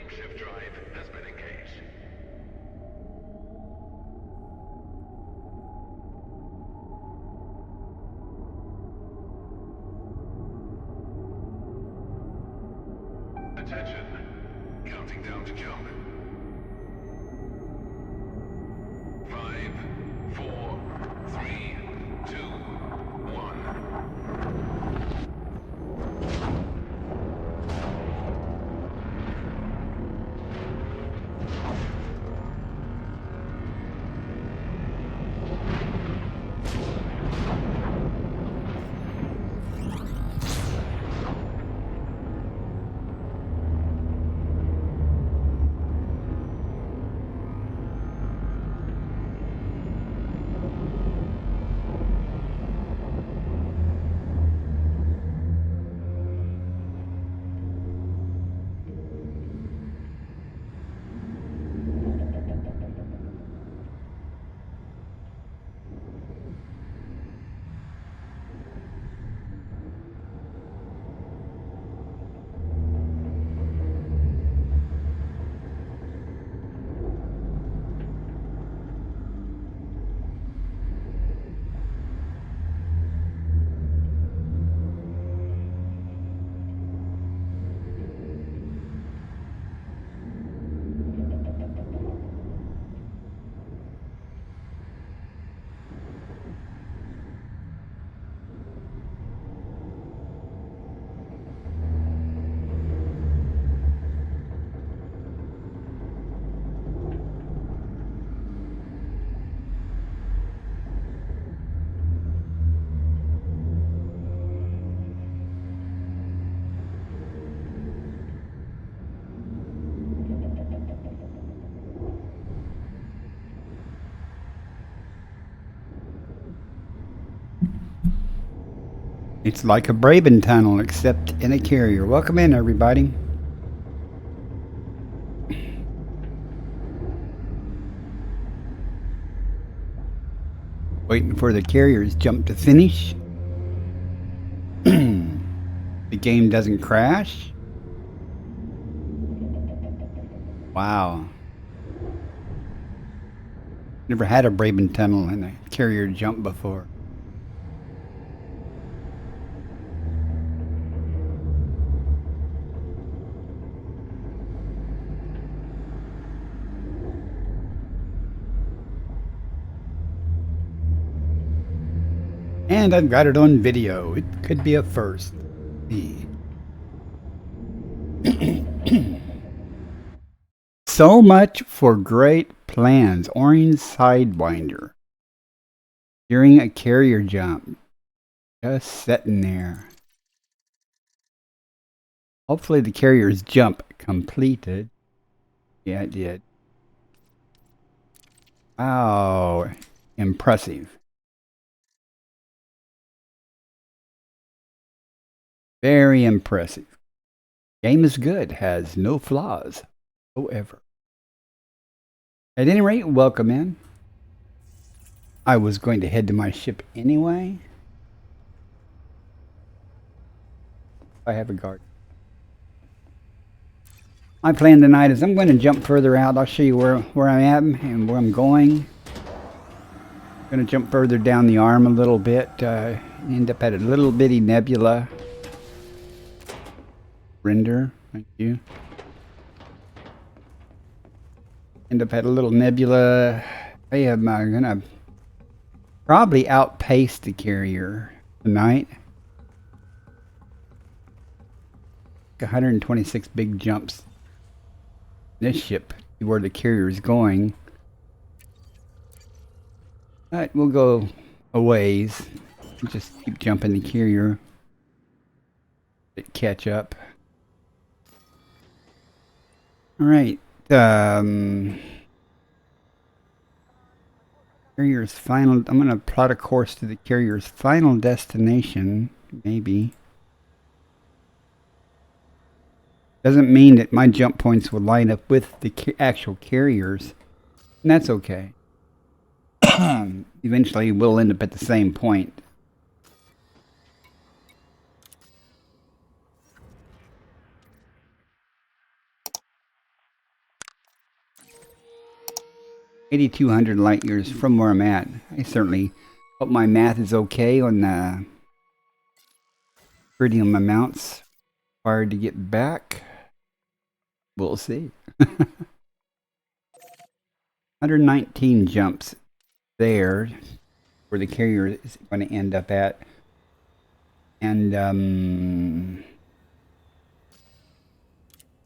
makeshift drive has been engaged. Attention. Counting down to jump. 5, 4, 3, 2, 1. It's like a Braben tunnel, except in a carrier. Welcome in, everybody. Waiting for the carrier's jump to finish. The game doesn't crash. Wow. Never had a Braben tunnel and a carrier jump before. And I've got it on video. It could be a first. So much for great plans. Orange Sidewinder. During a carrier jump. Just sitting there. Hopefully the carrier's jump completed. Yeah, it did. Wow. Impressive. Very impressive. Game is good. Has no flaws whatsoever. At any rate, welcome in. I was going to head to my ship anyway. I have a guard. My plan tonight is I'm going to jump further out. I'll show you where I am and where I'm going. I'm going to jump further down the arm a little bit. End up at a little bitty nebula. Render, thank you. End up at a little nebula. I am going to probably outpace the carrier tonight. 126 big jumps. This ship, where the carrier is going. But we'll go a ways. Just keep jumping the carrier. Catch up. Alright. Carrier's final. I'm going to plot a course to the carrier's final destination. Maybe. Doesn't mean that my jump points will line up with the actual carriers. And that's okay. Eventually we'll end up at the same point. 8,200 light years from where I'm at. I certainly hope my math is okay on the iridium amounts required to get back. We'll see. 119 jumps there where the carrier is going to end up at. And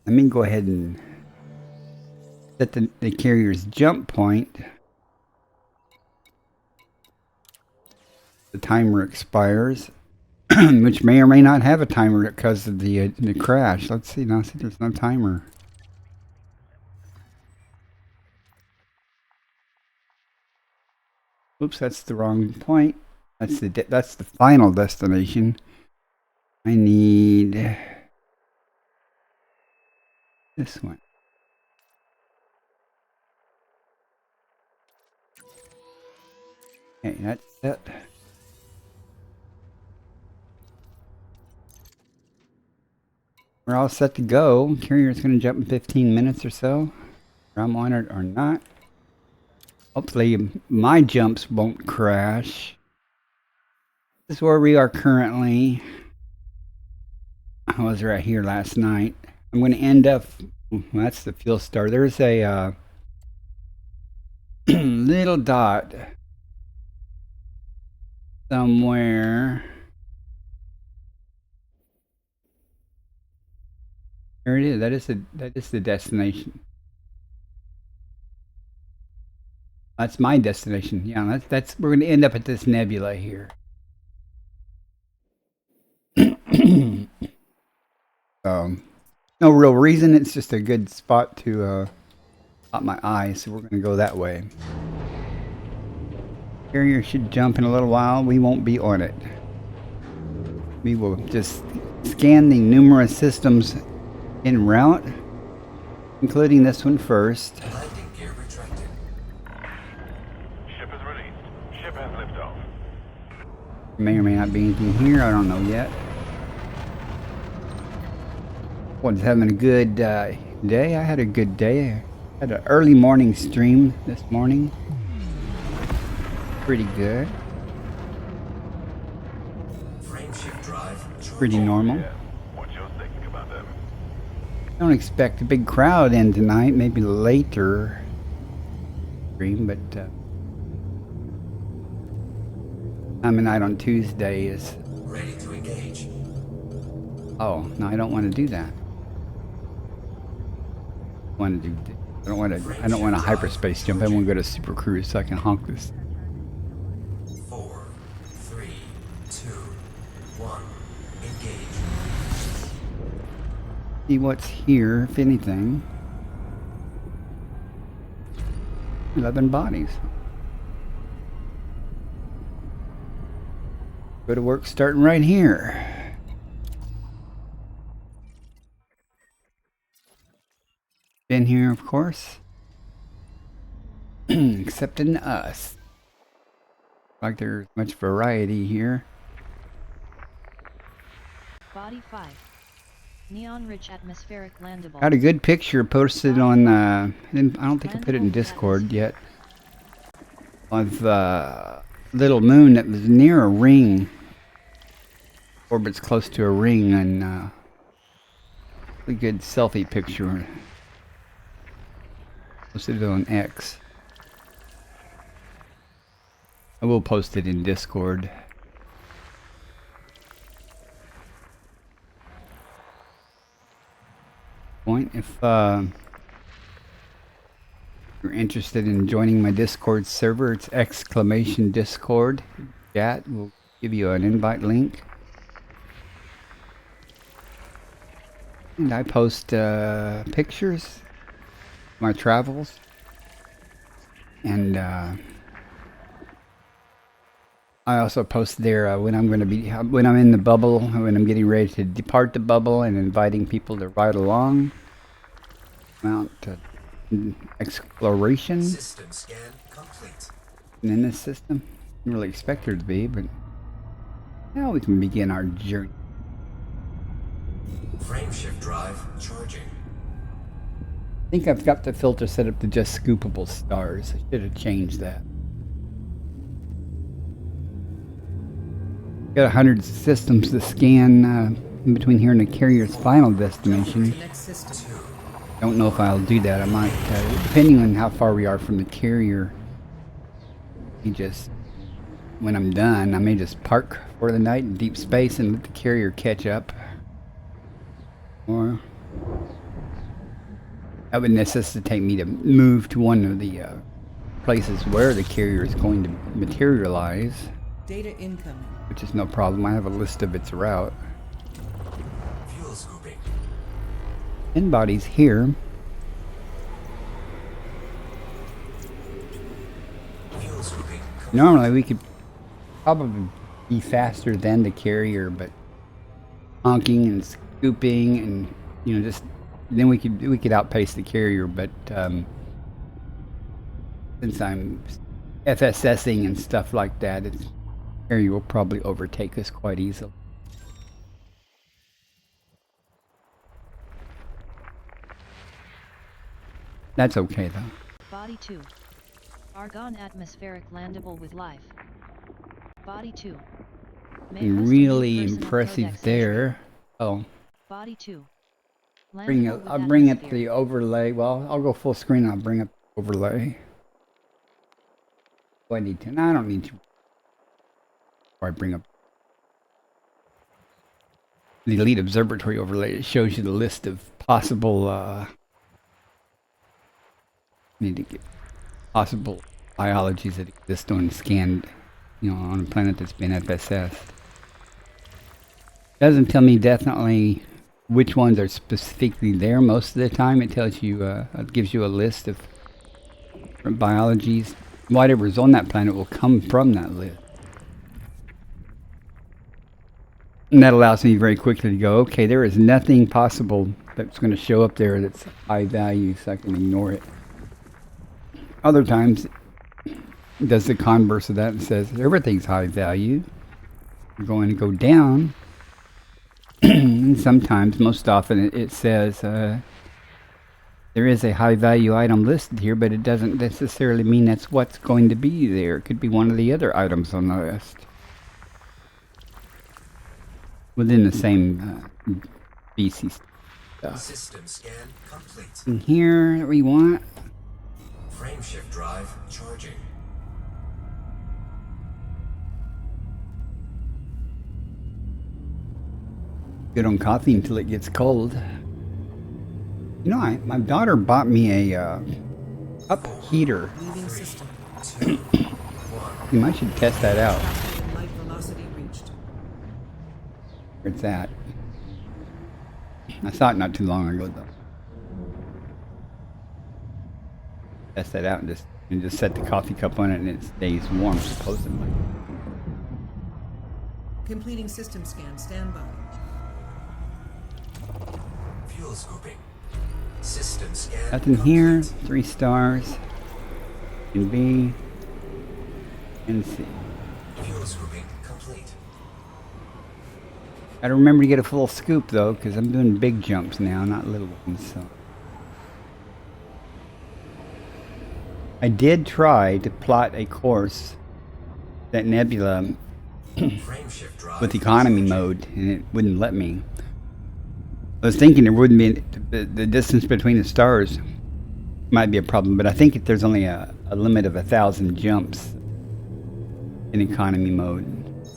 let me go ahead and set the carrier's jump point. The timer expires, which may or may not have a timer because of the crash. Let's see now. See, there's no timer. Oops, that's the wrong point. That's the final destination. I need this one. Okay, that's it. We're all set to go. Carrier's going to jump in 15 minutes or so. Whether I'm on it or not. Hopefully my jumps won't crash. This is where we are currently. I was right here last night. I'm going to end up. Well, that's the fuel star. There's a little dot somewhere. There it is. That is the destination. That's my destination. Yeah, that's we're going to end up at this nebula here. No real reason. It's just a good spot to pop my eye, so we're going to go that way. Carrier should jump in a little while. We won't be on it. We will just scan the numerous systems en route, including this one first. Landing gear retracted. Ship is released. Ship has liftoff. May or may not be anything here. I don't know yet. Was having a good day. I had a good day. I had an early morning stream this morning. Pretty good. Frame shift drive. Pretty normal. Yeah. What's your thinking about them? Don't expect a big crowd in tonight. Maybe later stream, but time of night on Tuesday is. Ready to engage. Oh no, I don't want to do that. I don't want a hyperspace jump. I want to go to Super Cruise so I can honk this. 4, 3, 2, 1. Engage. See what's here, if anything. 11 bodies. Go to work starting right here. Been here, of course. Except in us. Like there's much variety here. Body 5. Neon-rich atmospheric landable. Got a good picture posted on, I don't think I put it in Discord yet. Of little moon that was near a ring. Orbits close to a ring, and a good selfie picture. Posted it on X. I will post it in Discord. If you're interested in joining my Discord server, it's !Discord. Chat will give you an invite link. And I post pictures, my travels, and I also post there when I'm in the bubble, when I'm getting ready to depart the bubble, and inviting people to ride along. Mount exploration. System scan complete. And in this system, didn't really expect there to be, but now we can begin our journey. Frame shift drive charging. I think I've got the filter set up to just scoopable stars. I should have changed that. Got 100 systems to scan in between here and the carrier's final destination. Don't know if I'll do that. I might, depending on how far we are from the carrier. When I'm done, I may just park for the night in deep space and let the carrier catch up. Or that would necessitate me to move to one of the places where the carrier is going to materialize. Data incoming. Which is no problem. I have a list of its route. Fuel scooping. Body's here. Fuel scooping. Normally we could probably be faster than the carrier, but honking and scooping and just then we could outpace the carrier. But since I'm FSSing and stuff like that, the carrier will probably overtake us quite easily. That's okay though. Body 2. Argon atmospheric landable with life. Body 2. May host a Really personal impressive codex there. Oh. Body 2. I'll Landable bring with up the overlay. Well, I'll go full screen and I'll bring up the overlay. Do I need to? No, I don't need to. Before I bring up the Elite Observatory overlay, it shows you the list of possible need to get possible biologies that exist on scanned, on a planet that's been FSS. Doesn't tell me definitely which ones are specifically there most of the time. It tells you, it gives you a list of different biologies. Whatever's on that planet will come from that list. And that allows me very quickly to go, okay, there is nothing possible that's going to show up there that's high value, so I can ignore it. Other times, it does the converse of that and says everything's high value. You're going to go down. And sometimes, most often, it says there is a high value item listed here, but it doesn't necessarily mean that's what's going to be there. It could be one of the other items on the list. Within the same species stuff. System scan complete. And here we want Frameshift drive charging. good on coffee until it gets cold. My daughter bought me a cup heater. Leaving system. I should test that out. Light velocity reached. Where it's at. I saw it not too long ago though. Test that out and just set the coffee cup on it and it stays warm supposedly. Completing system scan. Standby. Fuel scooping. System scan Nothing here. complete. 3 stars. And B. And C. Fuel scooping complete. Gotta remember to get a full scoop though, because I'm doing big jumps now, not little ones. So I did try to plot a course that nebula Frameshift drive with economy mode, and it wouldn't let me. I was thinking there wouldn't be the distance between the stars might be a problem, but I think if there's only a limit of 1,000 jumps in economy mode.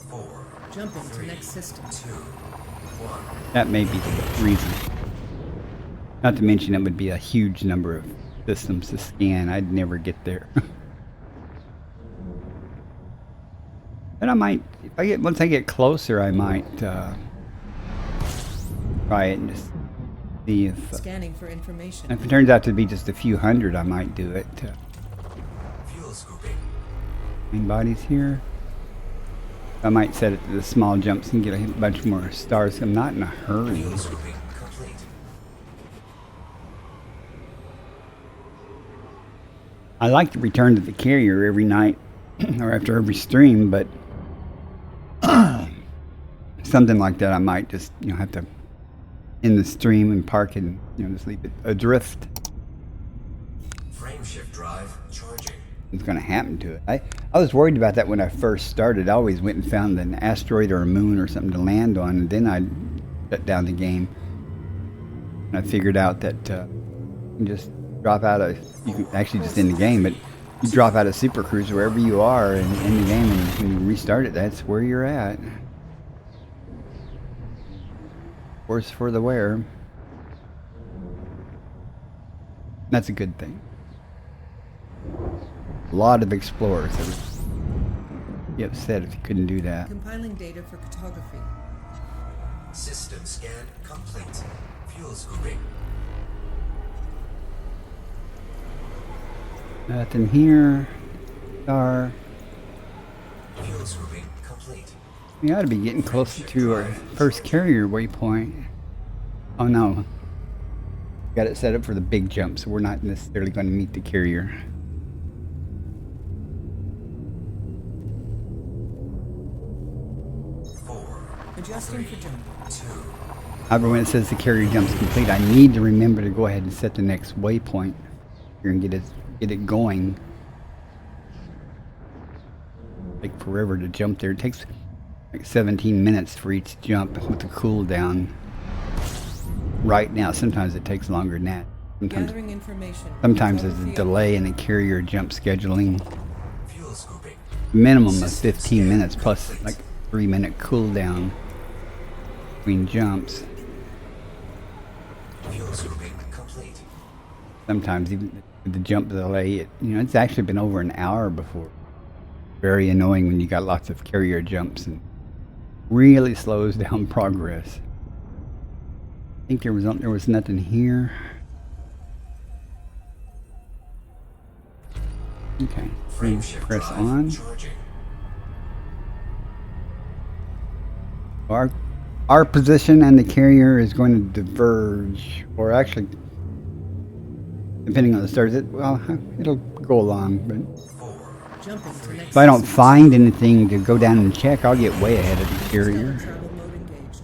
4, Jumping to 3, next system. 2, 1. That may be the reason. Not to mention it would be a huge number of systems to scan. I'd never get there. But I might, once I get closer, I might try it and just see if Scanning for information. it turns out to be just a few hundred, I might do it. Fuel scooping. Main bodies here. I might set it to the small jumps and get a bunch more stars. I'm not in a hurry. Fuel scooping complete. I like to return to the carrier every night or after every stream, but something like that I might just have to end the stream and park it and just leave it adrift. Frameshift drive charging. It's going to happen to it. I was worried about that when I first started. I always went and found an asteroid or a moon or something to land on, and then I shut down the game. And I figured out that you can just drop out of, you can actually just in the game, but you drop out of Super Cruise wherever you are in the game, and when you restart it, that's where you're at. Worse for the wear. That's a good thing. A lot of explorers that would be upset if you couldn't do that. Compiling data for cartography. System scan complete. Fuel scooping. Nothing here. Star. Fuel scooping complete. We ought to be getting closer to our first carrier waypoint. Oh no. Got it set up for the big jump, so we're not necessarily going to meet the carrier. Adjusting for jump. However, when it says the carrier jump's complete, I need to remember to go ahead and set the next waypoint here and get it going. Take forever to jump there. It takes like 17 minutes for each jump with the cooldown. Right now, sometimes it takes longer than that. Gathering information. Sometimes there's a delay in the carrier jump scheduling. Fuel scooping. Minimum of 15 minutes plus like 3-minute cooldown between jumps. Fuel scooping complete. Sometimes even with the jump delay, it's actually been over an hour before. Very annoying when you got lots of carrier jumps and really slows down progress. I think there was nothing here. Okay, Frameshift press drive on. charging. Our position and the carrier is going to diverge, or actually, depending on the stars, it'll go along. But Jumping to next if I don't system. find anything to go down and check, I'll get way ahead of the carrier. Stellar travel mode engaged.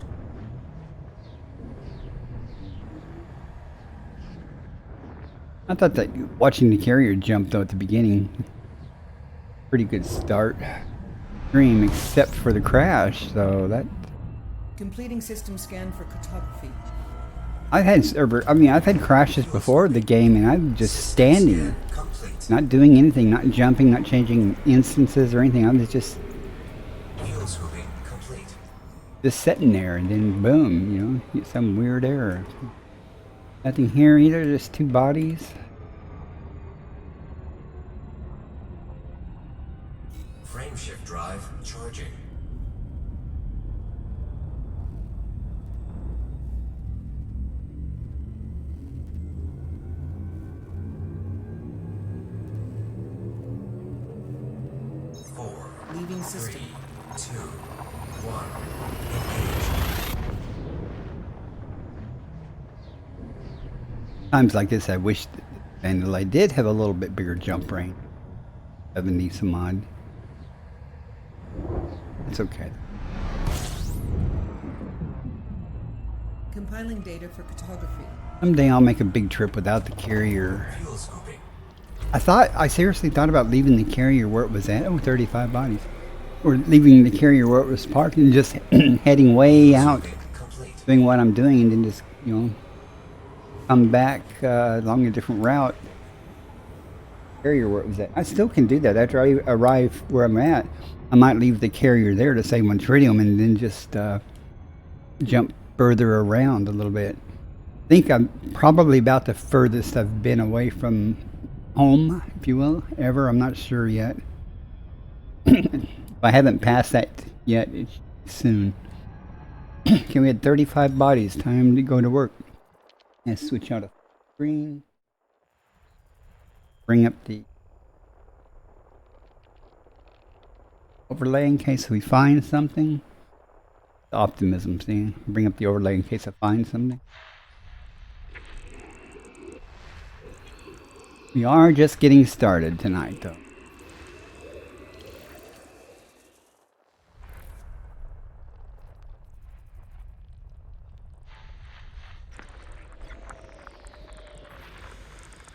I thought that watching the carrier jump though at the beginning, pretty good start. Stream, except for the crash, so that. Completing system scan for cartography. I've had crashes before the game, and I'm just standing, Complete. not doing anything, not jumping, not changing instances or anything. I'm just Fuel scooping complete. sitting there, and then boom, get some weird error. Nothing here either, just two bodies. Frameshift drive charging. Leaving system. 3, 2, 1. Engage. Times like this, I wish that Vanilla did have a little bit bigger jump range. 70 some odd. It's okay. Compiling data for cartography. Someday I'll make a big trip without the carrier. Fuel scooping. I seriously thought about leaving the carrier where it was at. 35 bodies. Or leaving the carrier where it was parked and just heading way out, Complete. doing what I'm doing, and then just, come back along a different route. Carrier where it was at. I still can do that. After I arrive where I'm at, I might leave the carrier there to save on tritium and then just jump further around a little bit. I think I'm probably about the furthest I've been away from home, if you will, ever. I'm not sure yet. If I haven't passed that yet, it's soon. Okay, we had 35 bodies. Time to go to work. Let's switch out a screen. Bring up the overlay in case we find something. Optimism, see? Bring up the overlay in case I find something. We are just getting started tonight, though.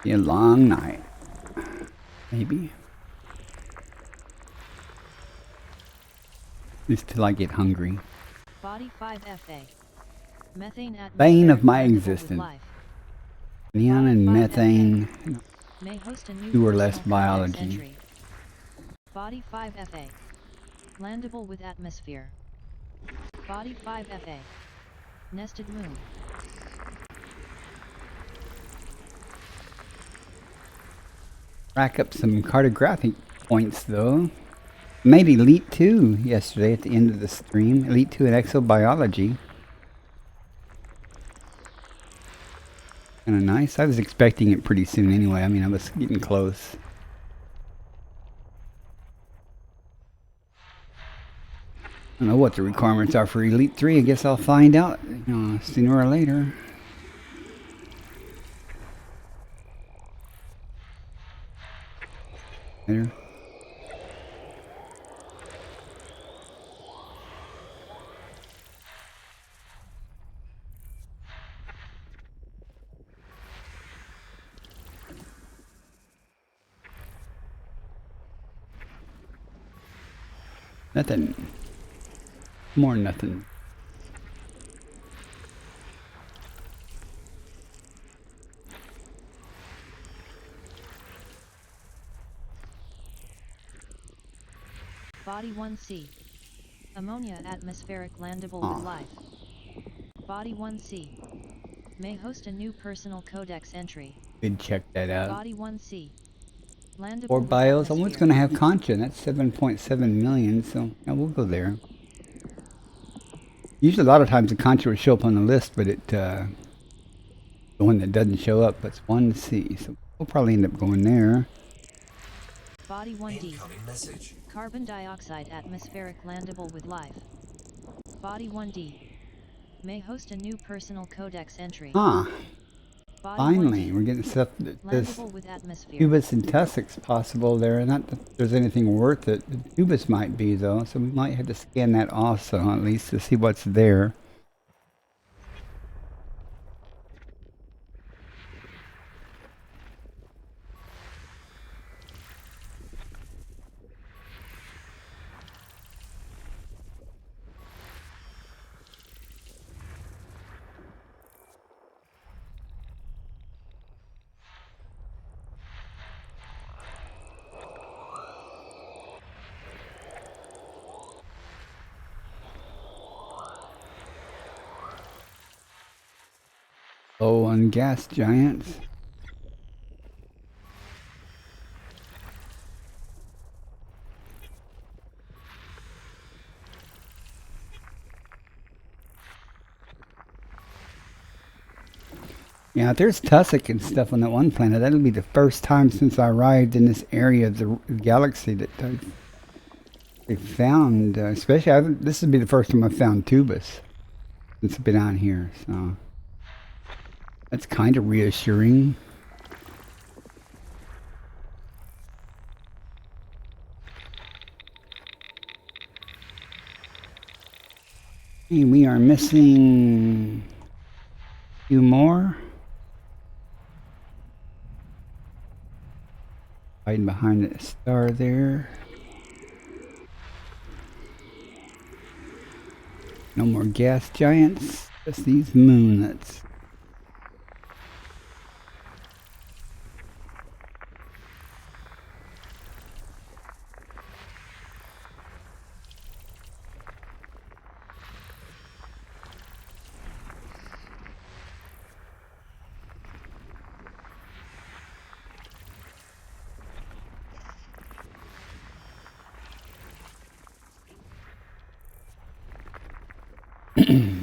Be a long night. Maybe. At least till I get hungry. Body 5 FA. Methane atmospheric Bane of my landable with existence. life. Neon and Body 5 methane. May host a new Do or less personal codex biology. entry. Body 5 FA. Landable with atmosphere. Body 5 FA. Nested moon. Rack up some cartographic points though. Made Elite 2 yesterday at the end of the stream. Elite 2 in exobiology. Kinda nice. I was expecting it pretty soon anyway. I mean, I was getting close. I don't know what the requirements are for Elite 3. I guess I'll find out sooner or later. Later. Nothing. More nothing. Body 1C. Ammonia atmospheric landable with life. Body 1C. May host a new personal codex entry. Did check that out. Body 1C. Landable Or with bios. atmosphere. Someone's gonna have Concha. That's 7.7 million. So yeah, we'll go there. Usually, a lot of times the Concha will show up on the list, but the one that doesn't show up, it's 1C. So we'll probably end up going there. Body 1D. Incoming message. Carbon dioxide atmospheric landable with life. Body 1D. May host a new personal codex entry. Ah, Body finally, 1D. we're getting stuff that this Landable with atmosphere. Tubus and tussocks possible there. Not that there's anything worth it. The Tubus might be though, so we might have to scan that also at least to see what's there. Oh, on gas giants. Yeah, if there's tussock and stuff on that one planet, that'll be the first time since I arrived in this area of the galaxy that I found, especially, this would be the first time I've found Tubus since I've been on here, so that's kind of reassuring. Hey, we are missing a few more. Hiding behind the star there. No more gas giants, just these moonlets.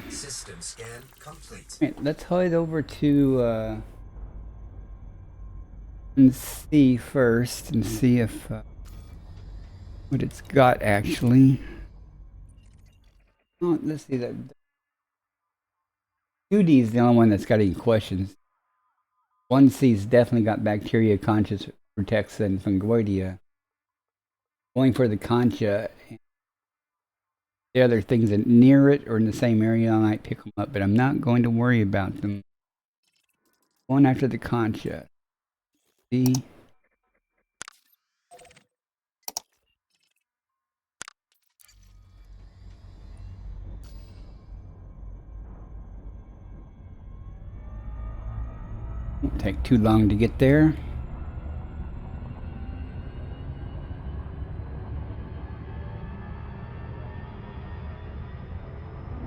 System scan complete. Right, let's head over to and see first and see if what it's got actually. Oh, let's see that. 2D is the only one that's got any questions. 1C's definitely got bacteria, conchas, protects, and fungoidia. Going for the concha. The other things that near it or in the same area, I might pick them up, but I'm not going to worry about them. Going after the concha. See? Won't take too long to get there.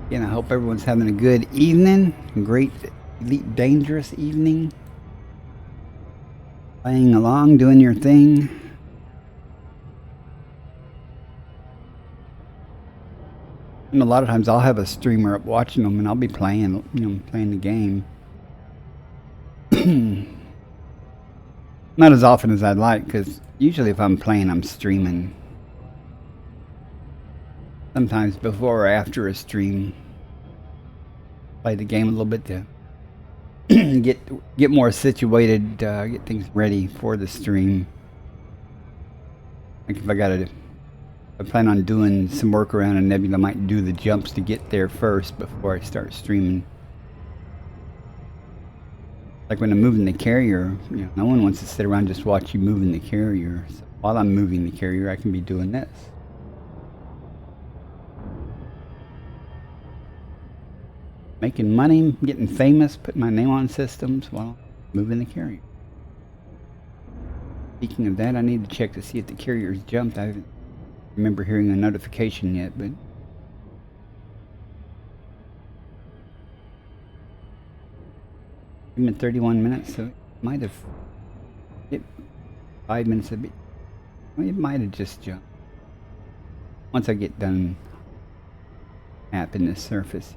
Again, I hope everyone's having a good evening. A great Elite Dangerous evening. Playing along, doing your thing. And a lot of times I'll have a streamer up watching them and I'll be playing, playing the game. Not as often as I'd like, because usually if I'm playing, I'm streaming. Sometimes before or after a stream. Play the game a little bit to get more situated, get things ready for the stream. Like if I plan on doing some work around a nebula, I might do the jumps to get there first before I start streaming. Like when I'm moving the carrier, no one wants to sit around just watch you moving the carrier. So while I'm moving the carrier, I can be doing this. Making money, getting famous, putting my name on systems while moving the carrier. Speaking of that, I need to check to see if the carrier's jumped. I haven't remember hearing a notification yet, but I'm at 31 minutes, so it might have hit 5 minutes a bit. It might have just jumped. Once I get done mapping this surface.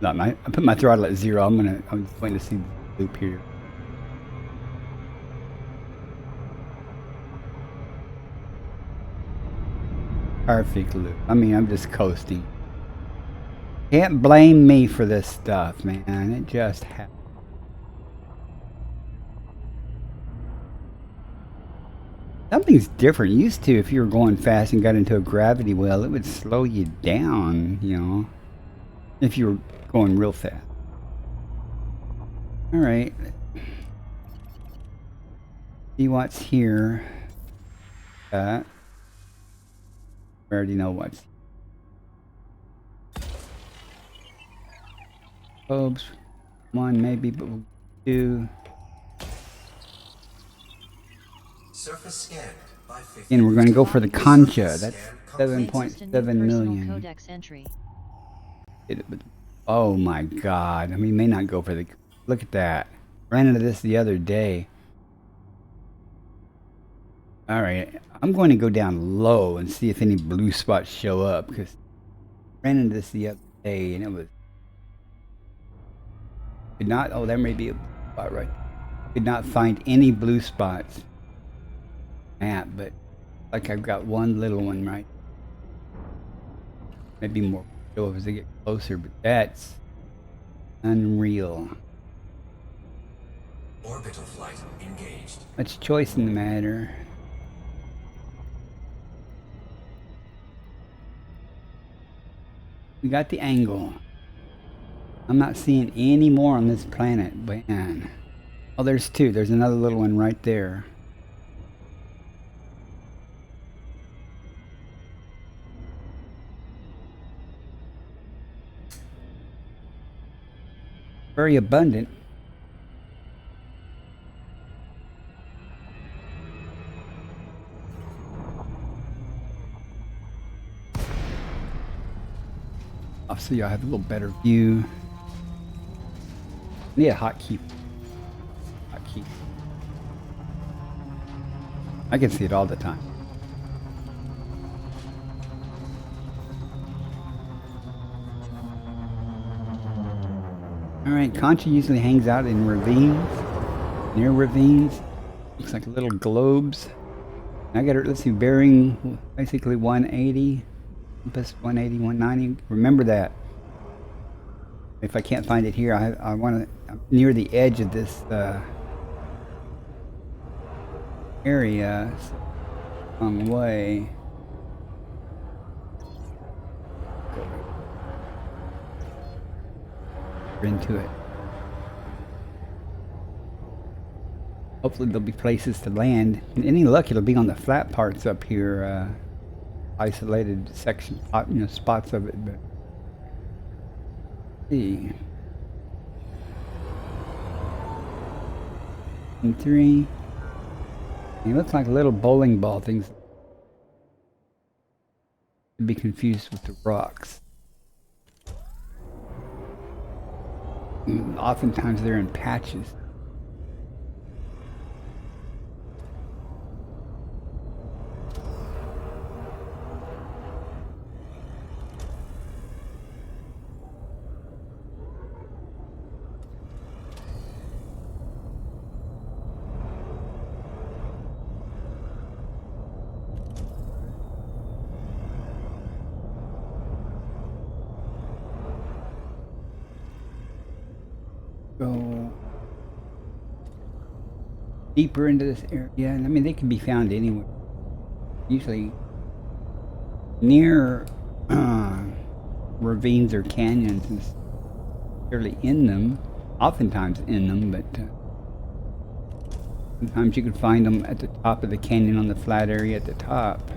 No, I put my throttle at 0. I'm just waiting to see the loop here. Perfect loop. I mean, I'm just coasting. Can't blame me for this stuff, man. It just happens. Something's different. Used to, if you were going fast and got into a gravity well, it would slow you down, if you were going real fast. Alright. See what's here. I already know what's. Probes. 1 maybe, but we'll do. Surface scanned by 50. And we're going to go for the Concha. That's Scan 7.7 personal million. codex entry. Oh my god. I mean, may not go for the. Look at that. Ran into this the other day. Alright. I'm going to go down low and see if any blue spots show up. Because I ran into this the other day and it was. Could not. Oh, there may be a spot right there. Could not find any blue spots. Map, but like I've got one little one right. Maybe more show as I get closer, but that's unreal. Orbital flight engaged. Much choice in the matter. We got the angle. I'm not seeing any more on this planet, man. Oh, there's two. There's another little one right there. Very abundant. I'll see y'all have a little better view. Need a hotkey. Hotkey. I can see it all the time. Alright, Concha usually hangs out in ravines, near ravines. Looks like little globes. I got her, let's see, bearing basically 180, compass 180, 190. Remember that. If I can't find it here, I want to, near the edge of this area, long way. Into it. Hopefully there'll be places to land. In any luck, it'll be on the flat parts up here, isolated section, spots of it. But see. And 3. It looks like little bowling ball things. To be confused with the rocks. And oftentimes they're in patches. Go deeper into this area, and I mean they can be found anywhere. Usually near ravines or canyons, and necessarily in them. Oftentimes in them, but sometimes you can find them at the top of the canyon on the flat area at the top.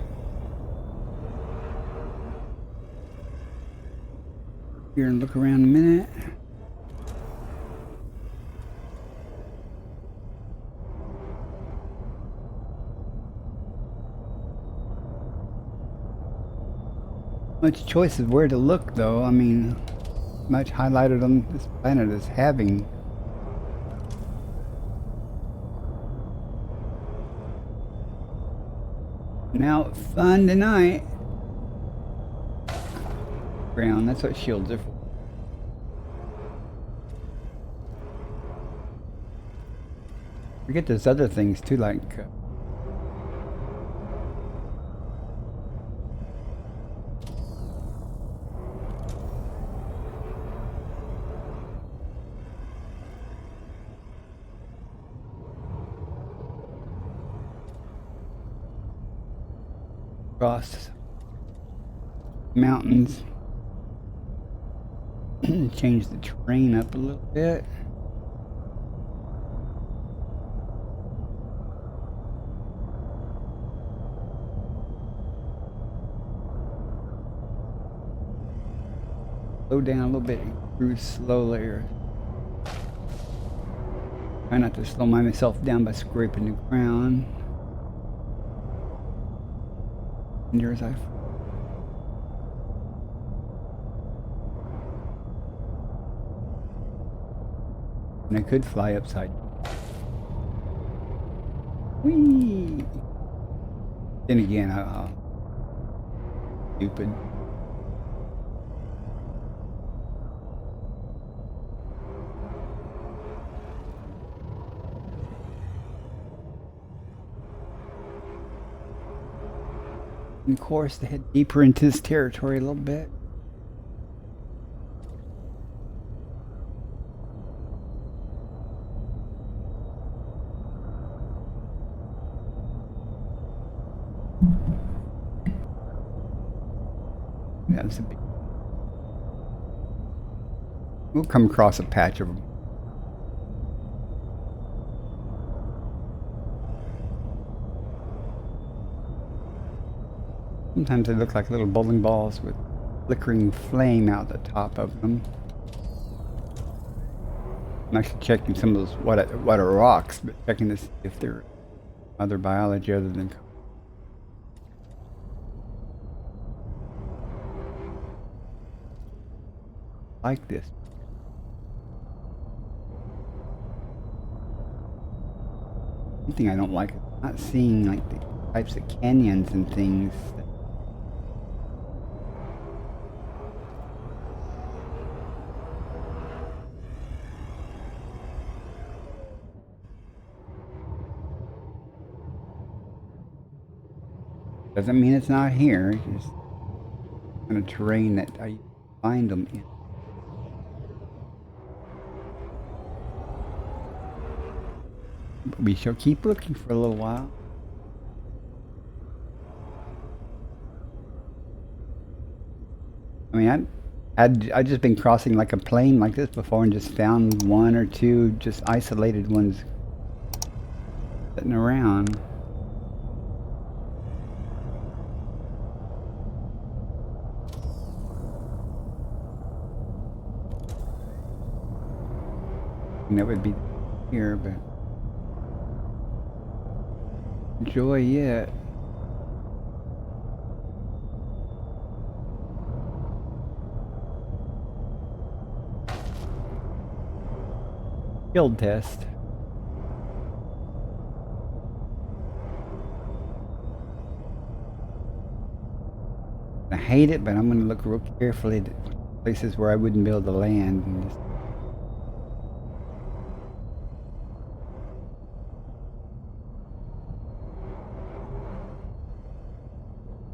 Here and look around a minute. Much choice of where to look, though. I mean, much highlighted on this planet as having. Now, fun tonight. Ground, that's what shields are for. Forget those other things too, like across mountains. Change the terrain up a little bit. Slow down a little bit, cruise slowly. Try not to slow myself down by scraping the ground. And here's I. And I could fly upside. Whee! Then again, stupid. And of course, to head deeper into this territory a little bit. That's a big. We'll come across a patch of them. Sometimes they look like little bowling balls with flickering flame out the top of them. I'm actually checking some of those what are rocks, but checking to see if they're other biology other than. Like this. One thing I don't like is not seeing like the types of canyons and things. Doesn't mean it's not here. It's just kind of terrain that I find them in. But we shall keep looking for a little while. I mean, I'd just been crossing like a plane like this before and just found one or two just isolated ones sitting around. that would be here, but enjoy it. Field test. I hate it, but I'm going to look real carefully at places where I wouldn't be able to land. And just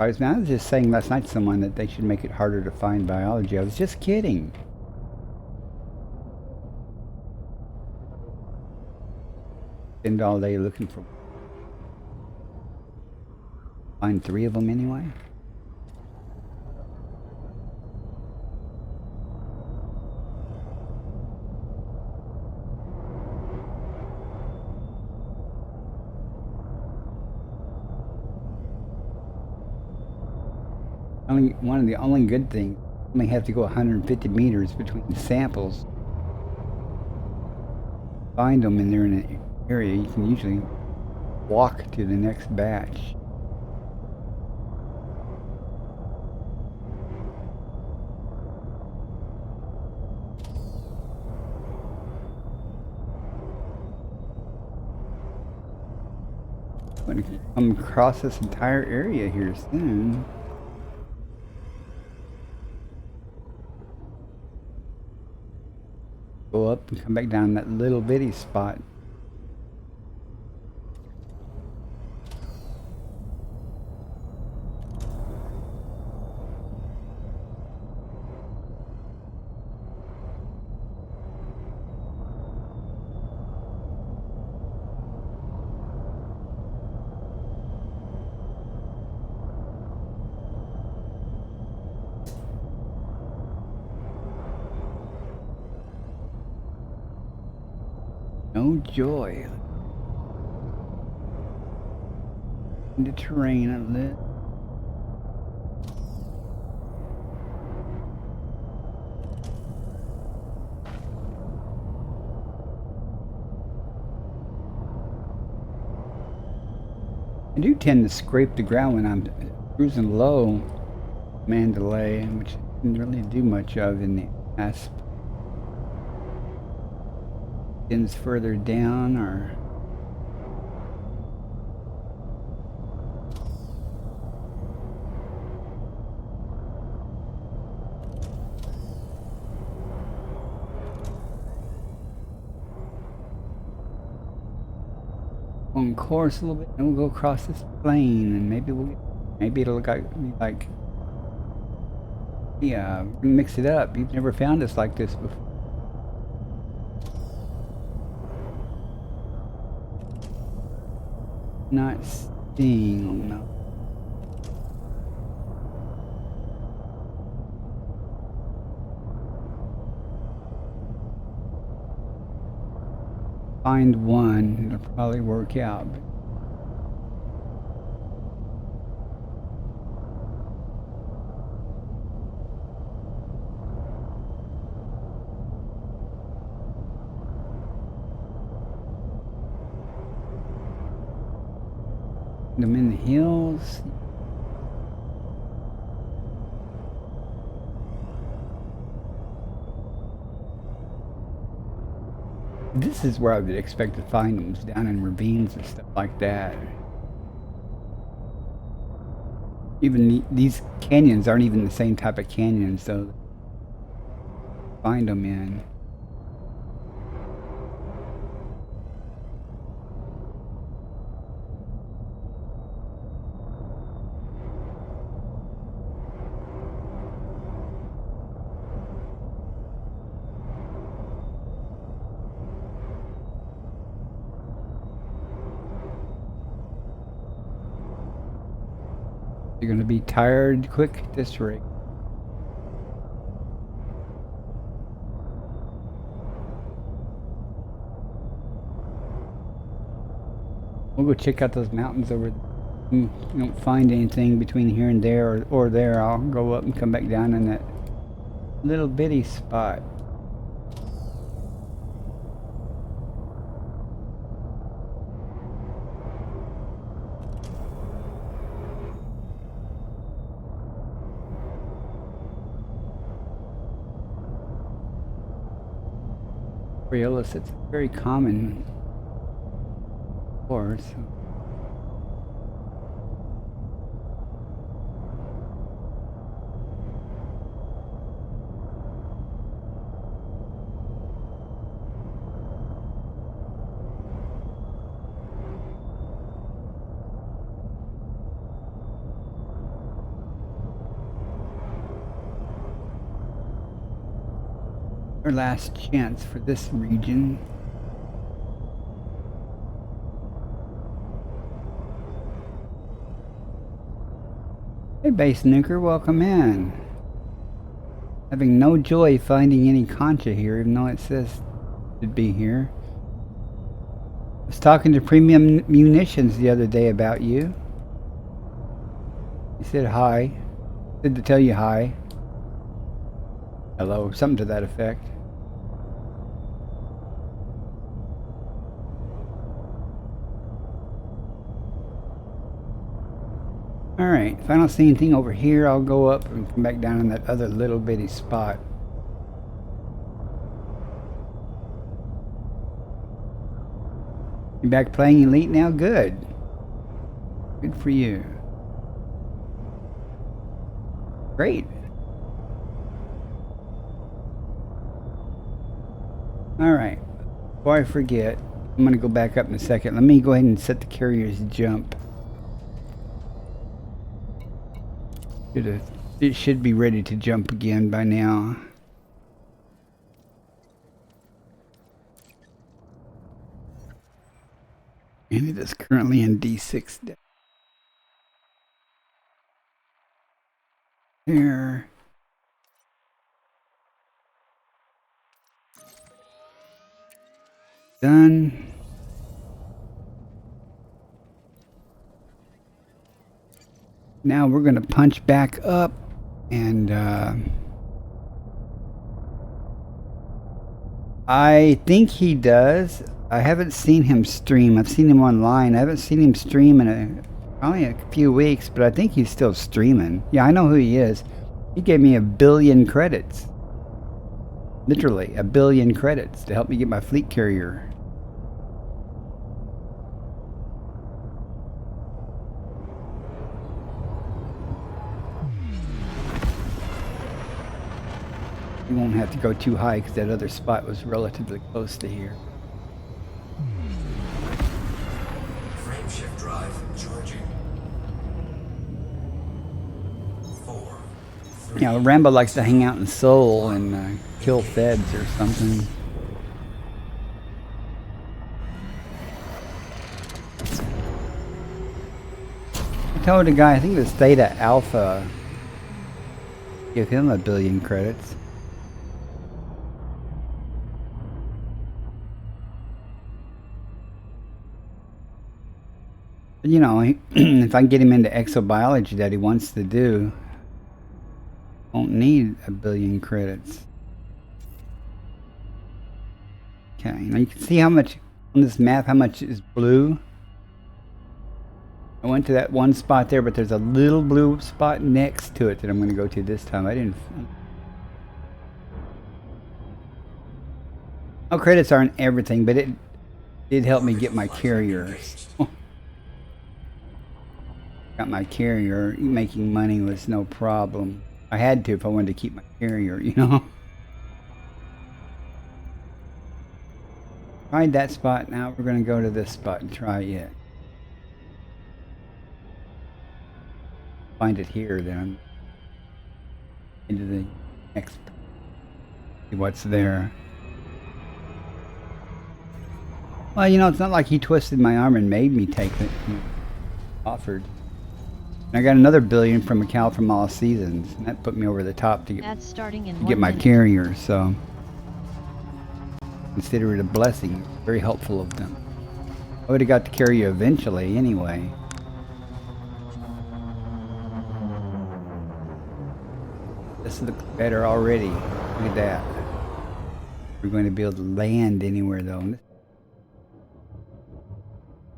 I was just saying last night to someone that they should make it harder to find biology. I was just kidding. Spend all day looking for. Find 3 of them anyway. One of the only good things, you only have to go 150 meters between samples. Find them and they're in an area you can usually walk to the next batch. I'm going to come across this entire area here soon. Go up and come back down that little bitty spot. No joy. In the terrain a little. I do tend to scrape the ground when I'm cruising low, Mandalay, which I didn't really do much of in the past. Further down or on course a little bit, and we'll go across this plain, and maybe it'll be like yeah, mix it up. You've never found us like this before. Not seeing, no. Find one, it'll probably work out. Them in the hills. This is where I would expect to find them, down in ravines and stuff like that. Even these canyons aren't even the same type of canyons, so find them in. You're going to be tired quick at this rate. We'll go check out those mountains over there. If you don't find anything between here and there or there, I'll go up and come back down in that little bitty spot. Realist, it's very common. Of course. Our last chance for this region. Hey, Base Nuker, welcome in. Having no joy finding any concha here, even though it says it should be here. I was talking to Premium Munitions the other day about you. He said hi. Said to tell you hi. Hello, something to that effect. Alright, if I don't see anything over here, I'll go up and come back down in that other little bitty spot. You back playing Elite now? Good. Good for you. Great. Alright, before I forget, I'm going to go back up in a second. Let me go ahead and set the carrier's jump. It should be ready to jump again by now. And it is currently in D6. Here. Done. Now we're going to punch back up and I think he does. I haven't seen him stream. I've seen him online. I haven't seen him stream in probably a few weeks, but I think he's still streaming. Yeah, I know who he is. He gave me 1 billion credits. Literally 1 billion credits to help me get my fleet carrier. You won't have to go too high because that other spot was relatively close to here. Frameshift drive charging. 4, 3. Yeah, Rambo likes to hang out in Seoul and kill feds or something. I told a guy, I think it was Theta Alpha, give him 1 billion credits. But, you know, if I can get him into exobiology that he wants to do, won't need 1 billion credits. Okay, now you can see how much on this map, how much is blue. I went to that one spot there, but there's a little blue spot next to it that I'm going to go to this time. I didn't... Oh, credits aren't everything, but it did help me get my carriers. Got my carrier. Making money was no problem. I had to if I wanted to keep my carrier, you know. Tried that spot. Now we're going to go to this spot and try it. Find it here, then I'm into the next. See what's there. Well, you know, it's not like he twisted my arm and made me take it. He offered. And I got another 1 billion from a cow from All Seasons, and that put me over the top to get my carrier. So consider it a blessing. Very helpful of them. I would have got the carrier eventually, anyway. This looks better already. Look at that. We're going to be able to land anywhere though.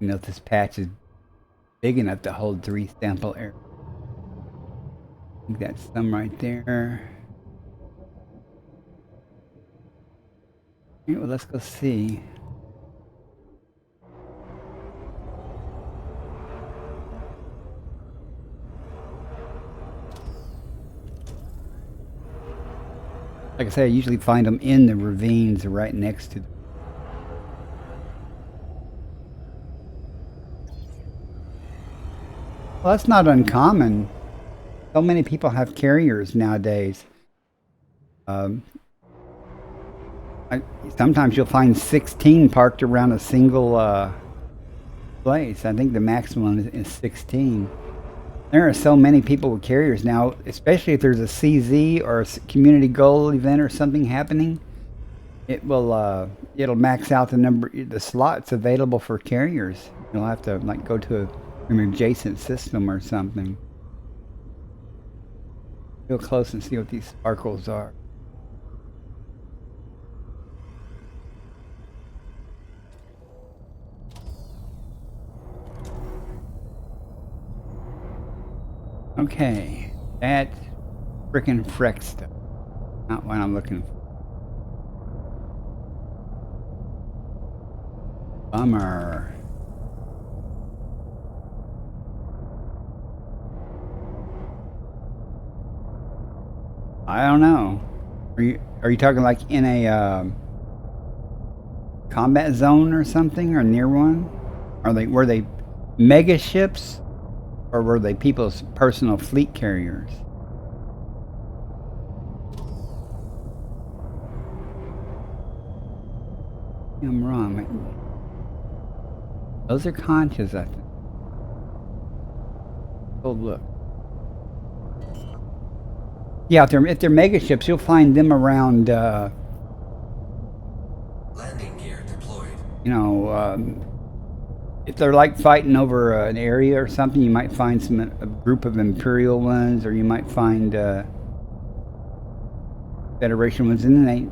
You know, if this patch is big enough to hold 3 sample air. I think that's some right there. Okay, well, let's go see. Like I say, I usually find them in the ravines right next to them. Well, that's not uncommon. So many people have carriers nowadays. Um, sometimes you'll find 16 parked around a single place. I think the maximum is 16. There are so many people with carriers now, especially if there's a CZ or a community goal event or something happening. It'll max out the slots available for carriers. You'll have to like go to an adjacent system or something. Go close and see what these sparkles are. Okay, that frickin' Freck stuff. Not what I'm looking for. Bummer. I don't know. Are you talking like in a combat zone or something, or near one? Were they mega ships, or were they people's personal fleet carriers? I'm wrong. Those are conches, I think. Oh, look. Yeah, if they're mega ships, you'll find them around. Landing gear deployed. You know, if they're like fighting over an area or something, you might find a group of Imperial ones, or you might find Federation ones. And then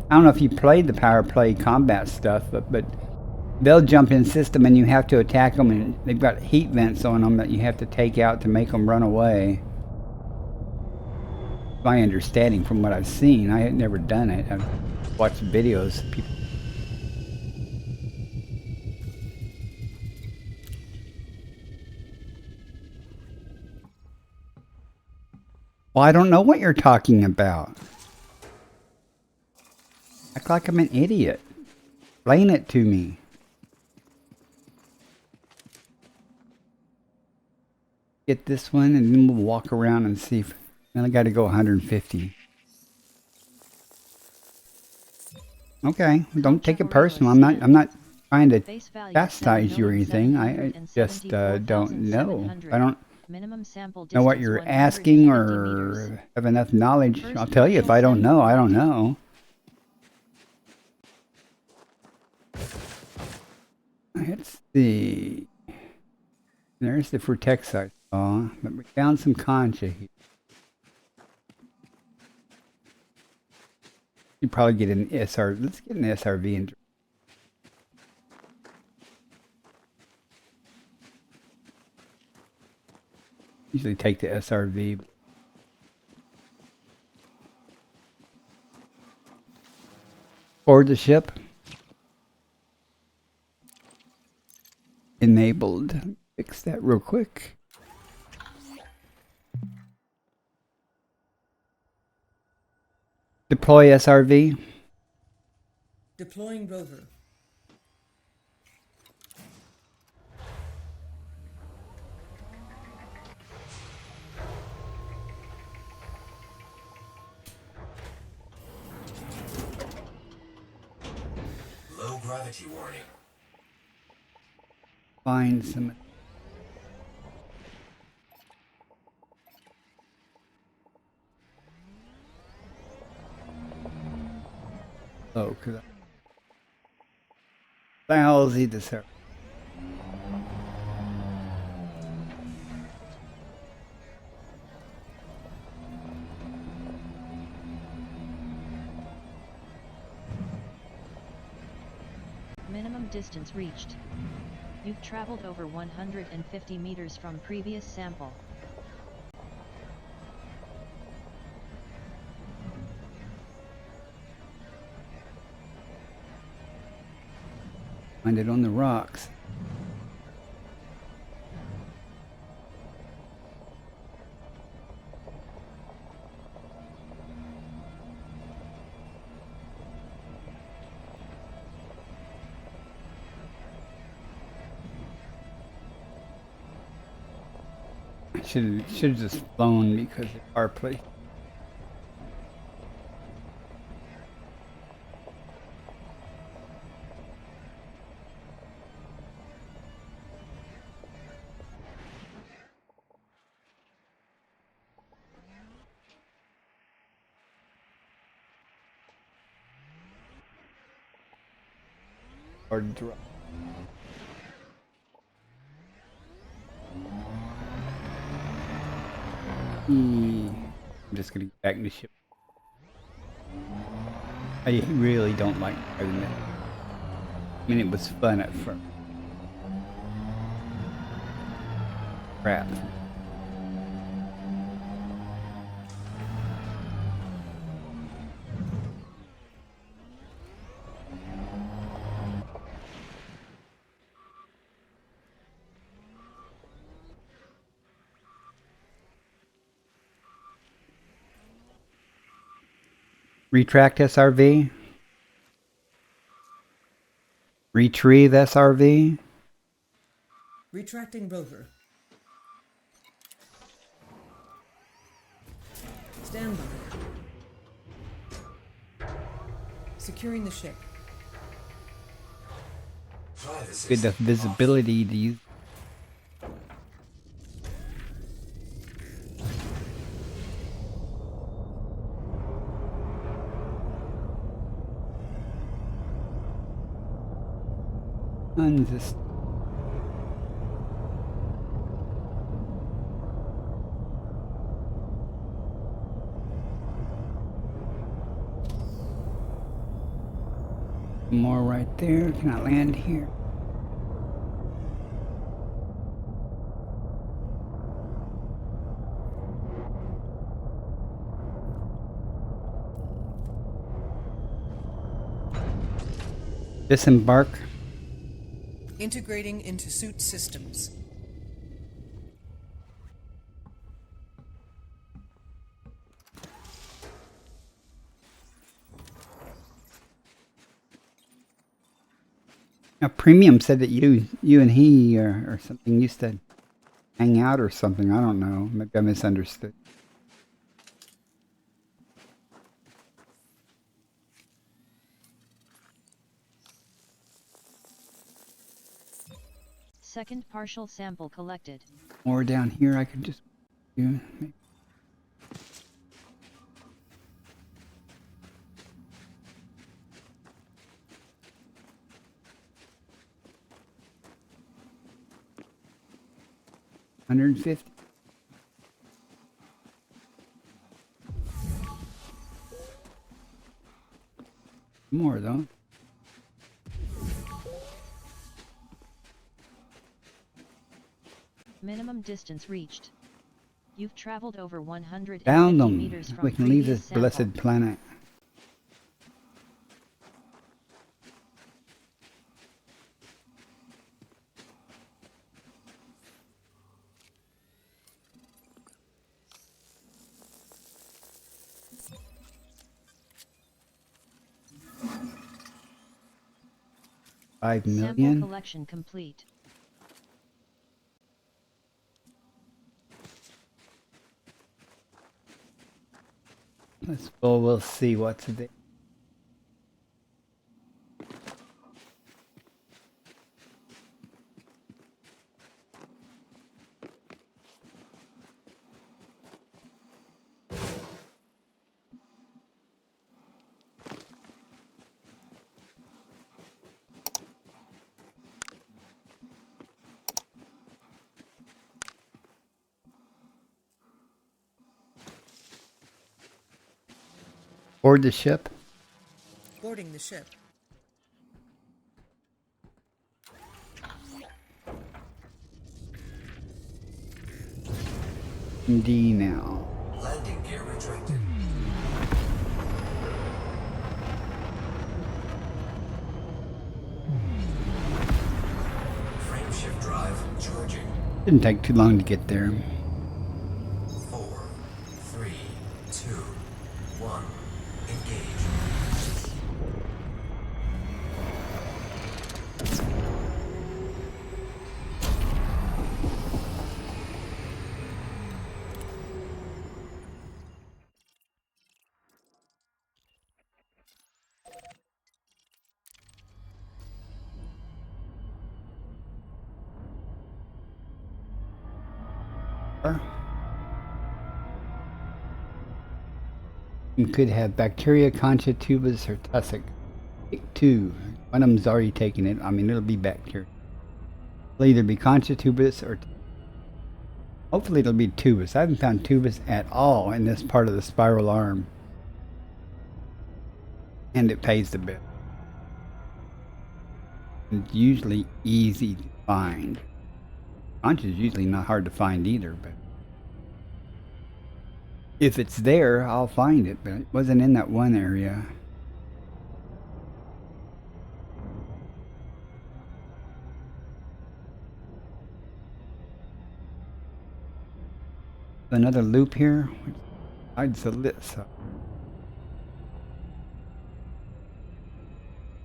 I don't know if you played the power play combat stuff, but they'll jump in system and you have to attack them, and they've got heat vents on them that you have to take out to make them run away. My understanding from what I've seen, I had never done it. I've watched videos of people. Well, I don't know what you're talking about. Act like I'm an idiot. Explain it to me. Get this one, and then we'll walk around and see if... Then I got to go 150. Okay, don't take it personal. I'm not trying to chastise you or anything. I just don't know. I don't know what you're asking or have enough knowledge. I'll tell you if I don't know. I don't know. Let's see. There's the Frutex I saw, but we found some concha here. You probably get an SR. Let's get an SRV and usually take the SRV. Board the ship. Enabled. Fix that real quick. Deploy SRV. Deploying rover. Low gravity warning. Find some. Oh, cause the hell is he this here? Minimum distance reached. You've traveled over 150 meters from previous sample. Find it on the rocks. Should have just flown because of our place. Hard to drop. I'm just gonna get back in the ship. I really don't like driving that. I mean, it was fun at first. Crap. Retract SRV. Retrieve SRV. Retracting rover. Stand by. Securing the ship. Try the Good system. enough visibility to use. Just more right there. Can I land here? Disembark. Integrating into suit systems. Now, Premium said that you and he or something used to hang out or something. I don't know. Maybe I misunderstood. Second partial sample collected. Or down here, I could just do. Maybe. $150. More though. Minimum distance reached. You've traveled over 150 Found them. meters from We can leave previous this sample. blessed planet. $5 Sample million. collection complete. We'll see what's there. Board the ship. Boarding the ship. D now. Landing gear retracted. Didn't take too long to get there. 4, 3, 2, 1. Engage. You could have bacteria, concha, tubus, or tussock. Pick two. One of them's already taken it. I mean, it'll be bacteria. It'll either be concha, tubus, or hopefully it'll be tubus. I haven't found tubus at all in this part of the spiral arm. And it pays the bill. It's usually easy to find. Concha is usually not hard to find either, but if it's there, I'll find it, but it wasn't in that one area. Another loop here, which hides the lit side.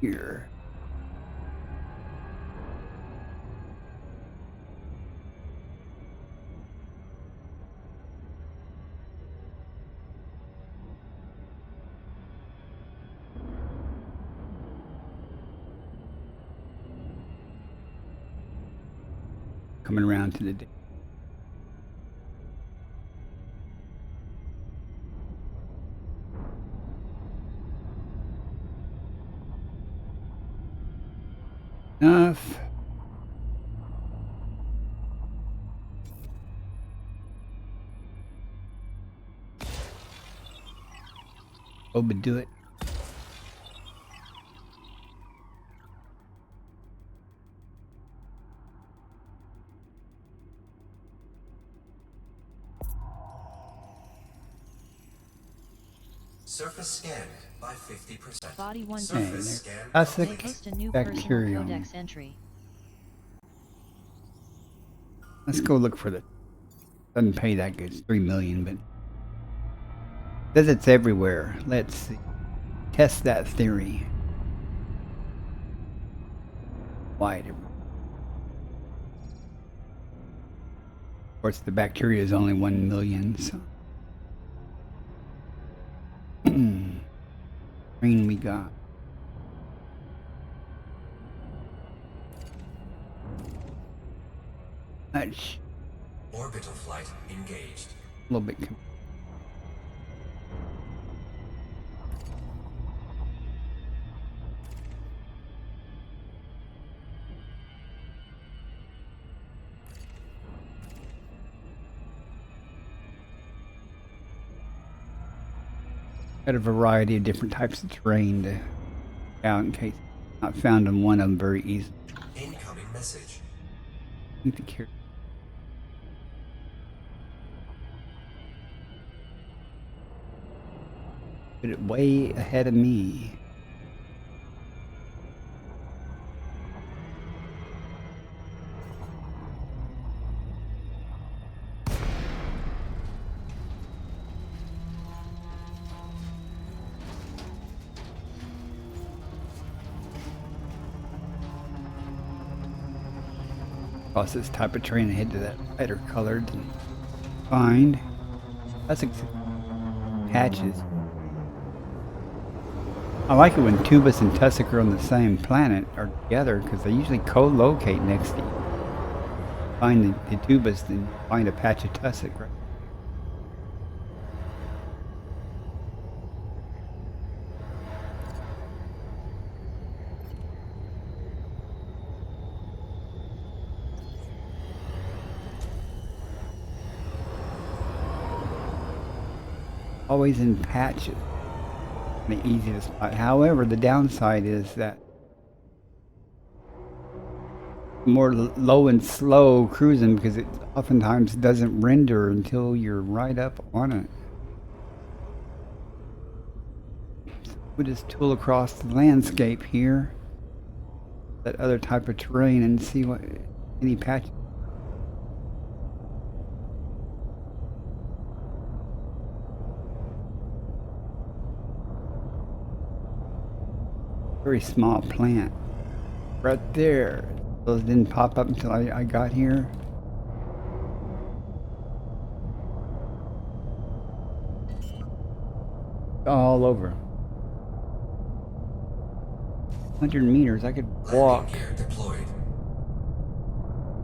Here. Coming around to the enough. Oh, but do it. Surface scanned by 50%. Body 1 Surface scanned. Classic Host a new bacterium. personal codex entry. Let's go look for the. Doesn't pay that good. It's 3 million, but says it's everywhere. Let's see. Test that theory. Wide. Of course, the bacteria is only 1 million. So. Green we got. That's Orbital flight engaged. a little bit. Got a variety of different types of terrain to out in case not found in one of them very easily. Incoming message. Need to carry. Put it way ahead of me. Across this type of terrain, head to that lighter colored and find. That's patches. I like it when Tubus and Tussock are on the same planet or together because they usually co-locate next to you. Find the Tubus and find a patch of Tussock. Right? Always in patches. The easiest spot. However, the downside is that more low and slow cruising because it oftentimes doesn't render until you're right up on it. So we just tool across the landscape here, that other type of terrain, and see what any patch. Very small plant. Right there. Those didn't pop up until I got here. All over. 100 meters, I could walk. Landing gear deployed.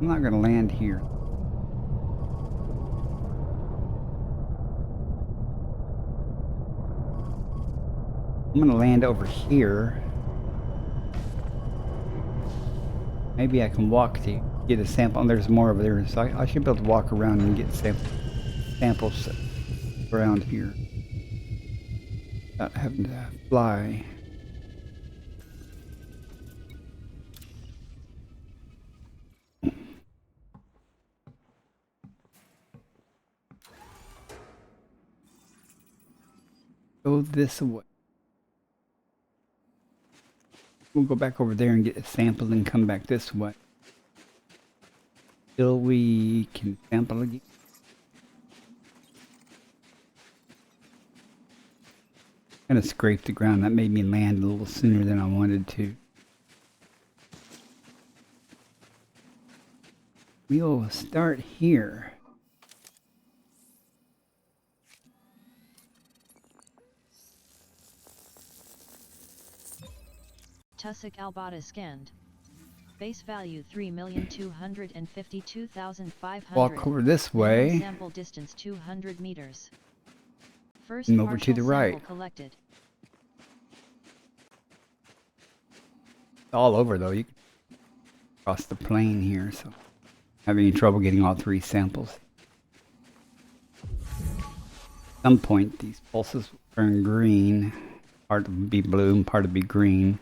I'm not gonna land here. I'm gonna land over here. Maybe I can walk to get a sample. There's more over there, so I should be able to walk around and get samples around here without having to fly. Go this way. We'll go back over there and get a sample and come back this way. Till we can sample again. Kind of scraped the ground. That made me land a little sooner than I wanted to. We'll start here. Tussock Albata scanned. Base value 3,252,500. Walk over this way. Sample distance 200 meters. First And over to the right. sample collected. All over though. You can cross the plane here, so having any trouble getting all three samples. At some point these pulses will turn green. Part will be blue and part will be green.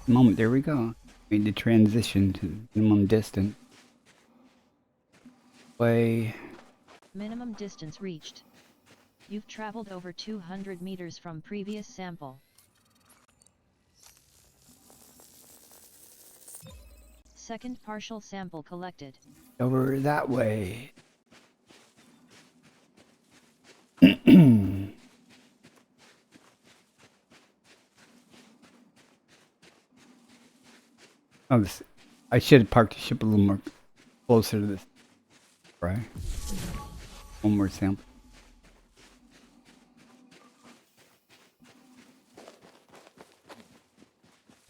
Moment, there we go. Made the transition to minimum distance. Way. Minimum distance reached. You've traveled over 200 meters from previous sample. Second partial sample collected. Over that way. Oh, I should have parked the ship a little more closer to this. Right? One more sample.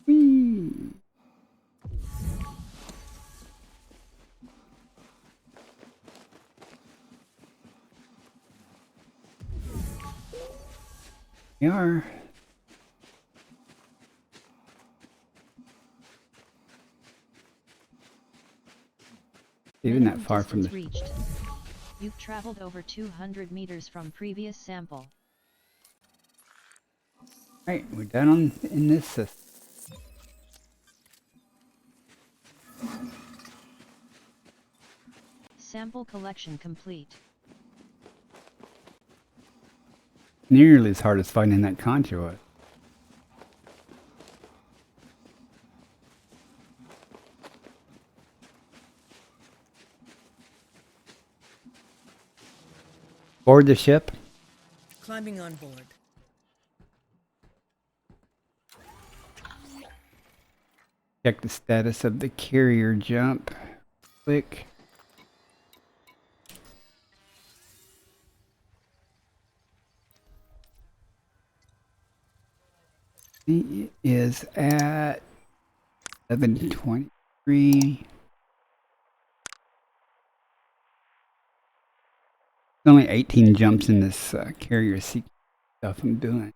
Whee! We are. Even that far from the reached. You've traveled over 200 meters from previous sample. Right, we're done in this system. Sample collection complete. Nearly as hard as finding that conduit. Board the ship. Climbing on board. Check the status of the carrier jump. Click. It is at 7:23. Only 18 jumps in this carrier sequence stuff I'm doing.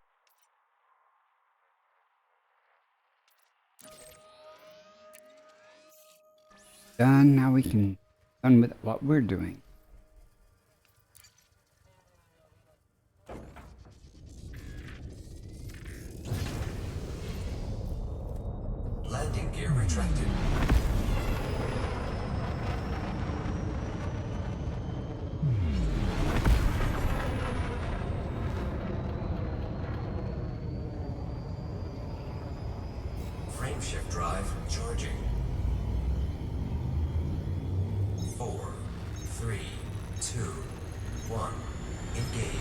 Done. Now we can done with what we're doing. Landing gear retracted. 3, 2, 1. Engage.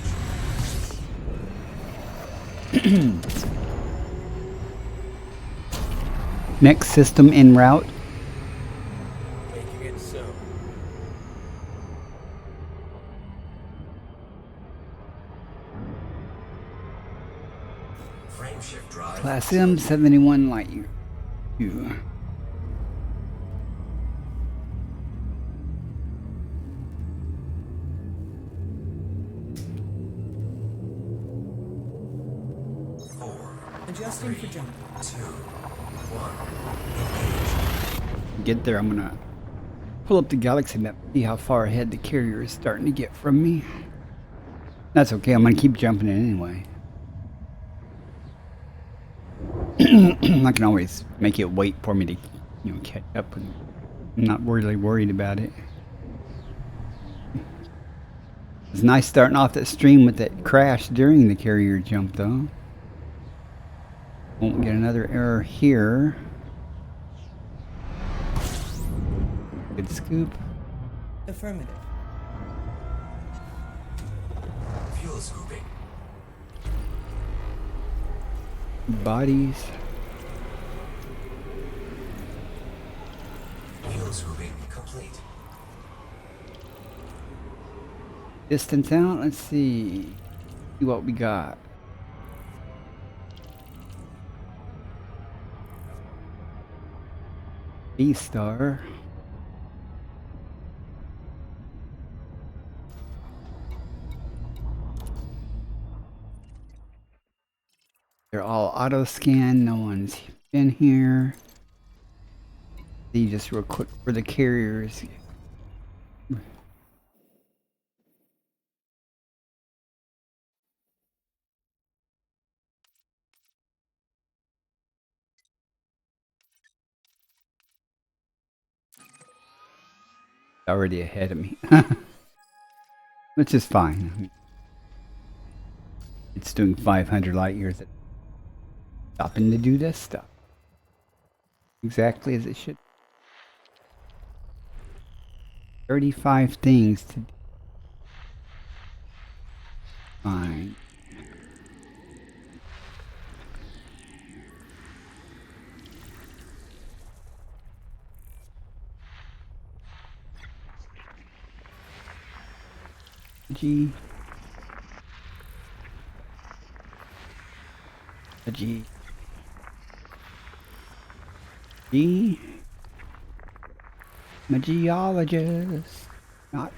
Next system en route. Making it so. Frame shift drive. Class M71 light year. 4, Adjusting for jump. 2, 1. Get there, I'm gonna pull up the galaxy map, see how far ahead the carrier is starting to get from me. That's okay, I'm gonna keep jumping in anyway. I can always make it wait for me to, catch up. And I'm not really worried about it. It's nice starting off that stream with that crash during the carrier jump, though. Won't get another error here. Good scoop. Affirmative. Fuel scooping. Bodies. Fuel scooping complete. Distance out. Let's see what we got. B-star. They're all auto scan. No one's been here. See just real quick for the carriers. Already ahead of me. Which is fine. I mean, it's doing 500 light years. Stopping to do this stuff. Exactly as it should. 35 things to do. Fine. G. A G. G. I'm a geologist. Not.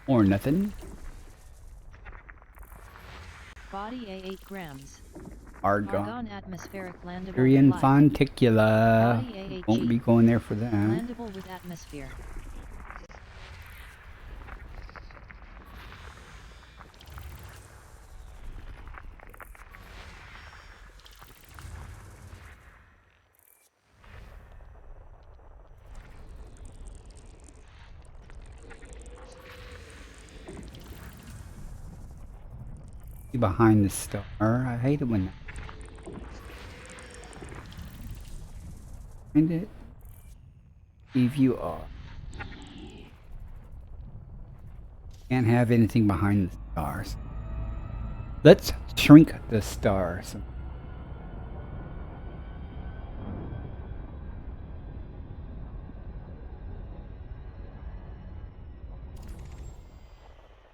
Or nothing. Body A8 grams. Argon. Argon atmospheric landable Syrian with life. Fonticula. Body Won't AHG. be going there for that. Landable with atmosphere. Behind the star. I hate it when find it. If you are. Can't have anything behind the stars. Let's shrink the stars.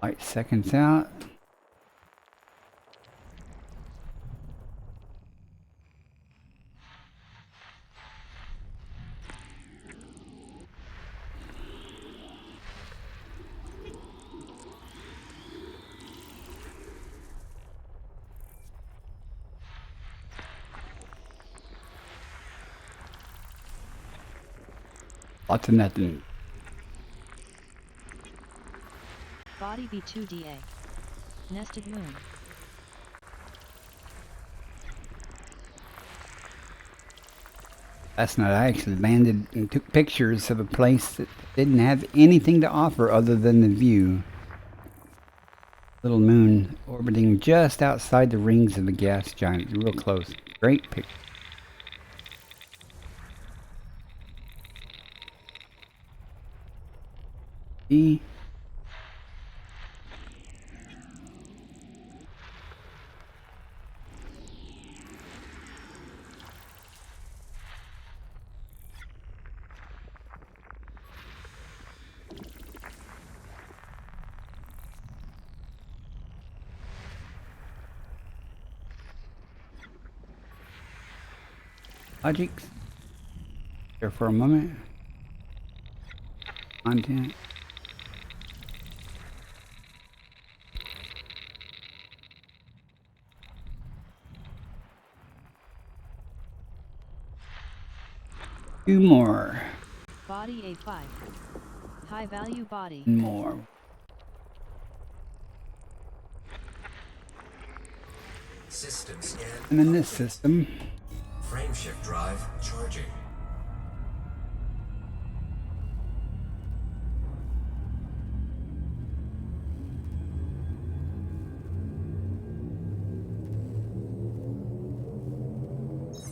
Light seconds out. Lots of nothing. Body B2DA. Nested moon. Last night I actually landed and took pictures of a place that didn't have anything to offer other than the view. Little moon orbiting just outside the rings of the gas giant, real close. Great picture. E. Logics. There for a moment. Content. Two more. Body A5. High value body. More. System scan. And in this system, Frameshift drive charging.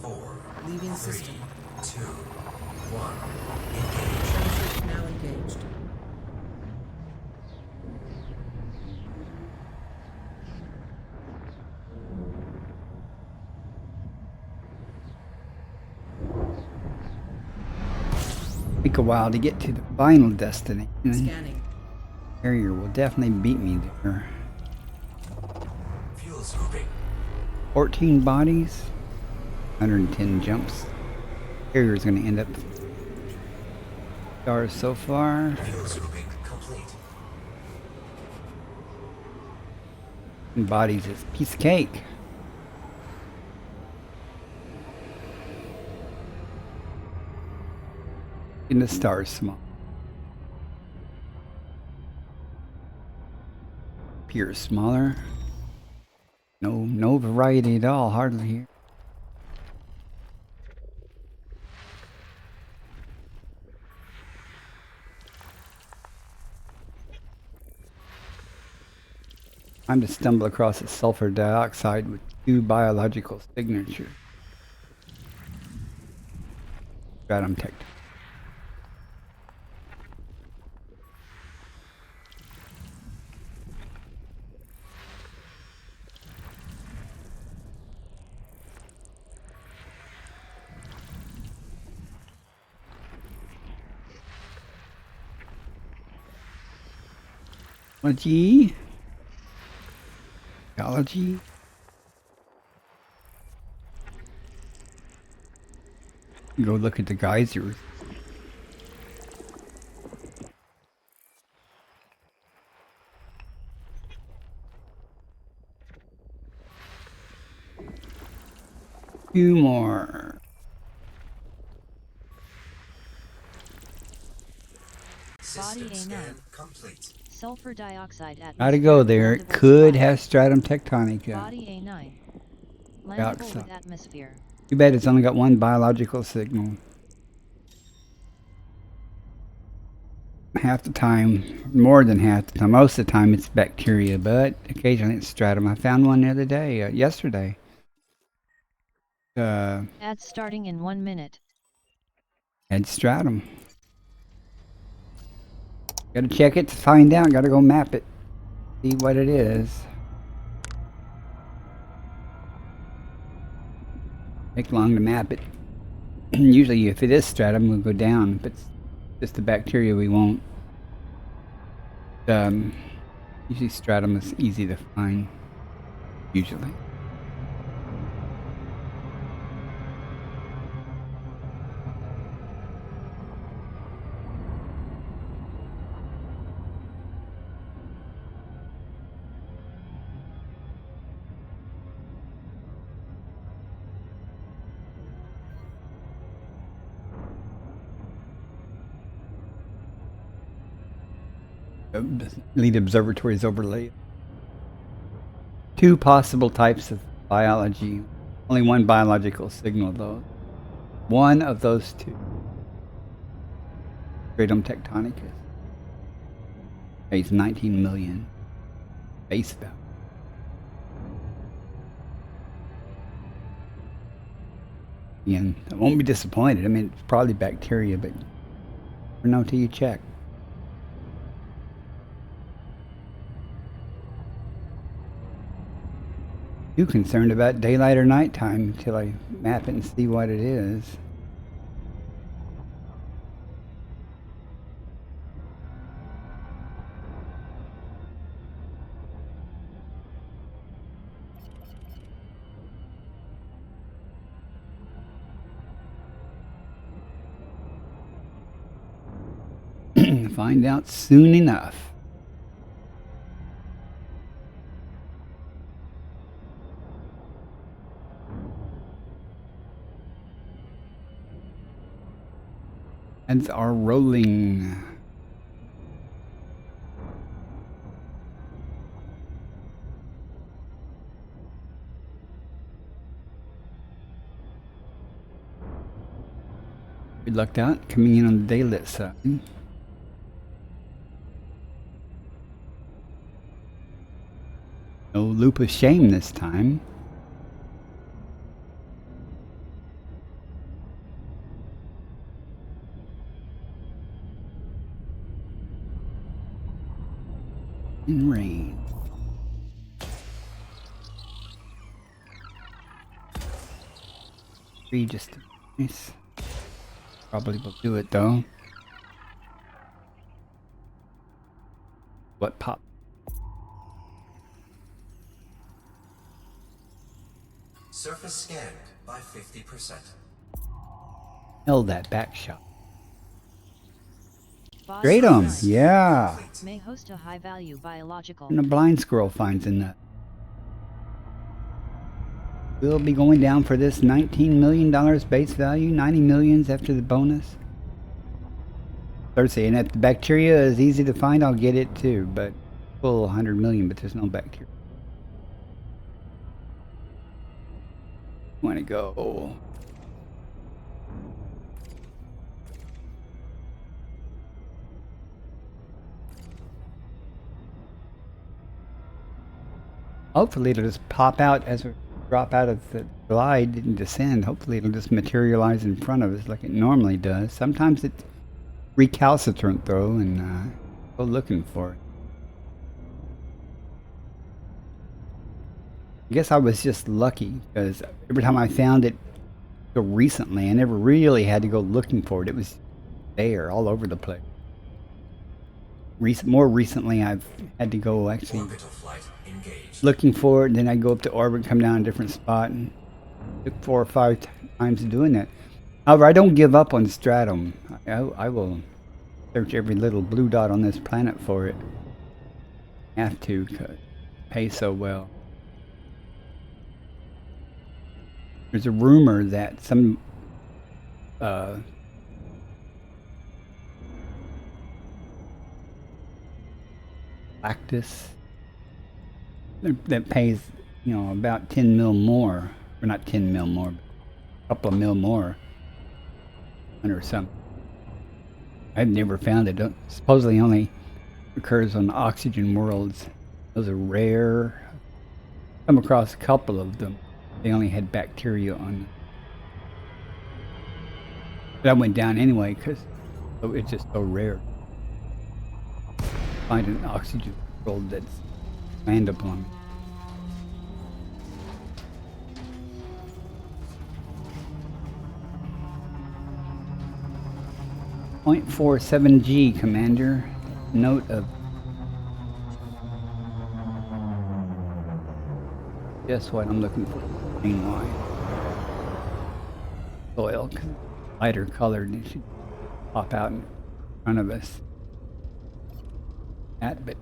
Four, Leaving 3, system. 2, 1. Engage. Frameshift now engaged. take a while to get to the final destination. Scanning. Carrier will definitely beat me there. Fuel scooping. 14 bodies, 110 jumps. Carrier's going to end up stars so far. Fuel scooping complete. And bodies is a piece of cake. And the stars small. Appears smaller. No variety at all, hardly here. Time to stumble across a sulfur dioxide with 2 biological signatures. Stratum tech. Ecology. Go look at the geysers. Two more. System A9. scan complete. Sulfur dioxide at Gotta go there. It could have stratum tectonica. Body A9. Landable Dioxide. with atmosphere. Too bad it's only got 1 biological signal. Half the time, more than half the time, most of the time it's bacteria, but occasionally it's stratum. I found one the other day, yesterday. Ads starting in 1 minute. Had stratum. Gotta check it to find out. Gotta go map it. See what it is. Take long to map it. Usually if it is stratum, we'll go down. If it's just the bacteria, we won't. Usually stratum is easy to find. Usually. Elite Observatory's overlay. 2 possible types of biology. Only 1 biological signal though. One of those two. Kratom Tectonicus pays 19 million base value. Again, I won't be disappointed. I mean, it's probably bacteria, but you never know till you check. Too concerned about daylight or nighttime until I map it and see what it is. Find out soon enough. Heads are rolling. We lucked out coming in on the daylit side. No loop of shame this time. In rain. Three just nice. Probably will do it though. What pop? Surface scanned by 50%. Held that back shot. Body Kratom, design yeah. may host a high-value biological. And a blind squirrel finds in that. We'll be going down for this $19 million base value, 90 millions after the bonus. Thursday, and if the bacteria is easy to find, I'll get it too, but full 100 million, but there's no bacteria. Want to go. Hopefully it'll just pop out as we drop out of the glide and descend. Hopefully it'll just materialize in front of us like it normally does. Sometimes it's recalcitrant though, and go looking for it. I guess I was just lucky because every time I found it so recently, I never really had to go looking for it. It was there all over the place. More recently, I've had to go actually Orbital flight engaged. looking for it, and then I go up to orbit, come down a different spot, and took 4 or 5 times doing that. However, I don't give up on Stratum. I will search every little blue dot on this planet for it. Have to, because it pays so well. There's a rumor that some Lactus that pays, you know, about 10 mil more, or not 10 mil more, but a couple of mil more, or something. I've never found it. Supposedly only occurs on oxygen worlds. Those are rare. Come across a couple of them. They only had bacteria on them. But I went down anyway because it's just so rare. Find an oxygen world that's land upon. 0.47G, Commander. Note of just what I'm looking for. Green line. Soil, lighter colored, and it should pop out in front of us. That bit.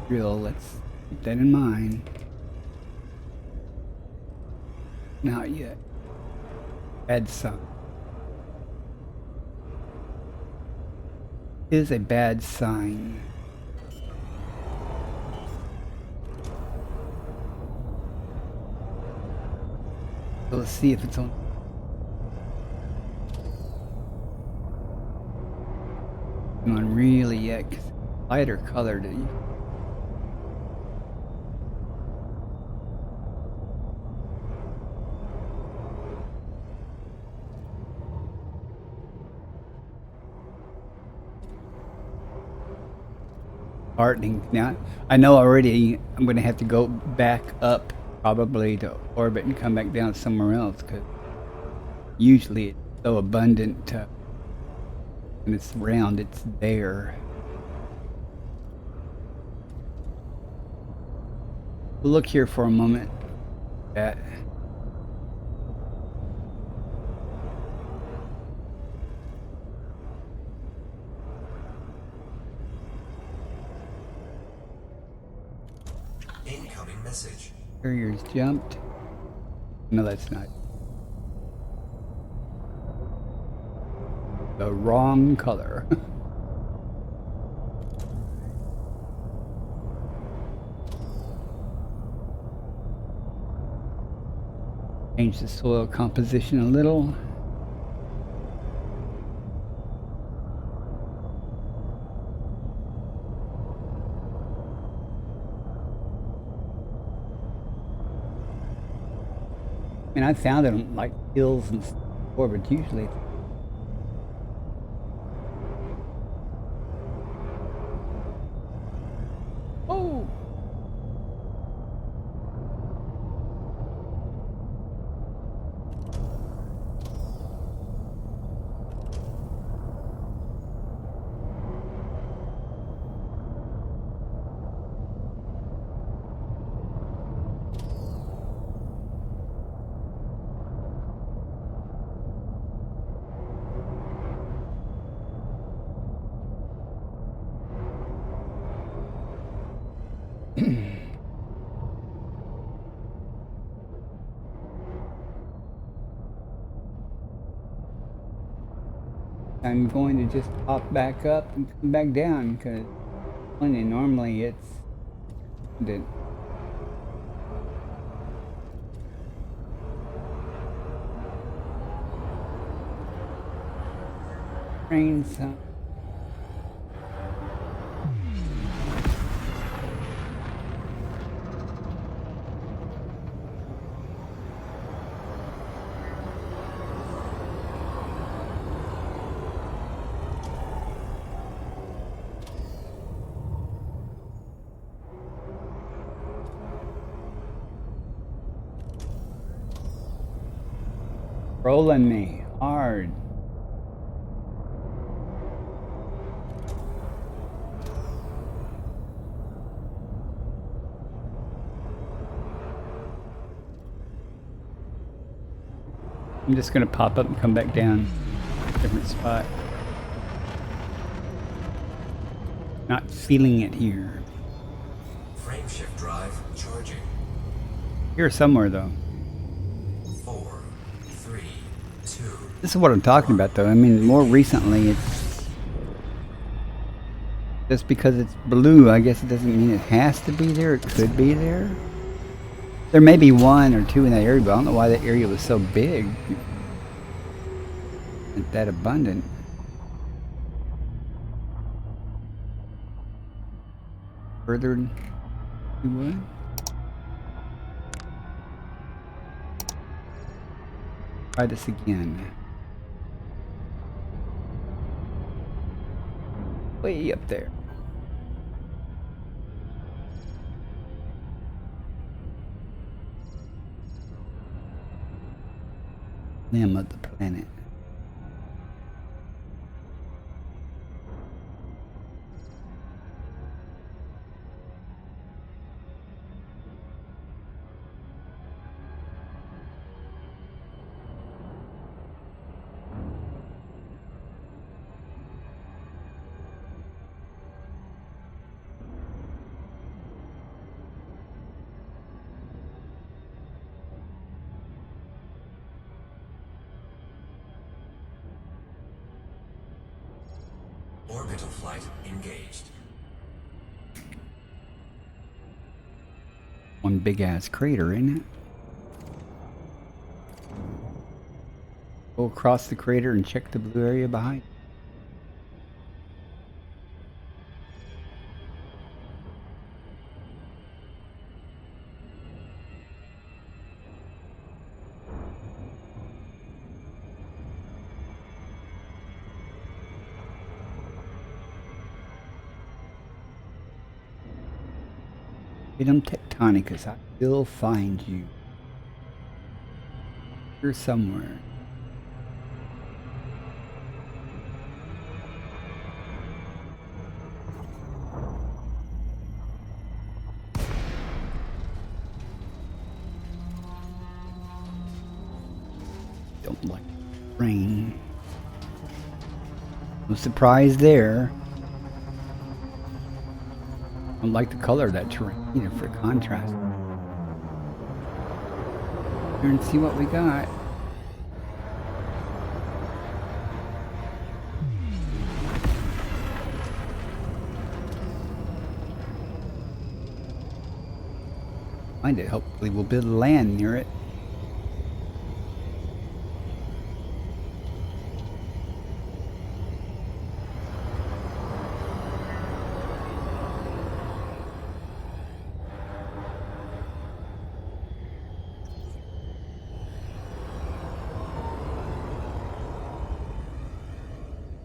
Drill, let's keep that in mind. Not yet. Add some. is a bad sign. So let's see if it's on. On really yet, 'cause lighter colored. Heartening. Now I know already I'm going to have to go back up probably to orbit and come back down somewhere else, because usually it's so abundant when it's round, it's there. We'll look here for a moment at Incoming message. carriers jumped. No, that's not. The wrong color. Change the soil composition a little. And I found it on like hills and stuff before, but usually it's oh. I'm going to just pop back up and come back down, because normally it's the trains. Rolling me hard. I'm just going to pop up and come back down. Different spot. Not feeling it here. Frameshift drive charging. Here somewhere though. 4, 3, 2. This is what I'm talking about though. I mean, more recently it's just because it's blue, I guess it doesn't mean it has to be there. It could be there. There may be one or two in that area, but I don't know why that area was so big and that abundant. Further, you would. Try this again. Way up there. Limb of the planet. Orbital flight engaged. One big ass crater, isn't it? Go across the crater and check the blue area behind. Item Tectonicus, I will find you. Here somewhere. Don't like rain. No surprise there. I don't like the color of that terrain either for contrast. Here and see what we got. Find it. Hopefully we'll build land near it.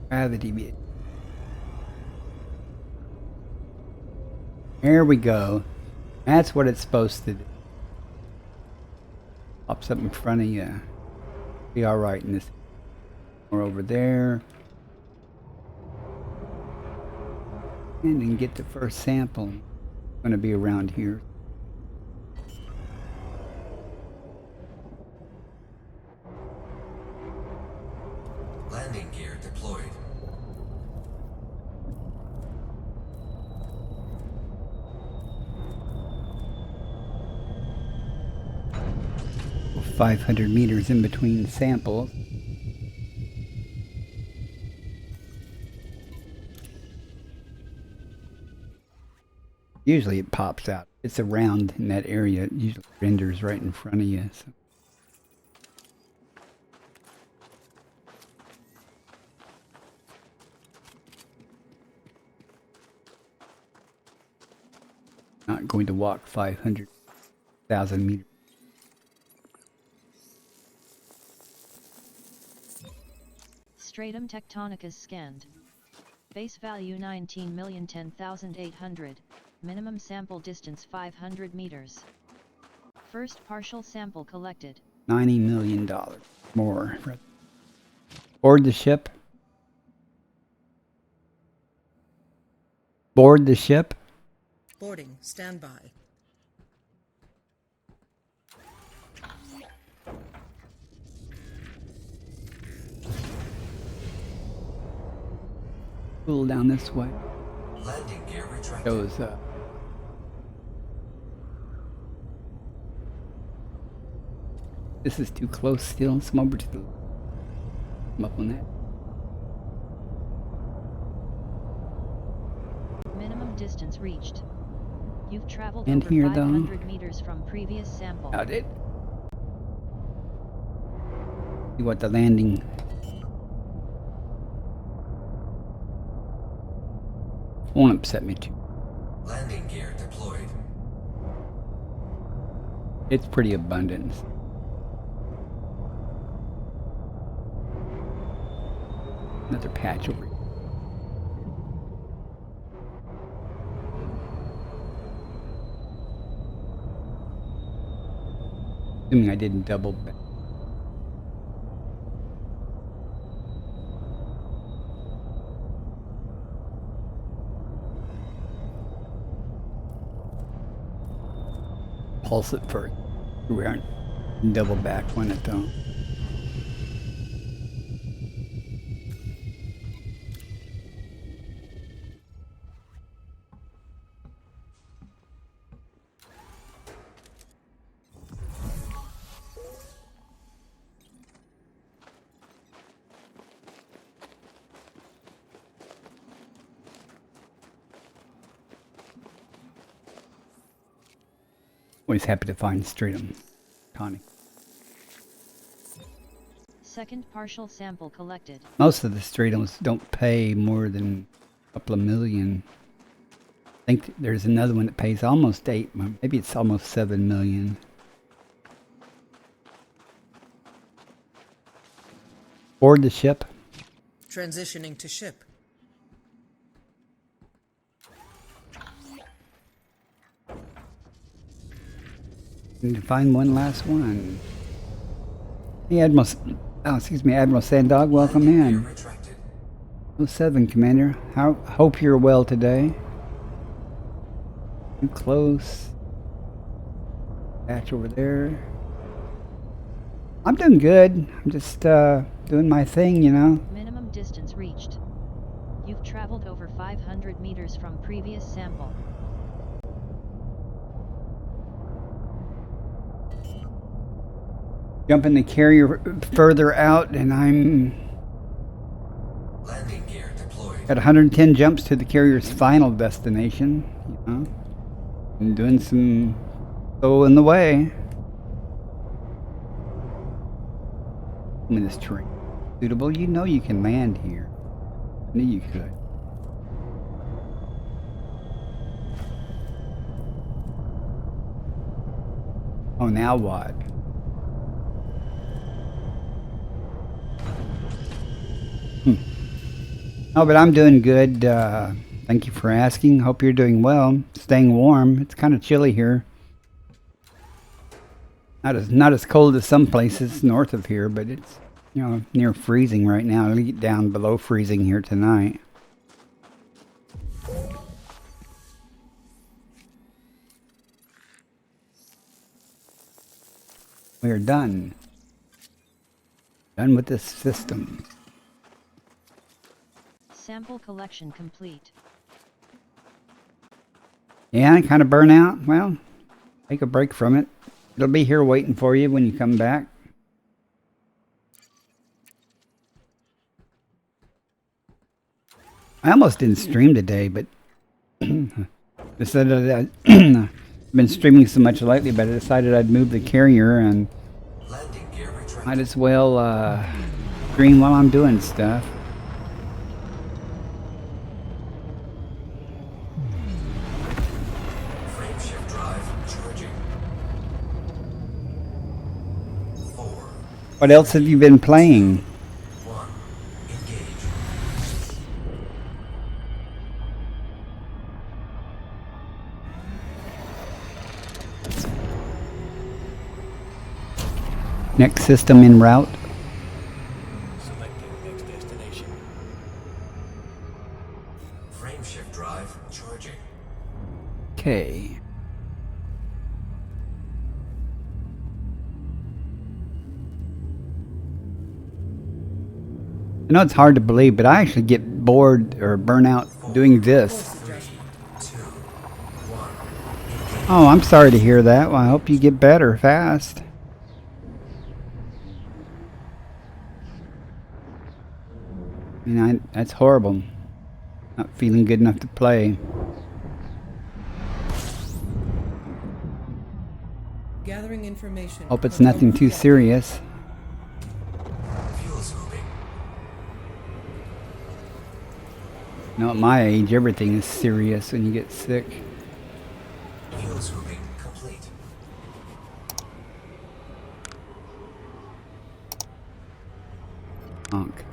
Gravity bit. There we go. That's what it's supposed to do. Pops up in front of you. Be alright in this. Or over there. And then get the first sample. It's going to be around here. Landing gear deployed. Well, 500 meters in between samples. Usually it pops out. It's around in that area. It usually renders right in front of you. So. Not going to walk 500,000 meters. Stratum Tectonicus scanned. Base value 19,010,800. Minimum sample distance 500 meters. First partial sample collected. $90 million more. Board the ship. Board the ship. Boarding. Stand by. Pull down this way. Landing gear retracted. Goes This is too close still. Come over to the. Come up on that. Minimum distance reached. You've traveled And over here, though. 500 meters from previous sample. Got it. See what the landing. Won't upset me too. Landing gear deployed. It's pretty abundant. Another patch over here. Assuming I didn't double back. Pulse it first. We aren't double back when it don't. Always happy to find stratum. Connie. Second partial sample collected. Most of the stratums don't pay more than a couple of million. I think there's another one that pays almost 8, maybe it's almost 7 million. Board the ship. Transitioning to ship. Need to find one last one. Hey, Admiral Sandog, welcome Landing in. gear retracted. 07, Commander. Hope you're well today. Too close. Patch over there. I'm doing good. I'm just doing my thing, you know. Minimum distance reached. You've traveled over 500 meters from previous sample. Jumping the carrier further out, and I'm Landing gear deployed. at 110 jumps to the carrier's final destination. You know, and doing some in the way. I mean, this terrain suitable. You know you can land here. I knew you could. Oh, now what? Oh, but I'm doing good. Thank you for asking. Hope you're doing well. Staying warm. It's kind of chilly here. Not as cold as some places north of here, but it's, you know, near freezing right now. It'll get down below freezing here tonight. We are done. Done with this system. Sample collection complete. Yeah, kind of burn out. Well, take a break from it. It'll be here waiting for you when you come back. I almost didn't stream today, but decided I've been streaming so much lately, but I decided I'd move the carrier and Landing gear retracted. might as well stream while I'm doing stuff. Frame shift drive charging. 4, What else have you been playing? 1. Engage. Next system en route. Selecting next destination. Frame shift drive charging. Okay. I know it's hard to believe, but I actually get bored or burn out doing this. 2, 1. Oh, I'm sorry to hear that. Well, I hope you get better fast. I mean, that's horrible. Not feeling good enough to play. Gathering information. Hope it's from nothing local too data. serious. Fuel scooping. You know, at my age, everything is serious when you get sick. Fuel scooping complete. Honk.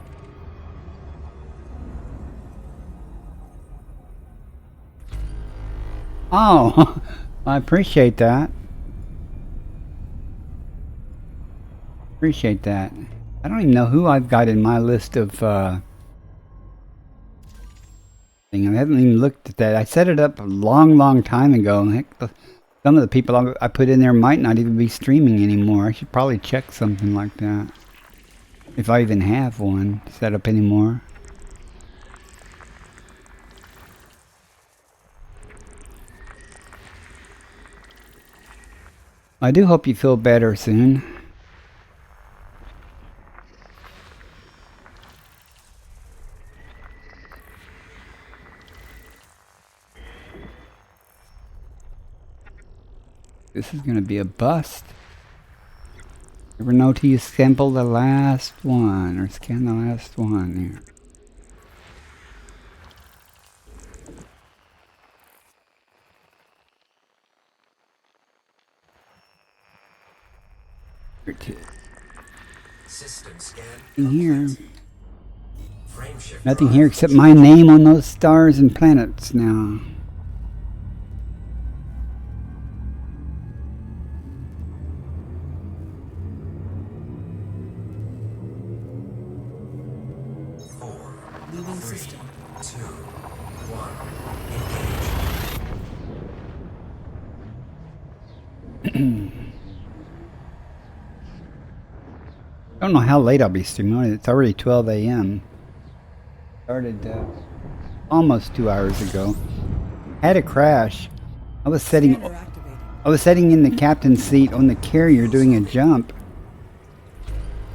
Oh, I appreciate that. Appreciate that. I don't even know who I've got in my list of thing. I haven't even looked at that. I set it up a long time ago. Heck, some of the people I put in there might not even be streaming anymore. I should probably check something like that. If I even have one set up anymore. I do hope you feel better soon. This is going to be a bust. Ever know till you sample the last one or scan the last one there. System scan. Nothing here. Frame shift Nothing drive here except my charging. name on those stars and planets now. Four, Leaving three, system. 2, 1. Engage. I don't know how late I'll be streaming. It's already 12 a.m. Started almost 2 hours ago. Had a crash. I was Scanner sitting activated. in the captain's seat on the carrier doing a jump,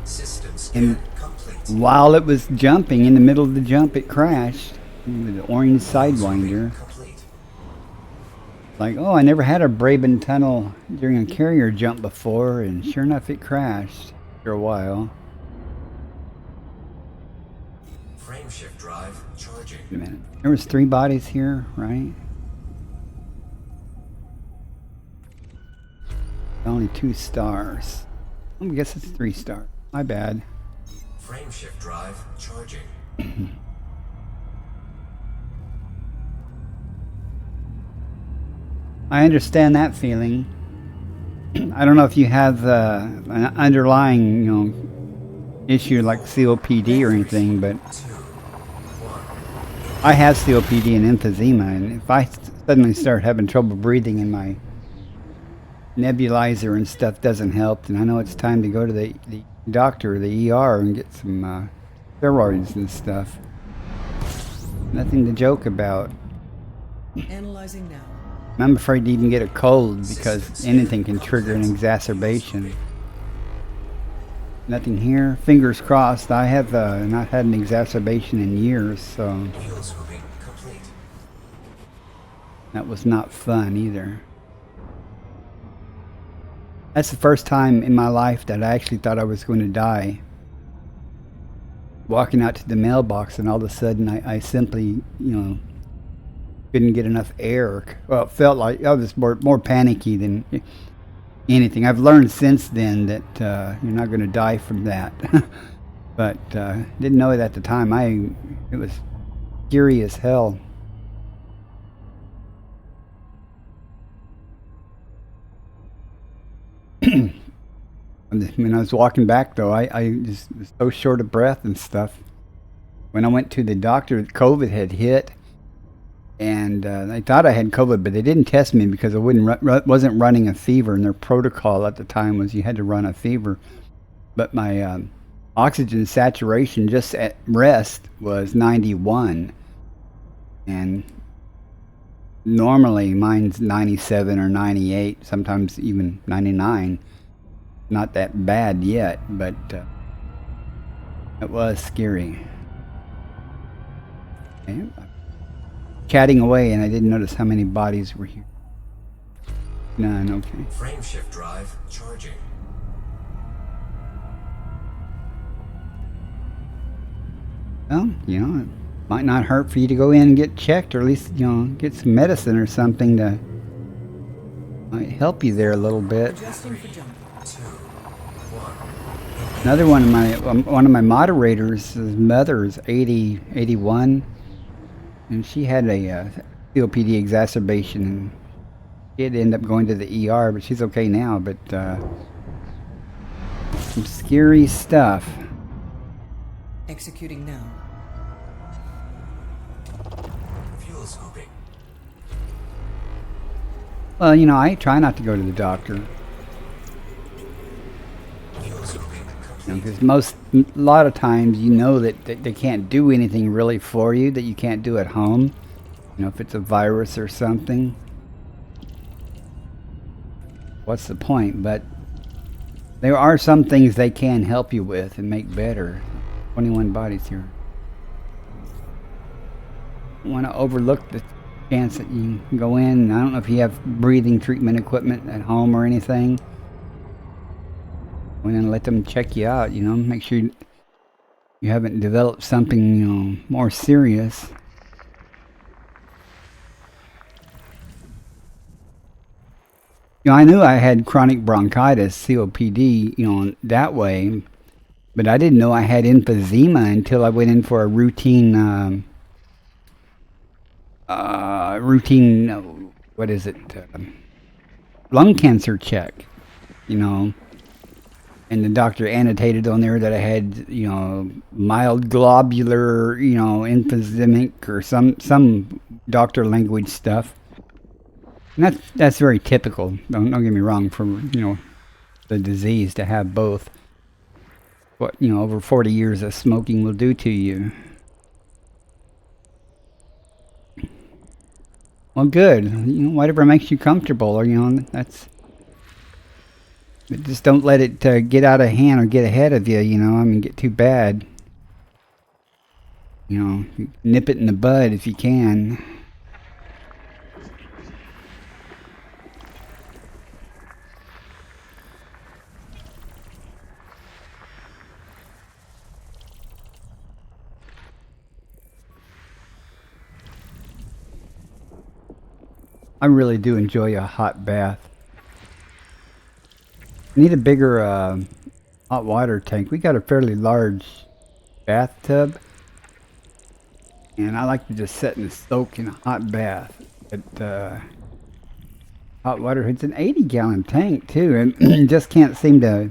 System scan and complete. while it was jumping, in the middle of the jump, it crashed with the orange sidewinder. Complete. Like, oh, I never had a Braben tunnel during a carrier jump before, and sure enough, it crashed after a while. Frame shift drive charging. Wait a minute. There was 3 bodies here, right? Only 2 stars. I guess it's 3 stars. My bad. Frame shift drive charging. I understand that feeling. I don't know if you have an underlying, issue like COPD or anything, but 2, 1. I have COPD and emphysema, and if I suddenly start having trouble breathing and my nebulizer and stuff doesn't help, then I know it's time to go to the doctor, the ER, and get some steroids and stuff. Nothing to joke about. Analyzing now. I'm afraid to even get a cold because anything can trigger an exacerbation. Nothing here. Fingers crossed. I have not had an exacerbation in years, so Fuel scooping complete. that was not fun either. That's the first time in my life that I actually thought I was going to die. Walking out to the mailbox, and all of a sudden I simply, couldn't get enough air. Well, it felt like I was more panicky than anything. I've learned since then that you're not going to die from that. But didn't know it at the time. It was scary as hell. When I was walking back, though, I just was so short of breath and stuff. When I went to the doctor, COVID had hit, and I thought I had COVID, but they didn't test me because I wasn't running a fever, and their protocol at the time was you had to run a fever. But my oxygen saturation just at rest was 91, and normally mine's 97 or 98, sometimes even 99. Not that bad yet, but it was scary. Okay. Chatting away, and I didn't notice how many bodies were here. None, okay. Frame shift drive charging. Well, it might not hurt for you to go in and get checked, or at least, get some medicine or something to might help you there a little bit. Adjusting for jump. 2, 1. Another one of my moderators, his mother is 81, and she had a COPD exacerbation, and she had to end up going to the ER, but she's okay now. But some scary stuff. Executing now. Fuel scooping. Well, I try not to go to the doctor. Fuel scooping complete. Because a lot of times that they can't do anything really for you that you can't do at home. If it's a virus or something. What's the point? But there are some things they can help you with and make better. 21 bodies here. I want to overlook the chance that you can go in. I don't know if you have breathing treatment equipment at home or anything. Go in and let them check you out, you know, make sure you haven't developed something, you know, more serious. You know, I knew I had chronic bronchitis, COPD, you know, that way, but I didn't know I had emphysema until I went in for a routine, what is it, lung cancer check, you know, and the doctor annotated on there that I had, you know, mild globular, you know, emphysemic or some doctor language stuff. And that's very typical. Don't get me wrong, for, you know, the disease to have both. What, you know, over 40 years of smoking will do to you. Well, good. You know, whatever makes you comfortable, or, you know, that's. But just don't let it get out of hand or get ahead of you. You know, I mean, get too bad. You know, nip it in the bud if you can. I really do enjoy a hot bath. Need a bigger hot water tank. We got a fairly large bathtub, and I like to just sit and soak in a hot bath. But hot water, it's an 80-gallon tank too, and just can't seem to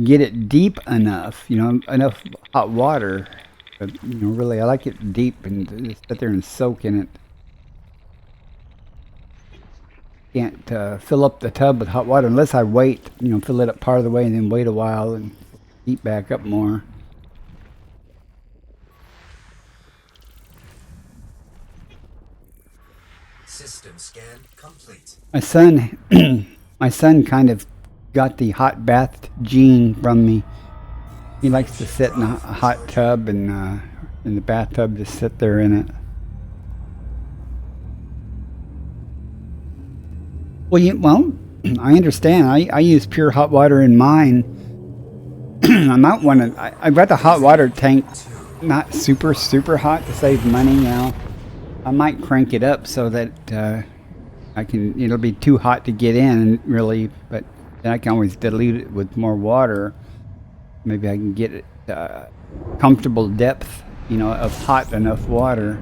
get it deep enough. You know, enough hot water. But, you know, really, I like it deep and just sit there and soak in it. Can't fill up the tub with hot water unless I wait, you know, fill it up part of the way and then wait a while and heat back up more. System scan complete. My son, my son kind of got the hot bath gene from me. He likes to sit in a hot tub and in the bathtub, just sit there in it. Well, I understand. I use pure hot water in mine. I might want to. I've got the hot water tank not super hot to save money now. I might crank it up so that I can. It'll be too hot to get in, really, but then I can always dilute it with more water. Maybe I can get it comfortable depth, you know, of hot enough water.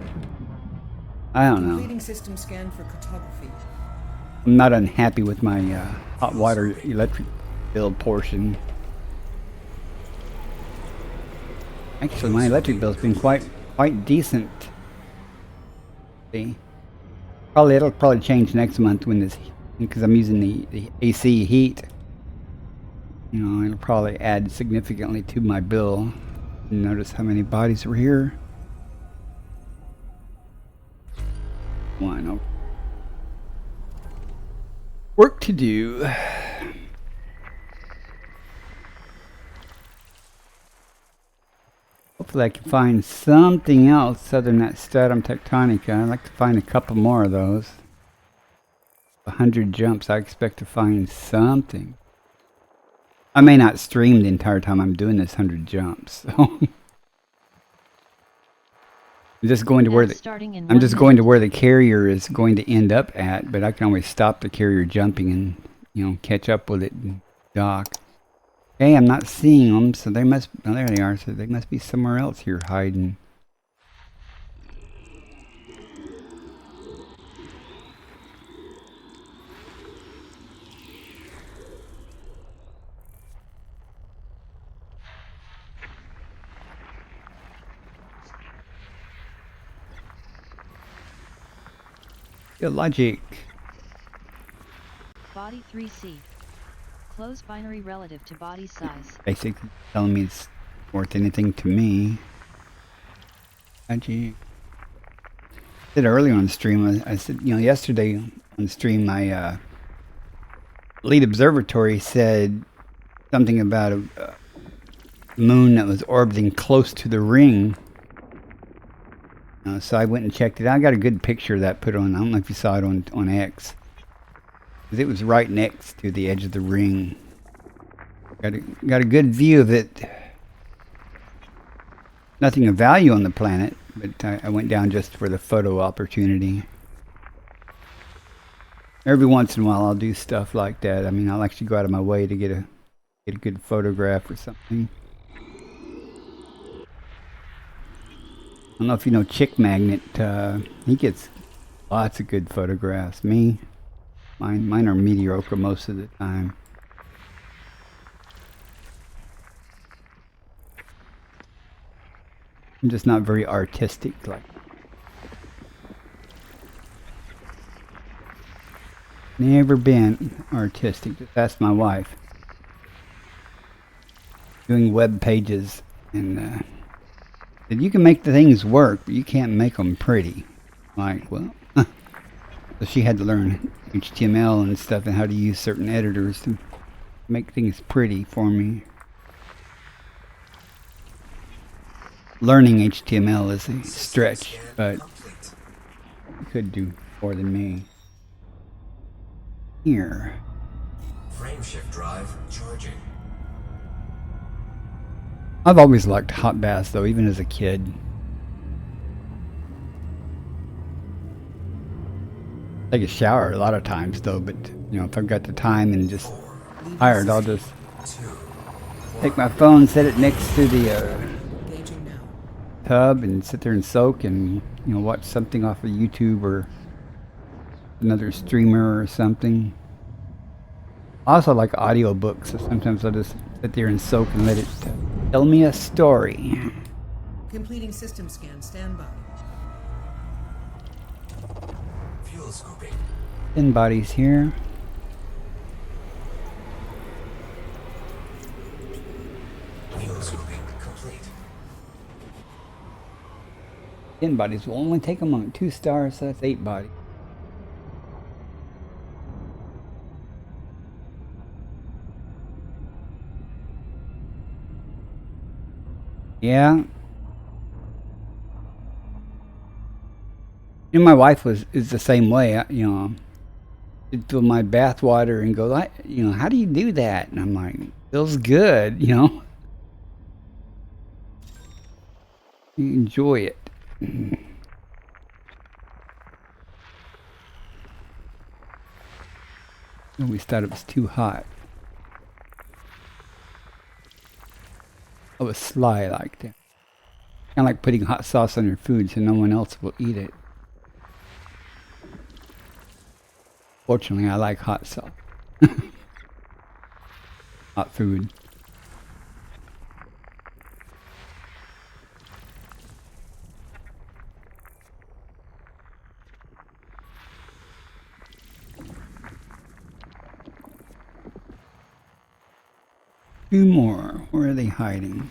I don't know. Completing system scan for cartography. I'm not unhappy with my hot water electric bill portion. Actually, my electric bill's been quite decent. See, it'll probably change next month when this, because I'm using the AC heat. You know, it'll probably add significantly to my bill. Notice how many bodies were here. One. Okay. Work to do. Hopefully I can find something else other than that stratum tectonica. I'd like to find a couple more of those. 100 jumps, I expect to find something. I may not stream the entire time I'm doing this 100 jumps. So I'm just going to where the carrier is going to end up at, but I can always stop the carrier jumping and, you know, catch up with it and dock. Okay, I'm not seeing them, so they must. Oh, there they are. So they must be somewhere else here hiding. Good logic. Body 3C. Close binary relative to body size. Basically telling me it's worth anything to me. Logic. I said earlier on stream, I said, you know, yesterday on stream, my lead observatory said something about a moon that was orbiting close to the ring. So I went and checked it out. I got a good picture of that put on. I don't know if you saw it on X. 'Cause it was right next to the edge of the ring. Got a good view of it. Nothing of value on the planet, but I went down just for the photo opportunity. Every once in a while I'll do stuff like that. I mean, I'll actually go out of my way to get a good photograph or something. I don't know if you know Chick Magnet. He gets lots of good photographs. Mine are mediocre most of the time. I'm just not very artistic. Like, never been artistic. Just ask my wife. Doing web pages, and said you can make the things work, but you can't make them pretty. Like, well, so she had to learn HTML and stuff and how to use certain editors to make things pretty for me. Learning HTML is a stretch, but you could do more than me. Here. Frameshift drive charging. I've always liked hot baths, though, even as a kid. Take a shower a lot of times, though, but, you know, if I've got the time and just tired, I'll just take my phone, set it next to the Engaging now. tub and sit there and soak and, you know, watch something off of YouTube or another streamer or something. I also like audiobooks, so sometimes I'll just sit there and soak and let it tell me a story. Completing system scan. Standby. Fuel scooping. 10 bodies here. Fuel scooping complete. 10 bodies will only take a moment. 2 stars, so that's 8 bodies. Yeah. And my wife is the same way. You know, she'd fill my bath water and go, you know, how do you do that? And I'm like, feels good, you know. You enjoy it. I always thought it was too hot. I was sly like that. Kind of like putting hot sauce on your food so no one else will eat it. Fortunately, I like hot sauce. Hot food. Two more. Where are they hiding?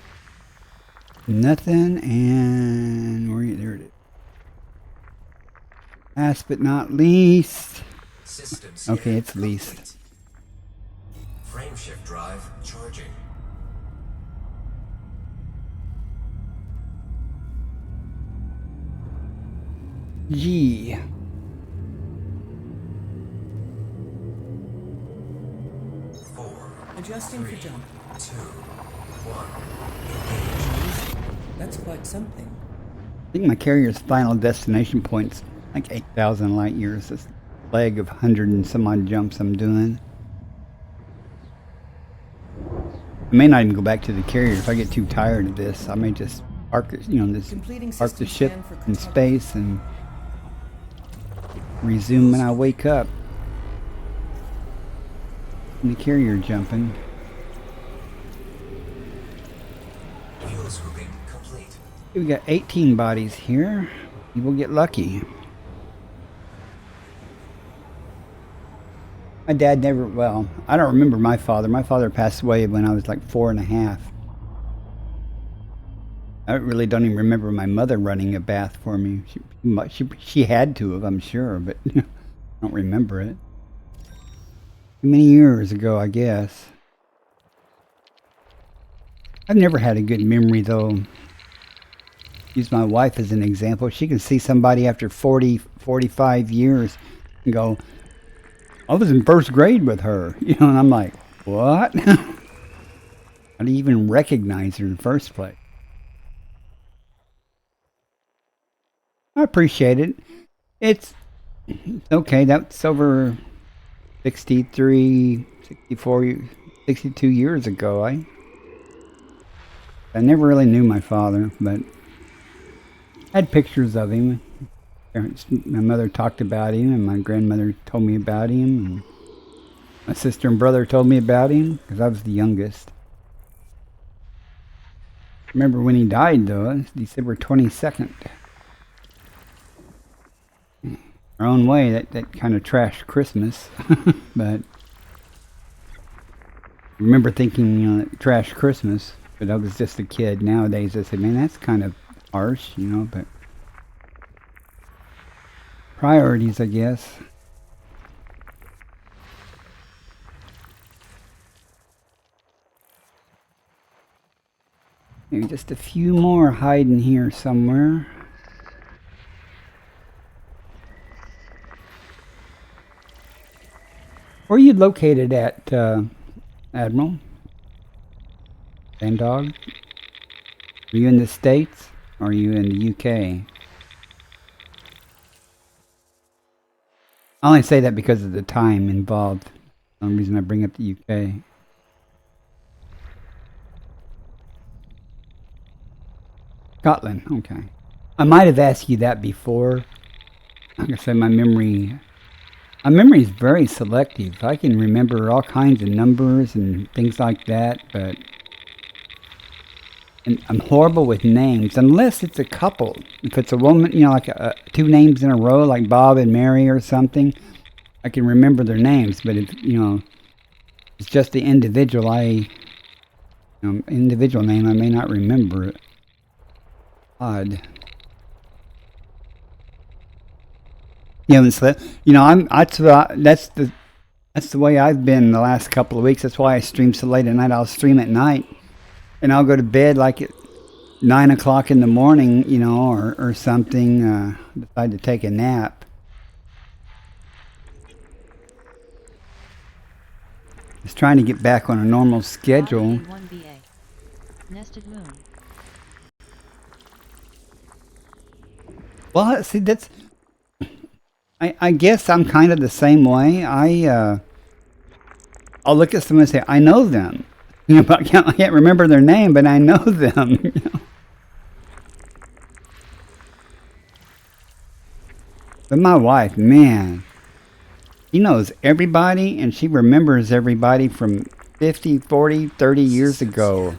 Nothing, and there it is. Last but not least. System Okay, it's least. complete. Frameshift drive charging. G. Adjusting for jump. 2, 1. That's quite something. I think my carrier's final destination point's like 8,000 light years. This leg of 100 and some odd jumps I'm doing. I may not even go back to the carrier. If I get too tired of this, I may just park it, you know, Completing park the system ship scan for in cartography. space and resume when I wake up. And the carrier jumping. Fuel scooping complete. We got 18 bodies here. You will get lucky. My dad never, well, I don't remember my father. My father passed away when I was like 4.5. I really don't even remember my mother running a bath for me. She had to have, I'm sure, but I don't remember it. Too many years ago, I guess. I've never had a good memory, though. use my wife as an example. She can see somebody after 40, 45 years and go, I was in first grade with her. You know, and I'm like, what? How do you even recognize her in the first place? I appreciate it. It's okay. That's over 63, 64, 62 years ago. I never really knew my father, but I had pictures of him. My mother talked about him, and my grandmother told me about him, and my sister and brother told me about him, because I was the youngest. Remember when he died, though, it's December 22nd. Our own way, that kind of trashed Christmas, but I remember thinking, you know, trash Christmas, but I was just a kid. Nowadays, I say, man, that's kind of harsh, you know, but priorities, I guess. Maybe just a few more hiding here somewhere. Where are you located at, Admiral? Sandog? Are you in the States or are you in the UK? I only say that because of the time involved. The only reason I bring up the UK. Scotland, okay. I might have asked you that before. Like I said, my memory is very selective. I can remember all kinds of numbers and things like that, but I'm horrible with names, unless it's a couple. If it's a woman, you know, like two names in a row, like Bob and Mary or something, I can remember their names. But if, you know, it's just the individual, individual name, I may not remember it. Odd. You haven't slept. You know, that's the way I've been the last couple of weeks. That's why I stream so late at night. I'll stream at night, and I'll go to bed like at 9 o'clock in the morning, you know, or something. Decide to take a nap. Just trying to get back on a normal schedule. Nested moon. Well, see, that's. I guess I'm kind of the same way. I'll look at someone and say, I know them. You know, I can't remember their name, but I know them. You know? But my wife, man, she knows everybody, and she remembers everybody from 50, 40, 30 years ago.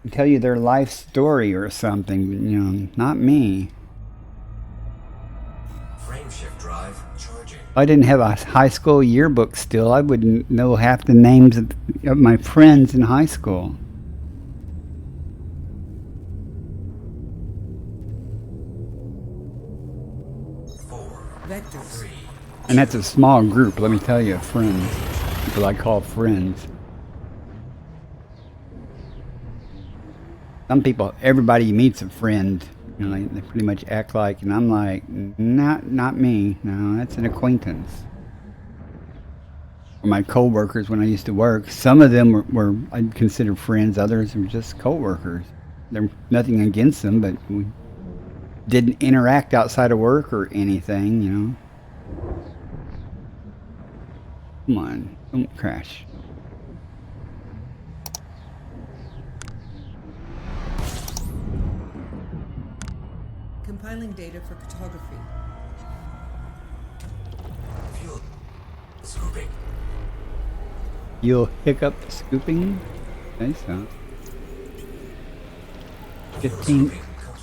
And tell you their life story or something, you know, not me. Frameshift drive charging. If I didn't have a high school yearbook still, I wouldn't know half the names of my friends in high school. Vectors. And that's a small group, let me tell you, friends. People I call friends. Some people, everybody you meet's a friend. You know, they pretty much act like, and I'm like, not me. No, that's an acquaintance. Or my co-workers when I used to work, some of them were I'd consider friends, others were just co-workers. There's nothing against them, but we didn't interact outside of work or anything, you know. Come on, don't crash. Compiling data for cartography. Fuel scooping. You'll hiccup scooping? Okay, so.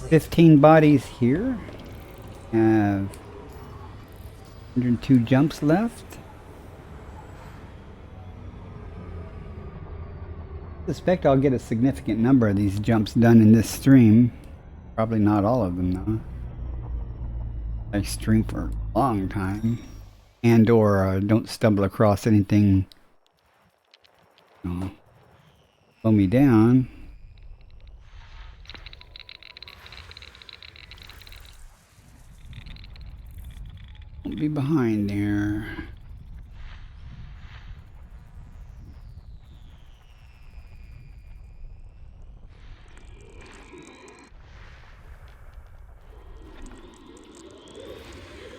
15 bodies here. Have 102 jumps left. I suspect I'll get a significant number of these jumps done in this stream. Probably not all of them, though. I stream for a long time. And or don't stumble across anything, you know, slow me down. be behind there.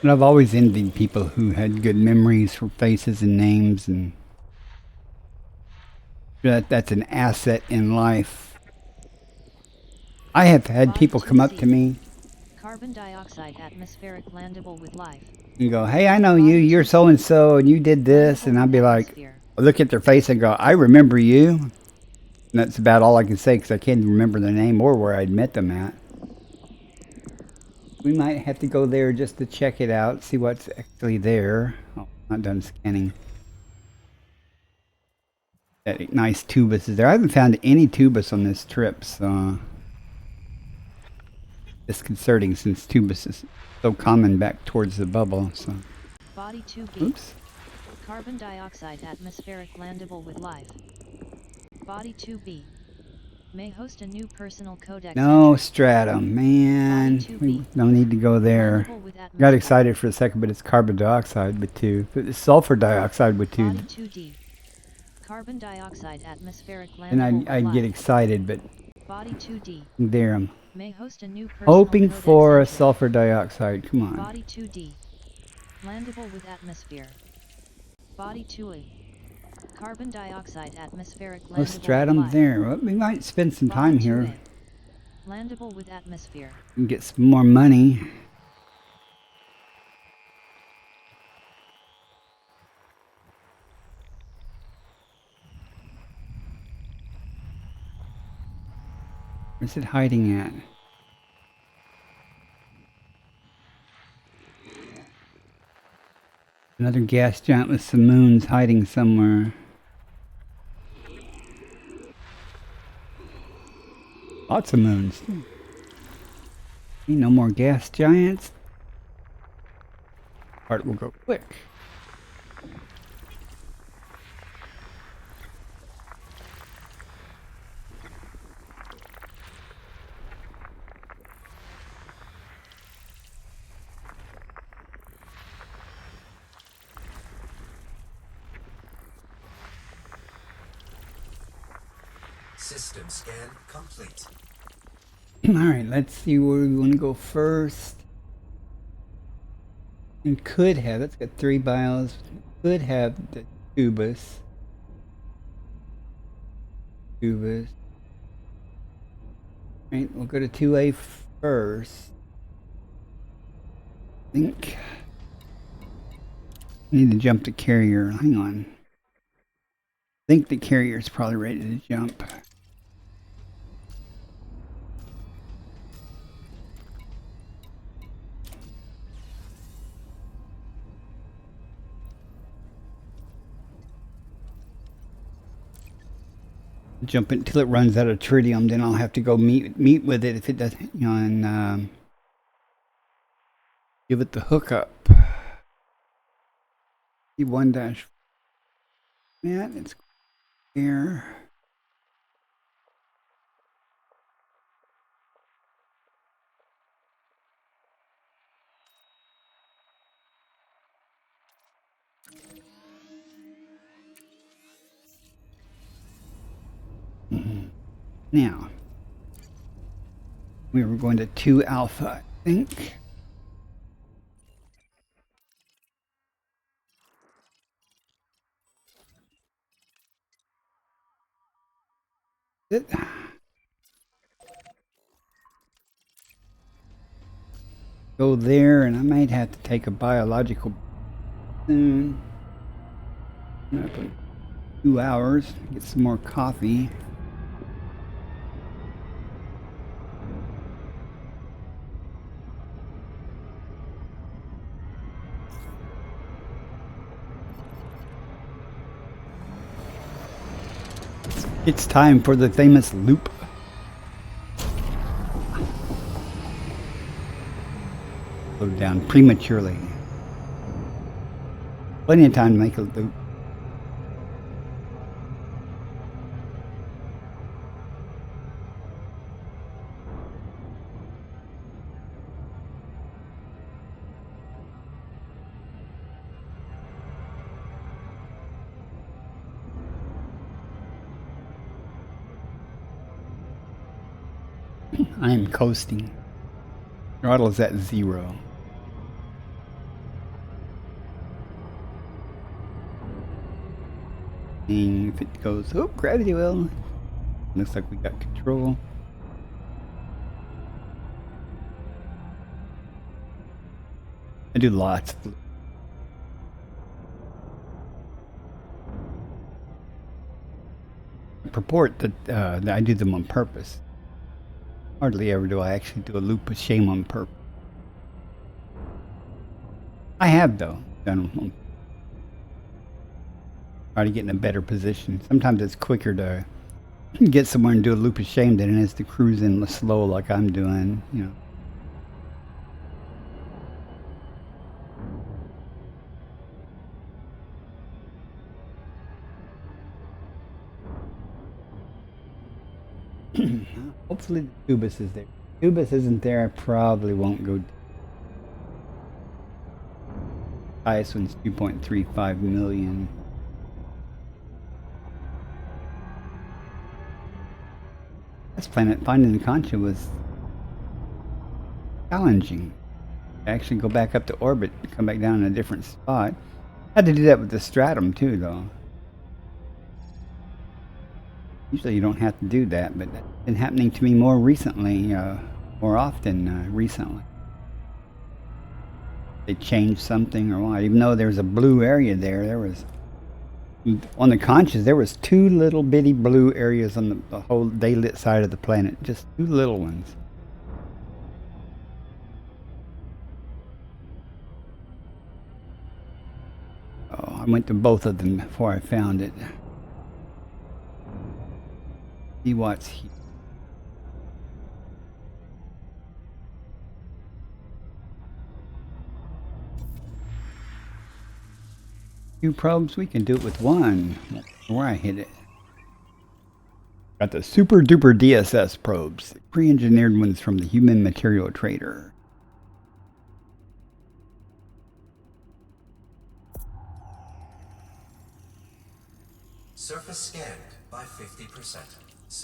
And I've always envied people who had good memories for faces and names, and that's an asset in life. I have had people come up to me Carbon dioxide atmospheric landable with life. and go, "Hey, I know you. You're so and so, and you did this." And I'd be like, I look at their face and go, "I remember you." And that's about all I can say because I can't remember their name or where I'd met them at. We might have to go there just to check it out, see what's actually there. Oh, not done scanning. That nice tubus is there. I haven't found any tubus on this trip, so disconcerting since tubus is so common back towards the bubble. So, Body 2B. oops. Carbon dioxide atmospheric landable with life. Body 2B. May host a new personal codex No entry. stratum, man. Body 2B. We don't need to go there. Landable with atmosphere. Got excited for a second, but it's carbon dioxide with 2. If it's sulfur dioxide with 2, Body 2D. Carbon dioxide atmospheric landable then with I'd life. get excited, but Body 2D. there I'm May host a new personal hoping codex for a entry. sulfur dioxide. Come on. Body 2D. Landable with atmosphere. Body 2E. Carbon dioxide atmospheric landable No stratum with life. there. Well, we might spend some Body time here 2A. Landable with atmosphere. and get some more money. Where's it hiding at? Another gas giant with some moons hiding somewhere. Lots of moons. Ain't no more gas giants. Part will go quick. System scan complete. Alright, let's see where we want to go first. And could have, that's got 3 bios. Could have the tubus. Right, we'll go to 2A first. I think. Need to jump the carrier. Hang on. I think the carrier's probably ready to jump. Jump it until it runs out of tritium, then I'll have to go meet with it if it doesn't, you know, and give it the hookup. E1 dash. Man, it's here. Now, we were going to 2 alpha, I think. It. Go there, and I might have to take a biological soon. I'm gonna put 2 hours, get some more coffee. It's time for the famous loop. Slow down prematurely. Plenty of time to make a loop. I am coasting. Throttle is at 0. And if it goes, oh, gravity well. Looks like we got control. I do lots of purport that I do them on purpose. Hardly ever do I actually do a loop of shame on purpose. I have, though, done them. Try to get in a better position. Sometimes it's quicker to get somewhere and do a loop of shame than it is to cruise in slow like I'm doing, you know. Hopefully the tubus is there. Tubus isn't there, I probably won't go. Highest one's 2.35 million. This planet, finding the Concha, was challenging. I actually go back up to orbit and come back down in a different spot. Had to do that with the stratum too, though. Usually you don't have to do that, but that's been happening to me more recently, more often recently. They changed something or what. Even though there was a blue area there, there was, on the Conchas, there was 2 little bitty blue areas on the whole daylit side of the planet. Just 2 little ones. Oh, I went to both of them before I found it. See what's here. Two probes, we can do it with one. That's where I hit it. Got the super duper DSS probes, pre-engineered ones from the Human Material Trader. Surface scanned by 50%.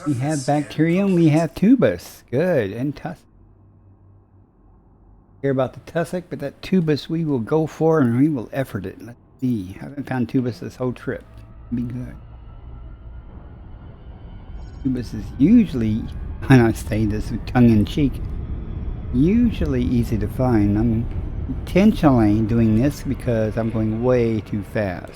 We have bacterium, we have tubus. Good, and tussock. Care about the tussock, but that tubus we will go for and we will effort it. Let's see. I haven't found tubus this whole trip. Be good. Tubus is usually, and I say this with tongue-in-cheek, usually easy to find. I'm intentionally doing this because I'm going way too fast.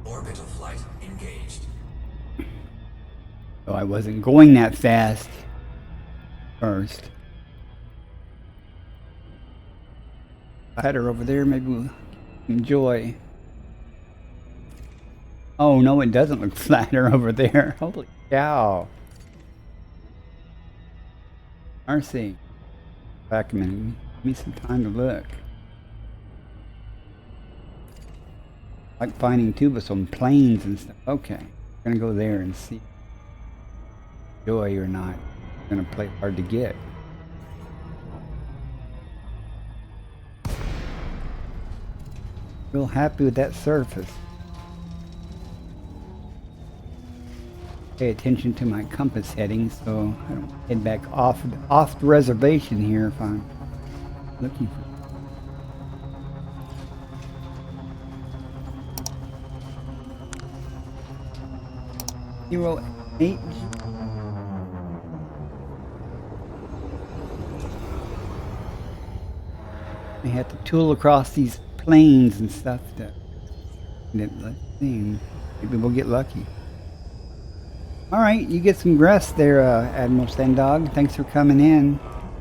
Orbital flight engaged. So I wasn't going that fast first. Ladder over there, maybe we'll enjoy. Oh no, it doesn't look flatter over there. Holy cow. RC. Back a minute. Give me some time to look. Like finding tubus on planes and stuff. Okay. I'm gonna go there and see. Joy or not. I'm gonna play hard to get. Real happy with that surface. Pay attention to my compass heading so I don't head back off the reservation here if I'm looking for. 08. We have to tool across these planes and stuff to let's see. Maybe we'll get lucky. Alright, you get some rest there, Admiral Sandog. Thanks for coming in.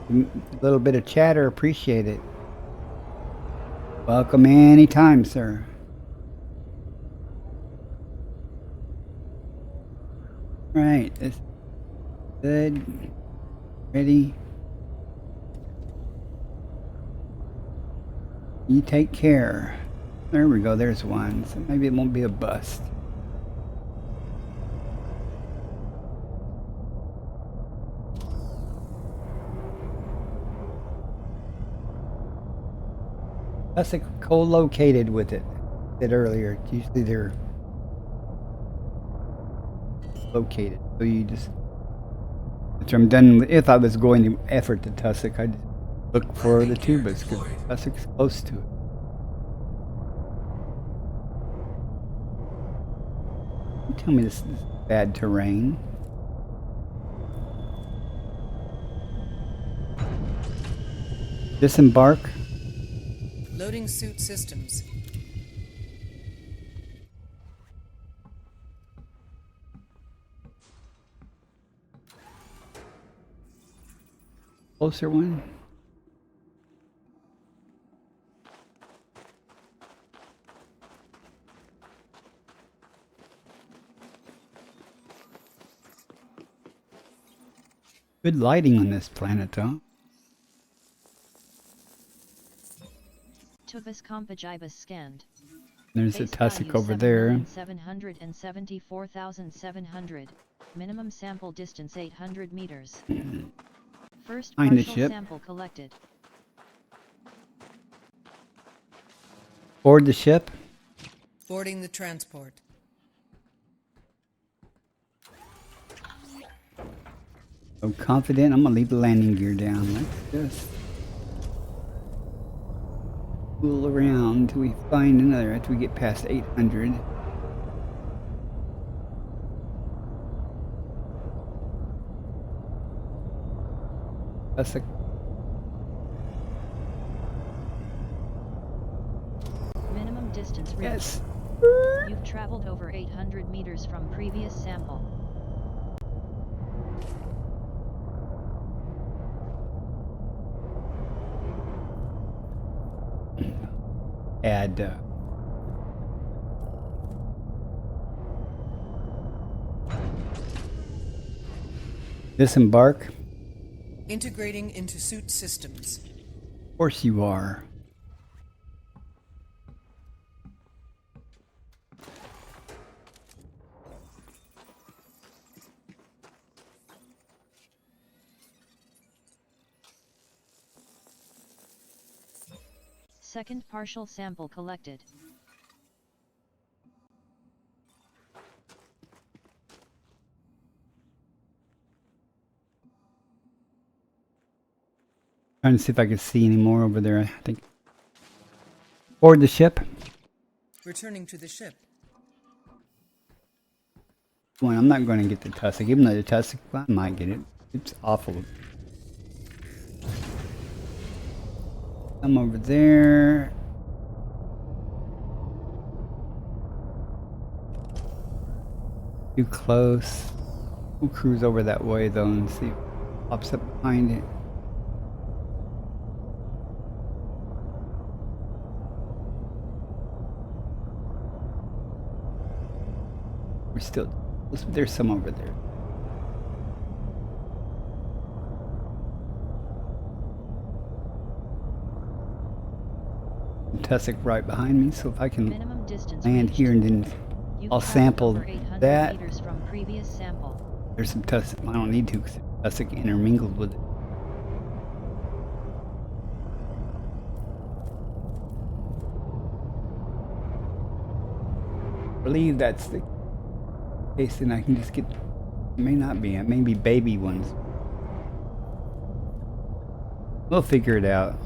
A little bit of chatter, appreciate it. Welcome anytime, sir. Right, it's good. Ready. You take care. There we go, there's one. So maybe it won't be a bust. That's co-located with it. I said earlier, usually they're located. So you just after I'm done, if I was going to effort to Tussock, I'd look for the tubas because Tussock's close to it. Don't tell me this is bad terrain. Disembark. Loading suit systems. Closer one. Good lighting on this planet, though. Tubus compagibus scanned. There's a Base tussock value over there. 774,700. Minimum sample distance 800 meters. First Find the partial ship. sample collected. Board the ship. Boarding the transport. So confident. I'm gonna leave the landing gear down. Let's just fool around until we find another. After we get past 800. That's a Minimum distance reached. yes. You've traveled over 800 meters from previous sample. Add disembark. Integrating into suit systems. Of course you are. Second partial sample collected. Trying to see if I can see any more over there. I think. Board the ship. Returning to the ship. Well, I'm not going to get the tussock, even though the tussock, I might get it. It's awful. I'm over there. Too close. We'll cruise over that way though and see what pops up behind it. We're still, there's some over there. Tussock right behind me, so if I can Minimum distance land reached. here and then You've I'll traveled sample over 800 that. meters from previous sample. There's some tussock. I don't need to because tussock intermingled with it. I believe that's the case, and I can just get. It may not be. It may be baby ones. We'll figure it out.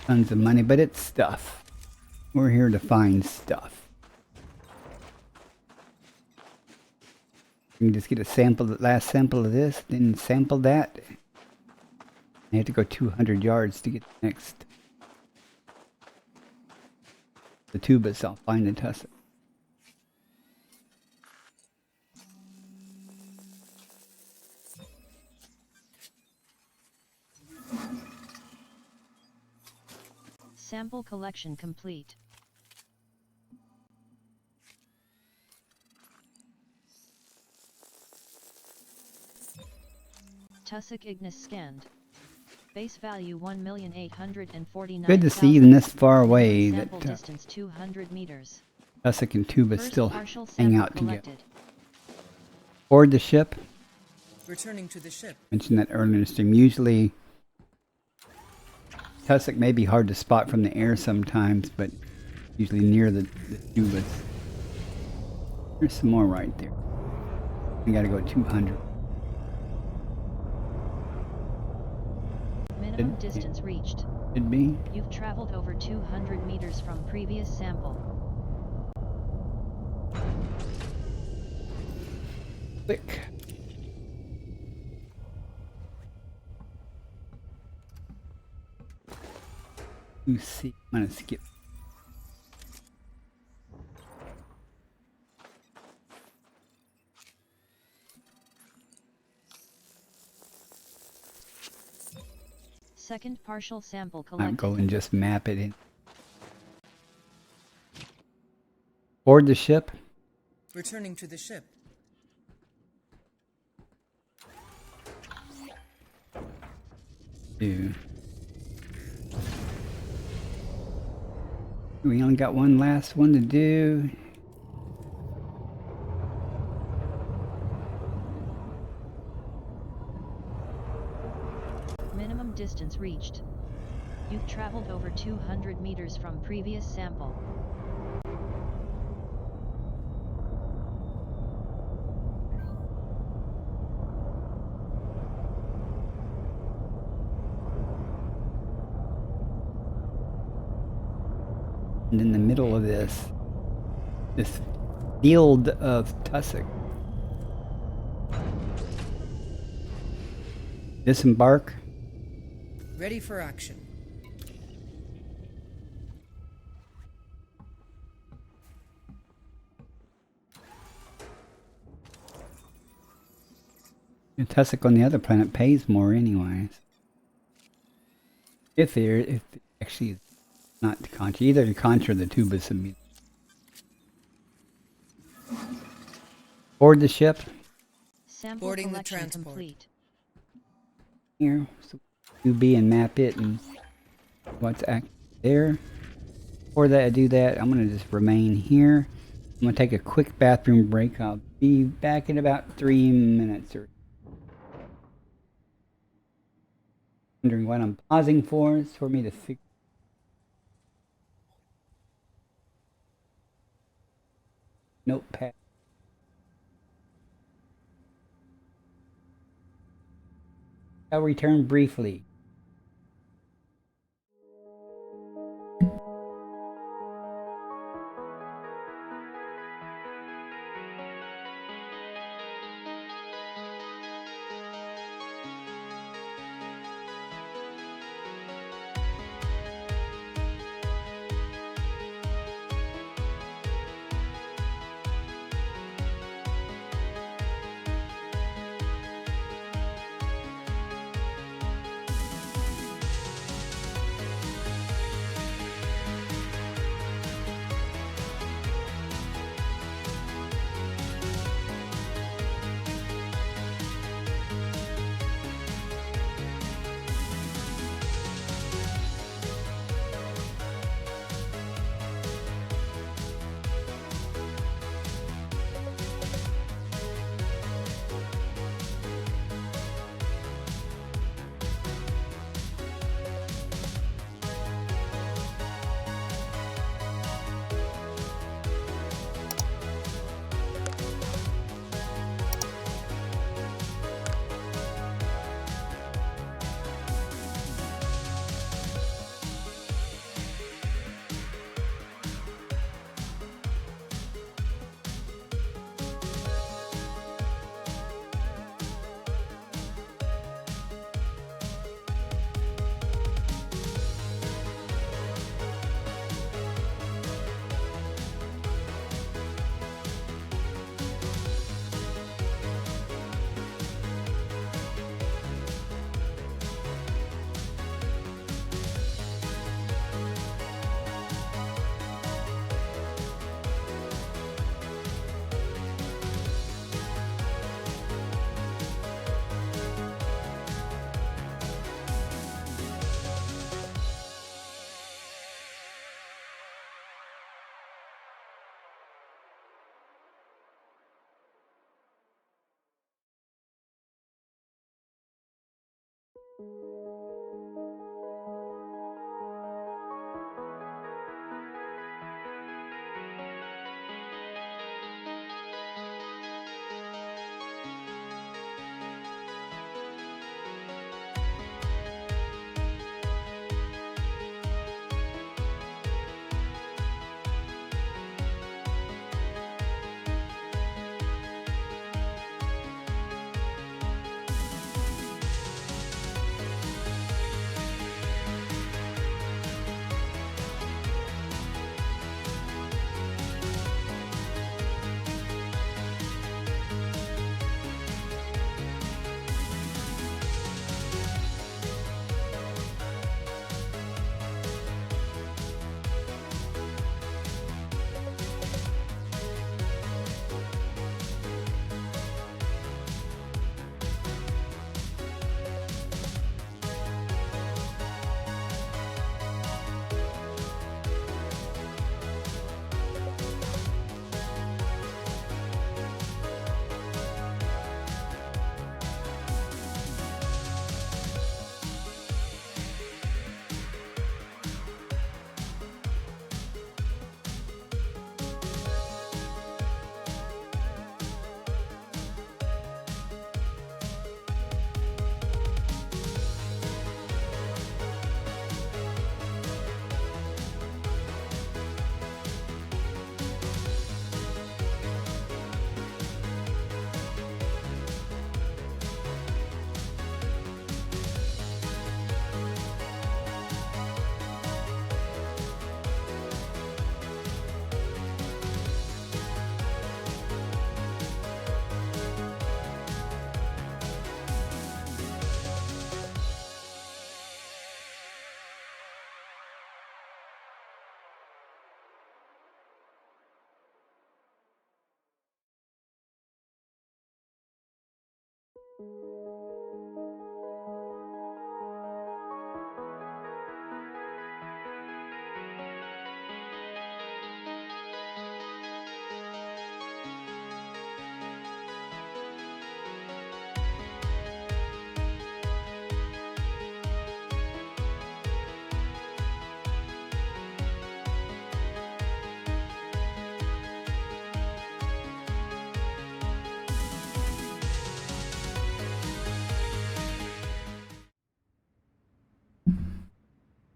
Tons of money, but it's stuff. We're here to find stuff. You can just get a sample, the last sample of this, then sample that. You have to go 200 yards to get the next. The tubas, I'll find the tussock. Sample collection complete. Tussock Ignis scanned. Base value 1,849,000. Good to see even this far away that Sample distance 200 meters. tussock and tubas First still partial hang sample out together. collected. Board the ship. Returning to the ship. Mentioned that earlier in the stream. Usually, tussock may be hard to spot from the air sometimes, but usually near the tubus. There's some more right there. We gotta go 200. Minimum distance reached. Could be. You've traveled over 200 meters from previous sample. Click. Let's see. I'm gonna skip. Second partial sample I'll collected. go and just map it in. Board the ship. Returning to the ship. Do. We only got one last one to do. Minimum distance reached. You've traveled over 200 meters from previous sample. And in the middle of this field of tussock. Disembark. Ready for action. The tussock on the other planet pays more anyways. If actually not the concha, either the concha or the tubus. Board the ship. Sample Boarding the collection transport. complete. Here, so 2B and map it and what's there. Before that I do that, I'm gonna just remain here. I'm gonna take a quick bathroom break. I'll be back in about 3 minutes or. Wondering what I'm pausing for. It's for me to figure. Notepad. I'll return briefly.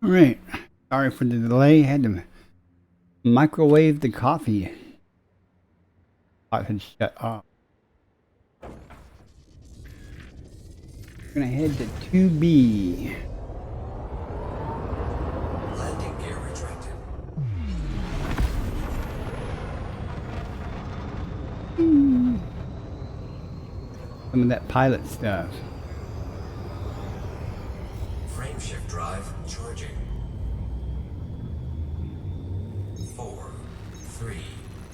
All right. Sorry for the delay. Had to microwave the coffee. I had shut off. We're gonna head to 2B. Landing gear retracted. Some of that pilot stuff. Frame shift drive charging. 4, 3,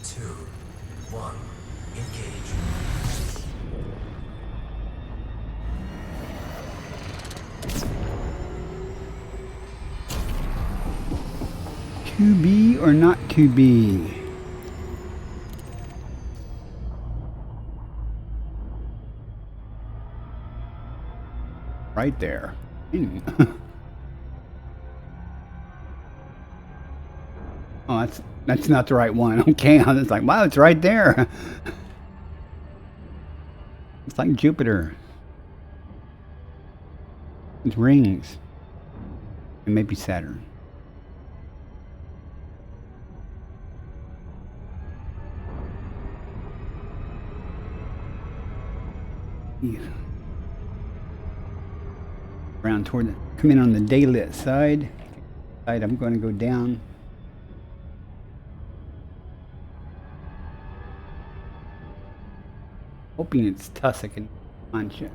2, 1. Engage. 2B or not 2B? Right there. Oh, that's not the right one. Okay, I was like, wow, it's right there. It's like Jupiter. It's rings. And maybe Saturn. Yeah. Around toward the, come in on the daylit side. I'm going to go down. Hoping it's Tussock and Mancha.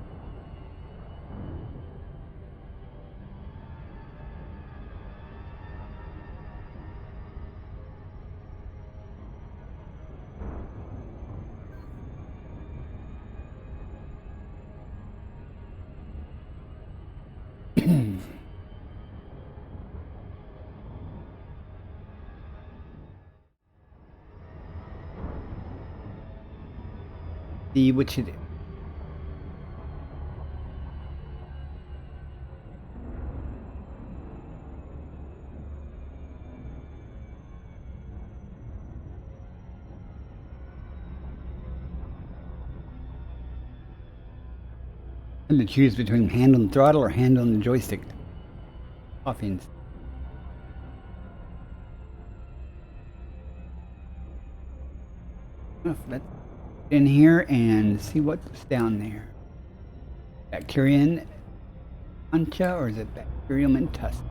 See which it is. had to choose between hand on the throttle or hand on the joystick. Coffins. Let's in here and see what's down there. Bacterium concha, or is it bacterium and tusk?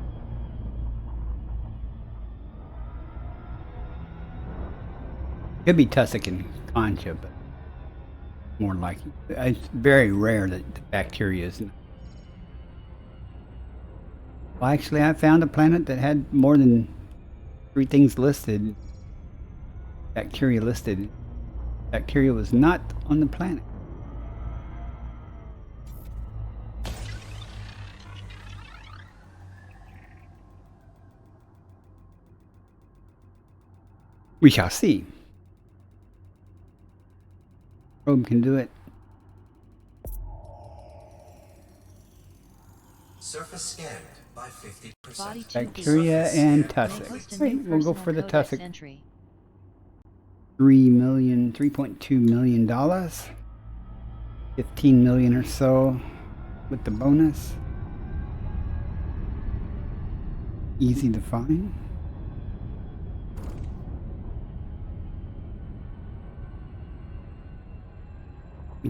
Could be tussock and concha, but more likely. It's very rare that the bacteria isn't. Well, actually, I found a planet that had more than 3 things listed. Bacteria listed. Bacteria was not on the planet. We shall see. Probe can do it. Surface scanned by 50%. Body Bacteria and May tussock. host a Right, new we'll go personal for the codex tussock. entry. $3.2 million. 15 million or so with the bonus. Easy to find.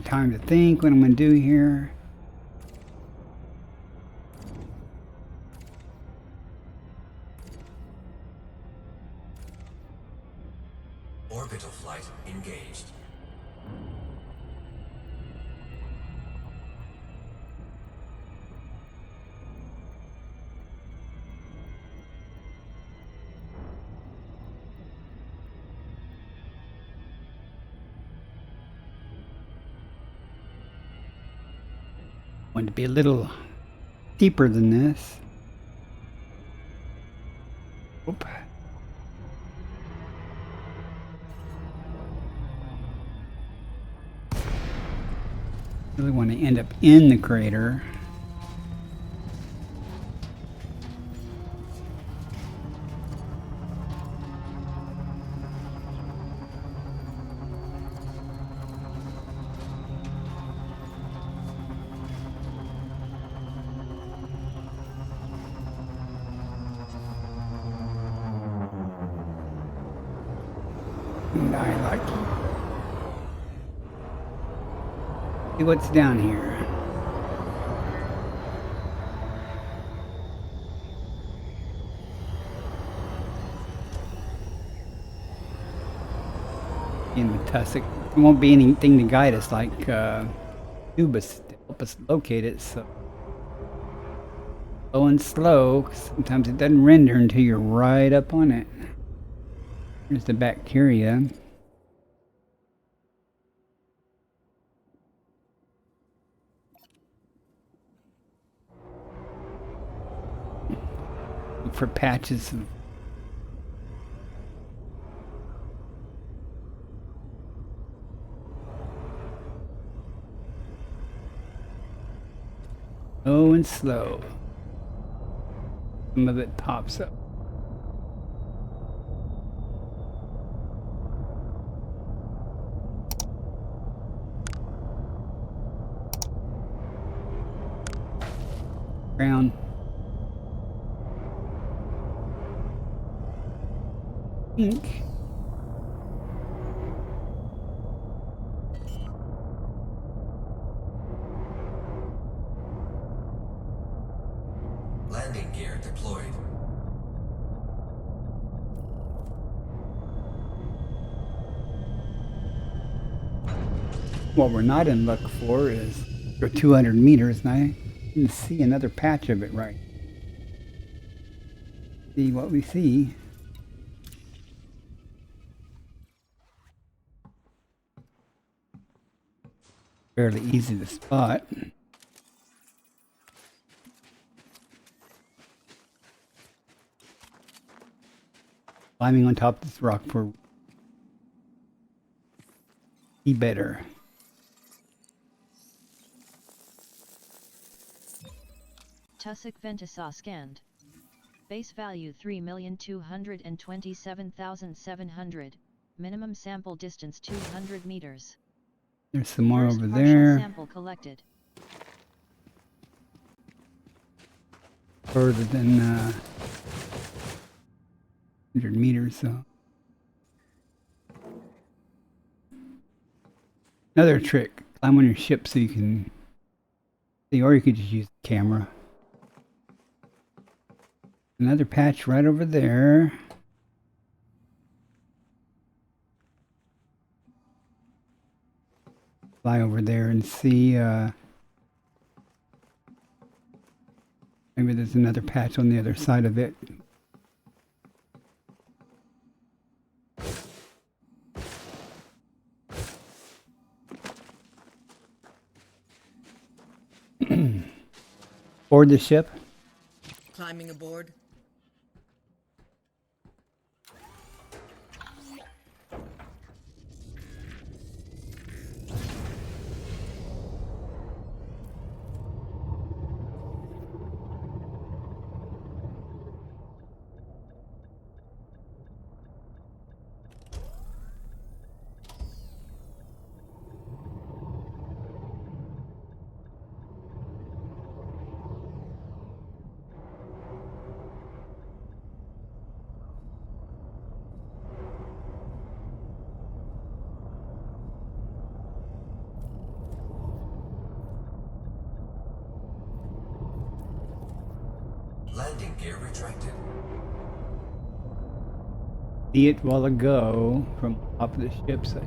Time to think what I'm going to do here. Orbital flight engaged. Want to be a little deeper than this. Oop. Really want to end up in the crater. And I like it. See what's down here. In the tussock, there won't be anything to guide us like Tubus to help us locate it. So slow and slow. 'Cause sometimes it doesn't render until you're right up on it. Here's the bacteria. Look for patches of slow and slow. Some of it pops up. Ground. Pink. Landing gear deployed. What we're not in luck for is for 200 meters, and I didn't see another patch of it right. See what we see. Fairly easy to spot. Climbing on top of this rock for be better. Tussock Ventisa scanned. Base value 3,227,700. Minimum sample distance 200 meters. There's some more First over partial there. sample collected. further than 100 meters, so. Another trick, climb on your ship so you can see, or you could just use the camera. Another patch right over there. Fly over there and see, maybe there's another patch on the other side of it. Board the ship. Climbing aboard. Landing gear retracted. See it while ago from top of the ship. So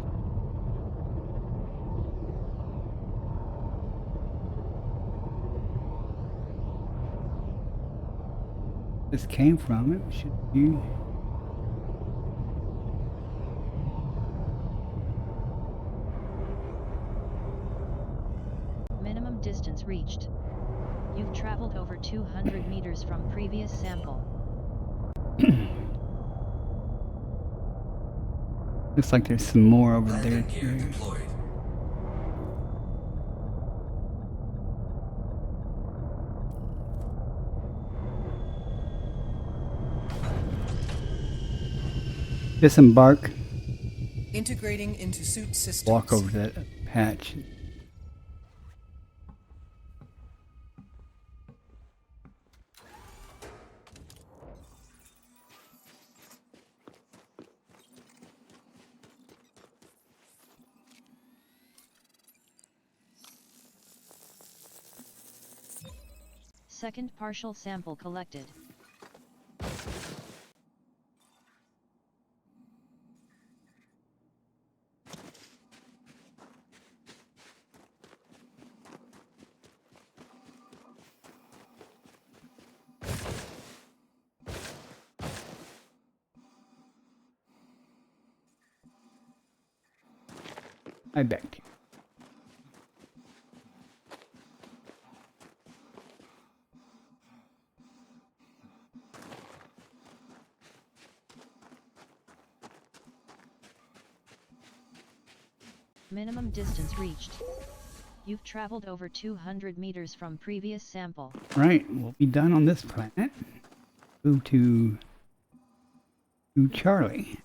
this came from it. Should be. Minimum distance reached. You've traveled over 200 meters from previous sample. Looks like there's some more over there Landing gear too. deployed. Disembark. Integrating into suit systems. Walk over that patch. Second partial sample collected. I back to you. Minimum distance reached. You've traveled over 200 meters from previous sample. Right, we'll be done on this planet. Move to Charlie.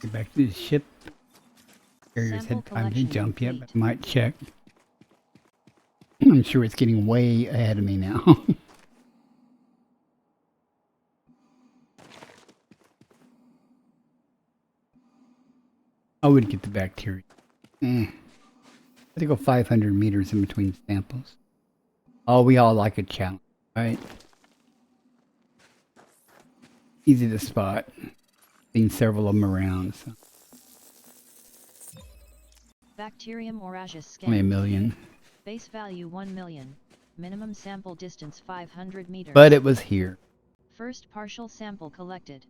Get back to the ship. Carrier's Sample had time to collection jump yet, but complete. might check. I'm sure it's getting way ahead of me now. I would get the bacteria. I have to go 500 meters in between samples. Oh, we all like a challenge, right? Easy to spot. Seen several of them around. So. Bacterium Oraceus Only a scan. million. Base value 1 million. Minimum sample distance 500 meters. But it was here. First partial sample collected.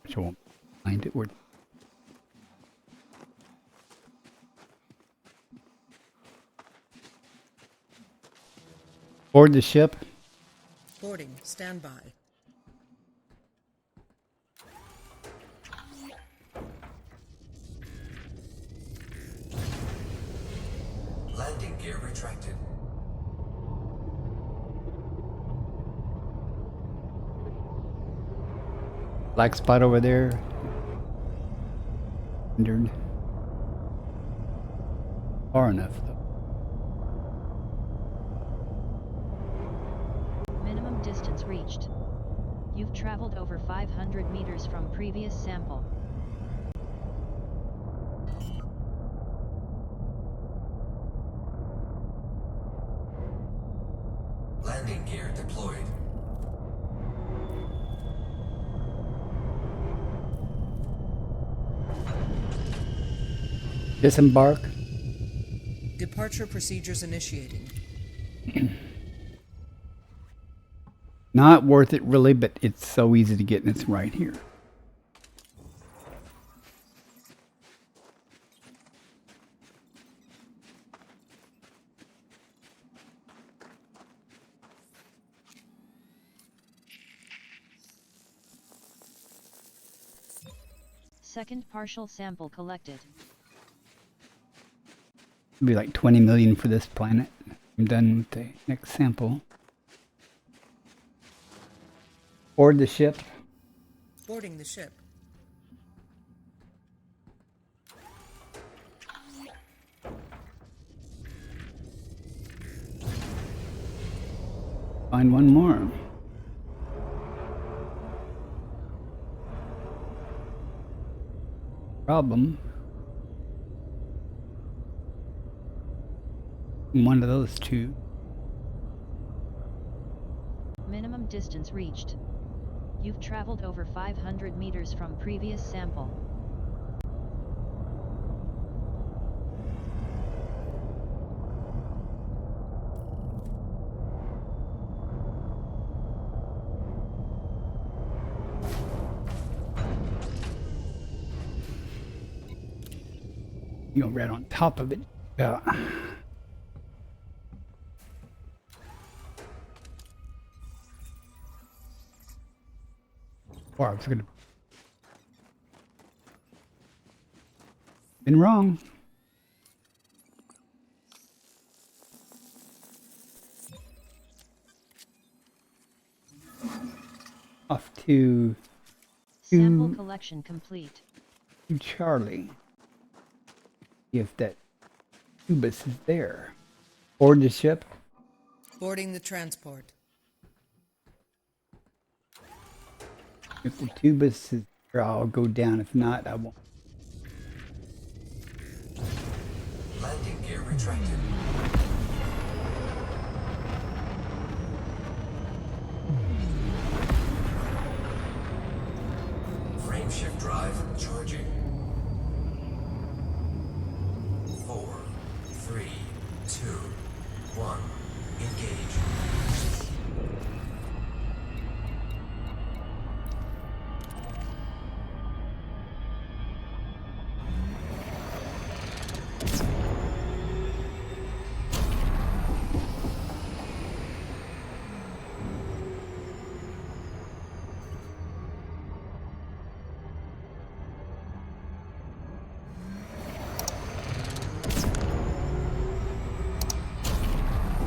So I won't find it. Board the ship. Boarding. Stand by. Landing gear retracted. Black spot over there. 100. Far enough though. Minimum distance reached. You've traveled over 500 meters from previous sample. Landing gear deployed. Disembark. Departure procedures initiating. Not worth it really, but it's so easy to get and it's right here. Second partial sample collected. It'll be like 20 million for this planet. I'm done with the next sample. Board the ship. Boarding the ship. Find one more. Problem. One of those two. Minimum distance reached. You've traveled over 500 meters from previous sample. You go right on top of it. Yeah. Or I was gonna. Been wrong. Off to Sample collection complete. Charlie. See if that Tubus is there. Board the ship. Boarding the transport. If the Tubus is there, I'll go down. If not, I won't. Landing gear retracted. Frameshift drive charging. 4, 3, 2, 1. Engage.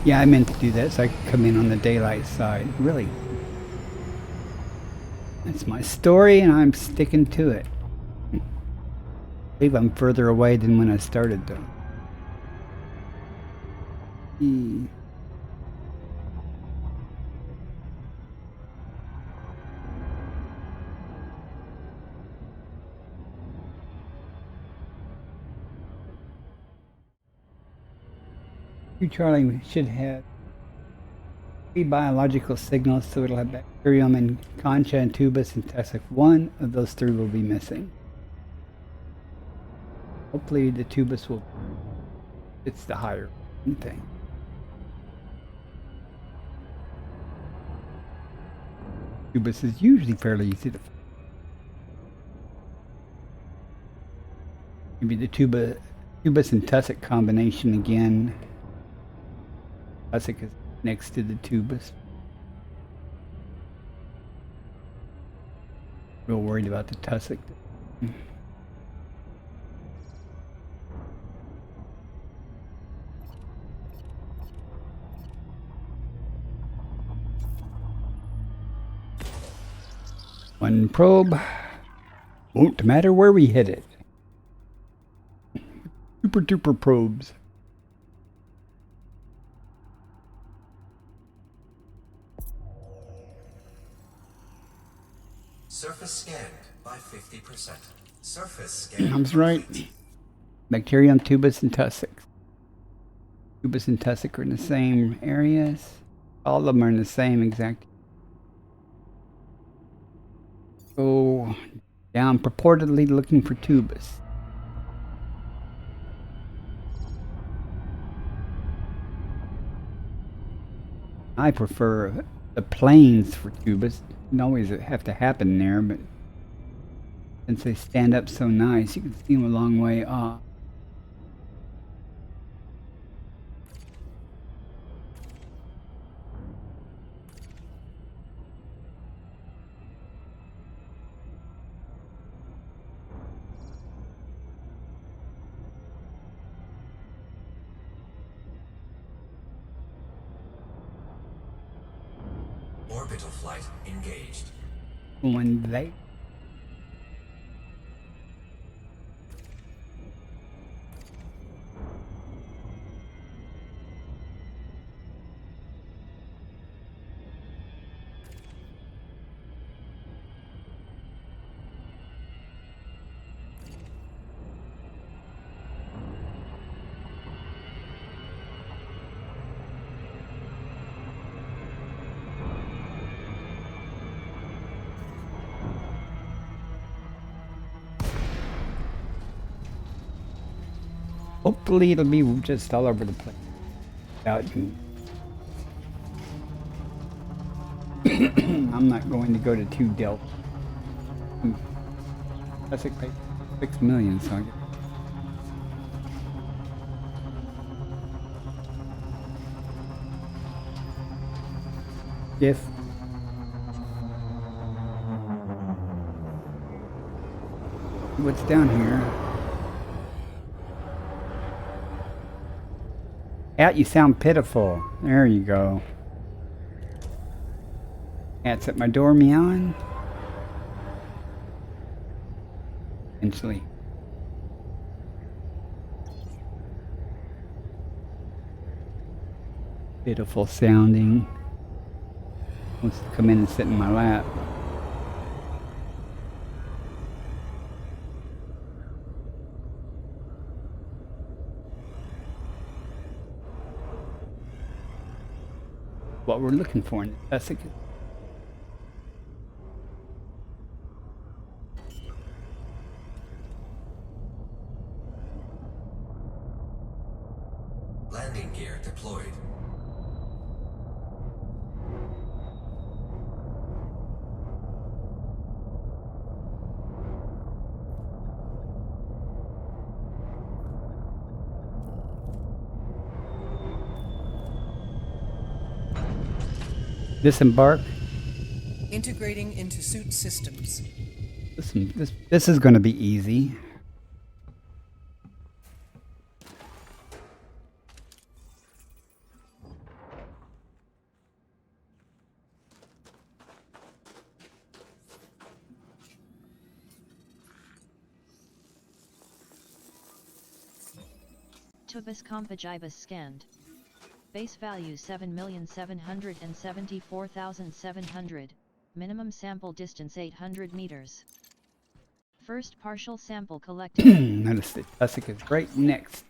Yeah, I meant to do that so I could come in on the daylight side. Really. That's my story and I'm sticking to it. I believe I'm further away than when I started though. You, Charlie, should have 3 biological signals, so it'll have bacterium and concha and tubus and tussock. One of those 3 will be missing. Hopefully the tubus will, it's the higher thing. Tubus is usually fairly easy to find. Maybe the tubus and tussock combination again. Tussock is next to the tubus. Real worried about the tussock. One probe. Won't matter where we hit it. Super duper probes. Surface scanned by 50%. Surface scan. I was right. Bacterium, tubus, and tussock. Tubus and tussock are in the same areas. All of them are in the same exact. Go down, purportedly looking for tubus. I prefer the planes for tubus. Don't always have to happen there, but since they stand up so nice, you can see them a long way off. Orbital flight engaged. When they hopefully it'll be just all over the place. I'm not going to go to 2 Delta. That's like 6 million, so I get. If what's down here? Cat, you sound pitiful. There you go. Cat's at my door meowing. Eventually. Pitiful sounding. Wants to come in and sit in my lap. What we're looking for in the Jessica. Landing gear deployed. Disembark. Integrating into suit systems. This is going to be easy. Tubus compagibus scanned. Base value 7,774,700, minimum sample distance 800 meters. First partial sample collected. Notice that Tussock is right next.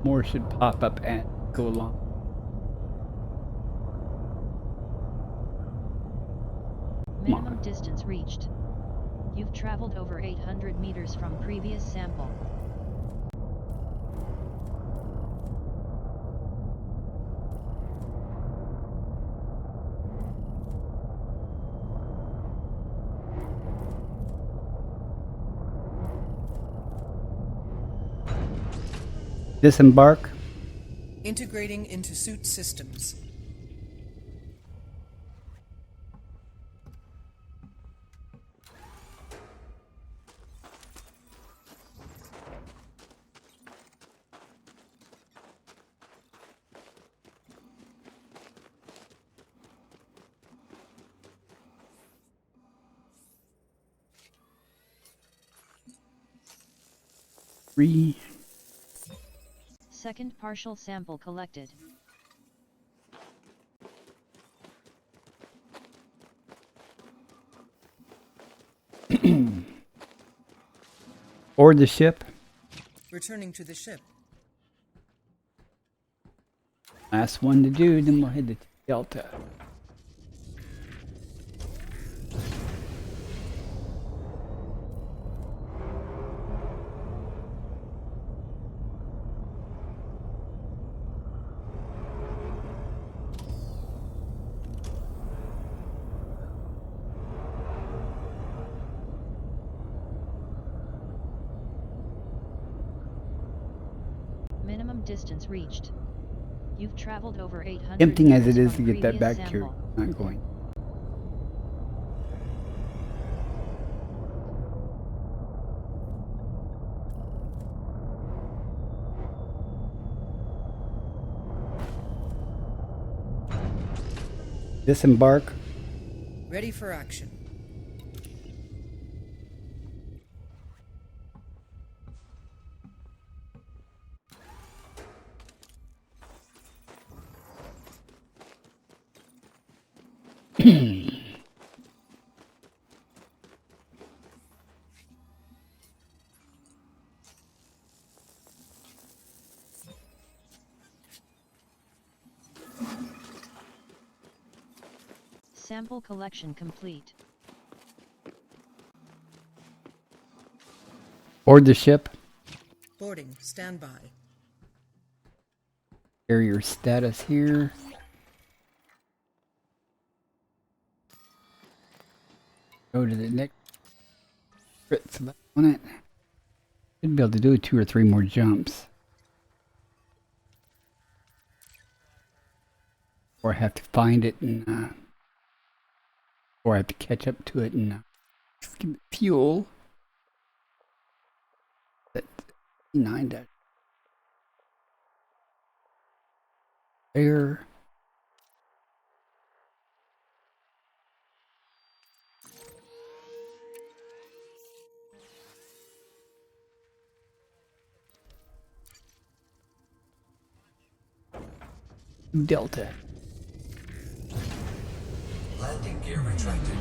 More should pop up and go along. Minimum distance reached. You've traveled over 800 meters from previous sample. Disembark. Integrating into suit systems. Three. Second partial sample collected. Board the ship. Returning to the ship. Last one to do, then we'll head to Delta. Minimum distance reached. You've traveled over 800 Tempting as it meters is to from get that previous back to you. sample. Not going. Disembark. Ready for action. Sample collection complete. Board the ship. Boarding. Standby. Carrier status here. Go to the next. Select on it. Should be able to do 2 or 3 more jumps. Or I have to find it and or I have to catch up to it and give it fuel. That 9 dash. There. Delta. Landing gear retracted.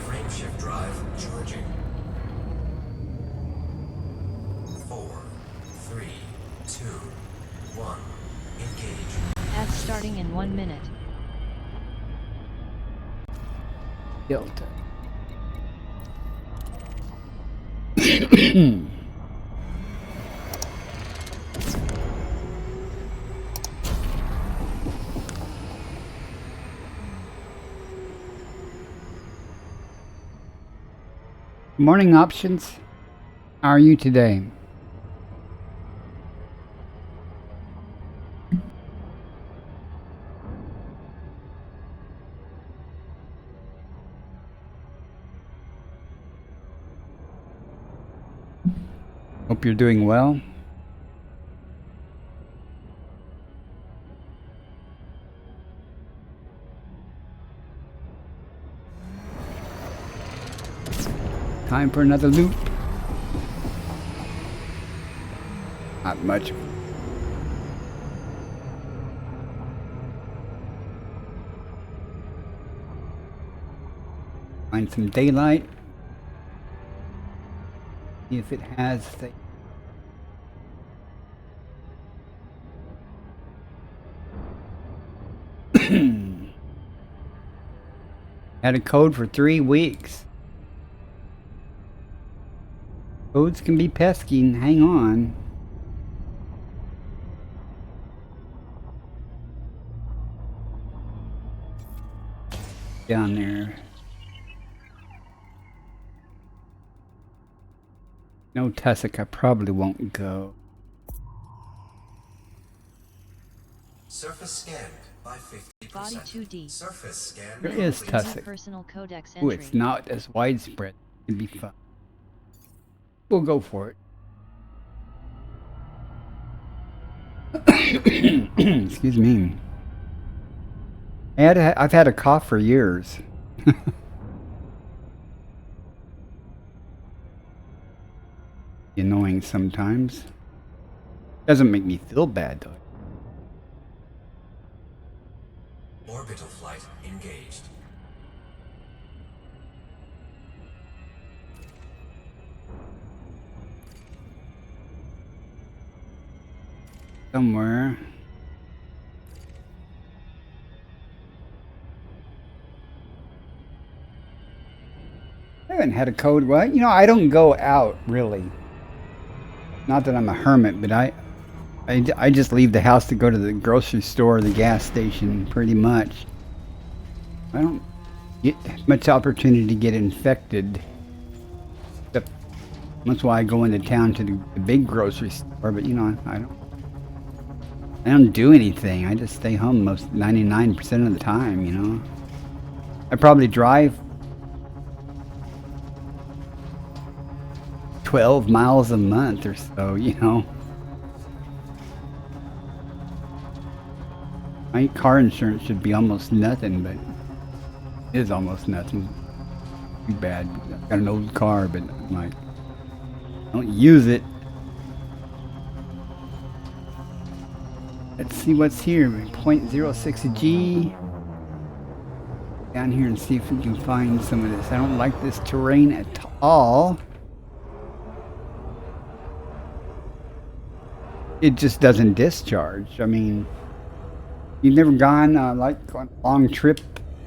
Frameshift drive charging. 4, 3, 2, 1. Engage. Ads starting in 1 minute. Delta. Morning options. How are you today? Hope you're doing well. Time for another loop. Not much. Find some daylight. See if it has the had a code for 3 weeks. Codes can be pesky, and hang on. Down there. No, Tussock, I probably won't go. Surface scanned by 50%. Body 2D. Surface scan. There is complete. New Tussock. personal codex Ooh, entry. it's not as widespread. It'd be fun. We'll go for it. Excuse me. I've had a cough for years. Annoying sometimes. Doesn't make me feel bad though. Orbital flight engaged. Somewhere. I haven't had a code. Well, you know, I don't go out really. Not that I'm a hermit, but I just leave the house to go to the grocery store or the gas station pretty much. I don't get much opportunity to get infected. Except that's why I go into town to the big grocery store, but you know, I don't do anything. I just stay home most 99% of the time, you know. I probably drive 12 miles a month or so, you know. My car insurance should be almost nothing, but it is almost nothing. Too bad. I've got an old car, but I'm like, I don't use it. Let's see what's here. 0.06 G. Down here and see if we can find some of this. I don't like this terrain at all. It just doesn't discharge. I mean, you've never gone like on a long trip,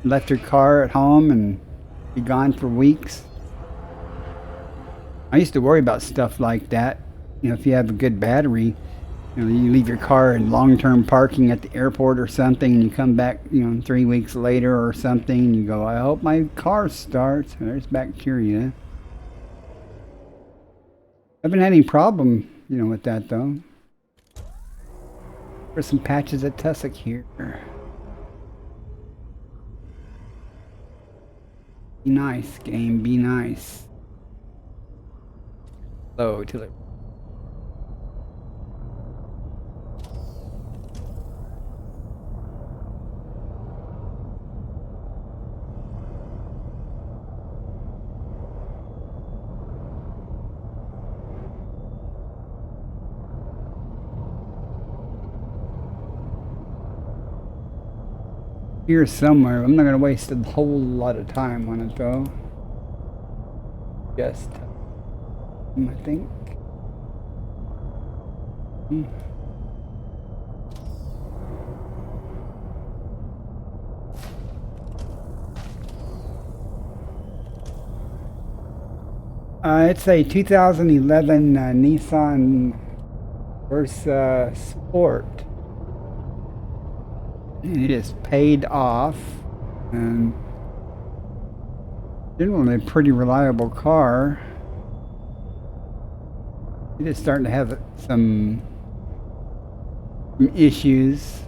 left your car at home and be gone for weeks? I used to worry about stuff like that. You know, if you have a good battery, you know, you leave your car in long-term parking at the airport or something, and you come back, you know, 3 weeks later or something, and you go, I hope my car starts. There's bacteria. I haven't had any problem, you know, with that though. There's some patches of tussock here. Be nice, game. Be nice. Slow till it. Here somewhere. I'm not going to waste a whole lot of time on it though. Just, I think. It's a 2011 Nissan Versa Sport. It is paid off and generally a pretty reliable car. It is starting to have some issues,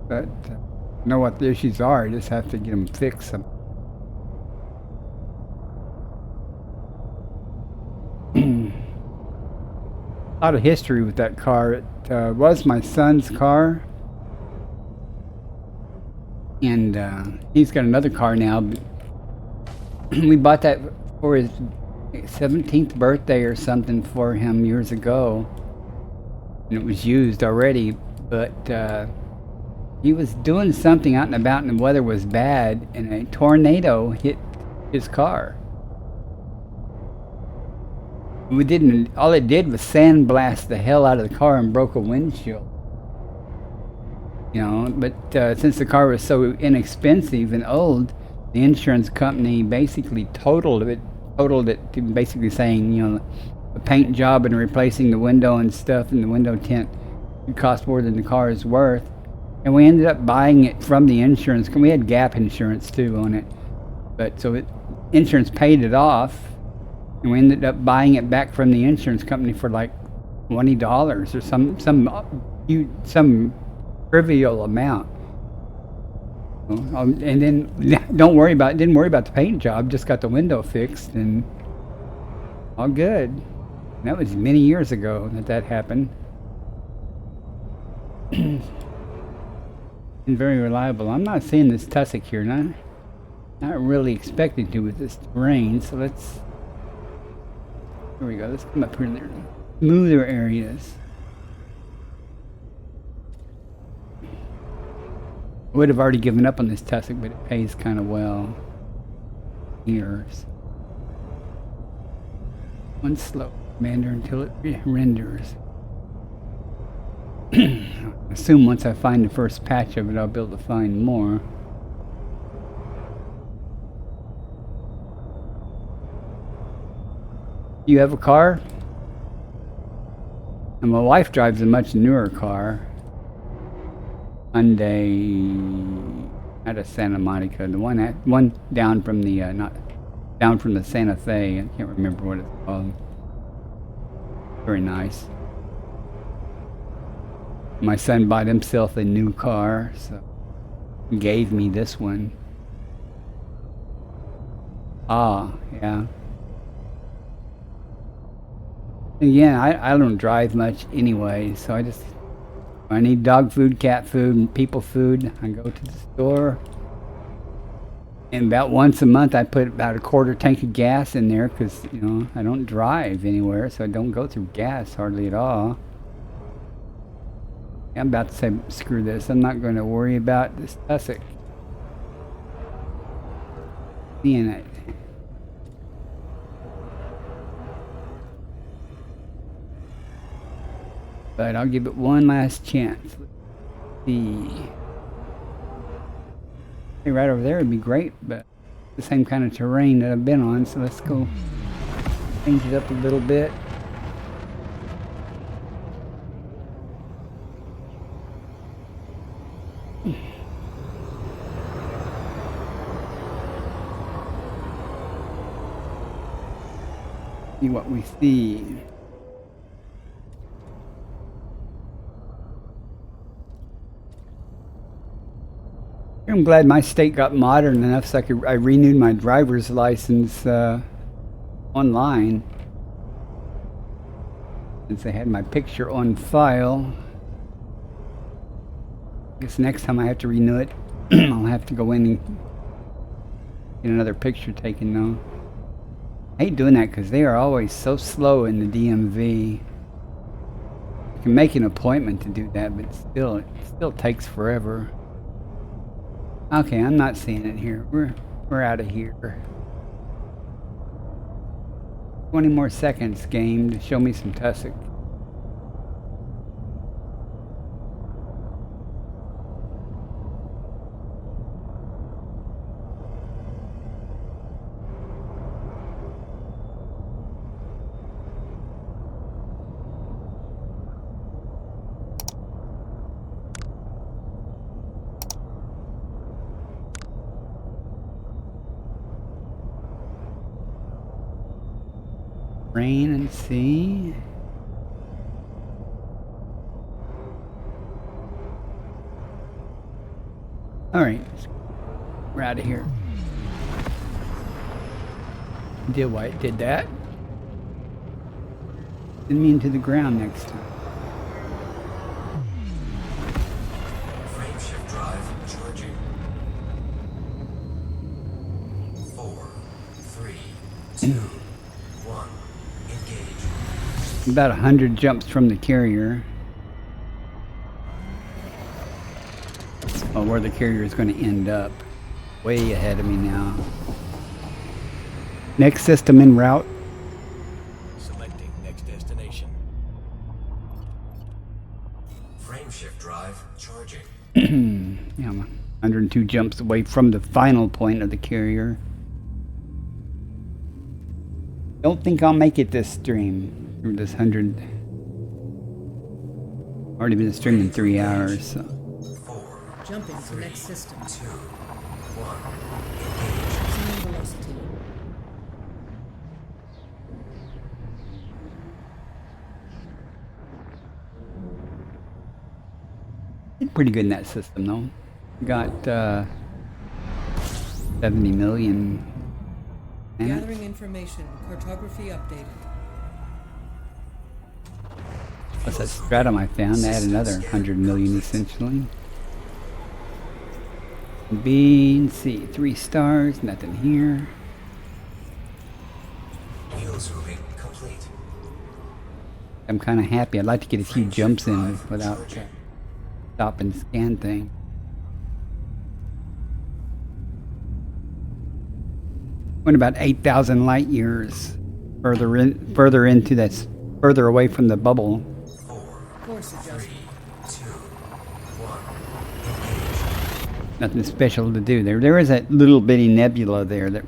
but I know what the issues are. I just have to get them fixed. A lot of history with that car. It was my son's car. And he's got another car now. But we bought that for his 17th birthday or something for him years ago. And it was used already. But he was doing something out and about and the weather was bad. And a tornado hit his car. All it did was sandblast the hell out of the car and broke a windshield. You know, but since the car was so inexpensive and old, the insurance company basically totaled it to basically saying, you know, a paint job and replacing the window and stuff and the window tint would cost more than the car is worth. And we ended up buying it from the insurance. We had gap insurance too on it, but so insurance paid it off. And we ended up buying it back from the insurance company for like $20 or some trivial amount. And then didn't worry about the paint job, just got the window fixed and all good. And that was many years ago that happened. And very reliable. I'm not seeing this tussock here, not really expecting to with this terrain, so here we go, let's come up here in there. Smoother areas. I would have already given up on this tussock, but it pays kind of well here. So. One slow commander until it renders. I assume once I find the first patch of it, I'll be able to find more. You have a car? And my wife drives a much newer car. Hyundai out of Santa Monica. The one down from the not down from the Santa Fe. I can't remember what it's called. Very nice. My son bought himself a new car, so he gave me this one. Ah, yeah. Again, I don't drive much anyway, so I need dog food, cat food, and people food. I go to the store, and about once a month I put about a quarter tank of gas in there because, you know, I don't drive anywhere, so I don't go through gas hardly at all. I'm about to say, screw this. I'm not going to worry about this tussock. Seeing it. But I'll give it one last chance. Let's see. Hey, right over there would be great, but the same kind of terrain that I've been on, so let's go change it up a little bit. See what we see. I'm glad my state got modern enough so I renewed my driver's license online. Since I had my picture on file. I guess next time I have to renew it, I'll have to go in and get another picture taken though. I hate doing that because they are always so slow in the DMV. You can make an appointment to do that, but it still takes forever. Okay, I'm not seeing it here. We're out of here. 20 more seconds, game, to show me some tussock. Rain and sea. Alright, we're out of here. Did why it did that. Send me into the ground next time. Frame shift drive charging. 4, 3, 2, 1. Engage. About 100 jumps from the carrier. Well, where the carrier is going to end up. Way ahead of me now. Next system en route. Selecting next destination. Frame shift drive charging. Yeah, I'm 102 jumps away from the final point of the carrier. Don't think I'll make it this stream. Through this 100. Already been streaming 3 hours. So. 4, Jumping to next system. 2, 1. Engage. Maximum velocity. Did pretty good in that system though. Got 70 million. Gathering information. Cartography updated. Plus that stratum I found, add another 100 million essentially. B and C, 3 stars, nothing here. Fuels moving complete. I'm kind of happy. I'd like to get a few jumps in without stop and scan thing. Went about 8,000 light years further into that's further away from the bubble. Course adjustment. 2, 1. Nothing special to do there. There is that little bitty nebula there that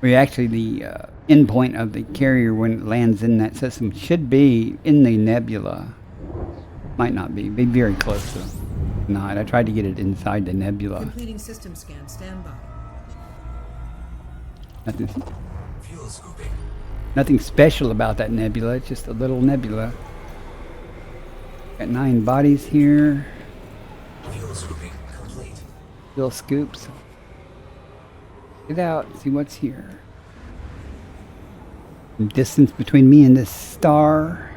we actually the endpoint of the carrier when it lands in that system should be in the nebula. Might not be. Be very close to not. I tried to get it inside the nebula. Completing system scan. Standby. Nothing, Fuel scooping. nothing special about that nebula. It's just a little nebula. Got 9 bodies here. Fuel scooping complete. Little scoops. Get out. See what's here. Some distance between me and this star.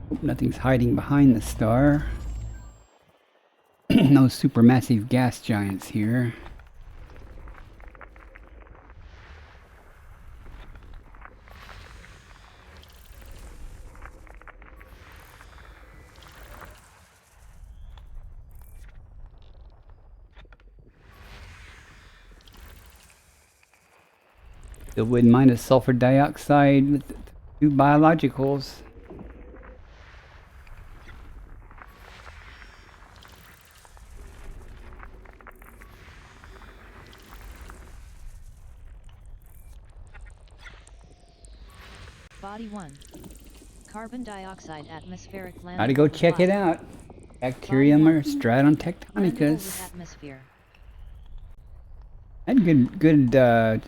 Hope nothing's hiding behind the star. No supermassive gas giants here. Still wouldn't mind a sulfur dioxide with 2 biologicals. Body 1. Carbon dioxide atmospheric land. Gotta go check it out. Bacterium or Stratum With tectonicus. atmosphere. I had good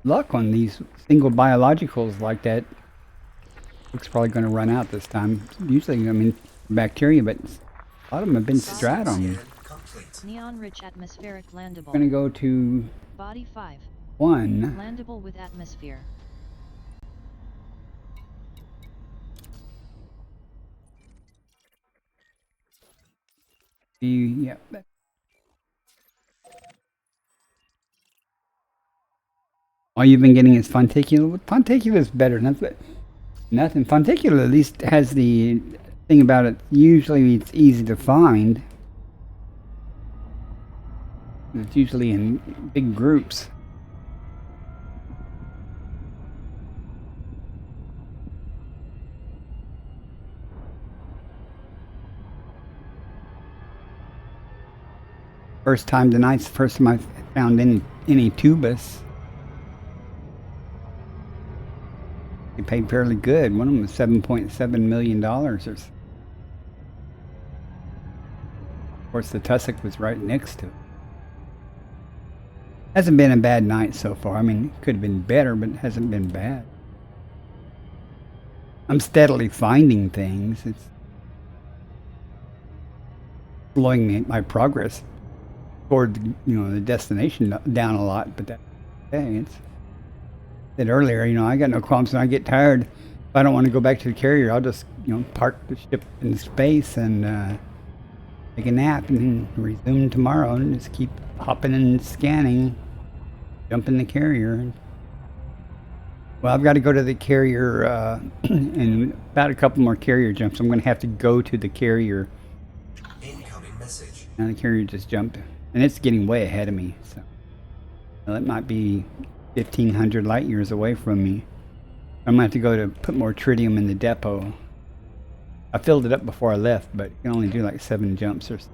luck on these single biologicals like that. Looks probably going to run out this time. Usually, I mean, bacteria, but a lot of them have been stratum. Complete. Neon-rich atmospheric landable. I'm going to go to Body 5. 1. Landable with atmosphere. Yeah. All you've been getting is Fonticula. Fonticula is better. Nothing. Fonticula at least has the thing about it. Usually it's easy to find. It's usually in big groups. First time tonight's the first time I found any tubus. They paid fairly good. One of them was $7.7 million. Of course, the tussock was right next to it. Hasn't been a bad night so far. I mean, it could have been better, but it hasn't been bad. I'm steadily finding things. It's slowing my progress toward, the destination down a lot, but that's okay. It's said earlier, I got no qualms when I get tired. If I don't want to go back to the carrier, I'll just, park the ship in space and take a nap and then resume tomorrow and just keep hopping and scanning, jump in the carrier. Well, I've got to go to the carrier in about a couple more carrier jumps. I'm going to have to go to the carrier. Incoming message. And the carrier just jumped. And it's getting way ahead of me. So that might be 1,500 light years away from me. I'm going to have to go to put more tritium in the depot. I filled it up before I left, but you can only do like 7 jumps or so.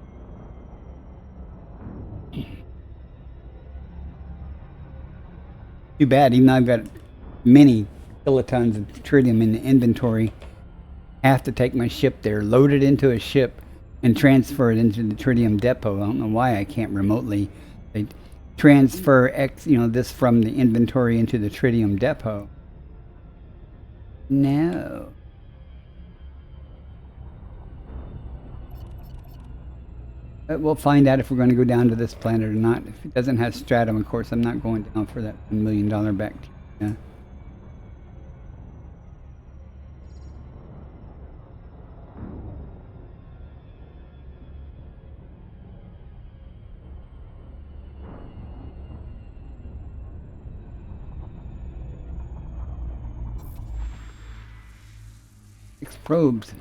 Too bad, even though I've got many kilotons of tritium in the inventory, I have to take my ship there, load it into a ship, and transfer it into the tritium depot. I don't know why I can't remotely. They transfer this from the inventory into the tritium depot. No. But we'll find out if we're going to go down to this planet or not. If it doesn't have stratum, of course, I'm not going down for that $1 million bacteria. Probes,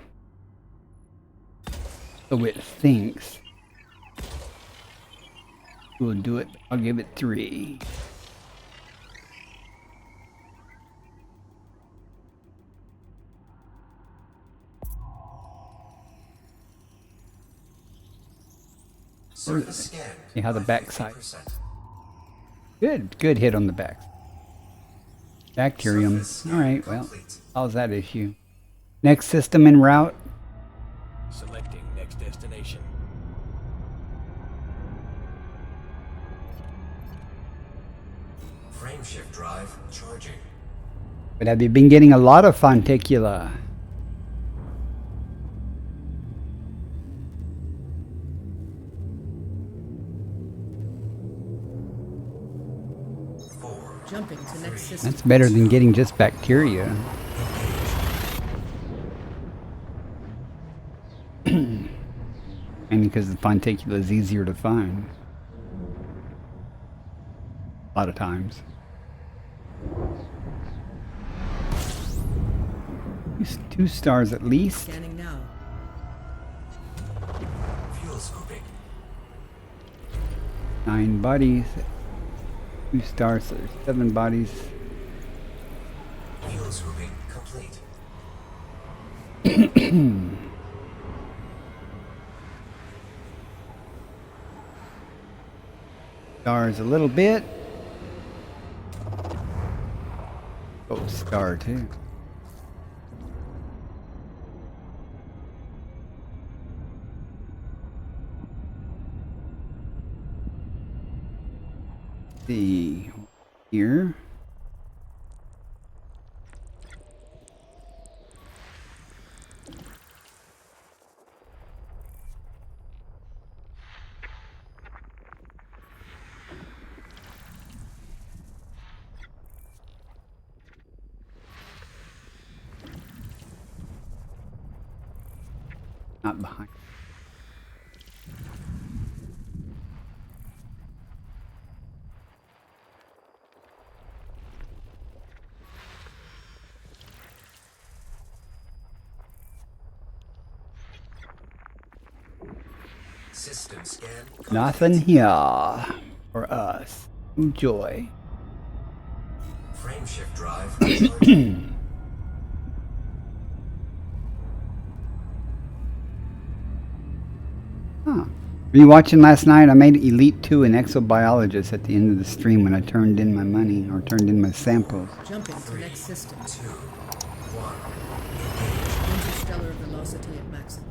so it thinks. We'll do it. I'll give it 3. Surface scan. See how the backside. 50%. Good hit on the back. Bacterium. Surface scan All right. Well, complete. how's that issue? Next system en route. Selecting next destination. Frameshift drive charging. But have you been getting a lot of Fonticula? Jumping to next system. That's better than getting just bacteria. And because the Fonticula is easier to find. A lot of times. Two stars at least. Scanning now. Fuel scooping. 9 bodies. 2 stars, so there's 7 bodies. Fuel scooping complete. Stars a little bit. Oh, star too. See here. Not behind. System scan complete. Nothing here for us. Enjoy. Frameshift drive charging. Huh. Were you watching last night? I made Elite 2 an exobiologist at the end of the stream when I turned in my money or turned in my samples. Jumping to next system. 2, 1. Interstellar velocity at maximum.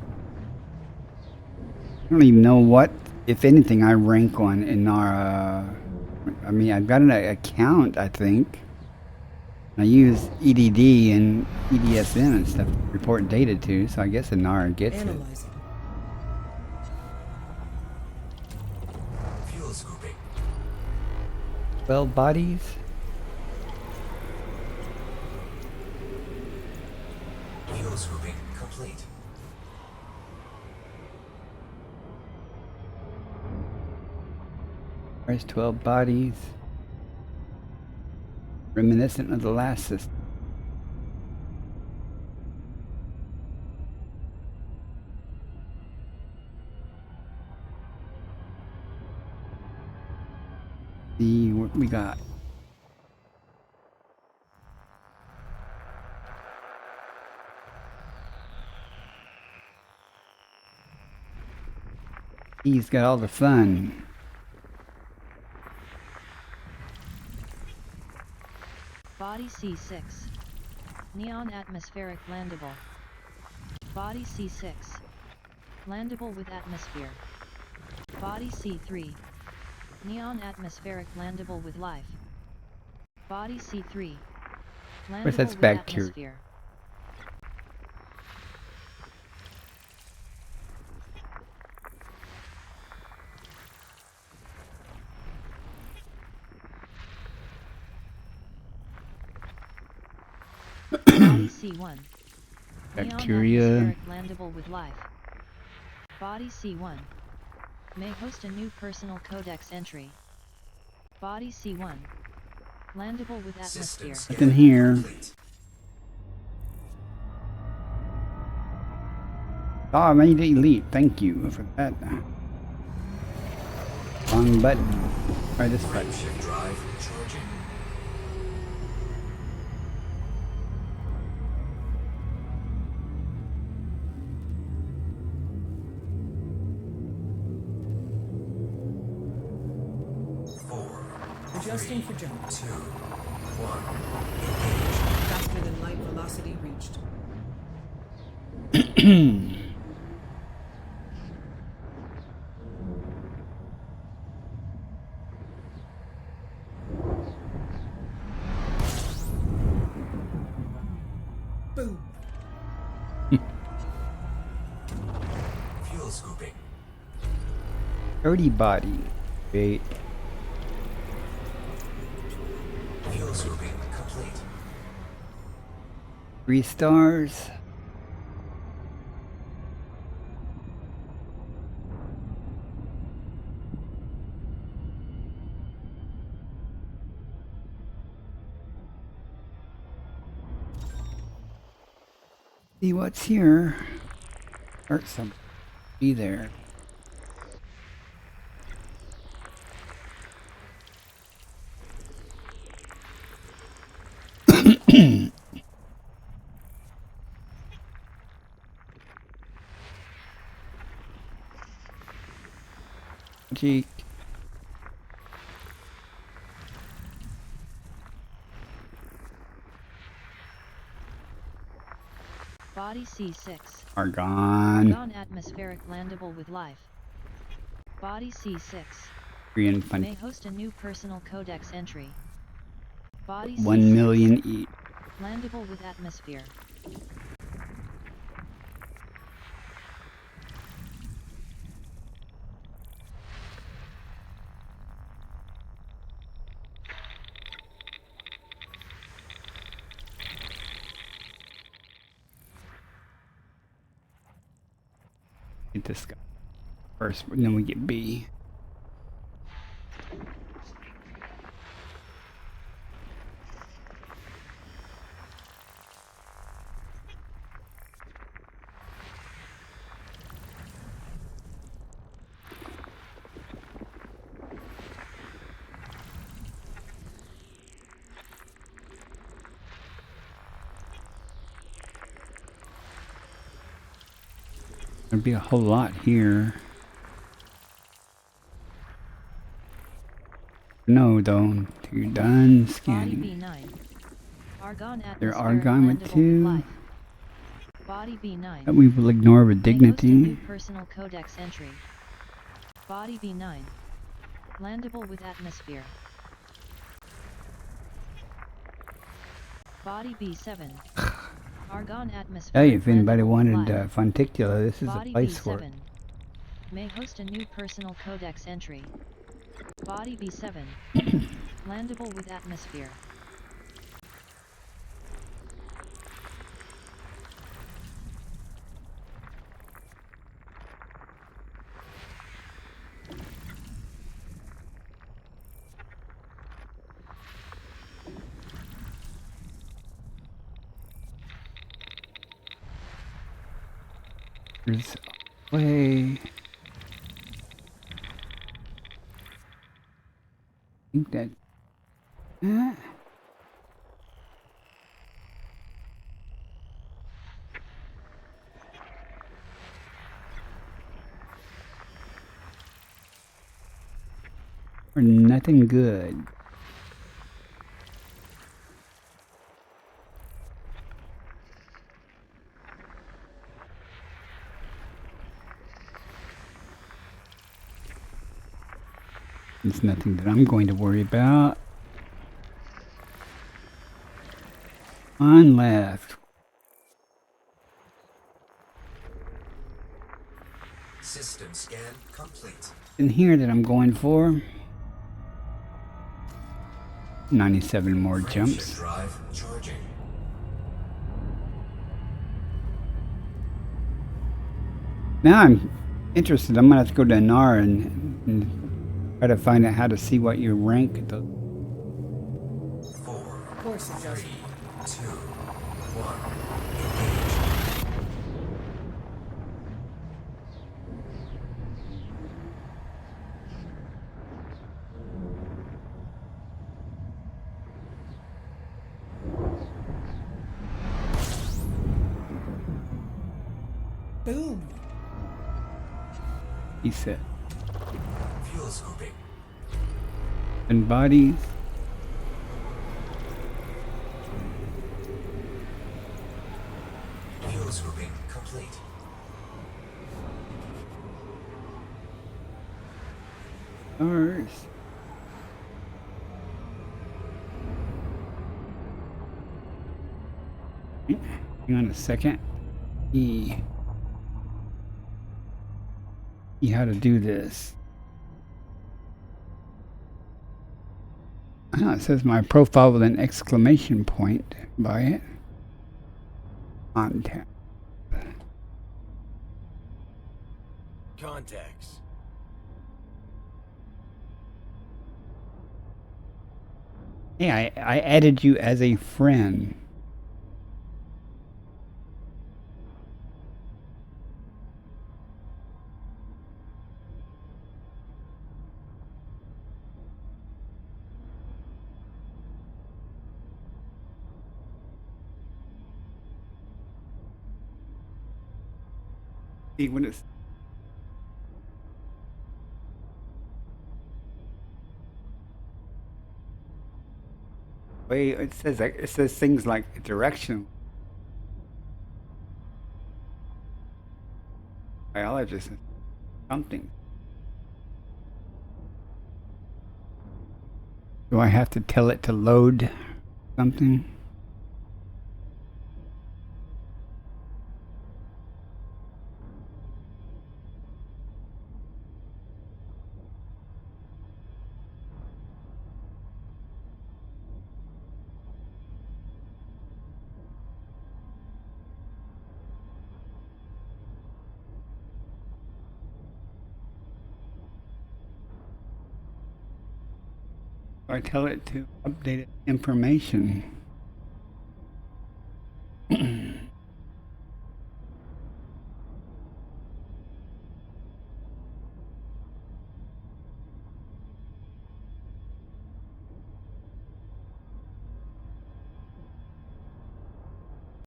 I don't even know what, if anything, I rank on in our. I mean, I've got an account, I think. I use EDD and EDSM and stuff to report data to, so I guess Inara gets it. Analyzing. Fuel scooping. 12 bodies. Fuel scooping complete. There's 12 bodies. Reminiscent of the last system. See what we got. He's got all the fun. Body C6. Neon atmospheric landable. Body C6. Landable with atmosphere. Body C3. Neon atmospheric landable with life. Body C3. course, that's Landable with bacteria. atmosphere. Body C1. Bacteria. Neon atmospheric landable with life. Body C1. May host a new personal codex entry. Body C1. Landable with System atmosphere. Nothing scan here. complete. Oh, I made elite. Thank you for that. Wrong button. Try this button. Frameshift drive charging. Four, Adjusting for jump. 2, 1. Faster than light velocity reached. Boom. Fuel scooping. Dirty body. Wait. Fuel scooping complete. 3 stars. See what's here. Start some. Be there. Cheek. Body C6. Argon. Argon atmospheric landable with life. Body C6. Korean May fun. host a new personal codex entry. Body 1 C6. million each. Landable with atmosphere. Get this guy first, and then we get B. There'd be a whole lot here. No, though. You're done Body scanning. B9. Argon There atmospheric Argon with landable with 2. life. Body B9. That we will ignore with May host a dignity. new personal codex entry. Body B9. Landable with atmosphere. Body B7. Argon atmosphere. Hey, if anybody wanted Funticula, this is the Body place for B7. it. May host a new personal codex entry. Body B7. Landable with atmosphere. There's way. I think that. Or nothing good. It's nothing that I'm going to worry about. On left. System scan complete. In here that I'm going for. 97 more Frameshift jumps. drive charging. Now I'm interested. I'm gonna have to go to NAR and try to find out how to see what your rank. 4, Course 3, adjustment. 2, 1. Engage. Boom. He said. Fuel scooping. And bodies. Fuel scooping complete. Stars. Hang on a second. See how to do this. Oh, it says my profile with an exclamation point by it. Contact. Contacts. Hey, I added you as a friend. See what it's. Wait, it says things like direction. Biologist, something. Do I have to tell it to load something? I tell it to update information.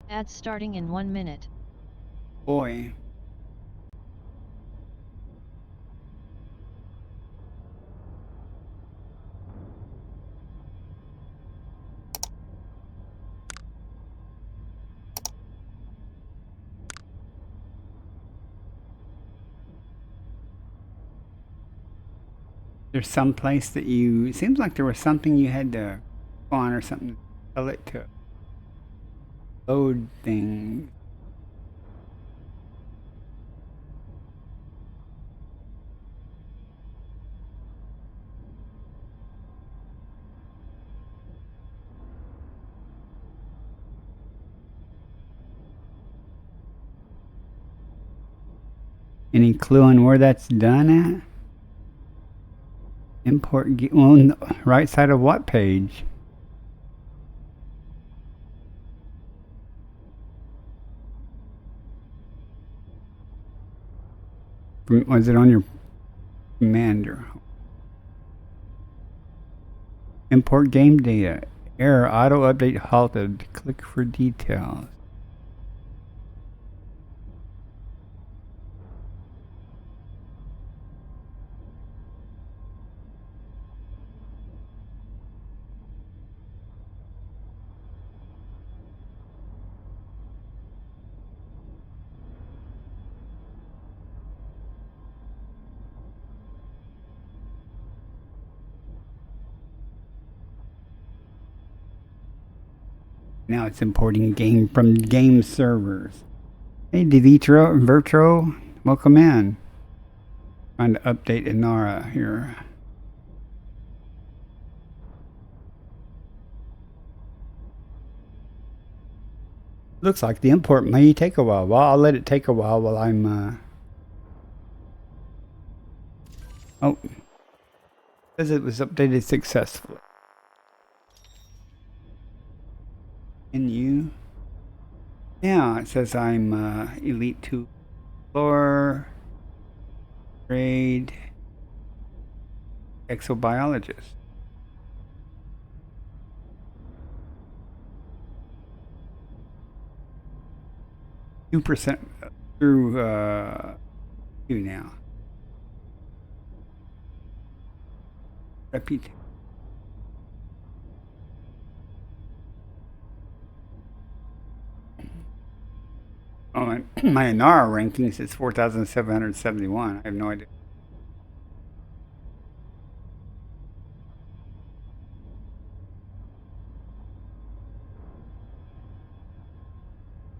Ads starting in 1 minute. Boy. There's some place that you, it seems like there was something you had to go on or something, tell it to load things. Any clue on where that's done at? Import, well, on the right side of what page? Was it on your commander? Import game data. Error, auto update halted. Click for details. Now it's importing game from game servers. Hey, Vertro, welcome in. Trying to update Inara here. Looks like the import may take a while. Well, I'll let it take a while while I'm oh, says it was updated successfully. And you? Yeah, it says I'm Elite 2 Explorer, Grade, Exobiologist. 2% through 2 now. Repeat. Oh, my Inara ranking says 4,771. I have no idea.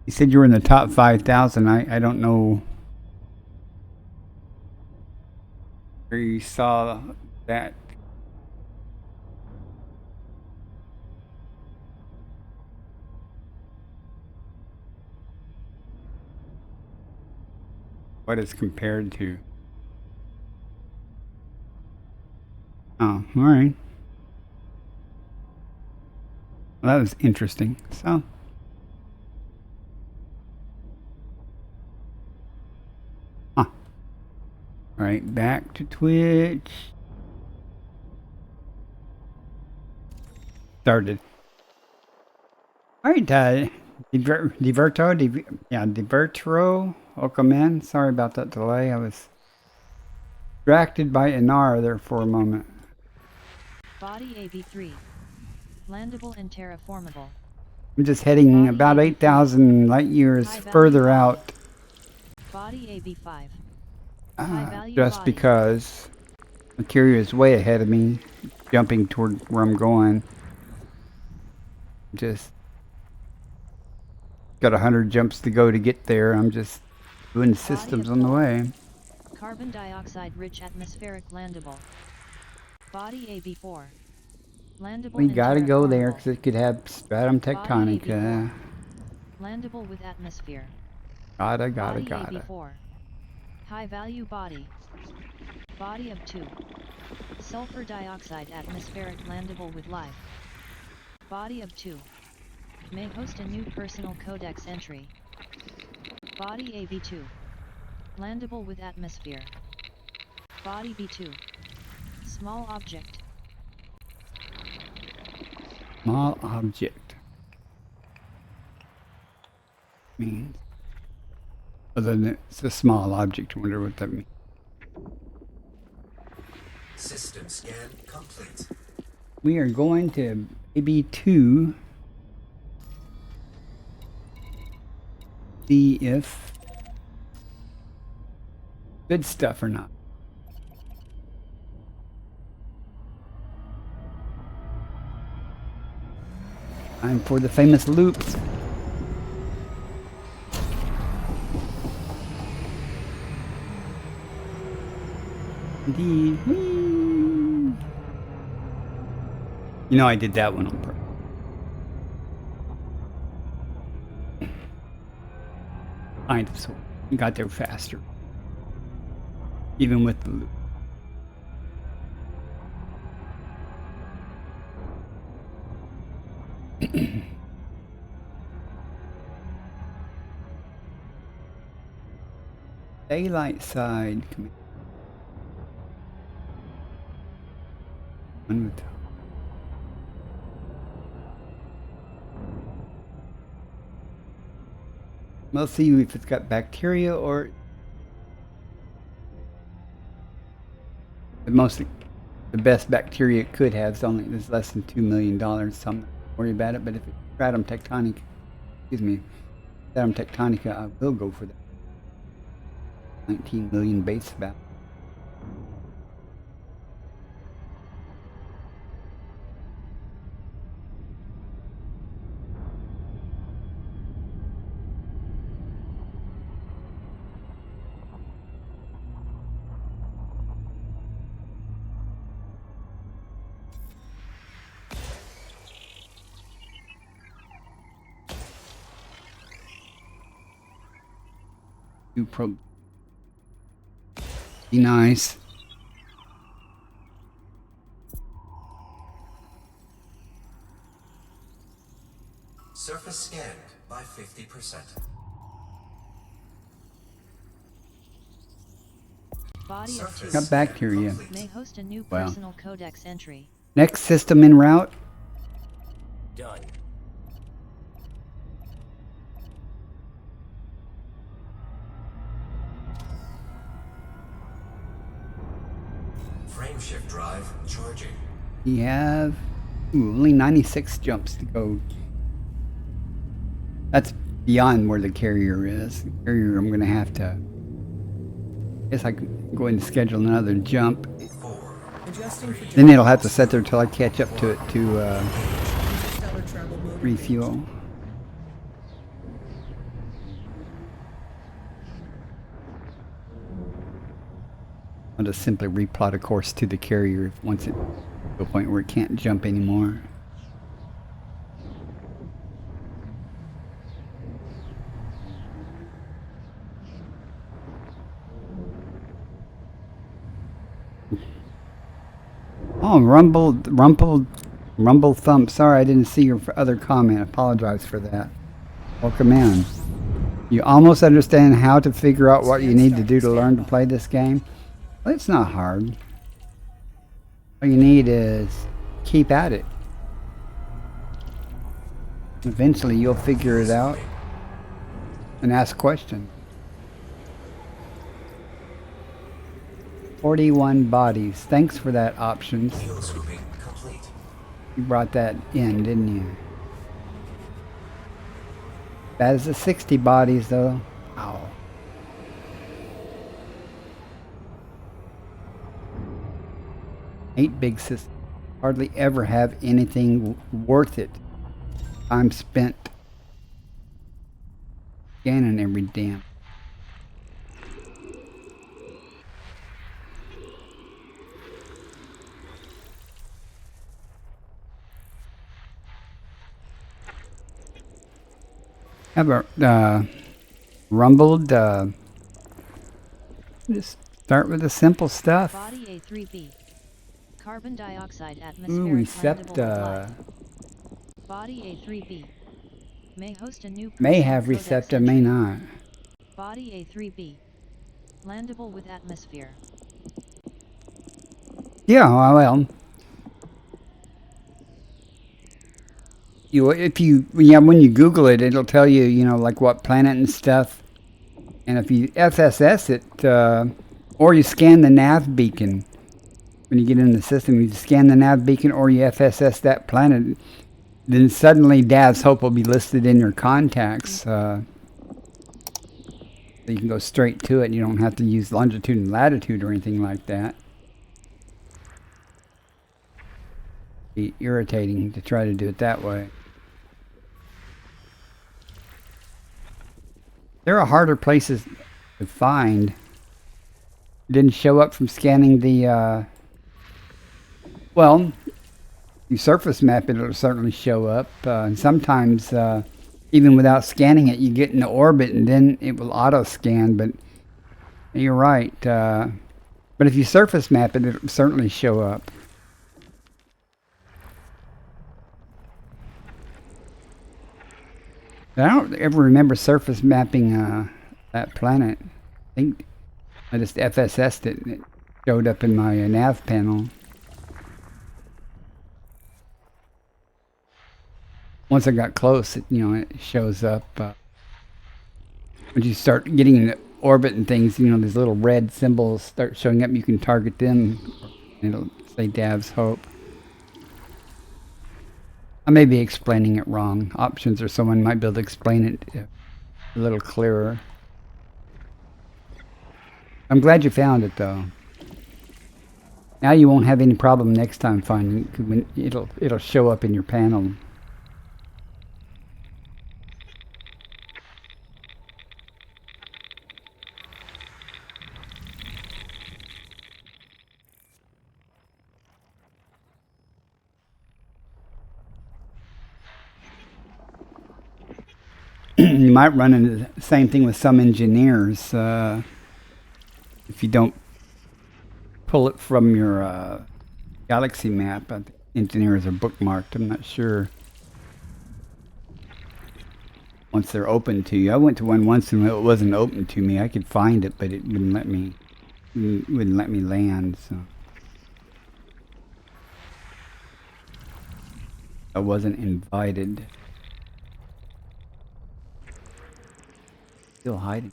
You said you were in the top 5,000. I don't know where you saw that. What it's compared to. Oh, all right. Well, that was interesting. So, all right, back to Twitch. Started. All right, Divertro, welcome in. Sorry about that delay. I was distracted by Inara there for a moment. Body AB3. Landable and terraformable. I'm just heading about 8,000 light years further out. Body AB5. Just body. Because Mercury is way ahead of me, jumping toward where I'm going. Just got 100 jumps to go to get there. I'm just doing systems on the way. Carbon dioxide rich atmospheric landable. Body AB4. Landable We and gotta go there terraformable. because it could have stratum tectonica. Body AB4. Landable with atmosphere. Gotta. Body AB4. High value body. Body of 2. Sulfur dioxide atmospheric landable with life. Body of 2. May host a new personal codex entry. Body AB2. Landable with atmosphere. Body B2. Small object. Small object. Means. Other than it's a small object, I wonder what that means. System scan complete. We are going to AB2. See if good stuff or not. Time for the famous loops. Indeed. Whee! You know I did that one on purpose. Kind of, so we got there faster. Even with the loop. Daylight side. One with we'll see if it's got bacteria or the best bacteria it could have is less than $2 million. So I'm not worried about it. But if it's stratum tectonica, stratum tectonica, I will go for that. 19 million base value. Be nice. Surface scanned by 50%. Body of Surface 2. Got bacteria. complete. May host a new Wow. personal codex entry. Next system en route. Done. Frameshift drive charging. We have only 96 jumps to go. That's beyond where the carrier is. The carrier, I'm going to have to. I guess I can go ahead and schedule another jump. 4. Adjusting for Then it'll have to sit there till I catch up to it to interstellar travel mode. refuel. I'll just simply replot a course to the carrier once it to a point where it can't jump anymore. Oh, rumble thump. Sorry, I didn't see your other comment. Apologize for that. Welcome in. You almost understand how to figure out what you need to do to learn to play this game? Well, it's not hard. All you need is keep at it. Eventually you'll figure it out and ask questions. 41 bodies. Thanks for that, Options. Fuel scooping complete. You brought that in, didn't you? That is the 60 bodies, though. Ow. Eight big systems. Hardly ever have anything worth it. Time spent scanning every damn. Have a rumbled. Just start with the simple stuff. Body A3B. Carbon dioxide atmospheric Ooh, landable with Recepta. life. Body A3B. May host a new May personal have codex Recepta, may entry. not. Body A3B. Landable with atmosphere. Yeah, well. When you Google it, it'll tell you, like what planet and stuff. And if you FSS it, or you scan the nav beacon, when you get in the system, you scan the nav beacon or you FSS that planet, then suddenly Dad's Hope will be listed in your contacts. So you can go straight to it and you don't have to use longitude and latitude or anything like that. Be irritating to try to do it that way. There are harder places to find. It didn't show up from scanning the, well, you surface map it, it'll certainly show up. And sometimes, even without scanning it, you get into orbit and then it will auto-scan, but you're right. But if you surface map it, it'll certainly show up. I don't ever remember surface mapping that planet. I think I just FSS'd it and it showed up in my nav panel. Once I got close, it shows up. When you start getting in orbit and things, these little red symbols start showing up. You can target them. It'll say Dav's Hope. I may be explaining it wrong. Options or someone might be able to explain it a little clearer. I'm glad you found it, though. Now you won't have any problem next time finding it. When it'll show up in your panel. you might run into the same thing with some engineers if you don't pull it from your galaxy map. I think engineers are bookmarked. I'm not sure. Once they're open to you. I went to one once and it wasn't open to me. I could find it, but it wouldn't let me. Wouldn't let me land. So I wasn't invited. Still hiding.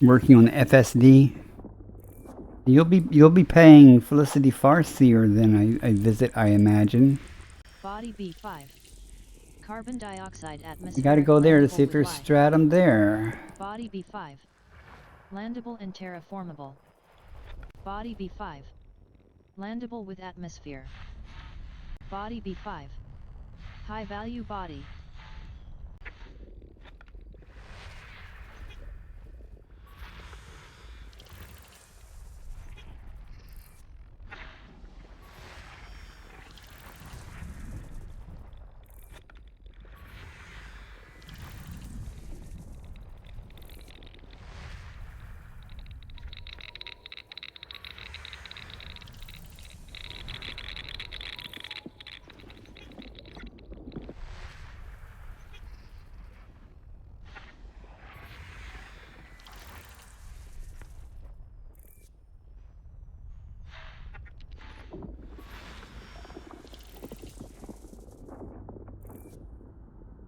Working on the FSD. You'll be paying Felicity far seer than I visit, I imagine. Body B5. Carbon dioxide atmosphere. You gotta go there to see if there's stratum there. Body B5. Landable and terraformable. Body B5. Landable with atmosphere. Body B5. High value body.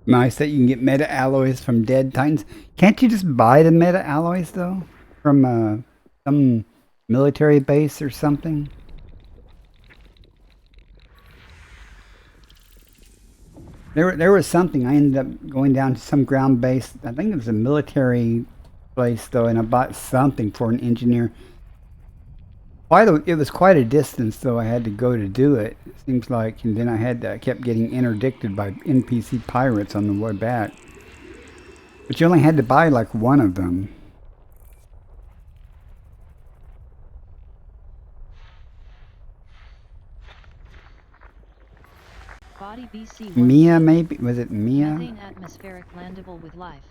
Nice that you can get meta alloys from dead titans. Can't you just buy the meta alloys though from some military base or something? There was something. I ended up going down to some ground base. I think it was a military place though, and I bought something for an engineer. It was quite a distance though. I had to go to do it. It seems like, and then I kept getting interdicted by NPC pirates on the way back. But you only had to buy like one of them. Body BC1. Mia, maybe? Was it Mia? Methane atmospheric landable with life.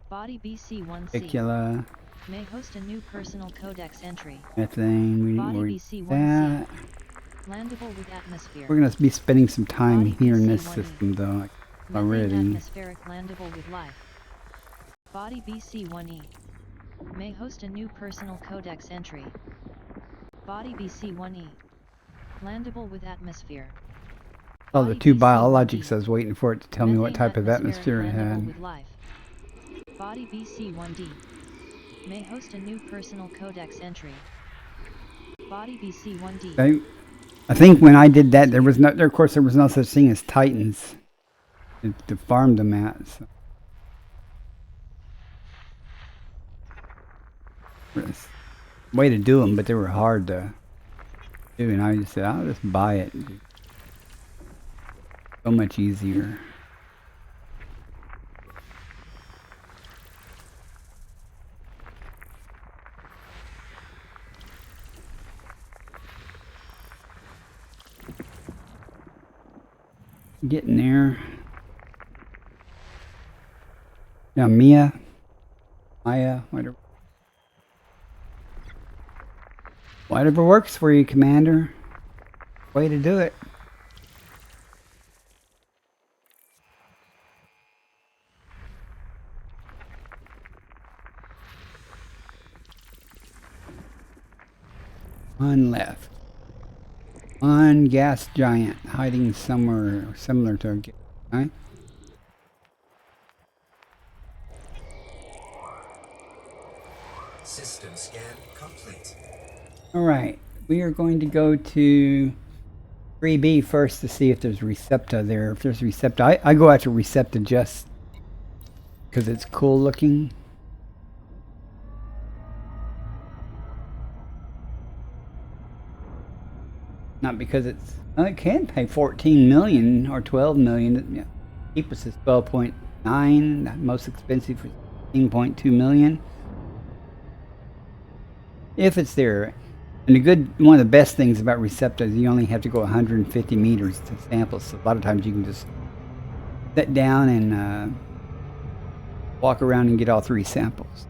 Body BC1C. Picula. May host a new personal codex entry. Methane. We Body need BC1C. that. Landable with atmosphere. We're going to be spending some time Body here in this BC1E. system though, Methane already. atmospheric landable with life. Body BC1E. May host a new personal codex entry. Body BC1E. Landable with atmosphere. Oh, the Body two BC1D. biologics, I was waiting for it to tell me what Methane type of atmosphere it landable had. with life. Body BC1D. May host a new personal codex entry. Body BC1D. I think when I did that, of course, there was no such thing as titans to farm them at. So. Way to do them, but they were hard to do, and I just said, I'll just buy it. So much easier. Getting there. Now Maya, whatever. Whatever works for you, Commander. Way to do it. One left. One gas giant hiding somewhere similar to a gas giant. System scan complete. Alright, we are going to go to 3B first to see if there's Recepta there. If there's Recepta, I go after Recepta just because it's cool looking. Not because it can pay 14 million or 12 million. Yeah. Cheapest is 12.9. The most expensive for 16.2 million. If it's there. And one of the best things about Recepta is you only have to go 150 meters to sample. So a lot of times you can just sit down and walk around and get all 3 samples.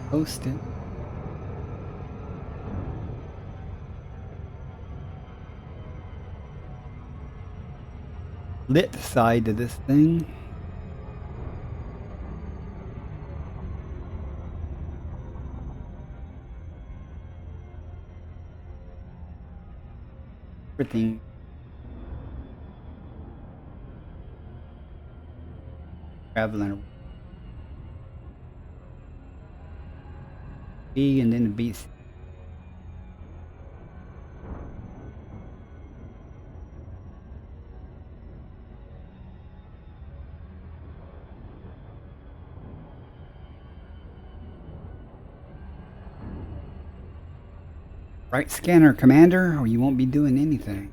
Post it. Lit side to this thing. Everything. Traveling. B and then the B. Right scanner, Commander, or you won't be doing anything.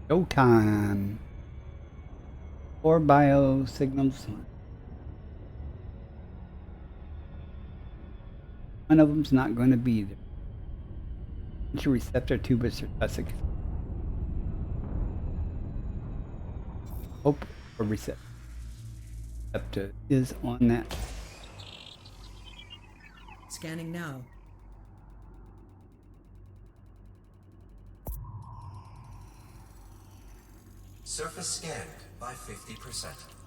Showtime. 4 bio signals. One of them's not going to be there. Receptor tubus or tussock. Hope or receptor is on that. Scanning now. Surface scanned by 50%.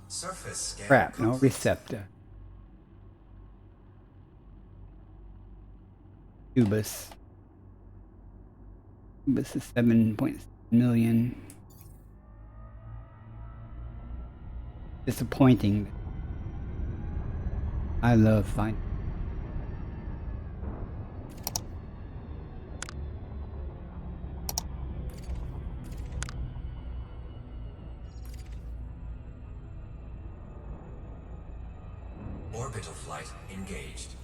Surface scan. Crap, no complete. receptor. Tubus. Tubus is 7.6 million. Disappointing. I love finding. Orbital flight engaged.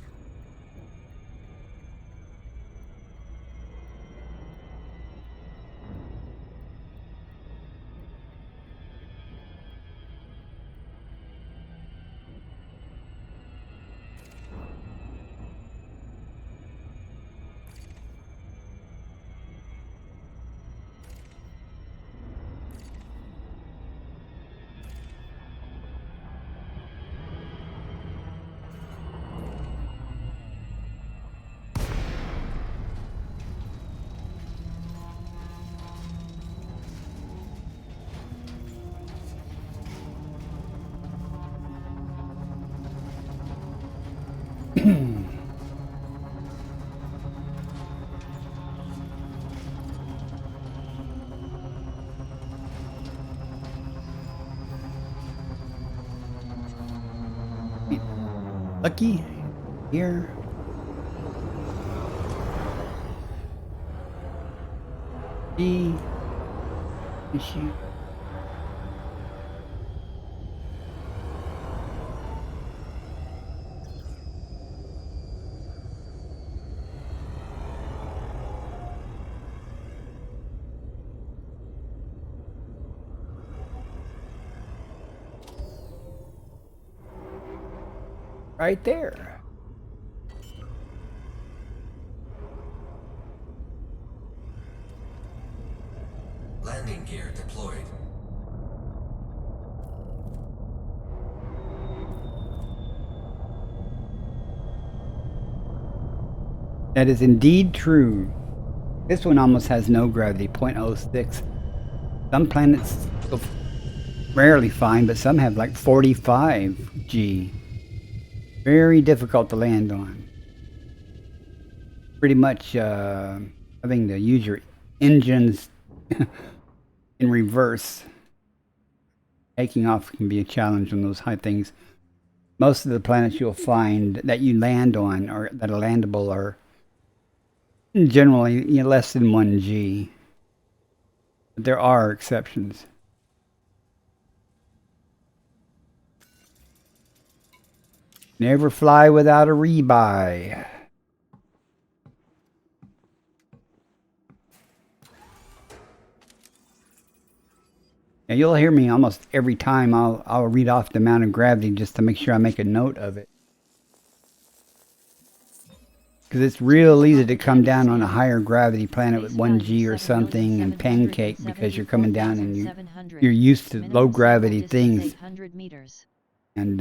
Lucky here. B issue. Right there. landing gear deployed. That is indeed true. This one almost has no gravity, 0.06. Some planets go rarely fine, but some have like 45 G. Very difficult to land on. Pretty much having to use your engines in reverse. Taking off can be a challenge on those high things. Most of the planets you'll find that you land on or that are landable are generally less than 1 G. But there are exceptions. Never fly without a rebuy. Now you'll hear me almost every time I'll read off the amount of gravity just to make sure I make a note of it. Because it's real easy to come down on a higher gravity planet with 1 G or something and pancake because you're coming down and you're used to low gravity things. And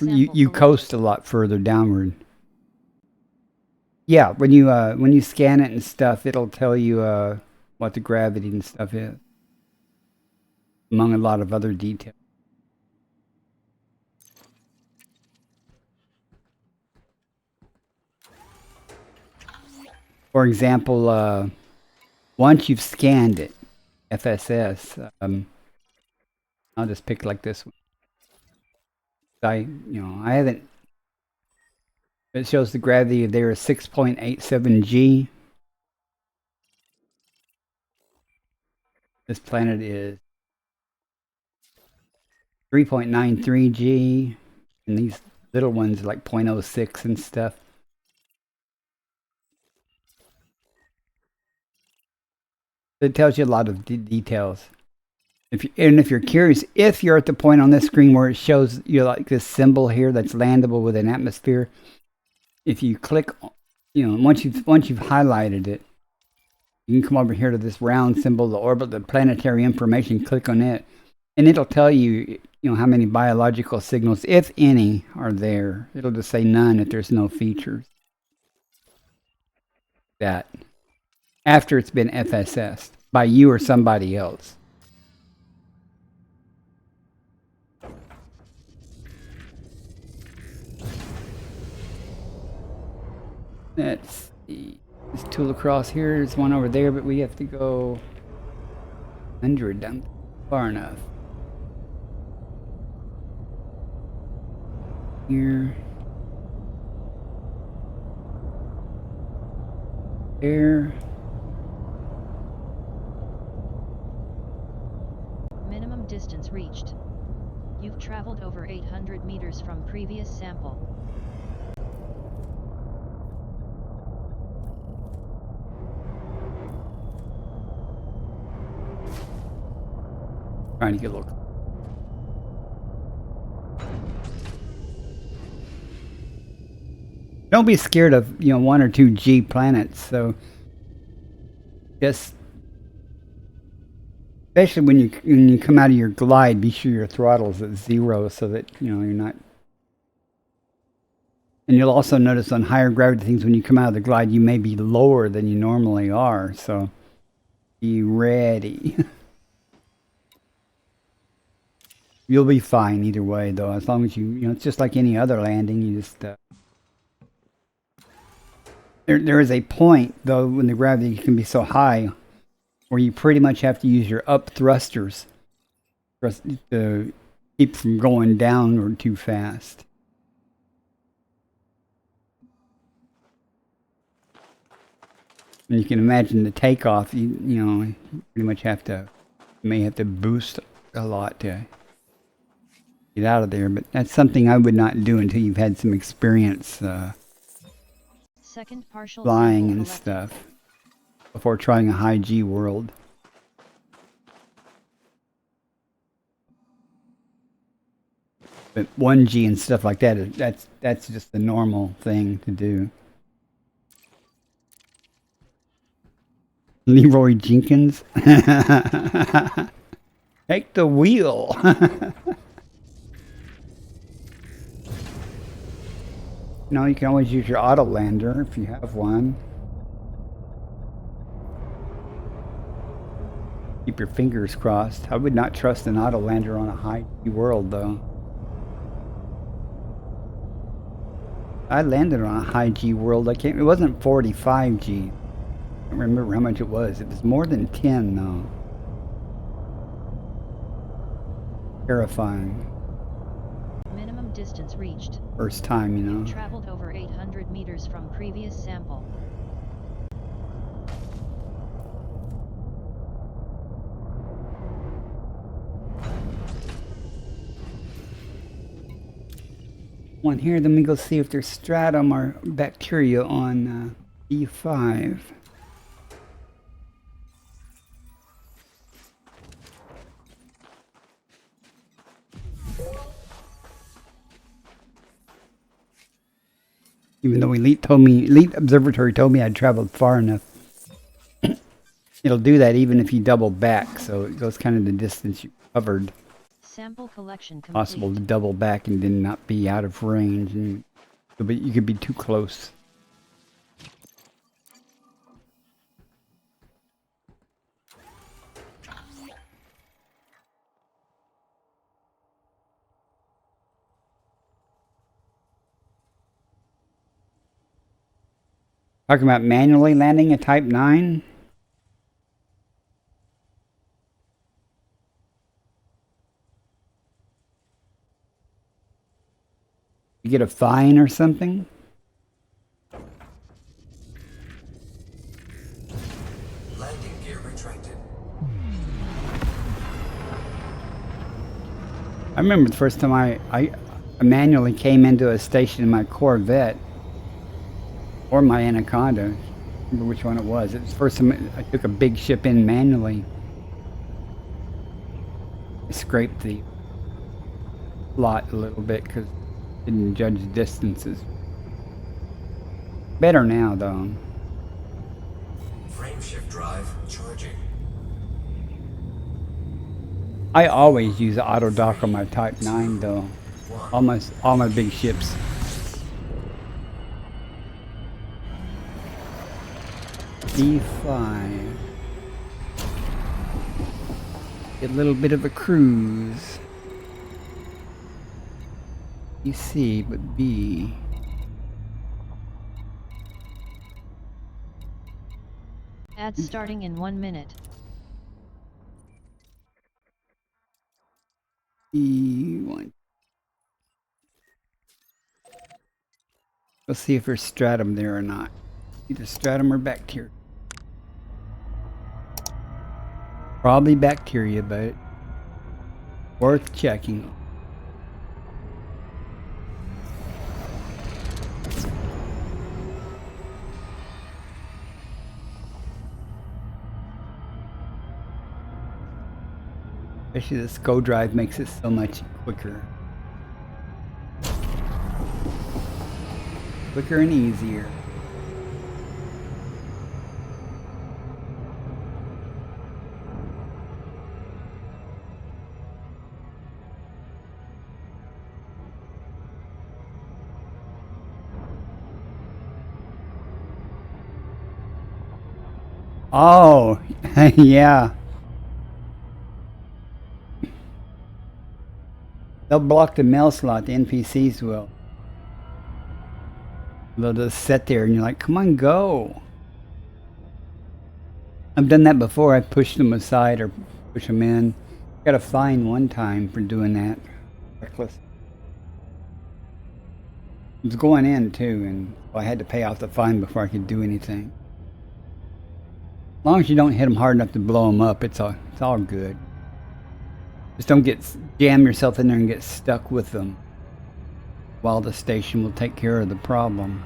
you coast a lot further downward. Yeah, when you scan it and stuff, it'll tell you what the gravity and stuff is, among a lot of other details. For example, once you've scanned it, FSS, I'll just pick like this one. I haven't. It shows the gravity there is 6.87 G. This planet is 3.93 G, and these little ones are like 0.06 and stuff. It tells you a lot of details. If you're curious, if you're at the point on this screen where it shows you like this symbol here that's landable with an atmosphere, if you click, once you've highlighted it, you can come over here to this round symbol, the orbit, the planetary information. Click on it, and it'll tell you, how many biological signals, if any, are there. It'll just say none if there's no features. That after it's been FSS'd by you or somebody else. Let's see. This tool across here. There's one over there, but we have to go 100 down far enough. Here. There. Minimum distance reached. You've traveled over 800 meters from previous sample. Trying to get a look. Don't be scared of 1 or 2 G planets. So just, especially when you come out of your glide, be sure your throttle's at 0 so that you're not. And you'll also notice on higher gravity things when you come out of the glide, you may be lower than you normally are. So be ready. You'll be fine either way, though, as long as it's just like any other landing. You just there is a point, though, when the gravity can be so high, where you pretty much have to use your up thrusters to keep from going downward too fast. And you can imagine the takeoff. You pretty much may have to boost a lot to get out of there, but that's something I would not do until you've had some experience flying and stuff before trying a high G world. But 1 G and stuff like that, that's just the normal thing to do. Leroy Jenkins. Take the wheel. No, you can always use your auto lander if you have one. Keep your fingers crossed. I would not trust an auto lander on a high world though. I landed on a high G world. It wasn't 45 G. I don't remember how much it was. It was more than 10 though. Terrifying. Minimum distance reached. First time, you know. Traveled over 800 meters from previous sample. One here, then we go see if there's stratum or bacteria on E5. Even though Elite Observatory told me I'd traveled far enough. It'll do that even if you double back, so it goes kind of the distance you covered. Sample collection complete. Possible to double back and then not be out of range, and you could be too close. Talking about manually landing a Type 9? You get a fine or something? Landing gear retracted. I remember the first time I manually came into a station in my Corvette. Or my Anaconda. I don't remember which one it was. It was the first time I took a big ship in manually. I scraped the lot a little bit because I didn't judge distances. Better now though. Frameshift drive charging. I always use auto dock on my Type 9 though. Almost all my big ships. D5. Get a little bit of a cruise. You C, but B. Ads starting in 1 minute. E1. Let's see if there's stratum there or not. Either stratum or bacteria. Probably bacteria, but worth checking. Especially this Go drive makes it so much quicker. Quicker and easier. Oh, yeah. They'll block the mail slot, the NPCs will. They'll just sit there and you're like, come on, go. I've done that before. I pushed them aside or push them in. Got a fine one time for doing that. Reckless. It was going in too, and I had to pay off the fine before I could do anything. As long as you don't hit them hard enough to blow them up, it's all good. Just don't jam yourself in there and get stuck with them. While the station will take care of the problem.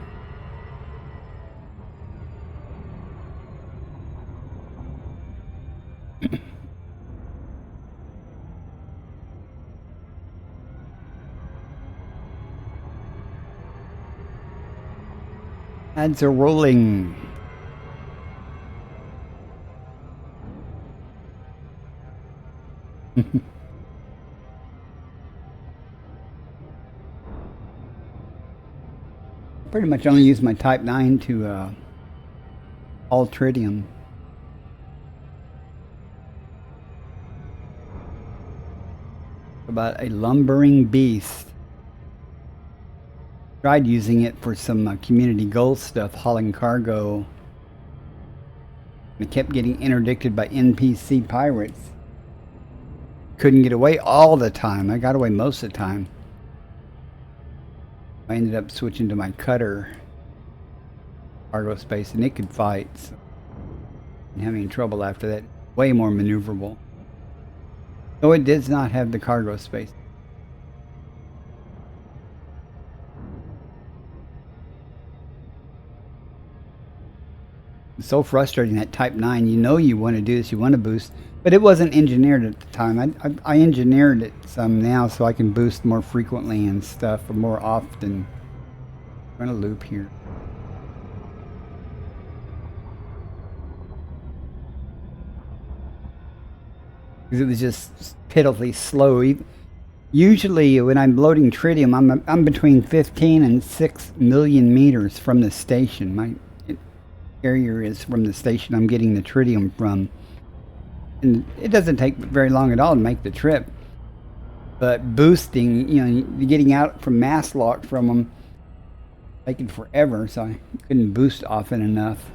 Ads are rolling. pretty much only use my Type 9 to haul tritium. About a lumbering beast. Tried using it for some community gold stuff, hauling cargo. I kept getting interdicted by NPC pirates. Couldn't get away all the time. I got away most of the time. I ended up switching to my cutter cargo space, and it could fight. So I didn't have any trouble after that. Way more maneuverable. Though it does not have the cargo space. It's so frustrating, that Type 9. You know you want to do this, you want to boost, but it wasn't engineered at the time. I engineered it some now so I can boost more frequently and stuff, or more often. I'm trying to loop here. Because it was just pitifully slow. Usually when I'm loading tritium, I'm between 15 and 6 million meters from the station. My carrier is from the station I'm getting the tritium from. And it doesn't take very long at all to make the trip. But boosting, you know, getting out from mass lock from them, taking forever, so I couldn't boost often enough.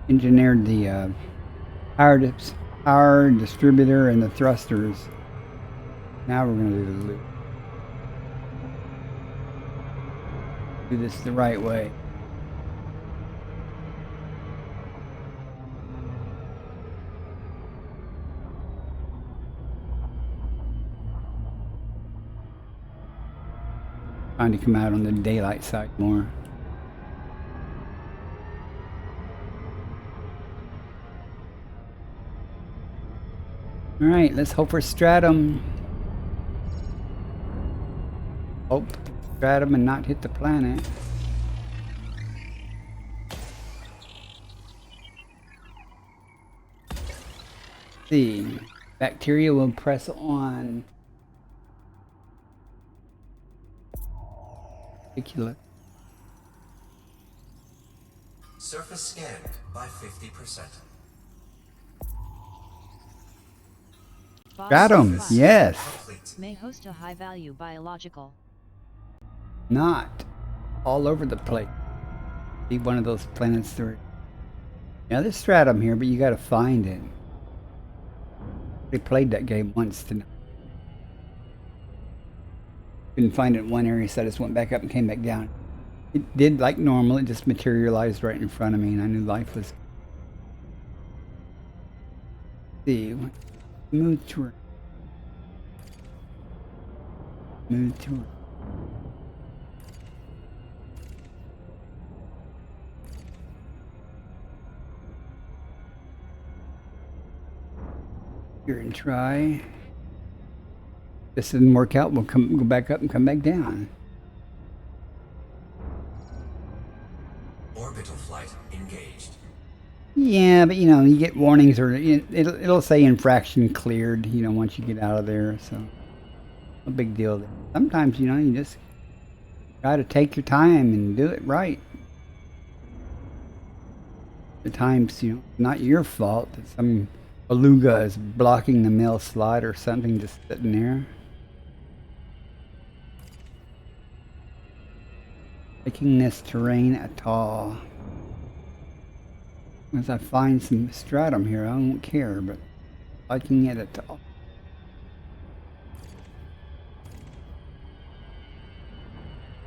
Engineered the power distributor and the thrusters. Now we're going to do the loop. Do this the right way. Trying to come out on the daylight side more. Alright, let's hope for stratum. Hope stratum and not hit the planet. Let's see. Bacteria will press on. Surface scanned by 50%. Stratum, yes. Complete. May host a high-value biological. Not all over the place. Be one of those planets there. Yeah, there's stratum here, but you gotta find it. They played that game once tonight. Couldn't find it in one area, so I just went back up and came back down. It did like normal, it just materialized right in front of me, and I knew life was... See, smooth terrain. Smooth terrain. Here and try. This didn't work out, we'll go back up and come back down. Orbital flight engaged. Yeah, but you know, you get warnings, or it'll say infraction cleared, you know, once you get out of there, so no big deal there. Sometimes, you know, you just try to take your time and do it right. At times, you know, not your fault that some beluga is blocking the mail slot or something, just sitting there. Taking this terrain at all. As I find some stratum here, I don't care, but liking it at all.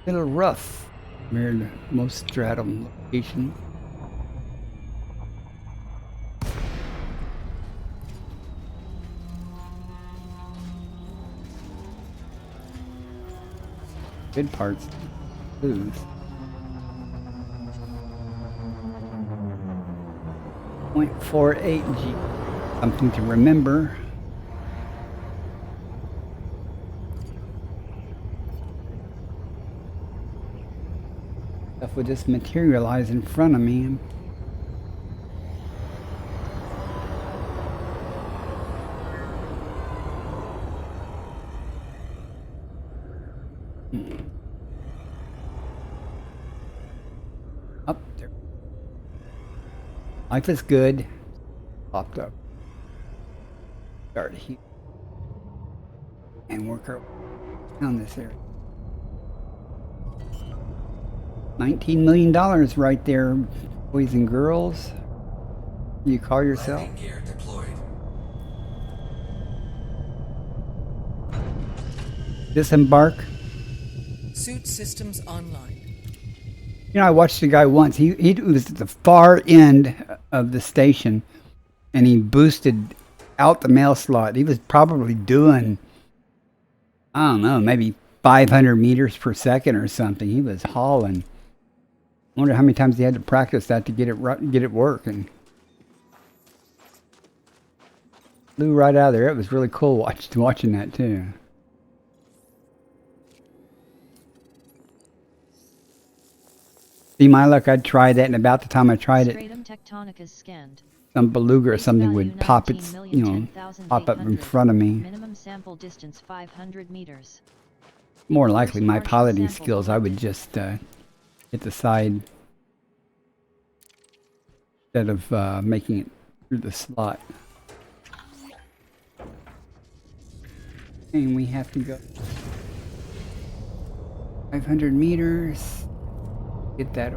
A little rough compared to most stratum locations. Good parts. Smooth. 0.48 G. Something to remember. Stuff would just materialize in front of me. Up there. Life is good. Popped up. Start here. And work our way down this area. $19 million right there, boys and girls. You call yourself? Landing gear deployed. Disembark. Suit systems online. You know, I watched a guy once. He was at the far end of the station, and he boosted out the mail slot. He was probably doing, I don't know, maybe 500 meters per second or something. He was hauling. I wonder how many times he had to practice that to get it working. Flew right out of there. It was really cool watching that too. See my luck, I'd try that, and about the time I tried it, Stratum tectonic is scanned. some beluga or Base something value would pop its, 19,010,800. pop up in front of me. Minimum sample distance 500 meters. More likely, my Partial piloting sample skills, I would collected. just hit the side instead of making it through the slot. And we have to go 500 meters. Get that.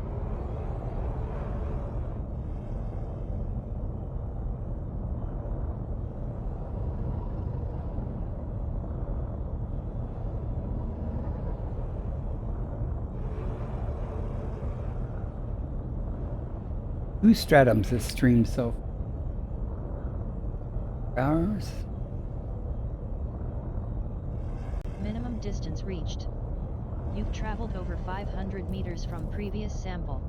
Who stratums this stream so hours? Minimum distance reached. You've traveled over 500 meters from previous sample.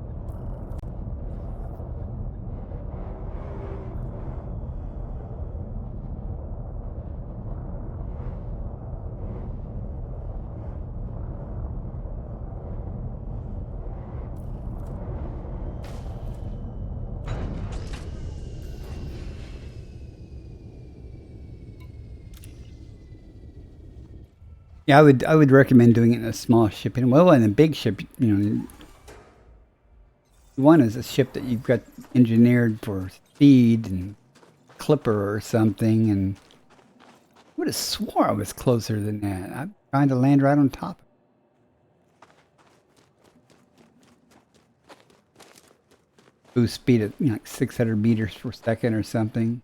Yeah, I would recommend doing it in a small ship. Well, in a big ship, one is a ship that you've got engineered for speed and clipper or something. And I would have swore I was closer than that. I'm trying to land right on top. Boost speed at like 600 meters per second or something.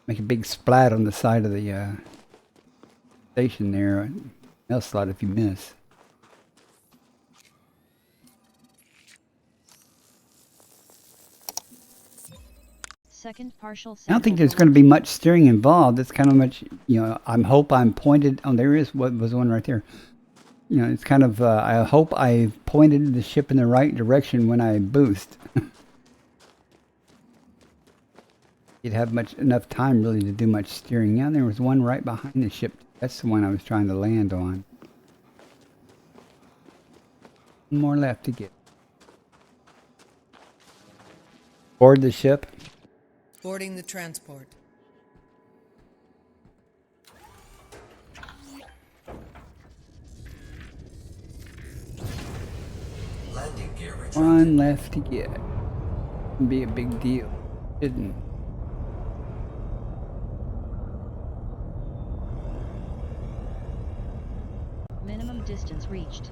Make a big splat on the side of the station there. Mail slot if you miss. Second partial I don't think sample there's going to be collected. much steering involved. It's kind of much, I hope I'm pointed. Oh, there is what was one right there. It's kind of, I hope I pointed the ship in the right direction when I boost. You'd have enough time really to do much steering. Yeah, there was one right behind the ship. That's the one I was trying to land on. One more left to get. Board the ship. Boarding the transport. Landing gear retracted. One left to get. It'd be a big deal. Didn't. Minimum distance reached.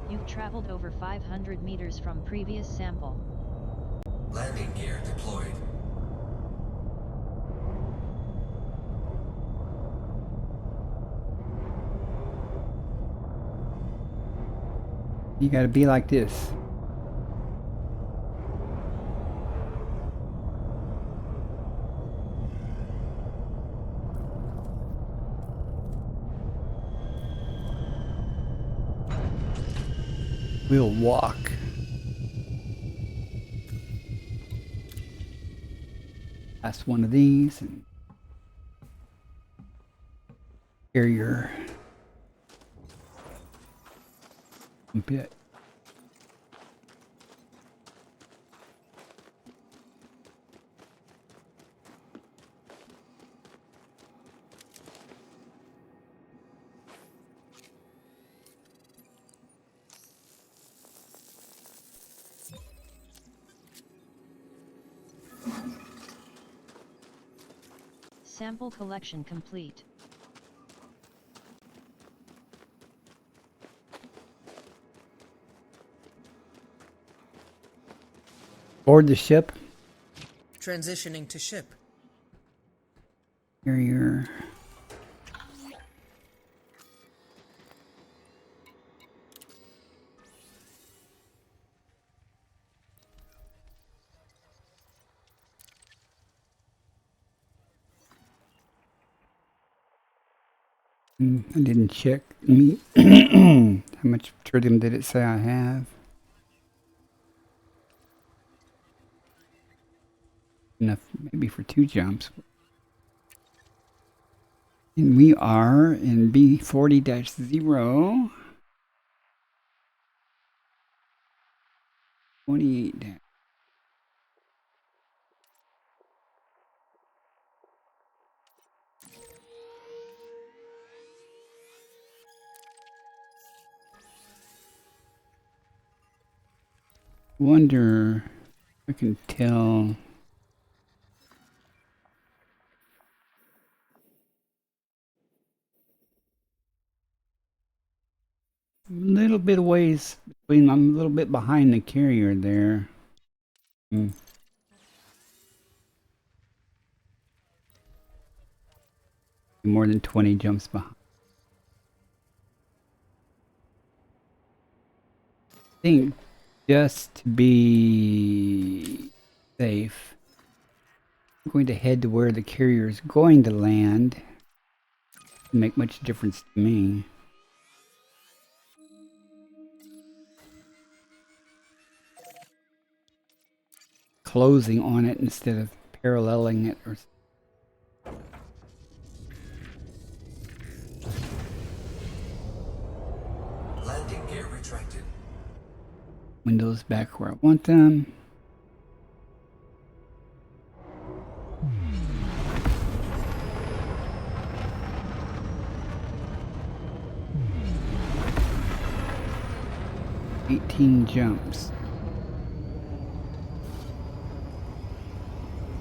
You've traveled over 500 meters from previous sample. Landing gear deployed. You gotta be like this. We'll walk. Past one of these and hear your bit. Sample collection complete. Board the ship. Transitioning to ship. Carrier. I didn't check me. How much tritium did it say I have? Enough maybe for 2 jumps. And we are in B40-0. 28 dash. Wonder if I can tell. A little bit of ways between. I'm a little bit behind the carrier there. More than 20 jumps behind. I think just to be safe, I'm going to head to where the carrier is going to land. Doesn't make much difference to me. Closing on it instead of paralleling it or Landing gear retracted. windows back where I want them. $18 jumps.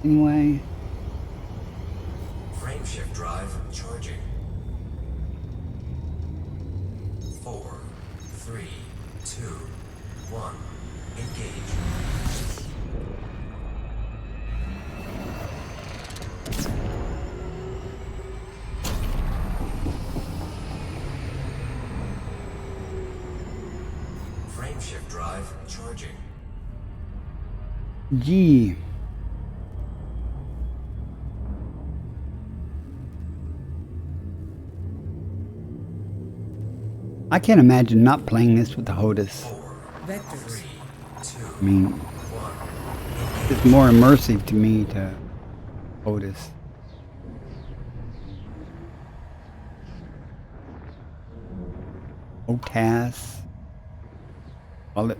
Anyway. Frame shift drive charging. 4, 3, 2, 1. Engage. Frame shift drive charging. Gee. I can't imagine not playing this with the HOTAS. Vectors. I mean, it's more immersive to me to HOTAS. HOTAS. Call it.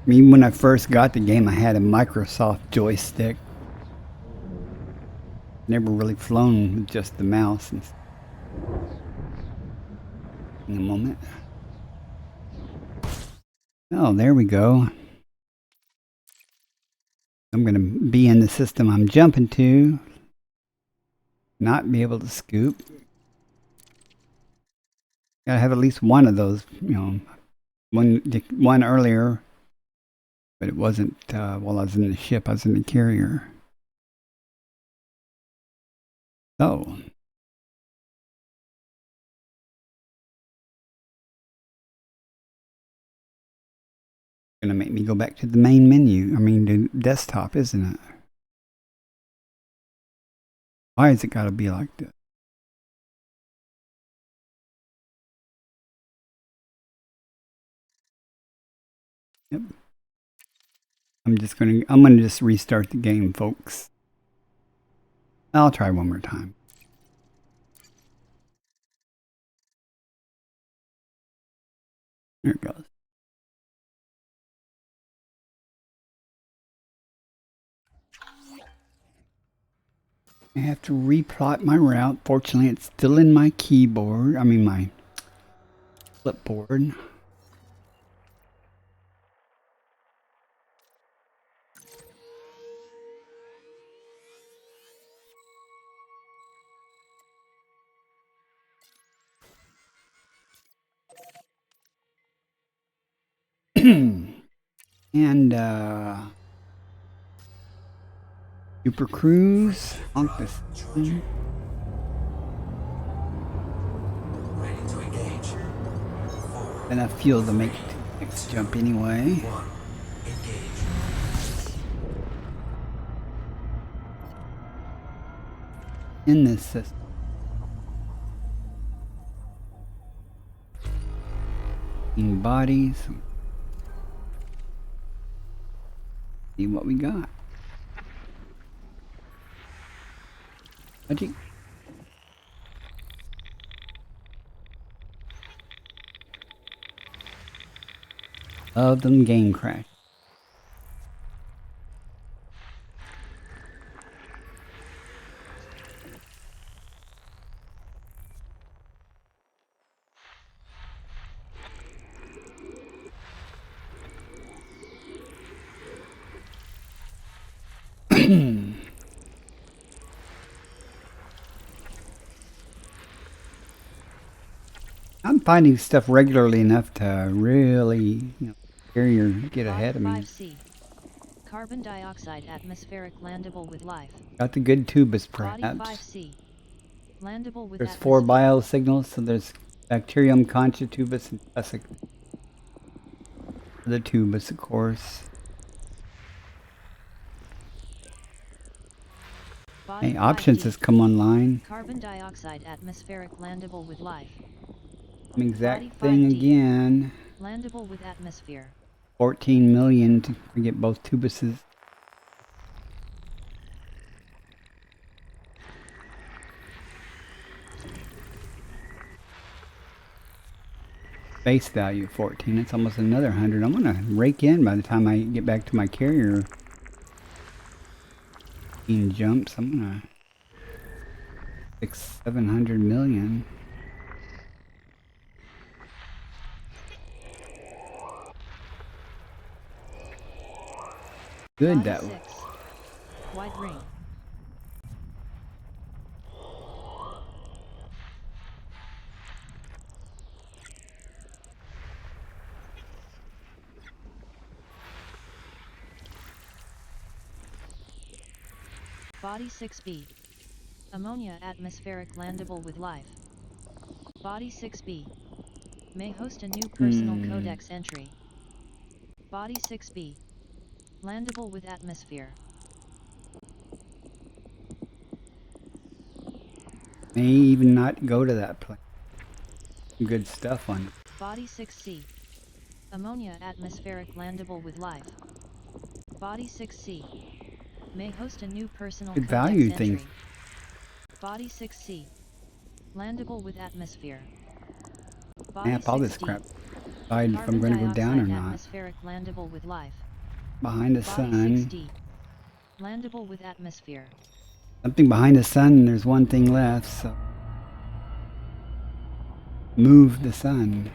I mean, when I first got the game, I had a Microsoft joystick. Never really flown with just the mouse. In a moment. Oh, there we go. I'm going to be in the system I'm jumping to. Not be able to scoop. Gotta have at least one of those, you know. One earlier, but it wasn't while I was in the ship. I was in the carrier. So. Gonna make me go back to the main menu. I mean, the desktop, isn't it? Why has it got to be like this? Yep. I'm gonna just restart the game, folks. I'll try one more time. There it goes. I have to replot my route. Fortunately, it's still in my keyboard. I mean, my clipboard. And Super Cruise. Honk this. Georgia. Ready to engage. 4, Enough fuel to make it to the next jump anyway. 1. Engage. In this system. In bodies. See what we got. Magic. Love them game crash. I'm finding stuff regularly enough to really, carry or get ahead of me. 5C. Carbon dioxide atmospheric landable with life. Got the good tubus, Body perhaps. 5C. Landable with There's atmosphere. 4 biosignals, so there's bacterium, concha, tubus, and tussock. The tubus, of course. Body Hey, options 5D. has come online. Carbon dioxide atmospheric landable with life. Same exact Body thing 5D. again. Landable with atmosphere. 14 million to get both tubuses. Base value 14. It's almost another 100. I'm gonna rake in by the time I get back to my carrier. In jumps, I'm gonna 700 million. Good Body that 6. Wide ring. Body 6B. Ammonia atmospheric landable with life. Body 6B. May host a new personal codex entry. Body 6B. Landable with atmosphere. may even not go to that place. Good stuff on it. Body 6C. Ammonia atmospheric landable with life. Body 6C. May host a new personal Good codex value entry. things. Body 6C. Landable with atmosphere. Map all this 6D. crap. Decide if I'm Carbon going to go down or dioxide not. atmospheric landable with life. Behind the Body sun. 6D. Landable with atmosphere. Something behind the sun, and there's one thing left, so. Move the sun.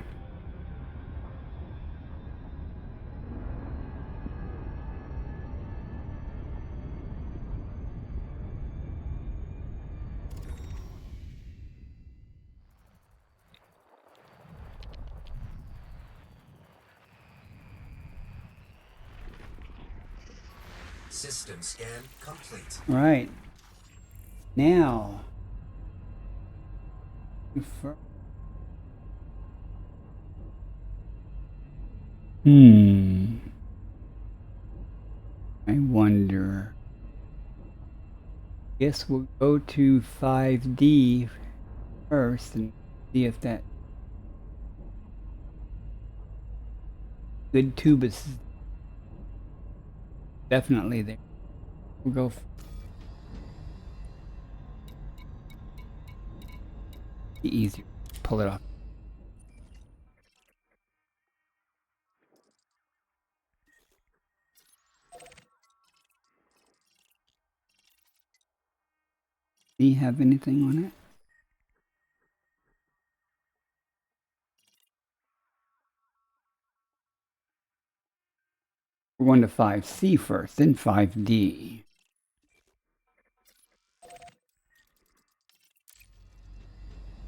System scan complete. Right. Now. I wonder. Guess we'll go to 5D first and see if that good tube is definitely there. We'll go. Be easier. Pull it off. Do you have anything on it? We're going to 5C first, then 5D.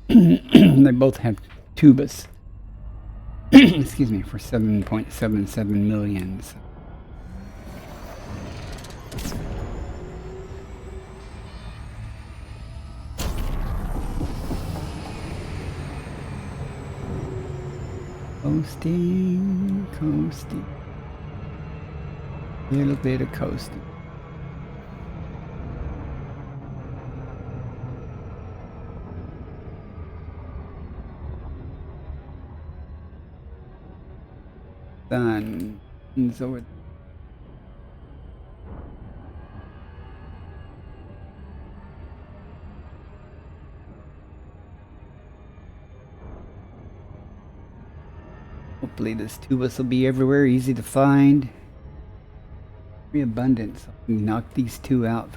They both have tubus. excuse me, for 7.77 million. So. Coasting, coasting. Little bit of coasting. Sun is over there. Hopefully this tubus will be everywhere, easy to find. Very abundant, so I can knock these two out.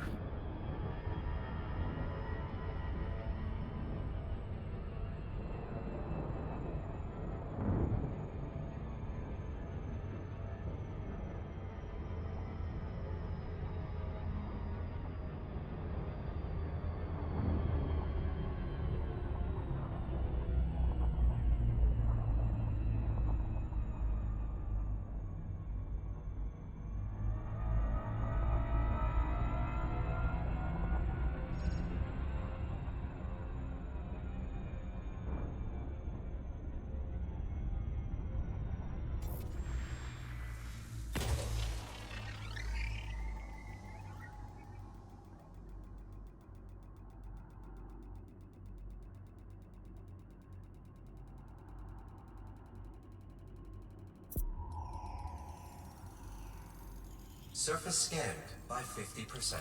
Surface scanned by 50%.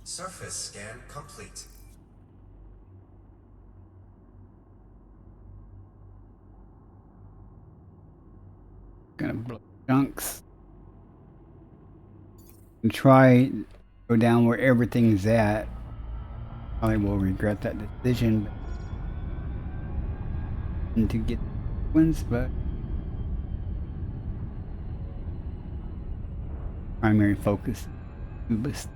Surface scan complete. Gonna blow chunks. And try go down where everything's at. Probably will regret that decision. And to get ones, but primary focus tubus.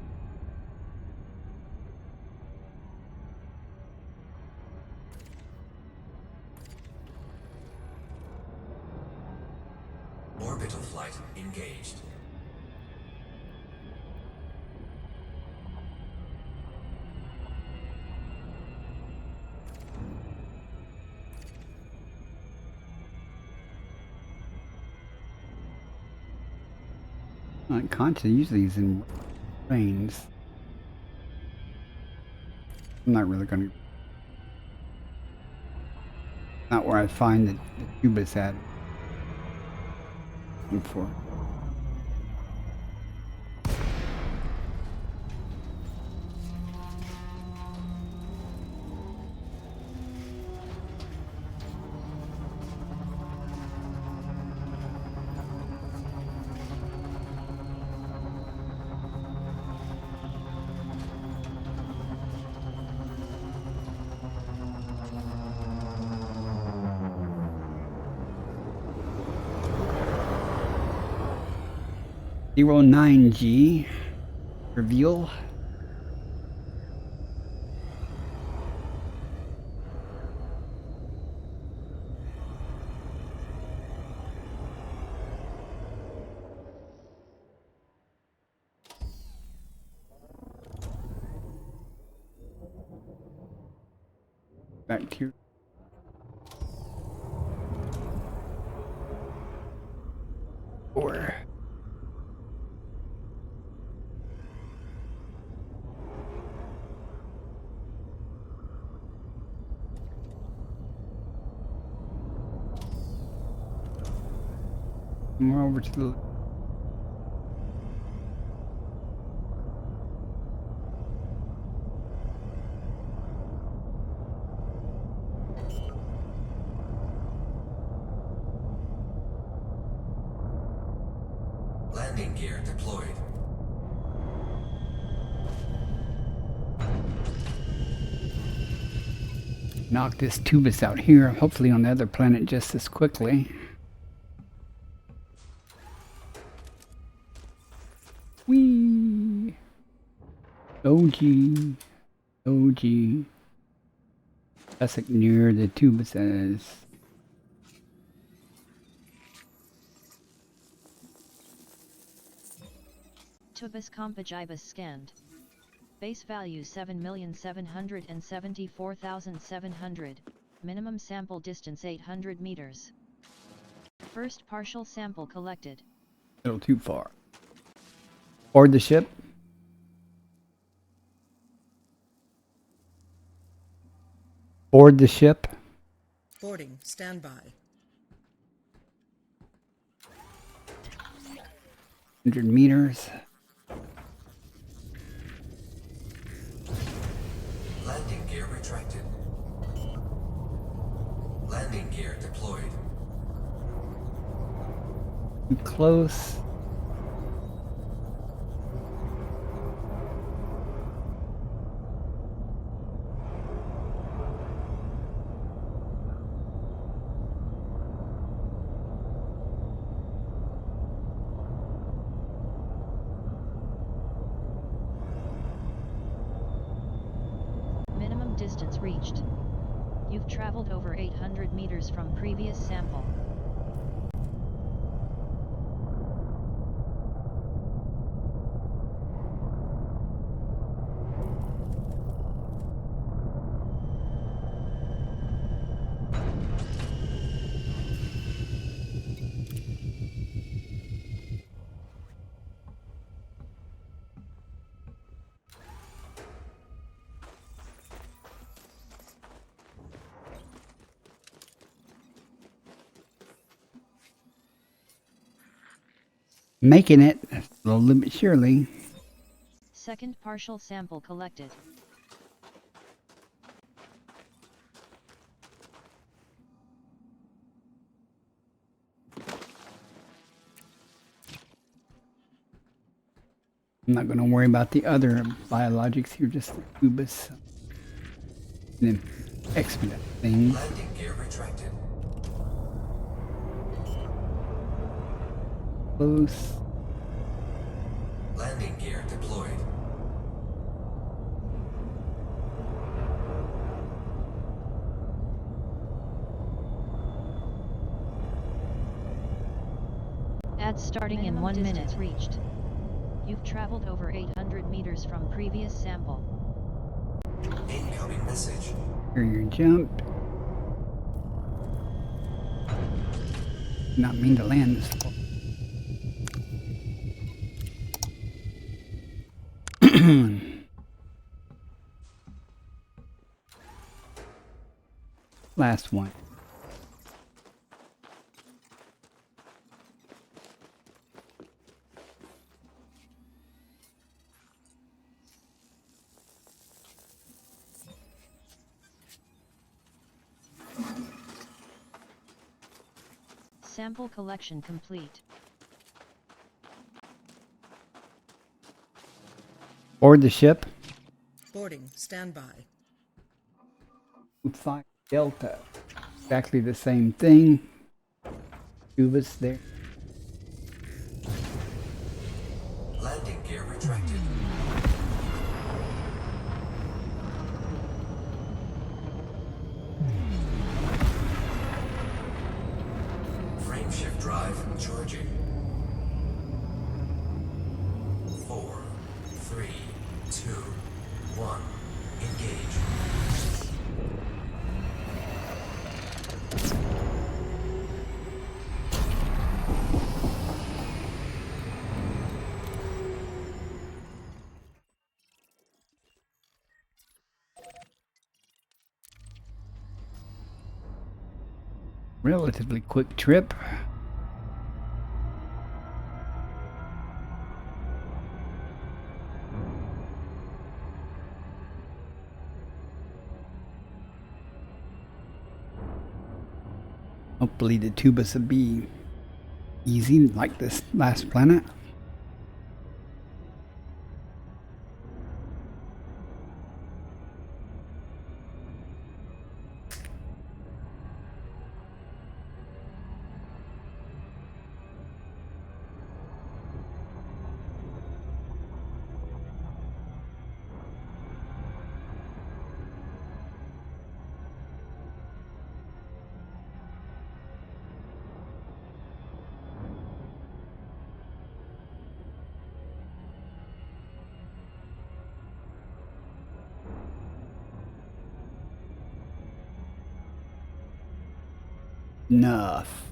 Orbital flight engaged. Concha usually is in planes. I'm not really gonna. Not where I find the tubus at. Looking for. Zero 9G reveal. Back to four. More over to the Landing gear deployed. knock this tubus out here, hopefully on the other planet just as quickly. Whee! OG. OG. That's like near the tubus as Tubus compagibus scanned. Base value 7,774,700, minimum sample distance 800 meters. First partial sample collected. A little too far. Board the ship. Board the ship. Boarding. Standby. 100 meters. Landing gear retracted. Landing gear deployed. Too close. Minimum distance reached. You've traveled over 800 meters from previous sample. Making it slowly but surely. Second partial sample collected. I'm not going to worry about the other biologics here, just the Tubus. And then expedite things. Landing gear retracted. Close. Landing gear deployed. Ads starting in 1 minute reached. You've traveled over 800 meters from previous sample. Incoming message. Here your jump. Not mean to land this far. Last one. Sample collection complete. Board the ship. Boarding. Standby. 5 Delta. Exactly the same thing. Tubus there. Landing gear retracted. Frameshift drive charging. 4, 3, 2, 1. Engage. Relatively quick trip. Hopefully the Tubus will be easy like this last planet. Enough.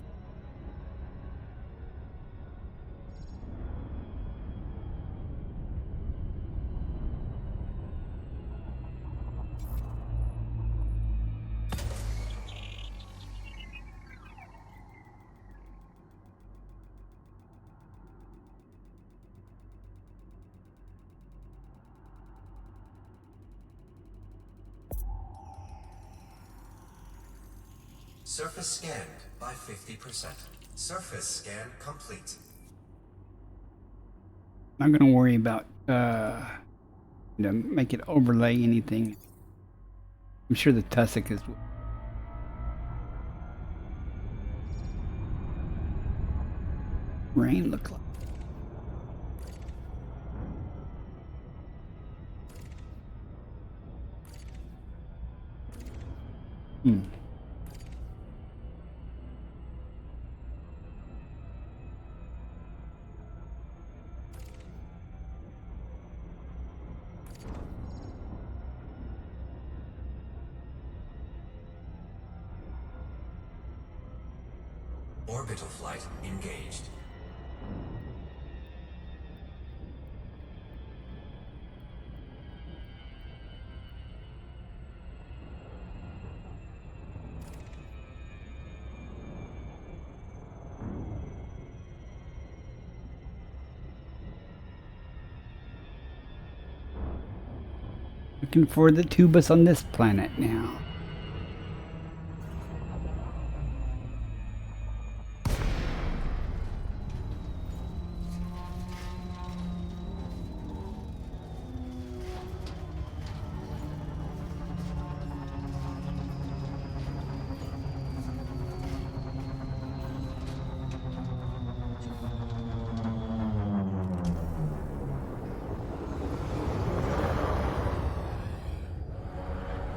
Surface scanned by 50%. Surface scan complete. I'm not gonna worry about make it overlay anything. I'm sure the tussock is rain look like. Hmm. Orbital flight engaged. Looking for the tubus on this planet now.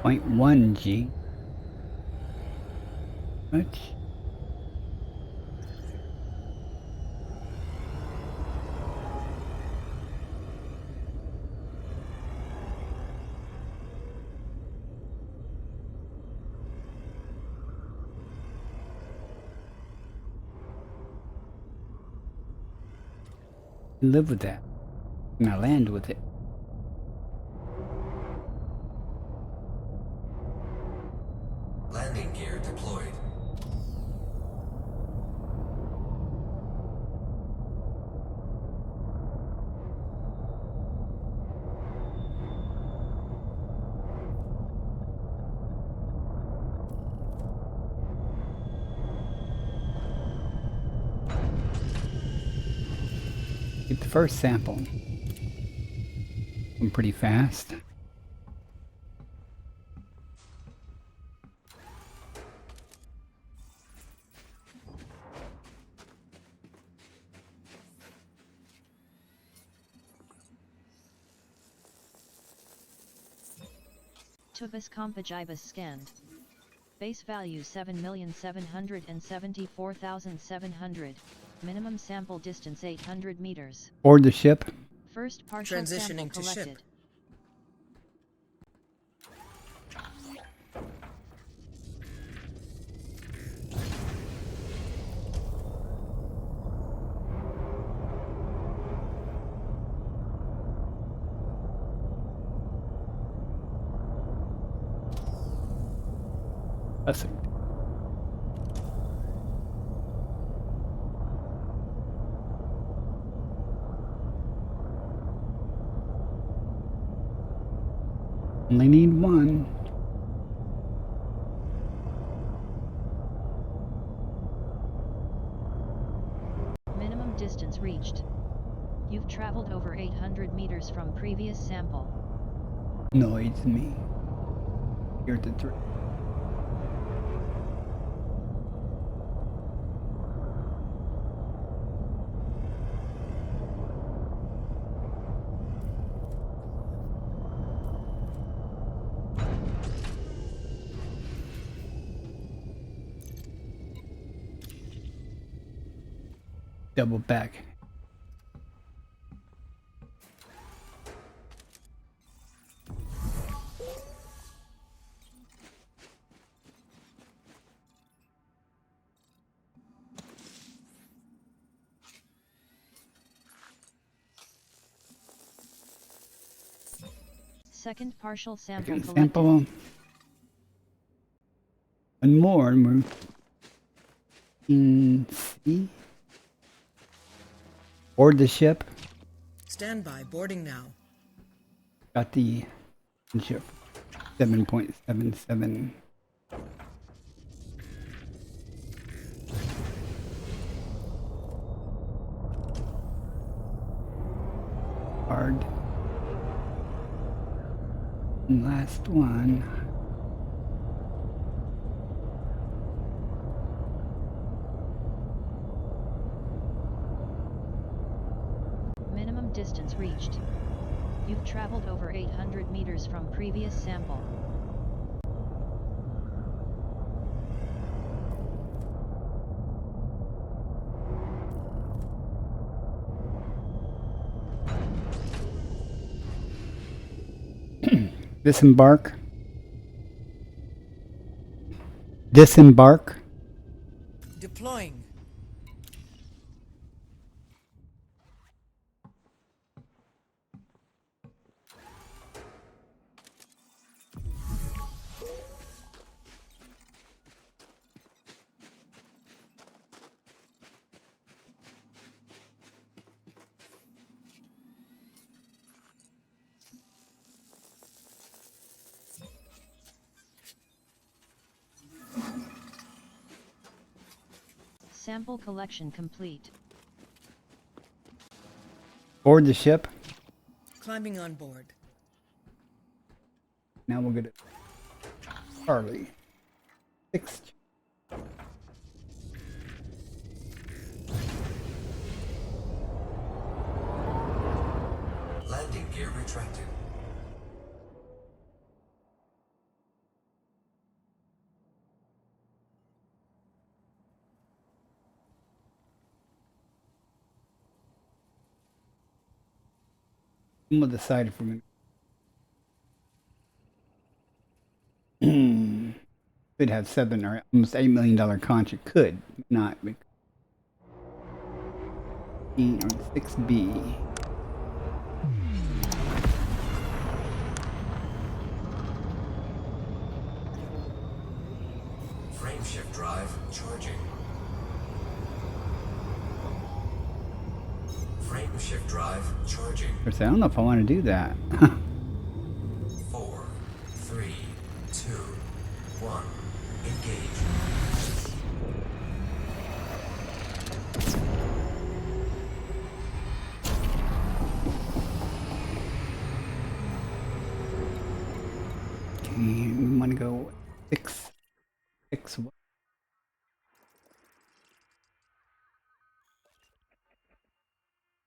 Point 1 G. Much. Live with that. And I land with it. Landing gear deployed. Get the first sample. I'm pretty fast. Tubus compagibus scanned. Base value 7,774,700. Minimum sample distance 800 meters. Board the ship. First partial sample Transitioning to ship. collected. That's it. Only need one. Minimum distance reached. You've traveled over 800 meters from previous sample. Noise me. Here at the 3. Double back. Second partial sample Second collected. sample. One more, and we're in C. Board the ship. Stand by. Boarding now. Got the ship. 7.77. Hard. And last one. Minimum distance reached. You've traveled over 800 meters from previous sample. Disembark. Disembark. Deploying. Sample collection complete. Board the ship. Climbing on board. Now we'll get it. Charlie. 6. Landing gear retracted. We'll decide if we're going to could have $7 or almost $8 million contract. Could not. Or 6B. Frame shift drive charging. Frame shift drive charging. Of course, I don't know if I want to do that. 4, 3, 2, 1. Engage. Okay, we want to go 6.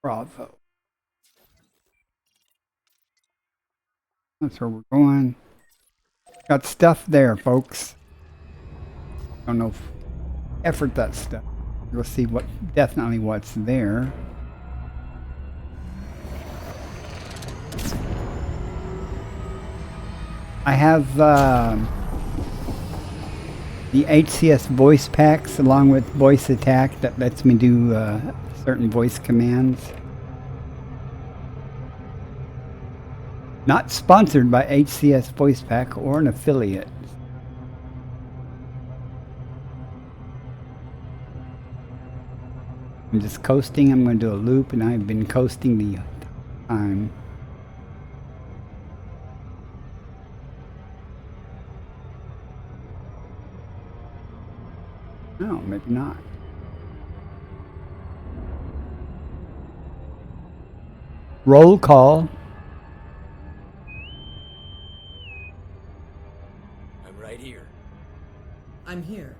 Bravo. That's where we're going. Got stuff there, folks. Don't know if effort that stuff. We'll see what definitely what's there. I have the HCS voice packs along with voice attack that lets me do certain voice commands. Not sponsored by HCS Voice Pack or an affiliate. I'm just coasting. I'm going to do a loop, and I've been coasting the time. No, maybe not. Roll call. I'm right here. I'm here.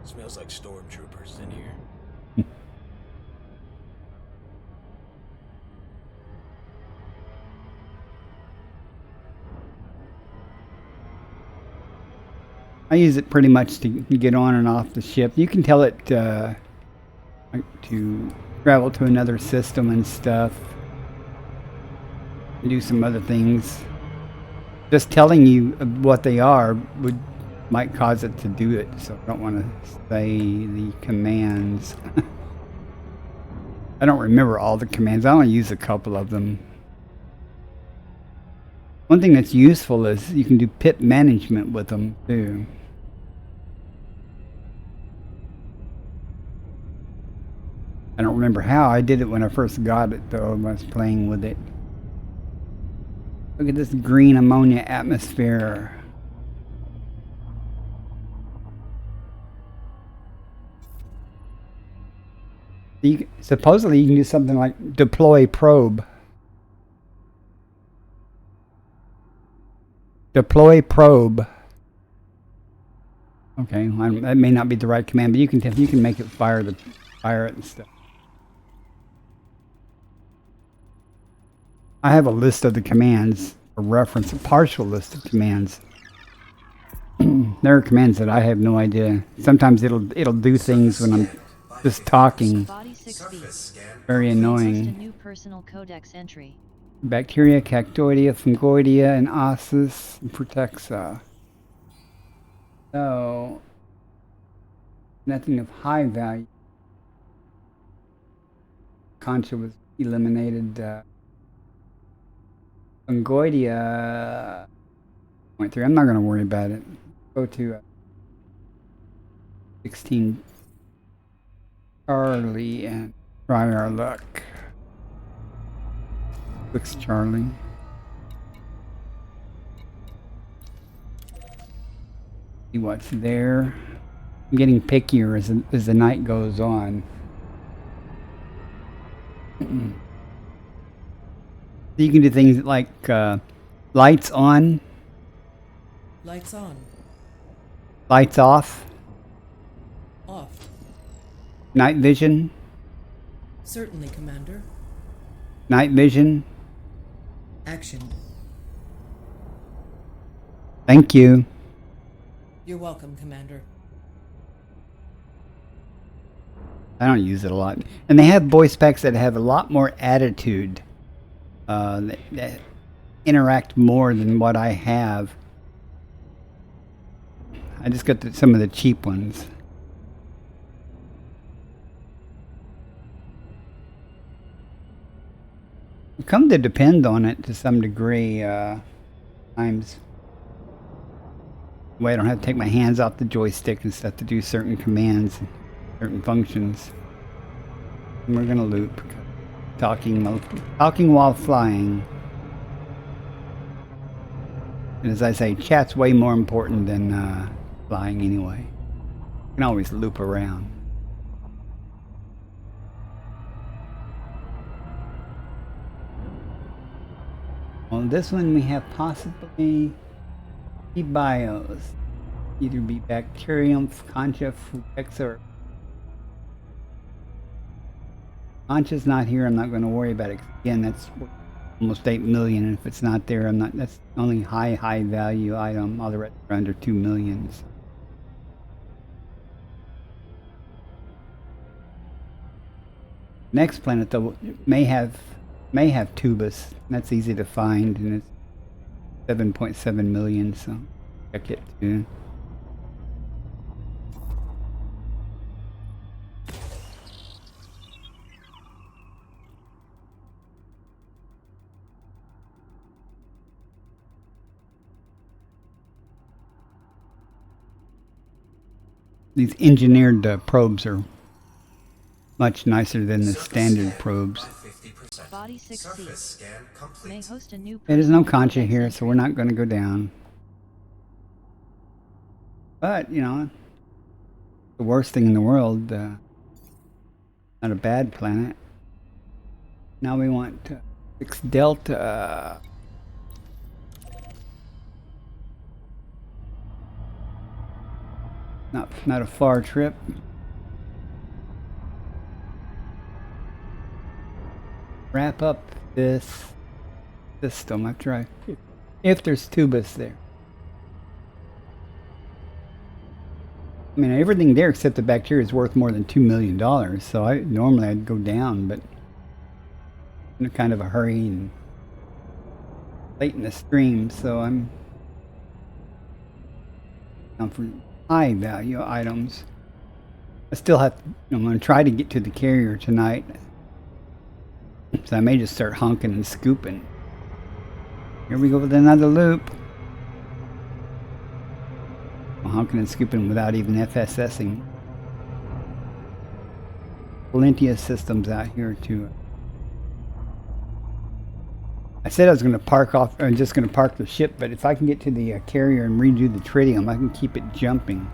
Smells like stormtroopers in here. I use it pretty much to get on and off the ship. You can tell it to travel to another system and stuff. And do some other things. Just telling you what they are might cause it to do it, so I don't want to say the commands. I don't remember all the commands. I only use a couple of them. One thing that's useful is you can do pit management with them too. I don't remember how. I did it when I first got it though. I was playing with it. Look at this green ammonia atmosphere. Supposedly you can do something like deploy probe. Deploy probe. Okay, that may not be the right command, but you can make it fire it and stuff. I have a list of the commands, a reference, a partial list of commands. There are commands that I have no idea. Sometimes it'll do things when I'm just talking. Body 6B. Very Host a annoying. new personal codex entry. Bacteria, cactoidea, fungoidea, and ossus, and protexa. So, nothing of high value. Concha was eliminated. Fungoidea went through. I'm not going to worry about it. Go to 16 Charlie and try our luck. 6 Charlie. See what's there. I'm getting pickier as the night goes on. You can do things like lights on, Lights on. lights off, Off. night vision, Certainly, Commander. night vision. Action. Thank you. You're welcome, Commander. I don't use it a lot. And they have voice packs that have a lot more attitude. That interact more than what I have. I just got some of the cheap ones. I come to depend on it to some degree. Times. Way I don't have to take my hands off the joystick and stuff to do certain commands, and certain functions. And we're gonna loop. Talking while flying. And as I say, chat's way more important than flying anyway. You can always loop around. On this one we have possibly bios. Either be bacterium, concha, futexa, or Concha's not here. I'm not going to worry about it. Again, that's almost 8 million. And if it's not there, I'm not. That's only high value item. All the rest are under 2 million. So. Next planet though may have Tubus. That's easy to find, and it's 7.7 million. So check it too. These engineered probes are much nicer than the standard probes. Body 6C. May host a new There's no personal Concha codex here, entry. so we're not going to go down. But, you know, the worst thing in the world, not a bad planet. Now we want 6 Delta. Not a far trip. Wrap up this system after if there's Tubus there. I mean, everything there except the bacteria is worth more than $2 million. So normally I'd go down, but I'm in kind of a hurry and late in the stream, so I'm for high value items. I still have. I'm going to try to get to the carrier tonight, so I may just start honking and scooping. Here we go with another loop. I'm honking and scooping without even FSSing. Plenty of systems out here too. I said I was going to park off, or just going to park the ship, but if I can get to the carrier and redo the tritium, I can keep it jumping.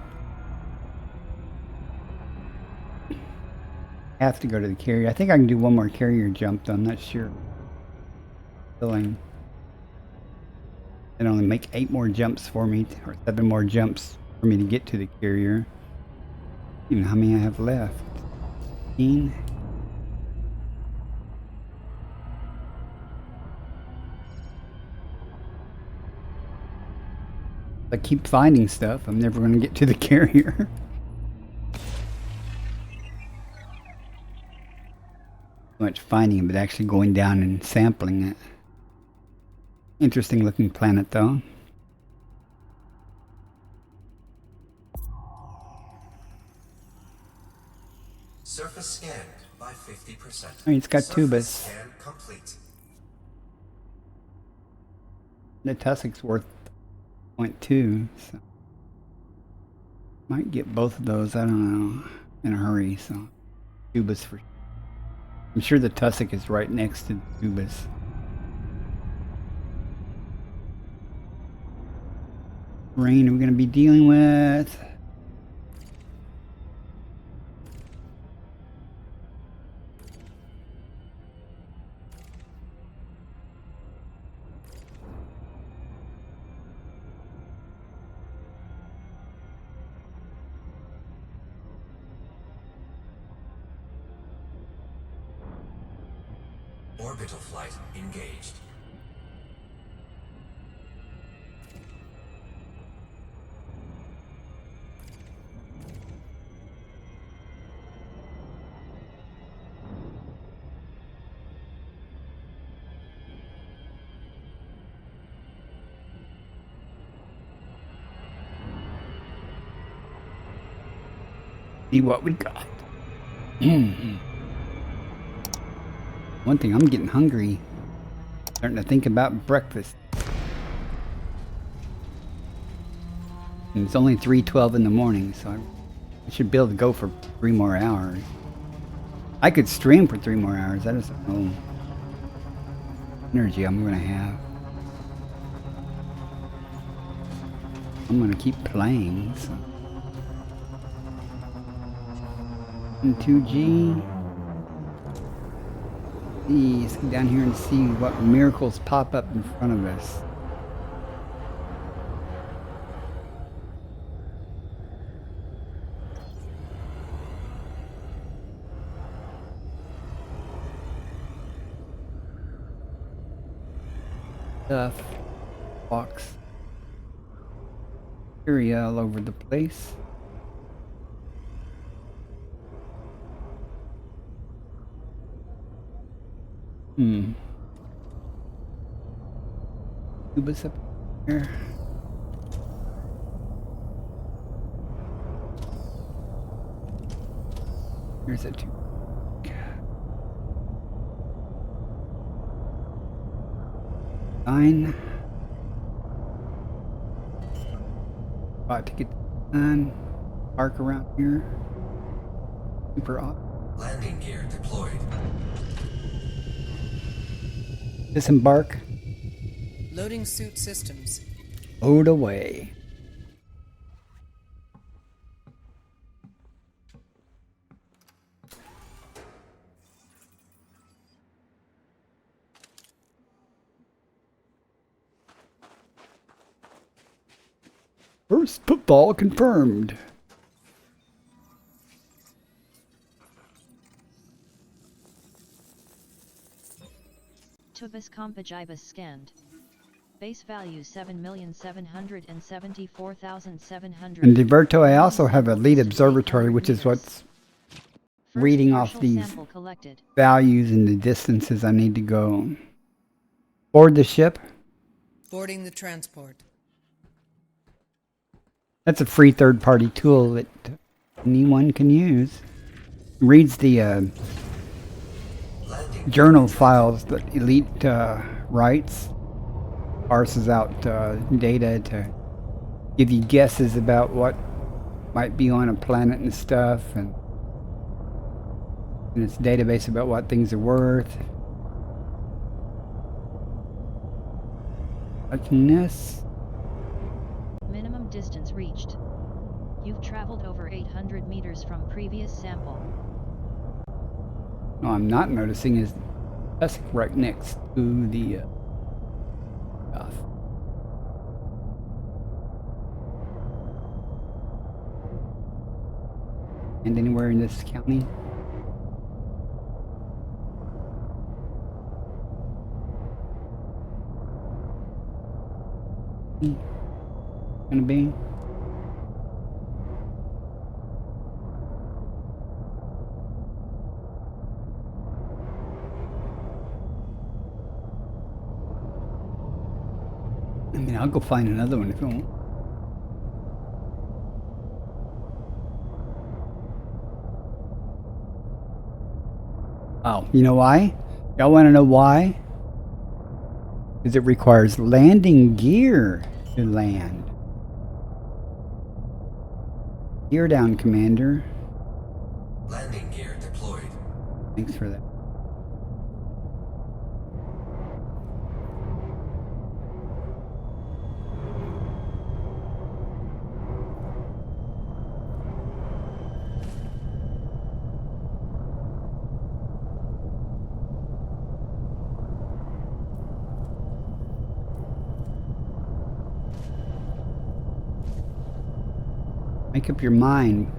Have to go to the carrier. I think I can do one more carrier jump though, I'm not sure. Filling. It only make 8 more jumps for me, or 7 more jumps for me to get to the carrier. Even how many I have left? 15. I keep finding stuff, I'm never going to get to the carrier. Much finding it, but actually going down and sampling it. Interesting looking planet though. Surface scanned by 50%. Oh, it's got Surface tubus. scan complete. The Tussock's worth 0.2, so might get both of those, I don't know, in a hurry, so tubus for I'm sure the Tussock is right next to the tubus. Rain are we gonna be dealing with? Orbital flight engaged. See what we got. One thing, I'm getting hungry. Starting to think about breakfast. And it's only 3:12 in the morning, so I should be able to go for 3 more hours. I could stream for 3 more hours. I just don't know energy I'm gonna have. I'm gonna keep playing. So. 2G. Let's go down here and see what miracles pop up in front of us. Stuff, box, area all over the place. Tubus up here. Here's a tube. Nine. About to get done. Park around here. Super off. Landing gear deployed. Disembark. Loading suit systems. Load away. First football confirmed. Tubus compagibus scanned. Base value 7,774,700. In Diverto, I also have a lead observatory, which is what's reading off these values and the distances I need to go. Board the ship. Boarding the transport. That's a free third-party tool that anyone can use. Reads the journal files that Elite writes. parses out data to give you guesses about what might be on a planet and stuff, and its database about what things are worth. Touching this. Minimum distance reached. You've traveled over 800 meters from previous sample. No, I'm not noticing is Tusk right next to the stuff. And anywhere in this county? Gonna be? I mean, I'll go find another one if you want. Oh, you know why? Y'all want to know why? Because it requires landing gear to land. Gear down, Commander. Landing gear deployed. Thanks for that. Make up your mind.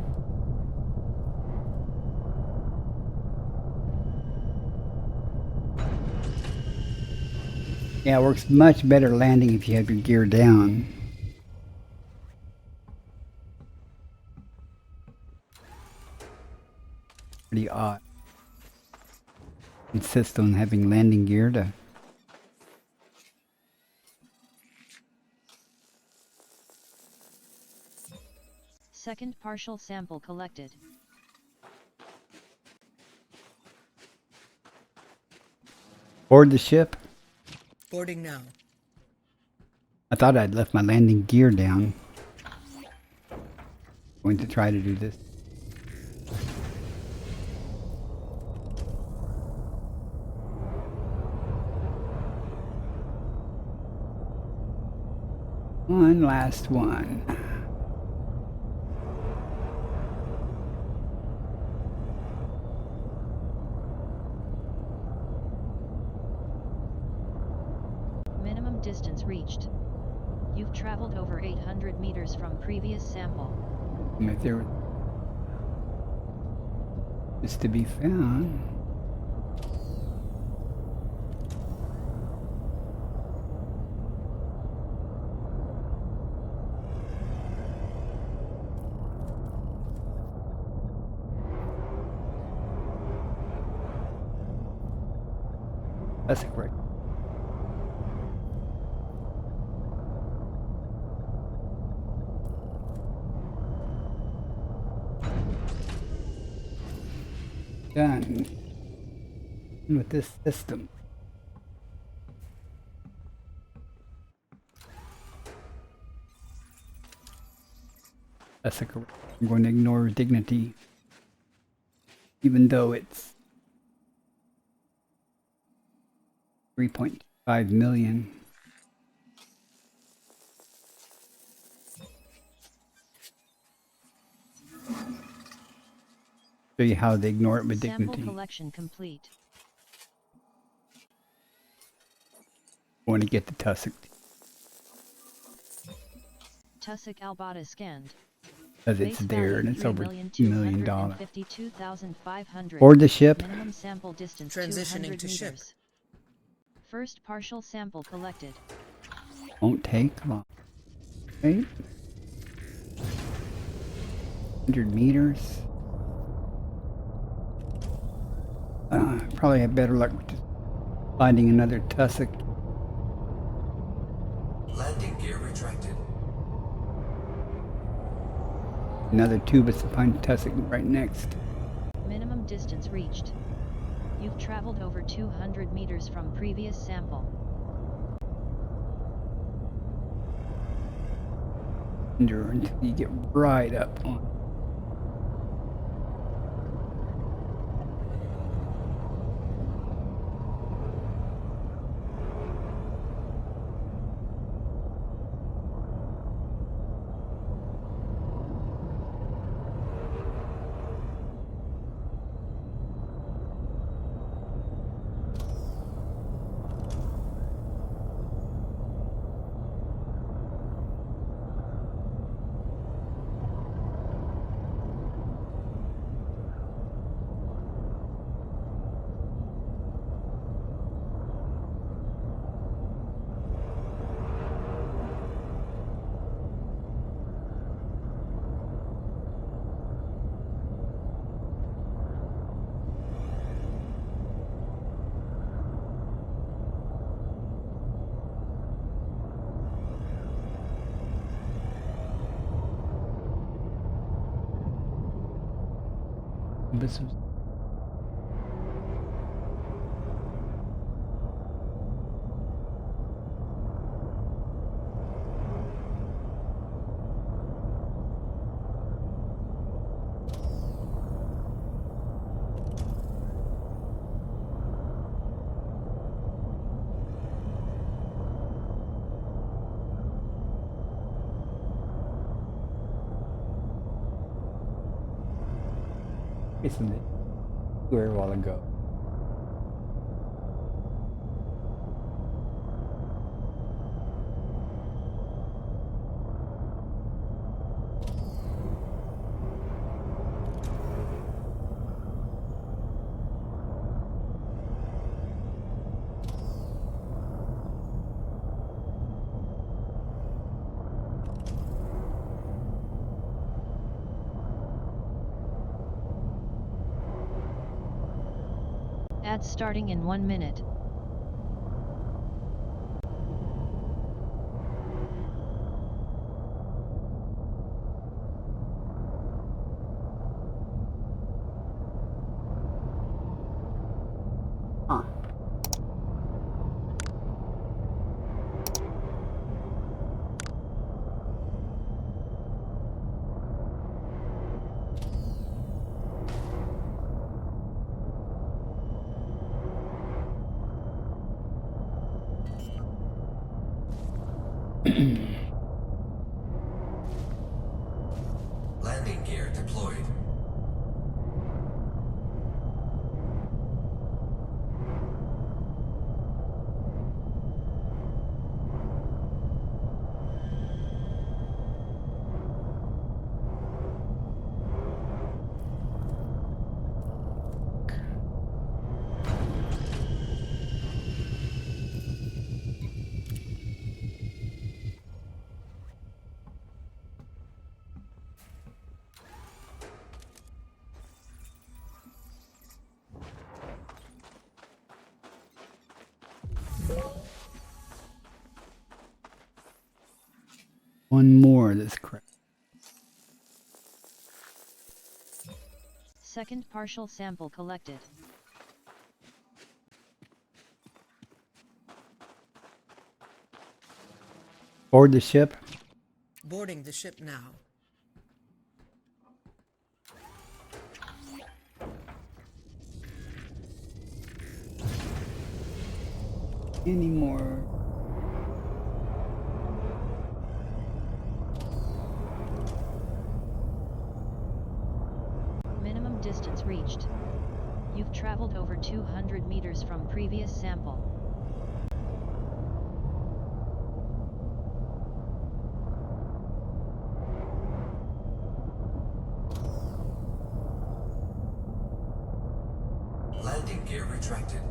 Yeah, it works much better landing if you have your gear down. Pretty odd. Insist on having landing gear to. Second partial sample collected. Board the ship. Boarding now. I thought I'd left my landing gear down. Going to try to do this. One last one. Minimum distance reached. You've traveled over 800 meters from previous sample. And if there is to be found. That's correct. Done with this system. That's a correct. I'm going to ignore dignity, even though it's 3.5 million. Show you how they ignore it with Sample dignity. collection complete. Want to get the tussock Tussock Albata scanned. because it's Base there and value it's over $2 million. $3,252,500. Board the ship. Minimum sample distance Transitioning 200 to ship. meters. First partial sample collected. Won't take long. Right? 100 meters. Probably have better luck with just finding another tussock. Landing gear retracted. Another tubus to find tussock right next. Minimum distance reached. You've traveled over 200 meters from previous sample. under until you get right up on. This is isn't it? Where a while ago. Ads starting in 1 minute. Huh. Landing gear deployed. One more of this crap. Second partial sample collected. Board the ship. Boarding the ship now. Any more? Minimum distance reached. You've traveled over 200 meters from previous sample. Landing gear retracted.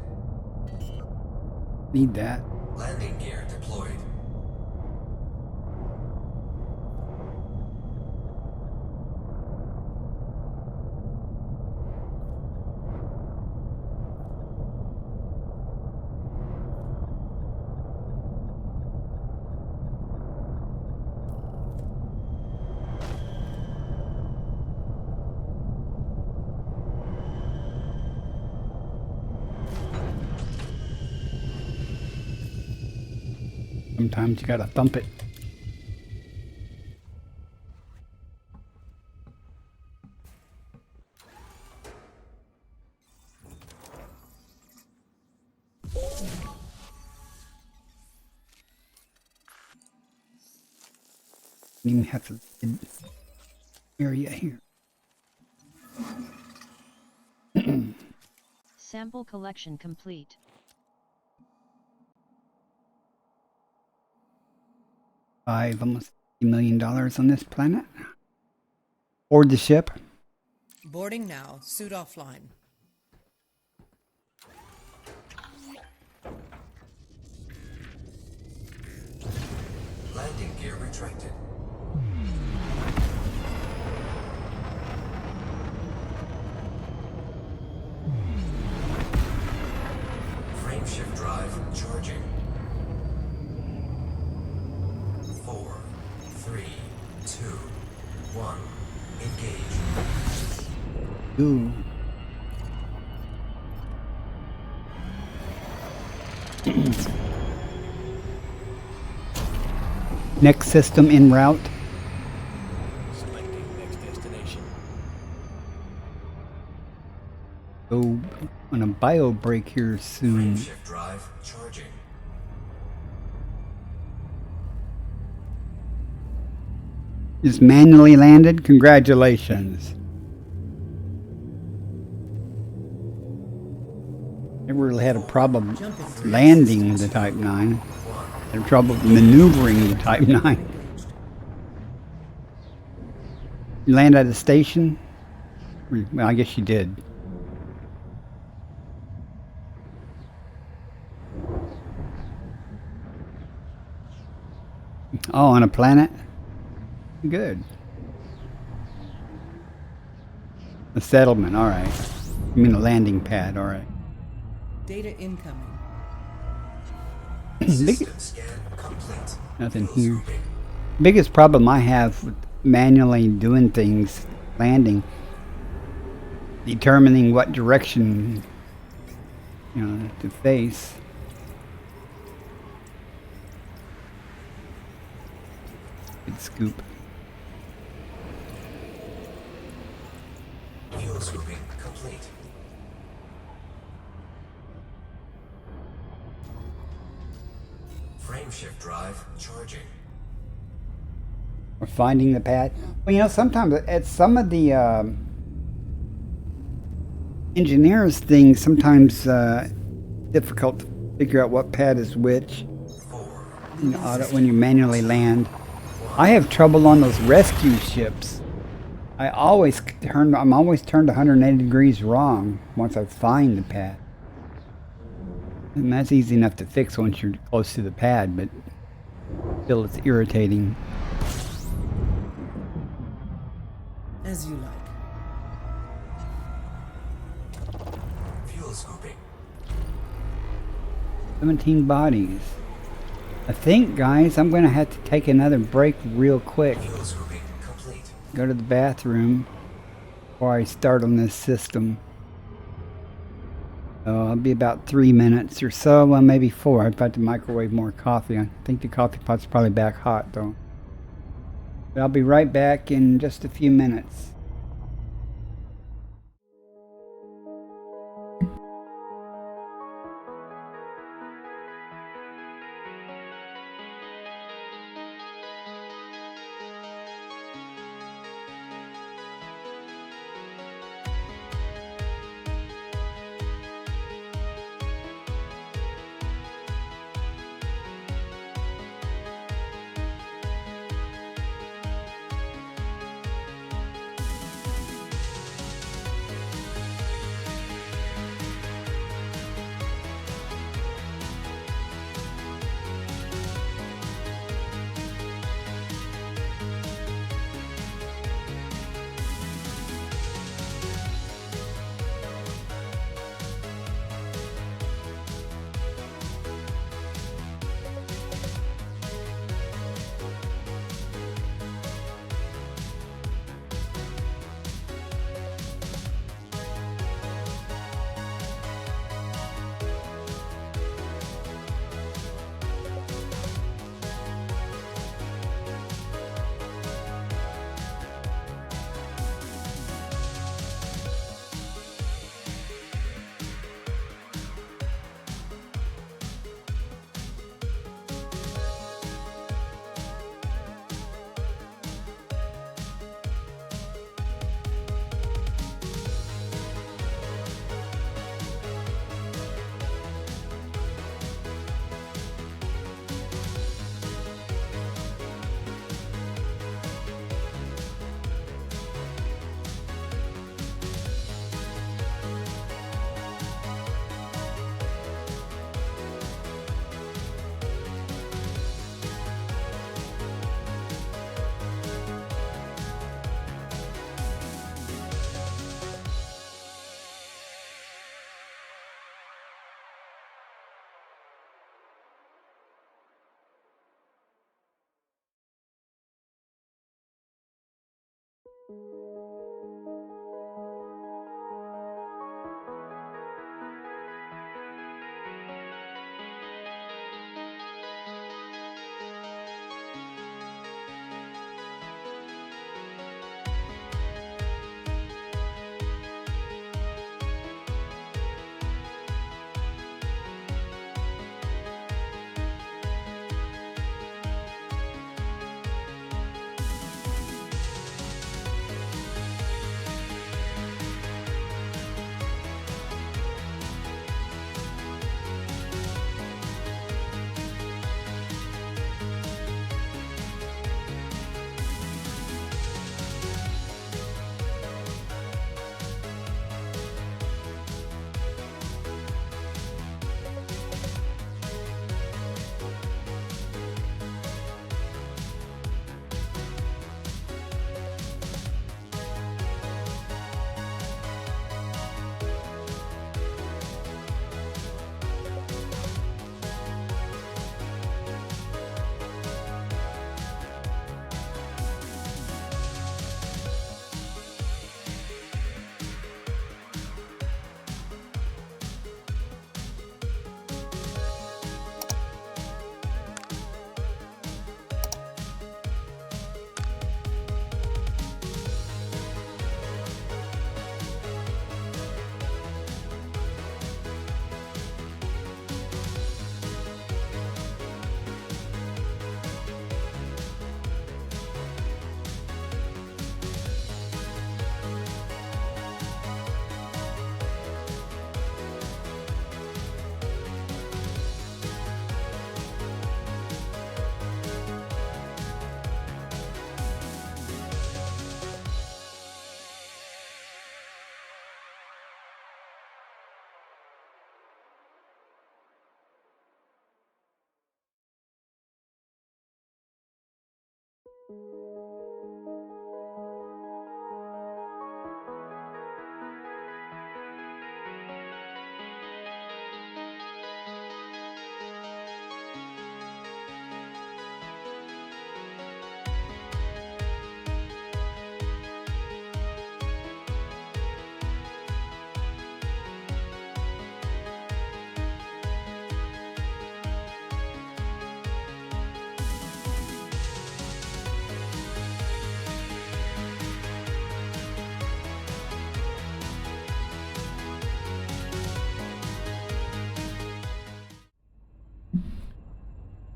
Need that. Landing gear deployed. Sometimes you gotta thump it. Even have to area here. Sample collection complete. Almost $50 million on this planet. Board the ship. Boarding now. Suit offline. Landing gear retracted. Frameshift drive charging. 4, 3, 2, 1. Engage. Ooh. Next system en route. Selecting next destination. Go on a bio break here soon. Frameshift drive charging. Just manually landed. Congratulations. Never really had a problem landing the Type 9. Had trouble maneuvering the Type 9. You land at a station? Well, I guess you did. Oh, on a planet? Good. A settlement, alright. You mean a landing pad, alright. Data incoming. System scan complete. Nothing Fuel here. scooping. Biggest problem I have with manually doing things, landing, determining what direction, to face. Good scoop. Fuel scooping complete. Frameshift drive charging. Or finding the pad. Well, sometimes at some of the engineers things, sometimes difficult to figure out what pad is which. When you manually land. I have trouble on those rescue ships. I'm always turned 180 degrees wrong once I find the pad. And that's easy enough to fix once you're close to the pad, but still it's irritating. As you like. Fuel scooping. 17 bodies. I think, guys, I'm going to have to take another break real quick. Fuel scooping complete. Go to the bathroom before I start on this system. So I'll be about 3 minutes or so, well maybe 4. I've got to microwave more coffee. I think the coffee pot's probably back hot though. But I'll be right back in just a few minutes.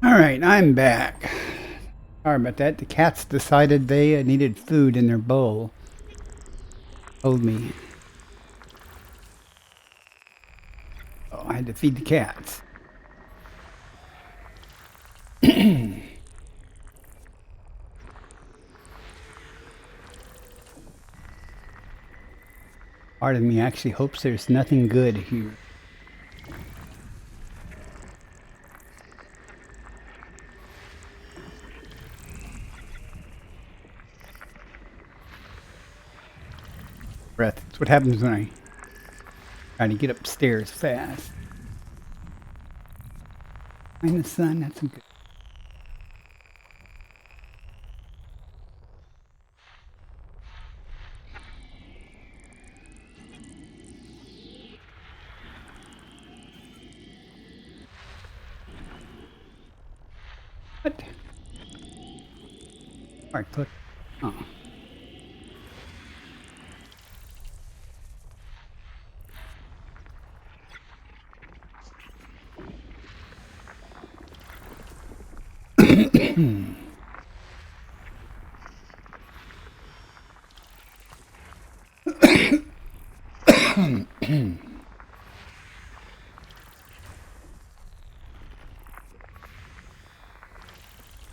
All right, I'm back. Sorry about that. The cats decided they needed food in their bowl. Told me. Oh, I had to feed the cats. Part of me actually hopes there's nothing good here. Breath. That's what happens when I try to get upstairs fast. Find the sun. That's good. What? All right, click. Oh.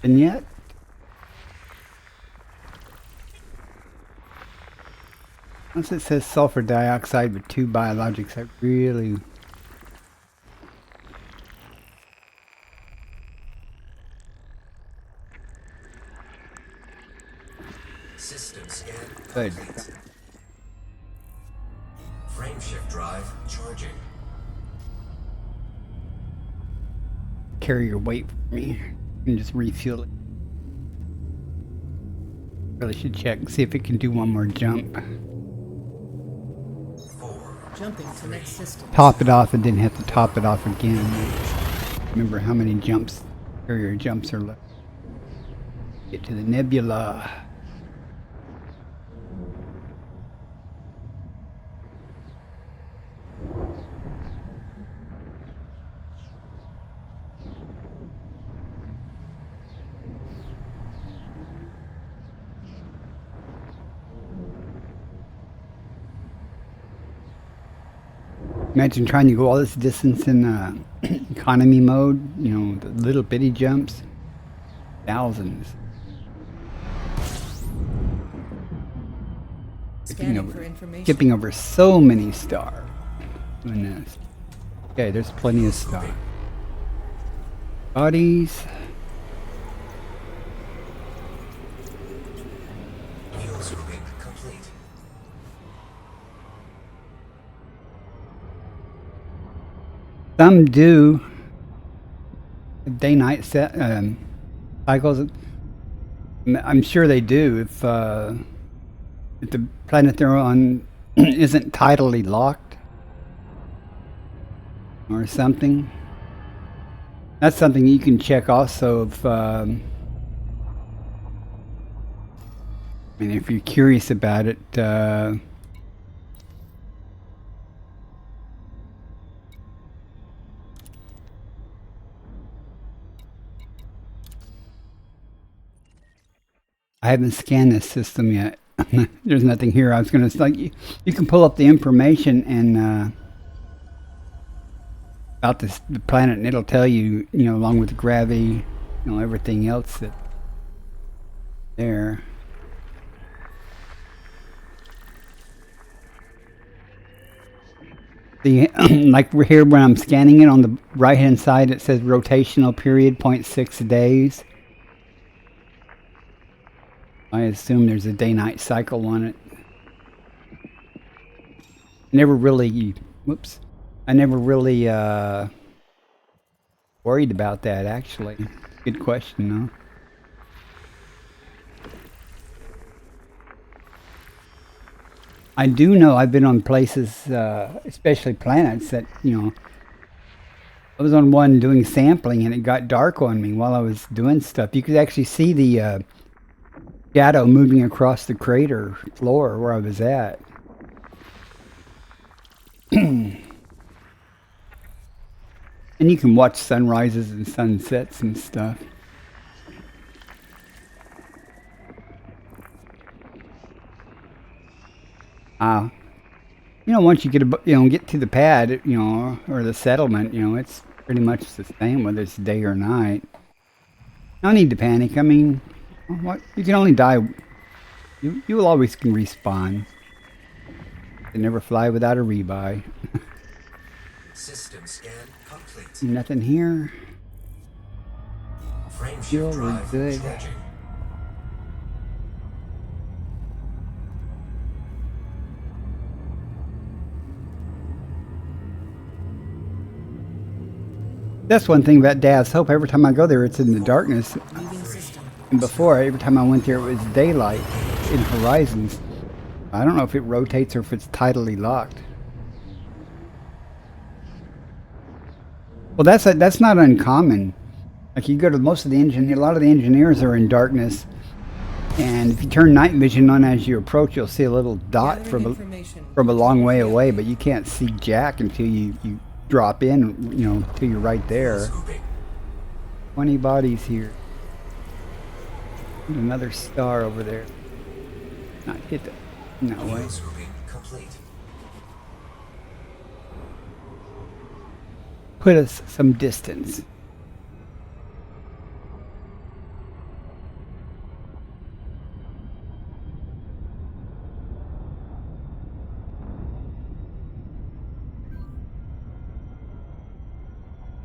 And yet, once it says sulfur dioxide with 2 biologics, I really... System scan Good. complete. Frameshift drive charging. Carry your weight for me and just refuel it. Really should check, see if it can do one more jump. 4, Jumping to next system. Top it off and then have to top it off again. Remember how many jumps, carrier jumps are left. Get to the nebula. Imagine trying to go all this distance in economy mode, you know, the little bitty jumps. Thousands. Scanning for information. Skipping over so many stars. Doing this. Okay, there's plenty of stars. Bodies. fuel scooping complete. Some do day-night set cycles. I'm sure they do if the planet they're on isn't tidally locked or something. That's something you can check also if if you're curious about it. I haven't scanned this system yet. There's nothing here. I was going to like you can pull up the information and about the planet, and it'll tell you, you know, along with the gravity, you know, everything else that there. The like we're here when I'm scanning it on the right hand side, it says rotational period 0.6 days. I assume there's a day-night cycle on it. Never really, whoops. I never really worried about that, actually. Good question, though. I do know I've been on places, especially planets, that, you know, I was on one doing sampling and it got dark on me while I was doing stuff. You could actually see the shadow moving across the crater floor where I was at. And you can watch sunrises and sunsets and stuff. You know, once you get to the pad, you know, or the settlement, you know, it's pretty much the same whether it's day or night. No need to panic. I mean, what, you can only die. You will always can respawn. You never fly without a rebuy. System scan complete. Nothing here. Frame Fuel, shift we're drive good. charging. That's one thing about Dad's Hope. Every time I go there, it's in the darkness. Leaving system. And before, every time I went there, it was daylight in Horizons. I don't know if it rotates or if it's tidally locked. Well, that's not uncommon. Like you go to most of the a lot of the engineers are in darkness, and if you turn night vision on as you approach, you'll see a little dot Gathering from information. a long way away, but you can't see jack until you drop in, you know, till you're right there. Scooping. 20 bodies here. And another star over there. Not hit the... No way. Fuel scooping complete. Put us some distance.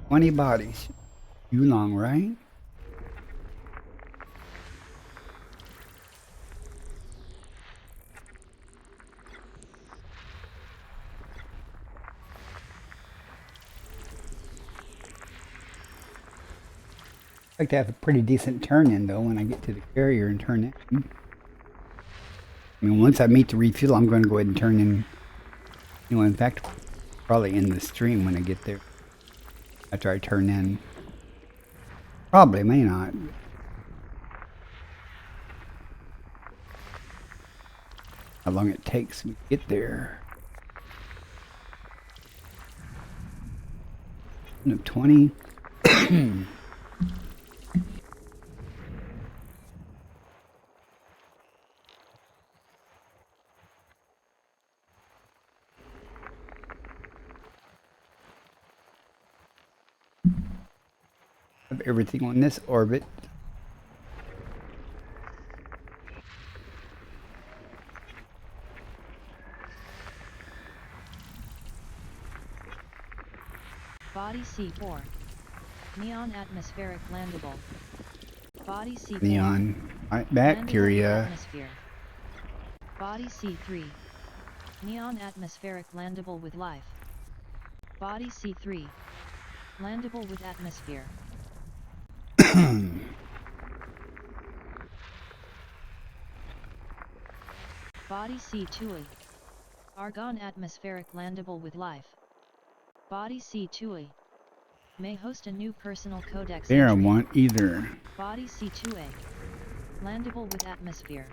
Twenty bodies. Too long, right? I like to have a pretty decent turn in though when I get to the carrier and turn in. I mean, once I meet the refuel, I'm going to go ahead and turn in. You know, in fact, probably in the stream when I get there. After I turn in. Probably, may not. How long it takes me to get there. 20. Of everything on this orbit. Body C4. Neon atmospheric landable. Body C4. Neon Landable bacteria. atmosphere. Body C3. Neon atmospheric landable with life. Body C3. Landable with atmosphere. Body C2. Argon atmospheric landable with life. Body C2. May host a new personal codex There I entry. want either. Body C2A. Landable with atmosphere.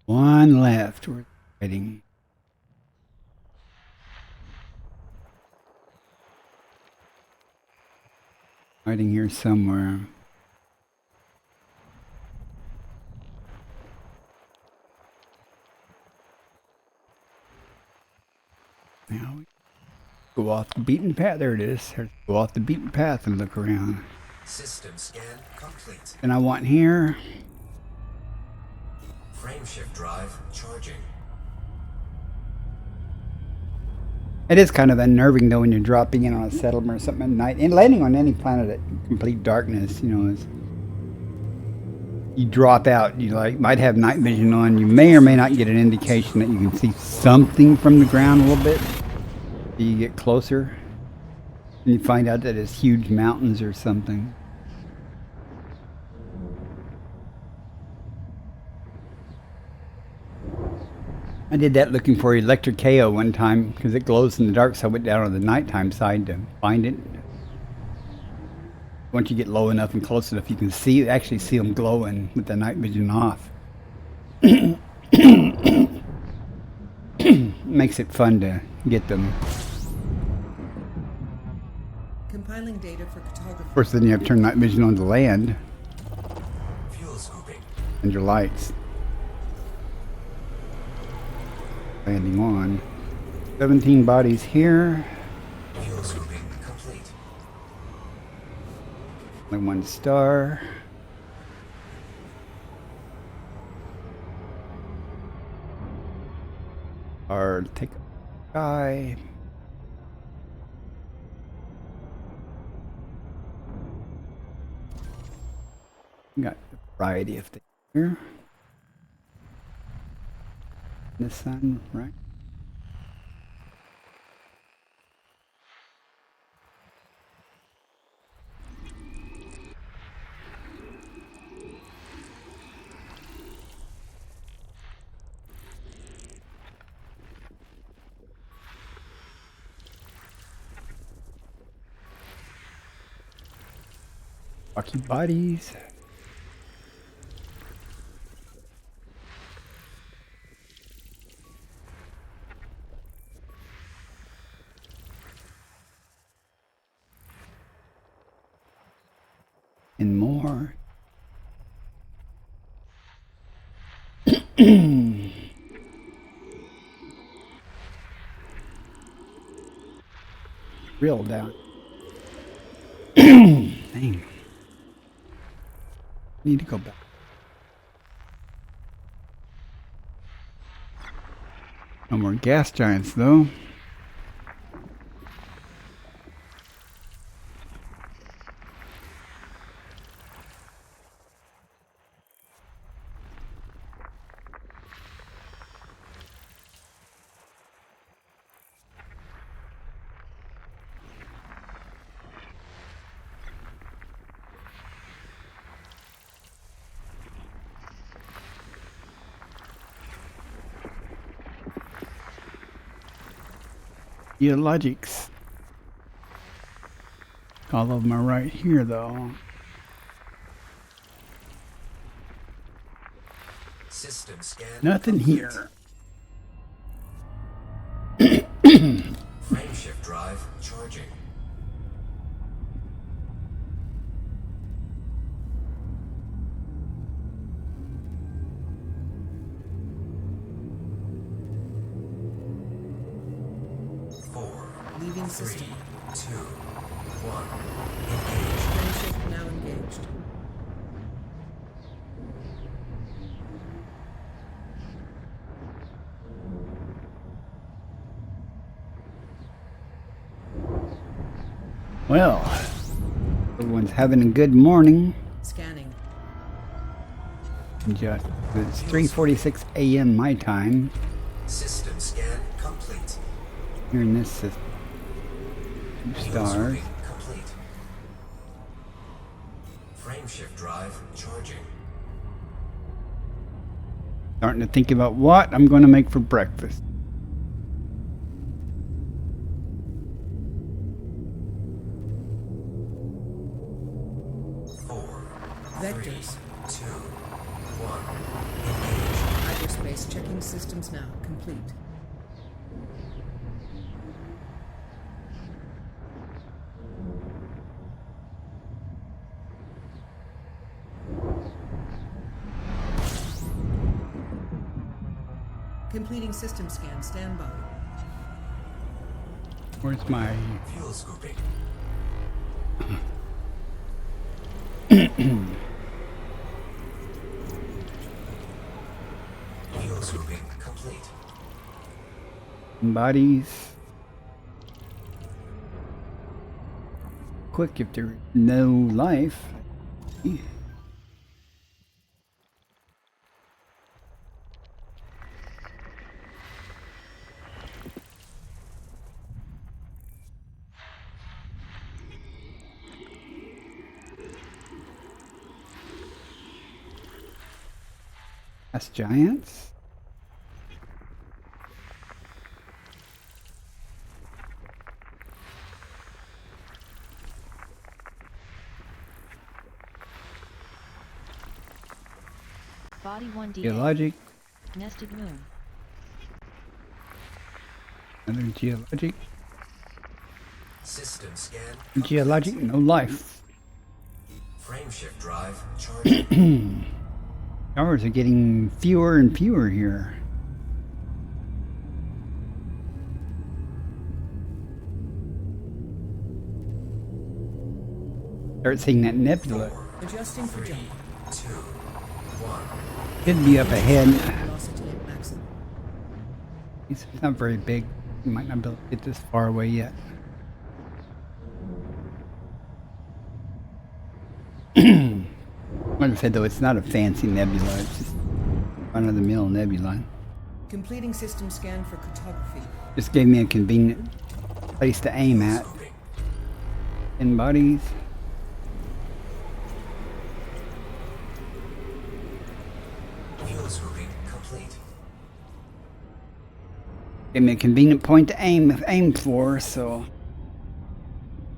One left. We're heading. Hiding here somewhere. Now we go off the beaten path. There it is. Go off the beaten path and look around. System scan complete. And I want here. Frameshift drive charging. It is kind of unnerving though when you're dropping in on a settlement or something at night and landing on any planet at complete darkness. You know, you drop out. You might have night vision on. You may or may not get an indication that you can see something from the ground a little bit. You get closer and you find out that it's huge mountains or something. I did that looking for electric KO one time because it glows in the dark, so I went down on the nighttime side to find it. Once you get low enough and close enough, you can actually see them glowing with the night vision off. Makes it fun to get them. Compiling data for cartography. Of course, then you have to turn night vision on to land Fuel scooping. and your lights. Landing on. 17 bodies here. Fuel scooping complete. Only 1 star. Or take a sky. Got a variety of things here. The sun, right? Rocky bodies. And more. Real down. Dang. Need to go back. No more gas giants though. Geologics. All of them are right here, though. System scan. Nothing complete. here. Frameshift drive charging. Leaving system. 3, 2, 1. Engage. Frameshift now engaged. Well, everyone's having a good morning. Scanning. Just it's 3:46 a.m. my time System scan complete. here in this system. Two Fuel stars. scooping complete. Frameshift drive charging. Starting to think about what I'm going to make for breakfast. Vectors. 2, 1. Engage. Hyperspace checking systems now. Complete. Completing system scan. Standby. Where's my... Fuel scooping. Fuel scooping complete. bodies? Quick if there's no life. That's giants. Body 1D. Geologic. Nested moon. Another geologic. System scan. Geologic, no life. Frameshift drive charging. Towers are getting fewer and fewer here. Start seeing that nebula. Adjusting for jump. 2, 1. Could be up ahead. Velocity at maximum. It's not very big. You might not be able to get this far away yet. Like I said, though, it's not a fancy nebula. It's just run-of-the-mill nebula. Completing system scan for cartography. Just gave me a convenient place to aim at. Scooping. In bodies. Fuel scooping complete. Gave me a convenient point to aim for, so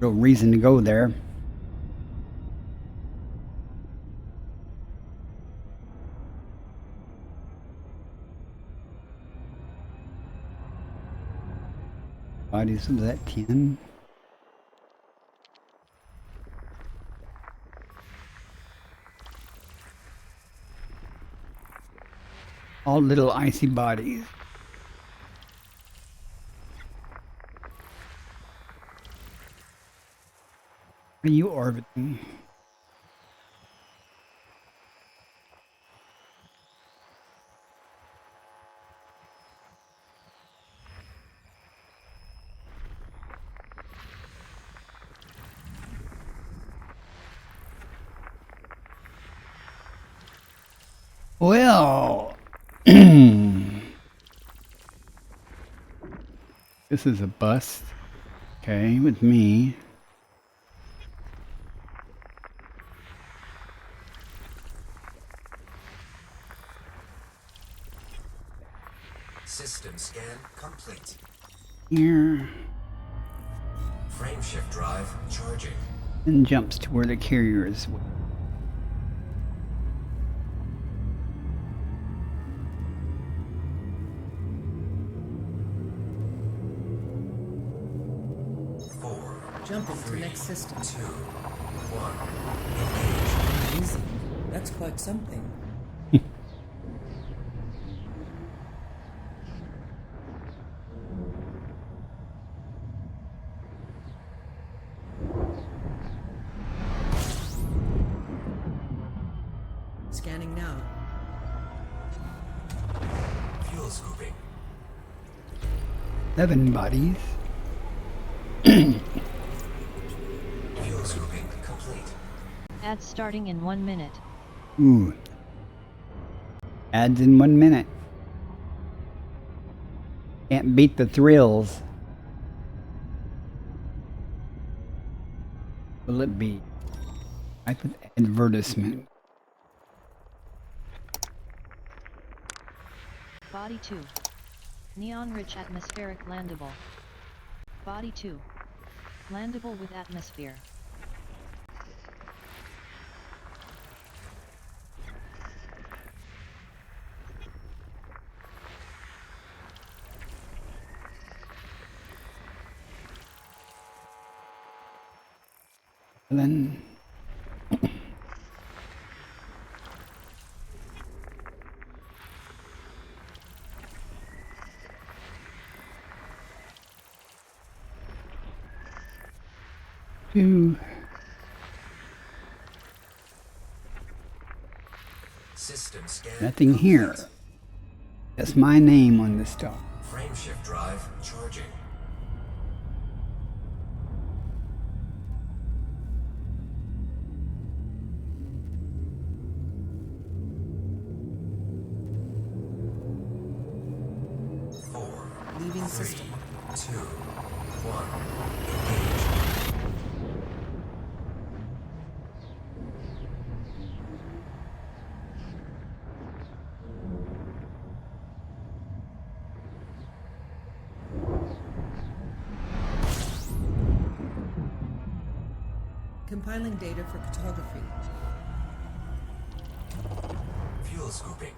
no reason to go there. Bodies of that 10. All little icy bodies. What are you orbiting? Well, this is a bust. Okay, with me. System scan complete. Here. Frameshift drive charging. and jumps to where the carrier is. 4, Jumping to 3, next system. 2, 1. Amazing. That's quite something. Scanning now. Fuel scooping. 7 bodies. Fuel scooping complete. Ads starting in 1 minute. Ooh. Ads in 1 minute. Can't beat the thrills. Will it be? Type of advertisement. Body 2. Neon-rich atmospheric landable. Body 2. Landable with atmosphere. And then two. System scan. Nothing here. That's my name on this stuff. Frameshift drive charging. Four, Leaving 3, system. 2, 1. Engage. Compiling data for cartography. Fuel scooping.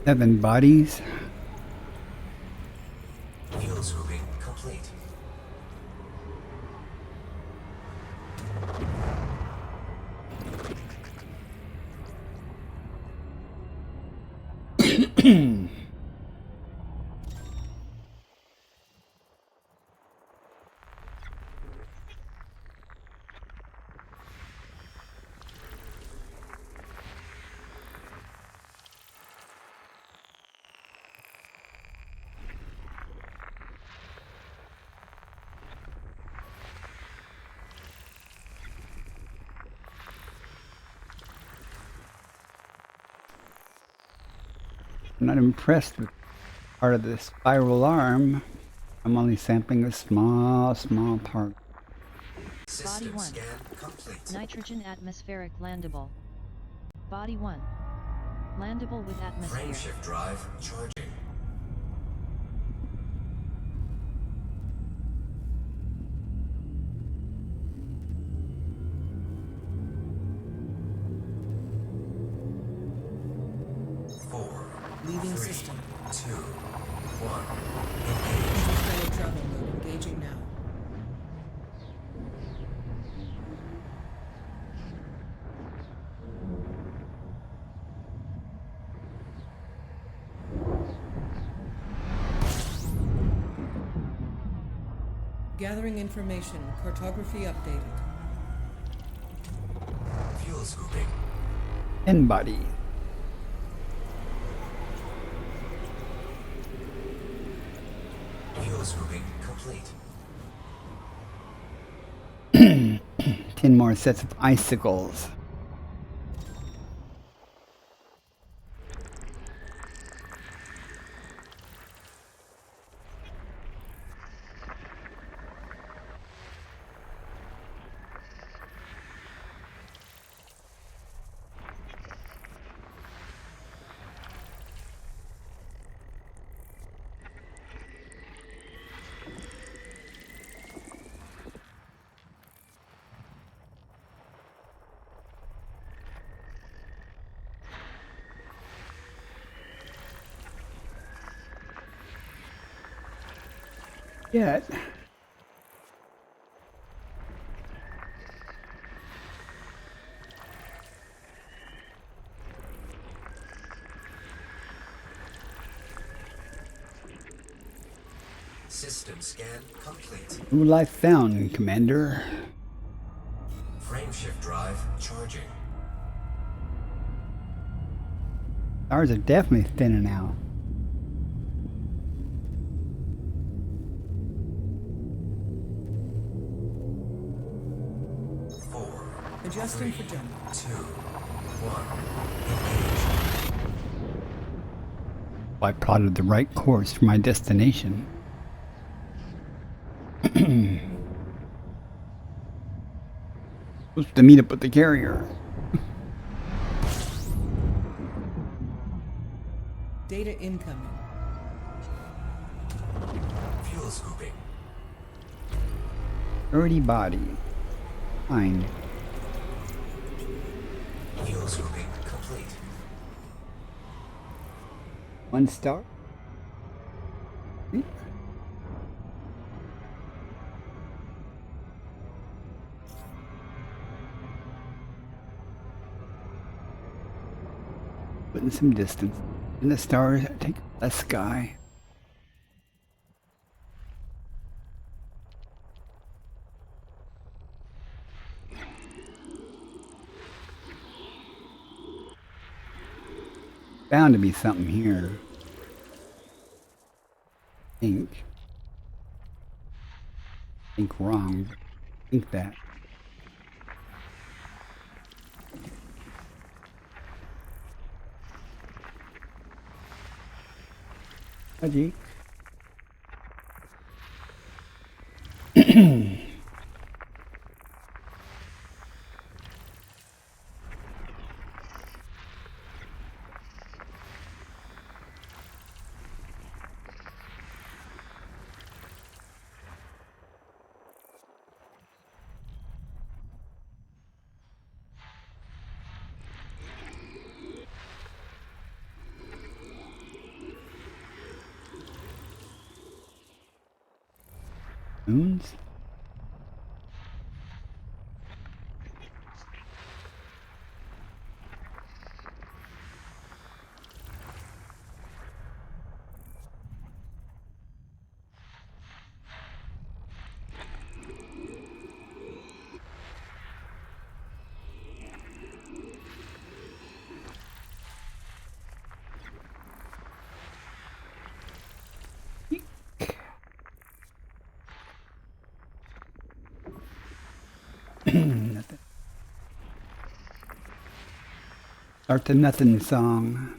Seven bodies. Fuel scooping complete. I'm not impressed with part of the spiral arm. I'm only sampling a small part. System 1. scan complete. Nitrogen atmospheric landable. Body 1. Landable with atmosphere. Frameshift drive charging. Four, Leaving 3, system. 2, 1. Engage. Interstellar travel mode engaging now. Gathering information. Cartography updated. Fuel scooping. 10 bodies. Fuel scooping complete. 10 more sets of icicles. yet. System scan complete. New life found, Commander. Frameshift drive charging. Stars are definitely thinning out. Four, Adjusting for jump. 2, 1. I plotted the right course for my destination. Supposed to meet up with the carrier. Data incoming. Fuel scooping. Dirty body. Fine. Fuel scooping complete. 1 star. Putting some distance. And the stars take a sky. Bound to be something here. Think wrong. Think that. Haji. Moons? Nothing. Start the nothing song.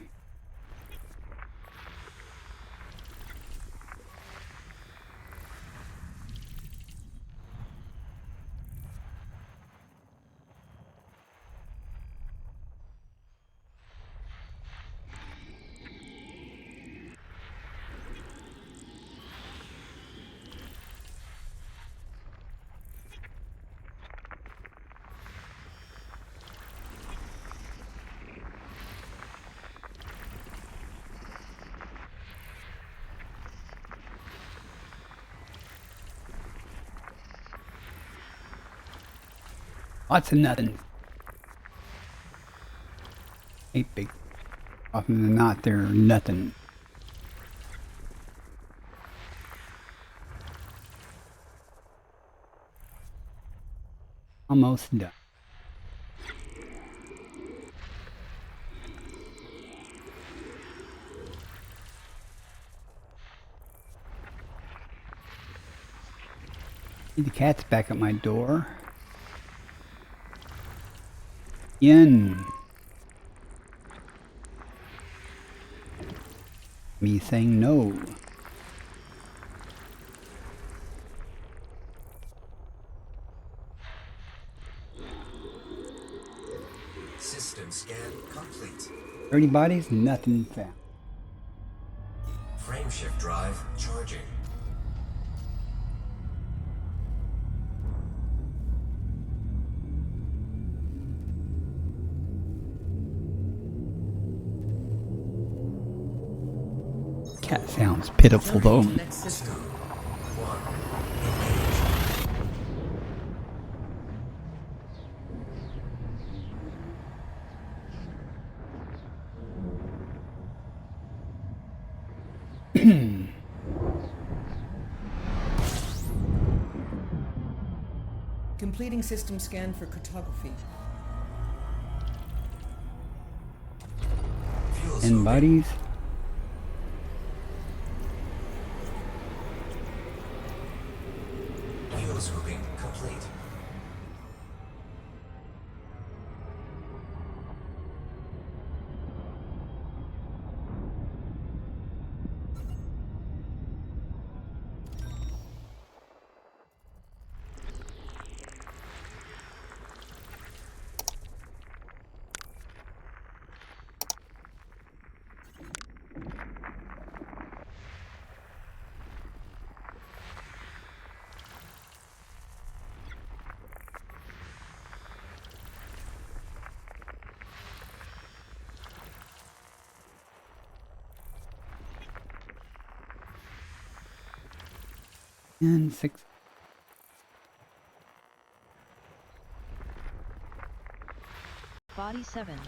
Lots of nothing. Ain't big. Often than not, they're nothing. Almost done. See, the cat's back at my door. In. Me saying no. System scan complete. 30 bodies, nothing found. Frameshift drive charging. Cat sounds pitiful though. Next system. 1. Completing system scan for cartography. Fuel And scooping. bodies. Fuel scooping complete. And 6. Body 7.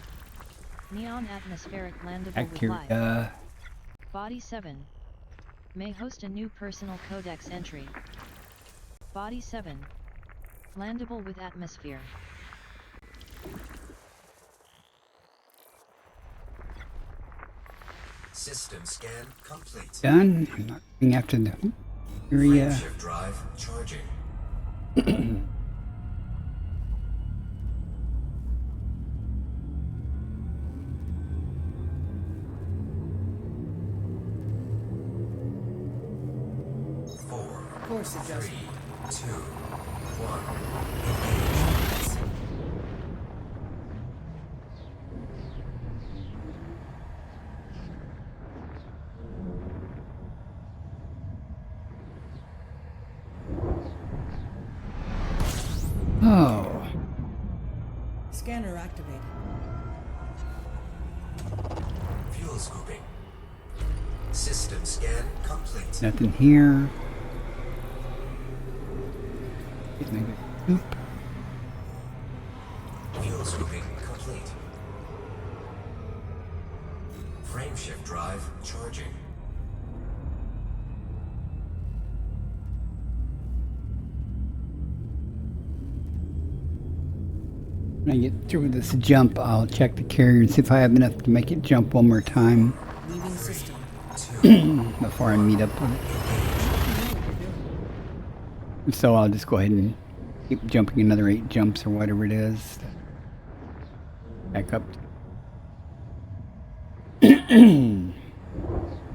Neon atmospheric landable with life. Bacteria. Body 7. May host a new personal codex entry. Body 7. Landable with atmosphere. System scan complete. Done. I'm not going after the area. Frameshift drive charging. Four, Course three, adjustment. 2, 1. Oh. Scanner activated. Fuel scooping. System scan complete. Nothing here. Getting a good scoop. Fuel scooping complete. Frameshift drive charging. When I get through this jump, I'll check the carrier and see if I have enough to make it jump one more time Leaving system. 2, before I meet up with it. You know what you're doing. So I'll just go ahead and keep jumping another 8 jumps or whatever it is. Back up.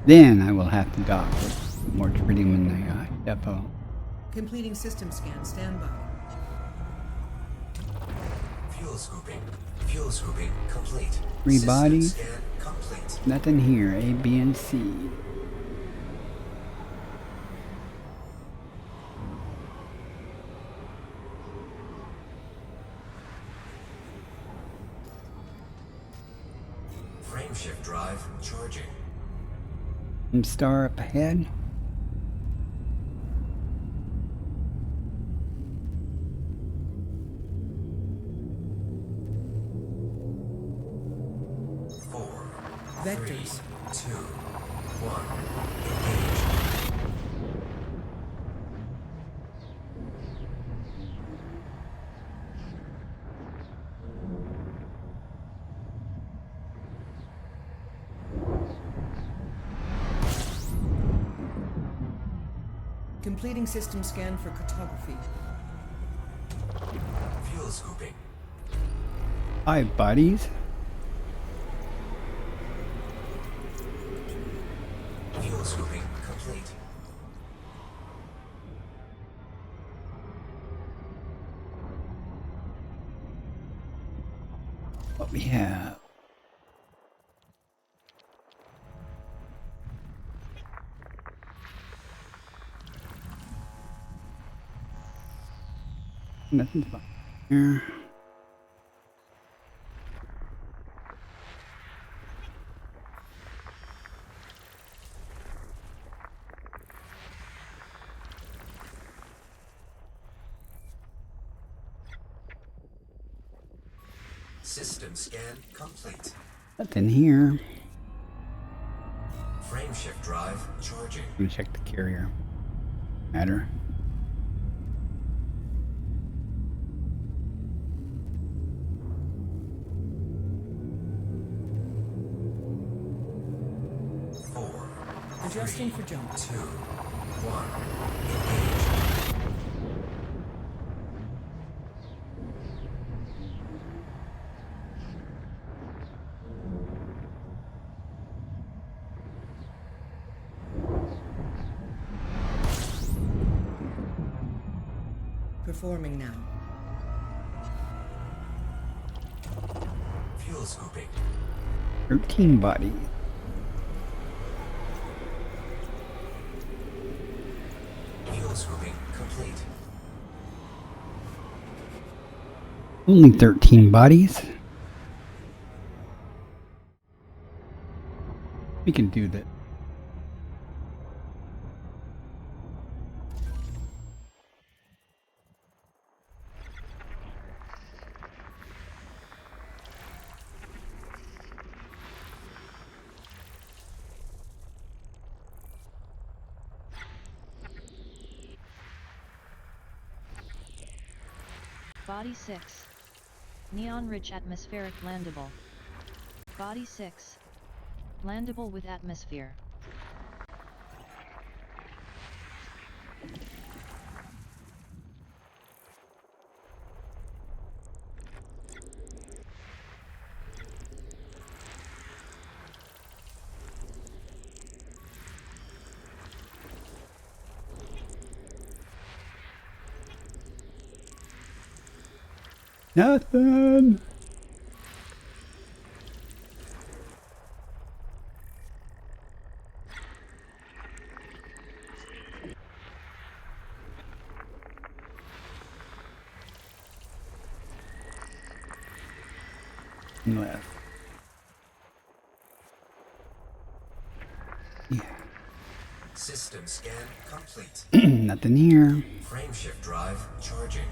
Then I will have to dock with more tritium in the depot. Completing system scan. Standby. fuel scooping. Fuel scooping complete. 3 System bodies. scan complete. Nothing here. A, B, and C. Frameshift drive charging. And star up ahead. Four, Vectors. 2, 1. Engage. Completing system scan for cartography. Fuel scooping. 5 bodies. Fuel scooping complete. What we have. Nothing's fine here. System scan complete. Nothing here. Frameshift drive charging. Let me check the carrier. Matter. Adjusting for jump. 2, 1. Engage. Performing now. Fuel scooping. 13 bodies. Fuel scooping complete. Only 13 bodies. We can do that. Body 6. Neon-rich atmospheric landable. Body 6. Landable with atmosphere. Nothing. Left. Yeah. System scan complete. Nothing here. Frameshift drive charging.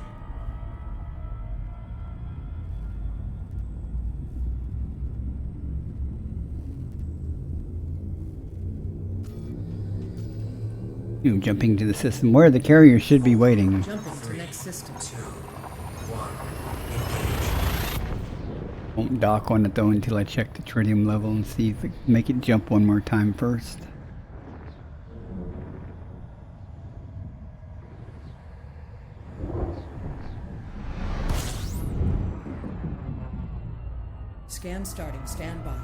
You jumping to the system where the carrier should be waiting. Jumping to next system. 2, 1. Engage. Won't dock on it though until I check the tritium level and see if it can make it jump one more time first. Scan starting. Stand by.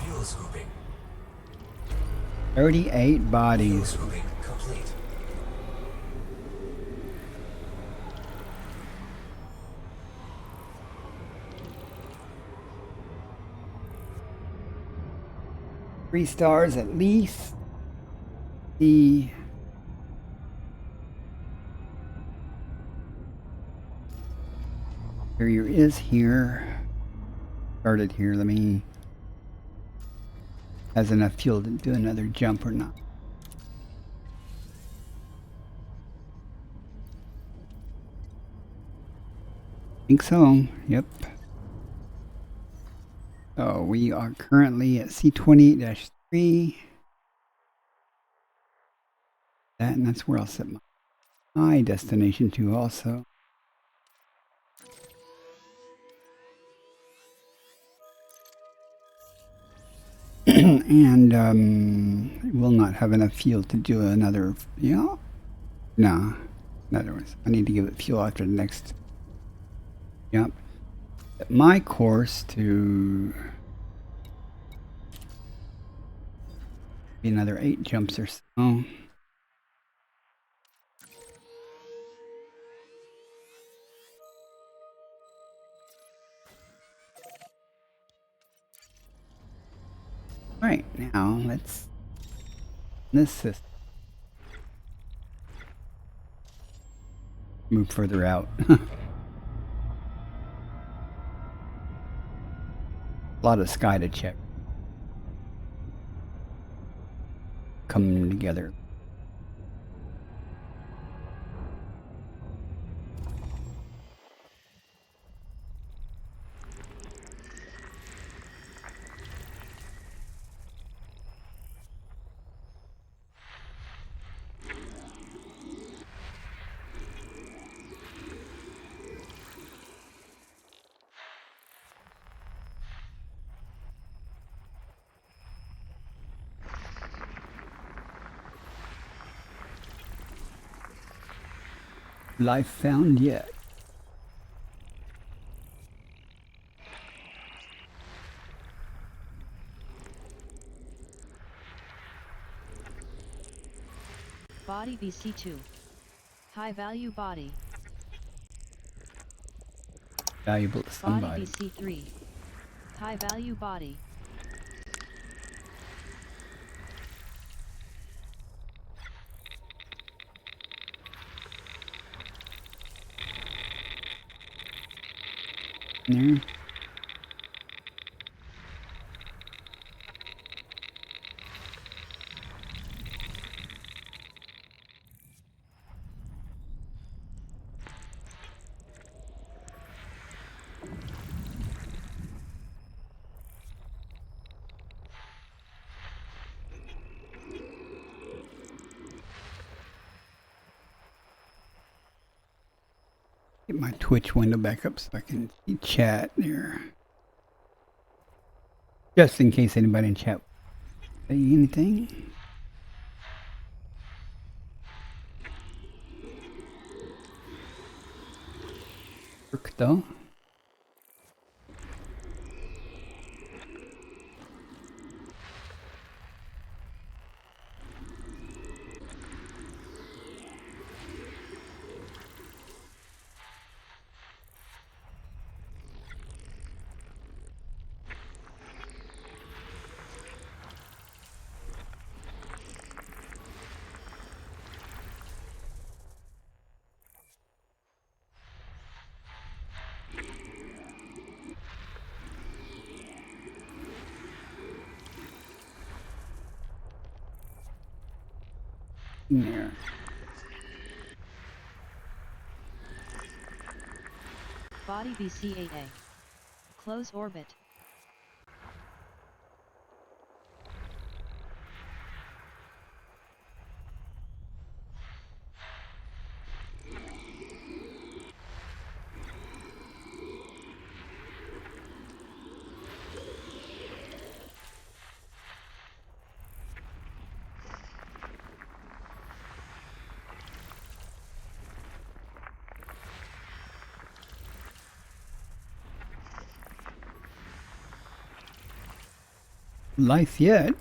Fuel scooping. 38 Fuel bodies. scooping complete. Three stars at least. The carrier is here. Started here. Let me. Has enough fuel to do another jump or not? Think so. Yep. So we are currently at C28-3. And that's where I'll set my destination to also. And will not have enough fuel to do another, no. In other words, I need to give it fuel after the next jump. Set my course to be another 8 jumps or so. Right, now let's this system move further out. A lot of sky to check. Coming together. life found yet. Body BC2. High value body. Valuable to Body somebody. BC3. High value body. There. Get my Twitch window back up so I can see chat there. Just in case anybody in chat say anything. Work though. There. Body BC8A. Close orbit. Life yet.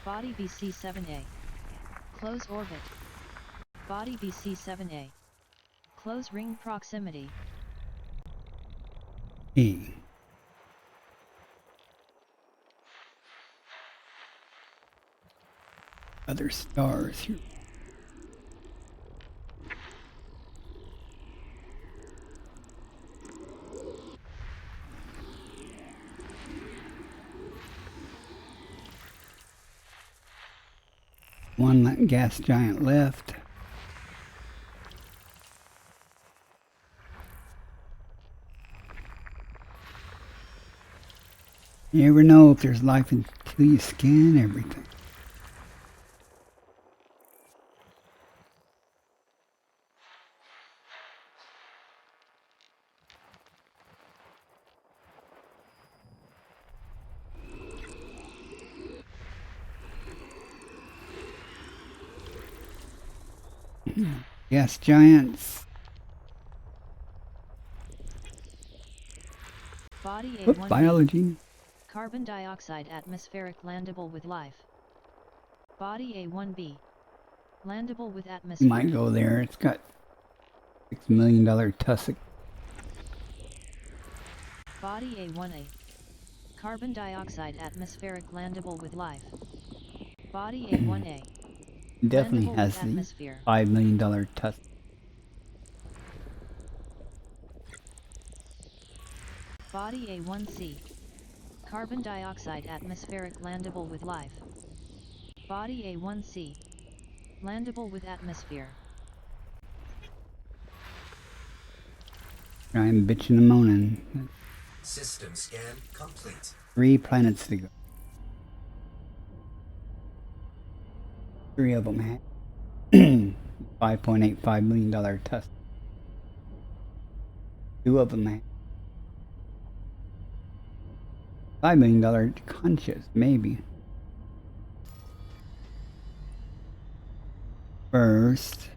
Body BC7A. Close orbit. Body BC7A. Close ring proximity. E. Other stars here. One gas giant left. You never know if there's life until you scan everything. Gas giants. Body Oop, A1B. biology. Carbon dioxide atmospheric landable with life. Body A1B. Landable with You atmosphere. might go there. It's got $6 million tussock. Body A1A. Carbon dioxide atmospheric landable with life. Body A1A. Definitely Landable has with the atmosphere. $5 million tussock. Body A1C. Carbon dioxide atmospheric landable with life. Body A1C. Landable with atmosphere. I'm bitching and moaning. System scan complete. 3 planets to go. 3 of them had $5.85 million test. 2 of them had $5 million conscious, maybe. First,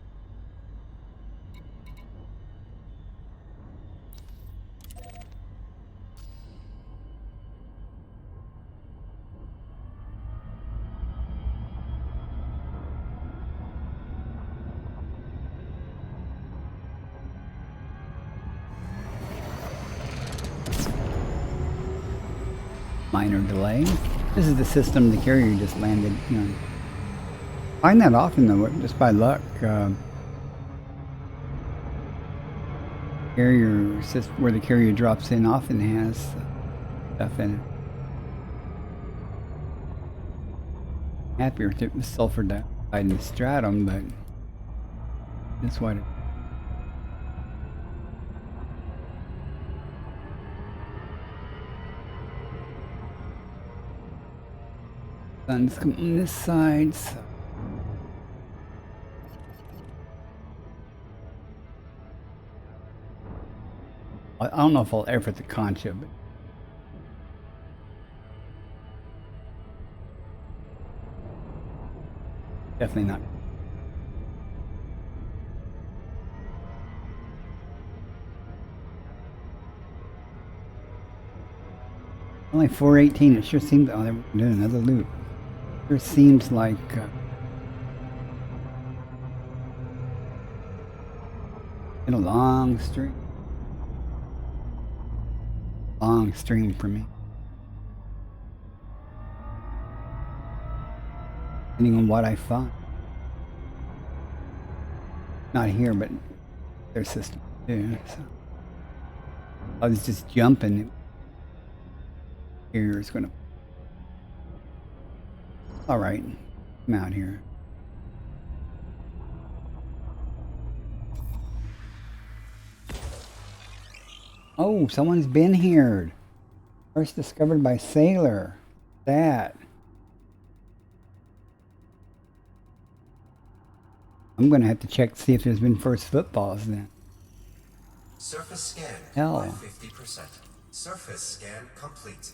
minor delay. This is the system the carrier just landed. You know, find that often though, just by luck. Carrier where the carrier drops in often has stuff in it. Happier if it was sulfur dioxide in the stratum, but that's what it. Sun's coming on this side, so. I don't know if I'll ever hit the concha, but definitely not. Only 418. It sure seems. Oh, they're doing another loop. Sure seems like. In a long stream. Long stream for me. Depending on what I find. Not here, but their system too. So I was just jumping. Here is gonna. All right, I'm out here. Oh, someone's been here. First discovered by Sailor. That. I'm gonna have to check to see if there's been first footballs then. Surface scan Hell. by 50%. Surface scan complete.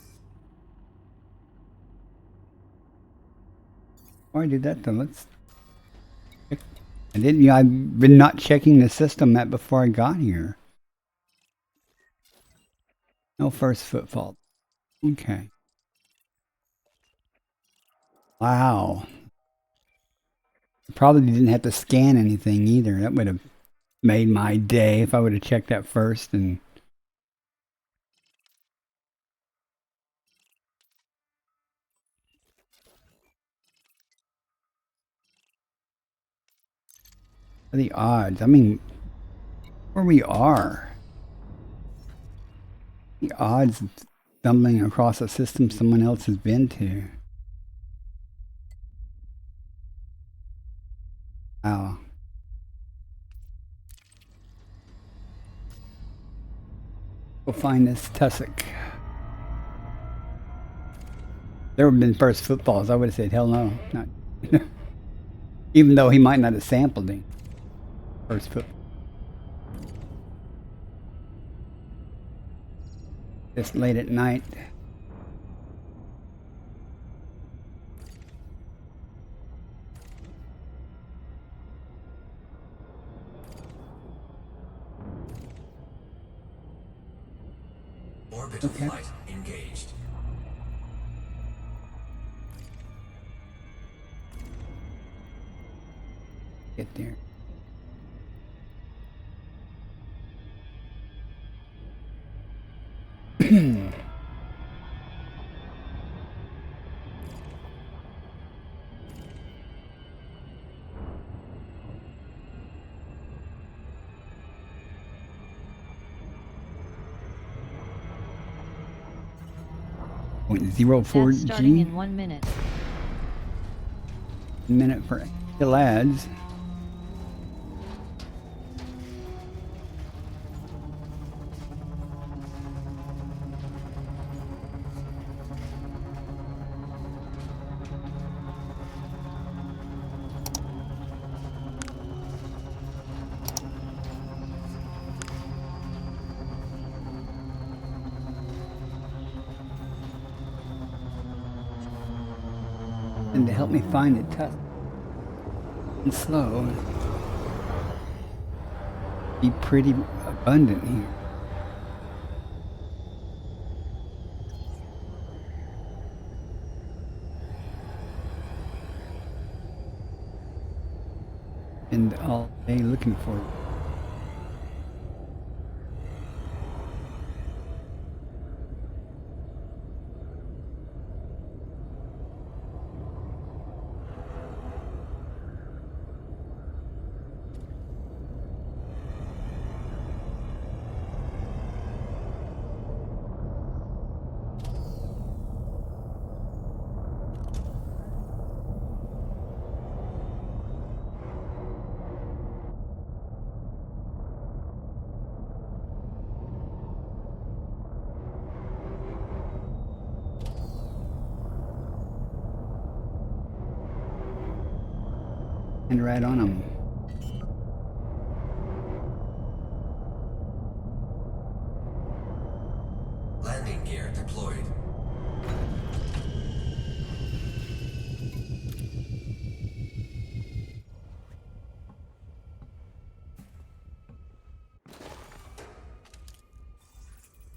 Before I do that then, let's check. I didn't, I've been not checking the system map before I got here. No first footfall. Okay. Wow. Probably didn't have to scan anything either. That would have made my day if I would have checked that first and the odds. I mean, where we are. The odds of stumbling across a system someone else has been to. Wow. Go find this tussock. There would have been first footballs. I would have said, hell no. Not. Even though he might not have sampled him. First football. Just late at night. Orbital Okay. flight engaged. Get there. 0.04 That's starting G. in 1 minute. Minute for kill ads. And to help me find it tough and slow, be pretty abundant here. And all day looking for it. And right on them. Landing gear deployed.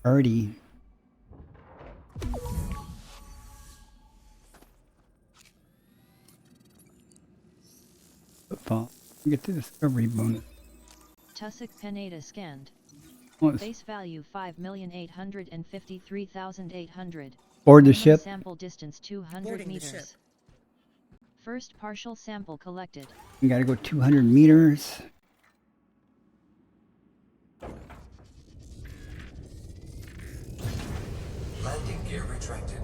Already. Football. Get the discovery bonus. Tussock Penata scanned. Oh, it's Base value 5,853,800. board the Minimum ship. Sample distance 200 Boarding the meters. ship. First partial sample collected. You gotta go 200 meters. Landing gear retracted.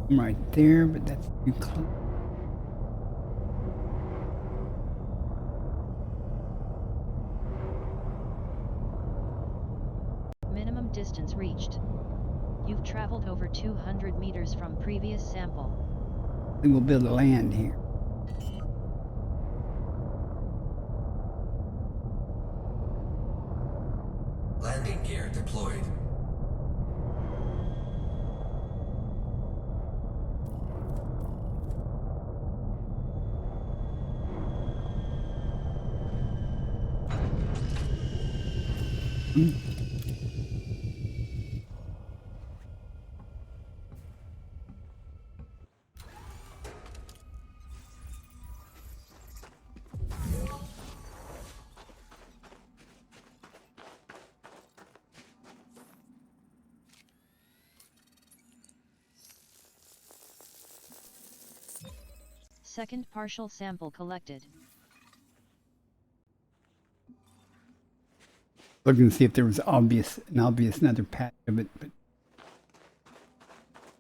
I'm right there, but that's too close. Minimum distance reached. You've traveled over 200 meters from previous sample. I think we'll be able to land here. Landing gear deployed. Second partial sample collected. Looking to see if there was an obvious another patch of it, but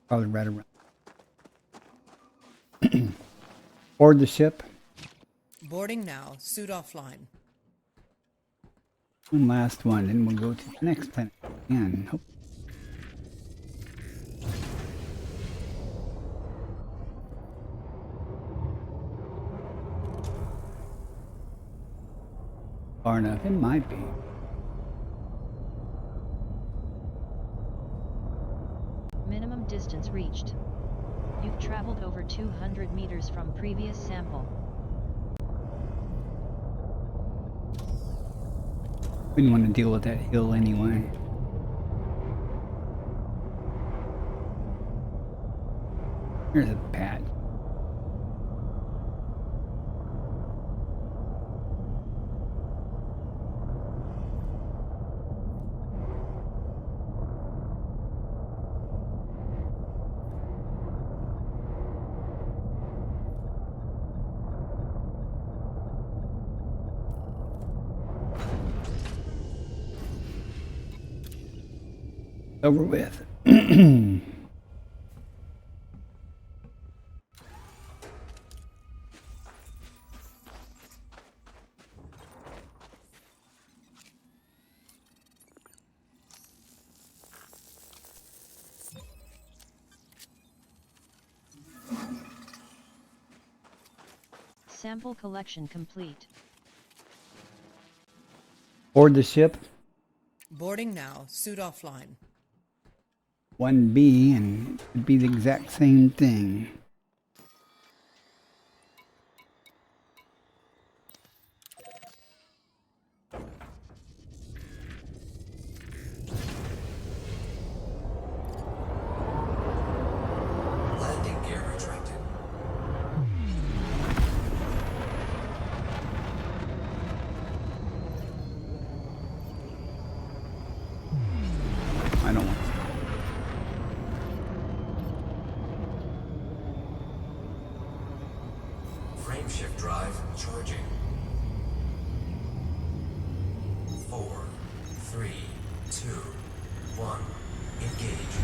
probably right around. Board the ship. Boarding now. Suit offline. One last one, and we'll go to the next planet again. Hope. Far enough, it might be. Minimum distance reached. You've traveled over 200 meters from previous sample. Didn't want to deal with that hill anyway. Here's a patch. Over with. Sample collection complete. Board the ship. Boarding now. Suit offline. 1B, and it'd be the exact same thing. Landing gear retracted. I don't want. Frameshift drive charging. 4, 3, 2, 1. Engage.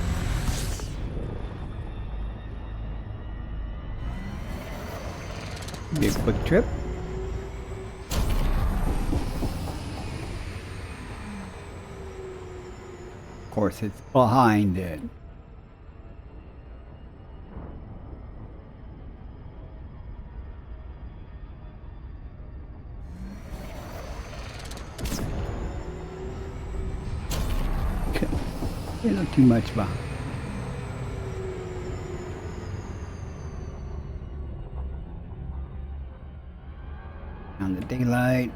Be a quick trip. Of course, it's behind it. Okay. Not too much behind. On the daylight.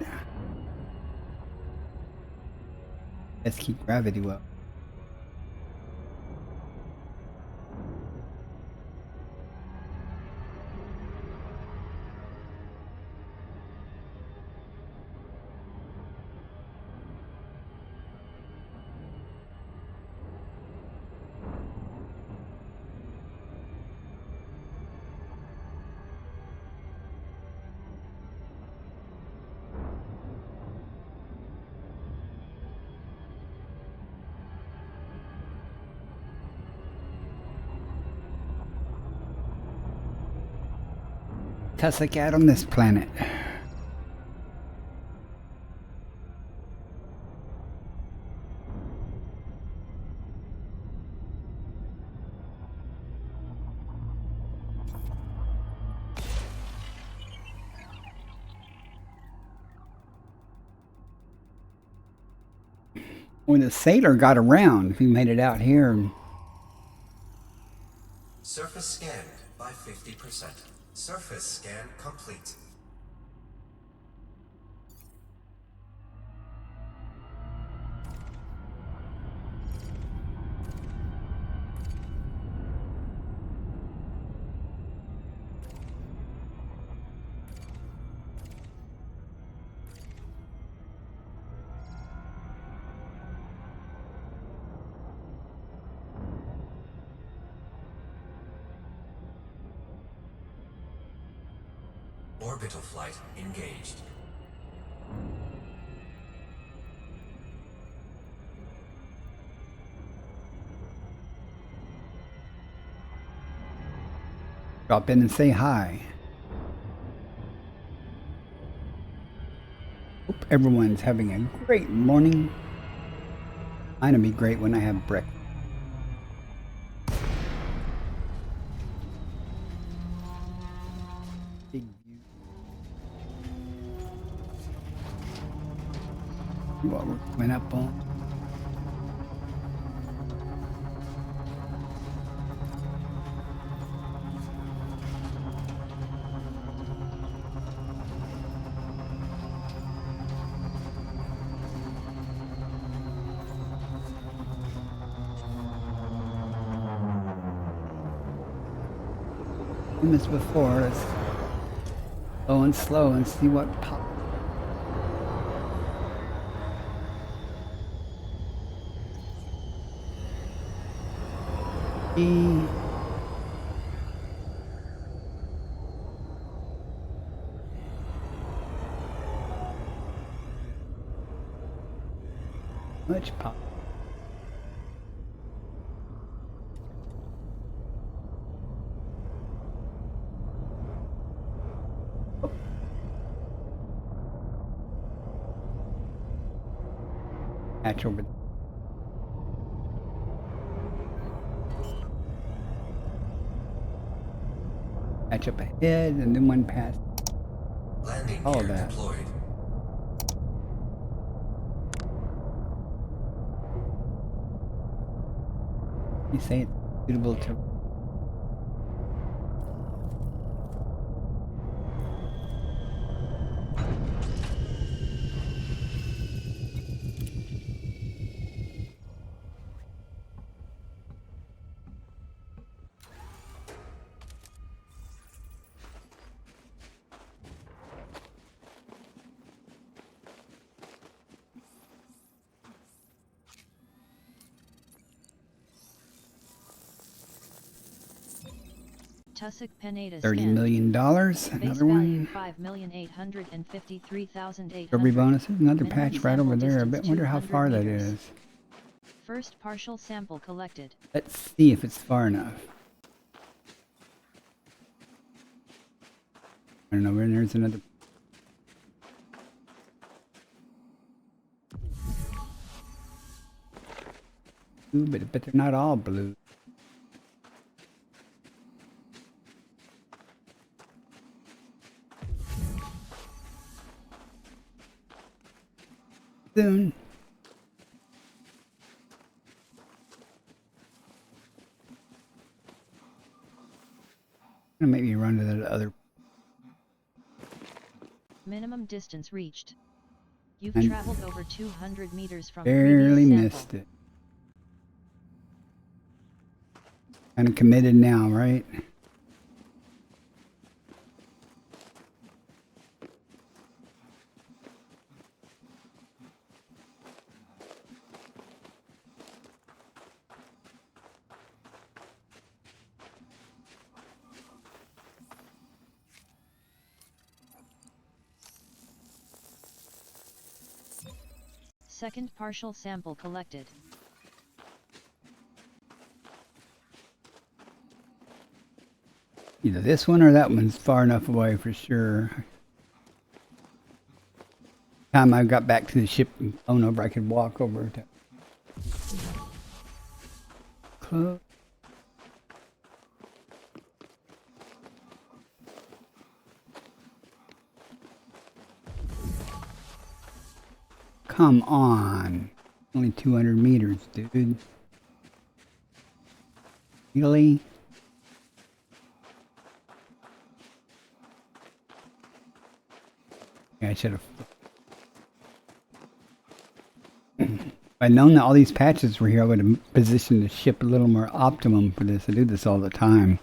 Let's keep gravity well. Tesla cat on this planet. When the sailor got around, he made it out here. Surface scanned by 50%. Surface scan complete. Orbital flight engaged. Drop in and say hi. Hope everyone's having a great morning. Mine'll be great when I have breakfast. Big view. What we're coming up on. This before, let's go and slow and see what pops. Much pop. Hatch over there. Hatch up ahead, and then one past. Landing All gear of that. deployed. You say it's suitable to. Tussock Penata $30 scan. million. Base Another value one. 5,853,800. Recovery bonuses. Another Minimum patch right over sample there. I distance wonder how 200 far that meters. is. First partial sample collected. Let's see if it's far enough. I don't know. Where there's another. Ooh, but they're not all blue. Soon. Gonna make me run to that other. Minimum distance reached. You've And traveled over 200 meters from barely previous sample. missed it. Kind of committed now, right? Second partial sample collected. Either this one or that one's far enough away for sure. Time I got back to the ship and flown over, I could walk over to. Close. Come on. Only 200 meters, dude. Really? Yeah, I should have. If I'd known that all these patches were here, I would have positioned the ship a little more optimum for this. I do this all the time.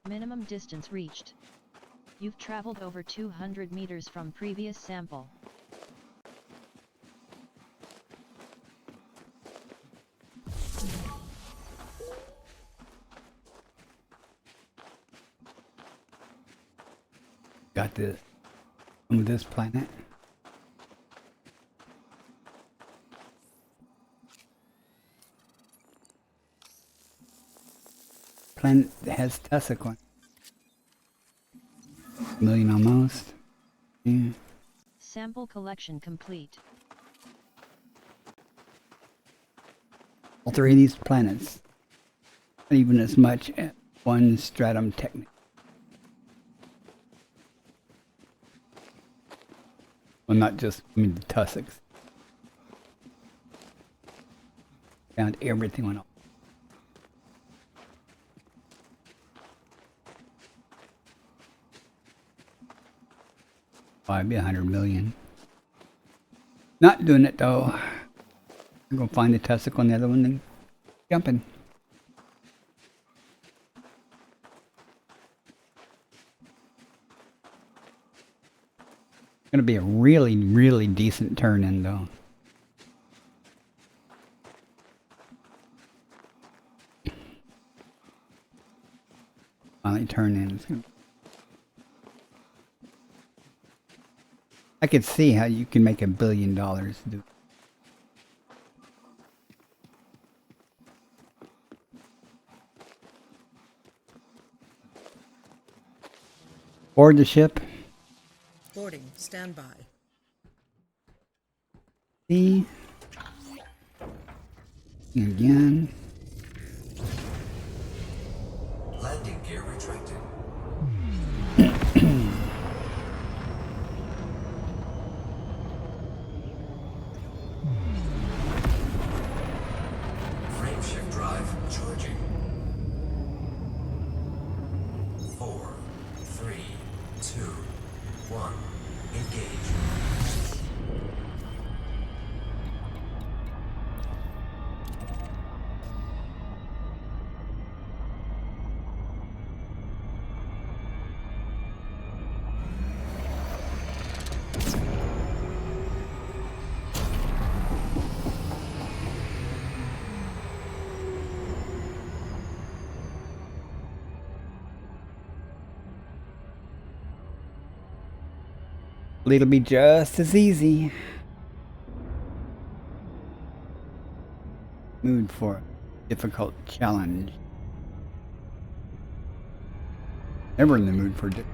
Minimum distance reached. You've traveled over 200 meters from previous sample. Got the some of this planet. Planet that has tussock on. A million almost. Yeah. Sample collection complete. All three of these planets. Not even as much at one stratum technic. Well, not just, I mean, the tussocks. Found everything on all. I'd be 100 million. Not doing it though. I'm gonna find the tussock on the other one and jumping. Gonna be a really, really decent turn in though. Finally turn in. It's gonna... I could see how you can make $1 billion do. Board the ship. Boarding. Stand by. See? Again. Landing gear retracted. Frameshift drive charging. 4, 3, 2, 1. Engage. It'll be just as easy. Mood for a difficult challenge. Never in the mood for difficult.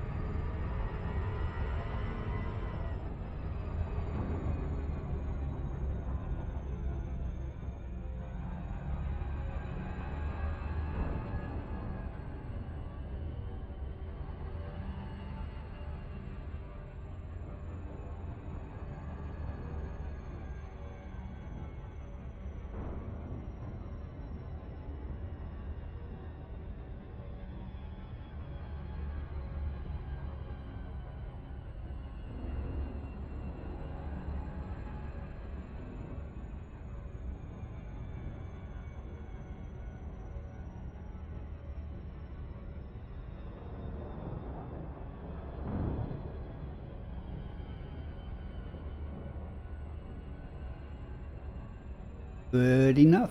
Good enough.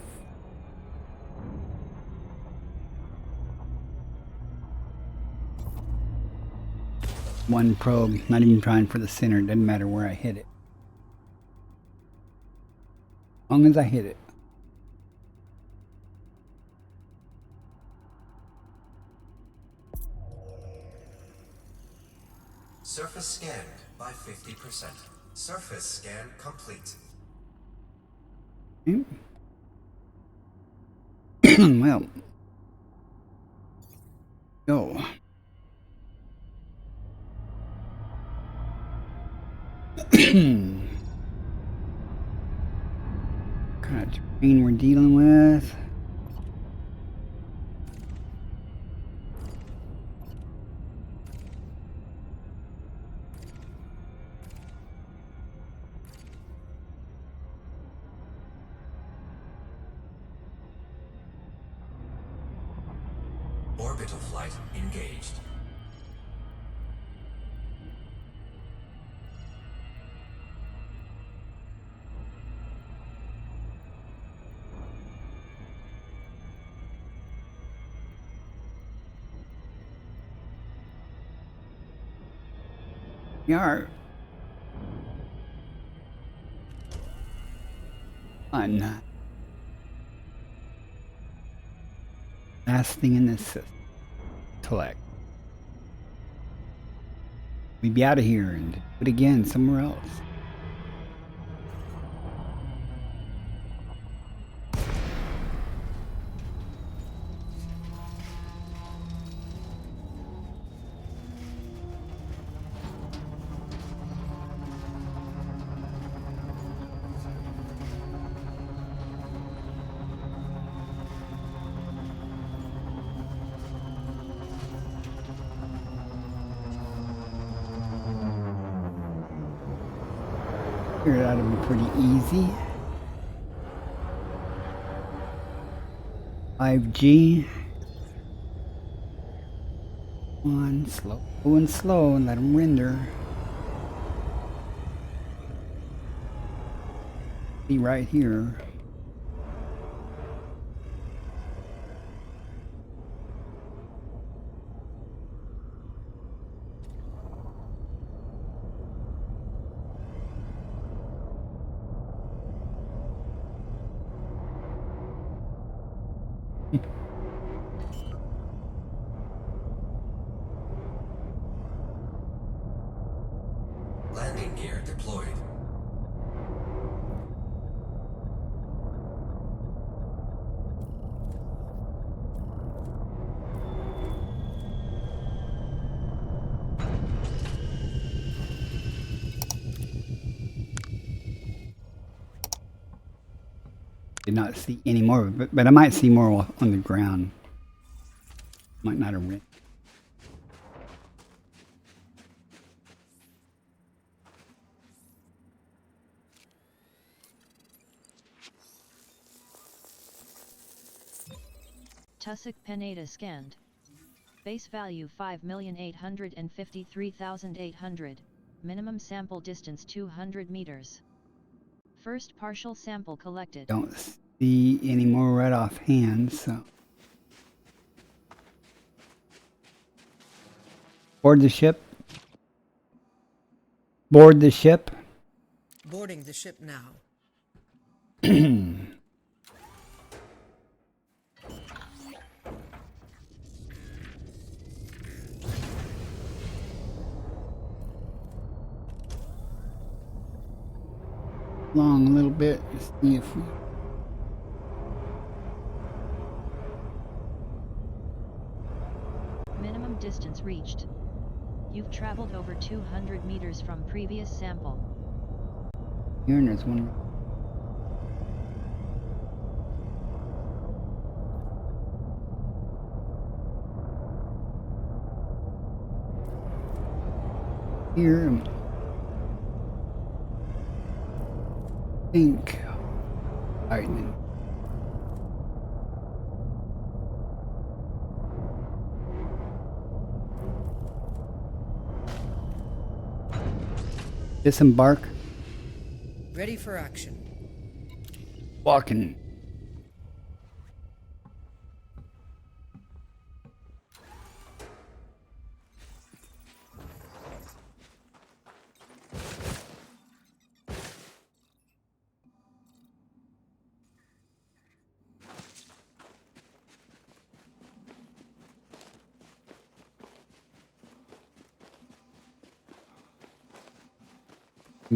One probe, not even trying for the center. It doesn't matter where I hit it. As long as I hit it. Surface scanned by 50%. Surface scan complete. Well, go. Kind of terrain we're dealing with. Orbital flight engaged. Yar. Fun. Last thing in this system. Collect. We'd be out of here and do it again somewhere else. Figured that'll be pretty easy. 5G. One slow and slow and let them render. Be right here. Landing gear deployed. Did not see any more, but I might see more on the ground. Might not have read. Tussock Pineda scanned. Base value 5,853,800. Minimum sample distance 200 meters. First partial sample collected. Don't see any more right offhand, so. Board the ship. Board the ship. Boarding the ship now. Long a little bit. See if we... Minimum distance reached. You've traveled over 200 meters from previous sample. Here and there's one. Here. I think. Alright then. Disembark. Ready for action. Walking.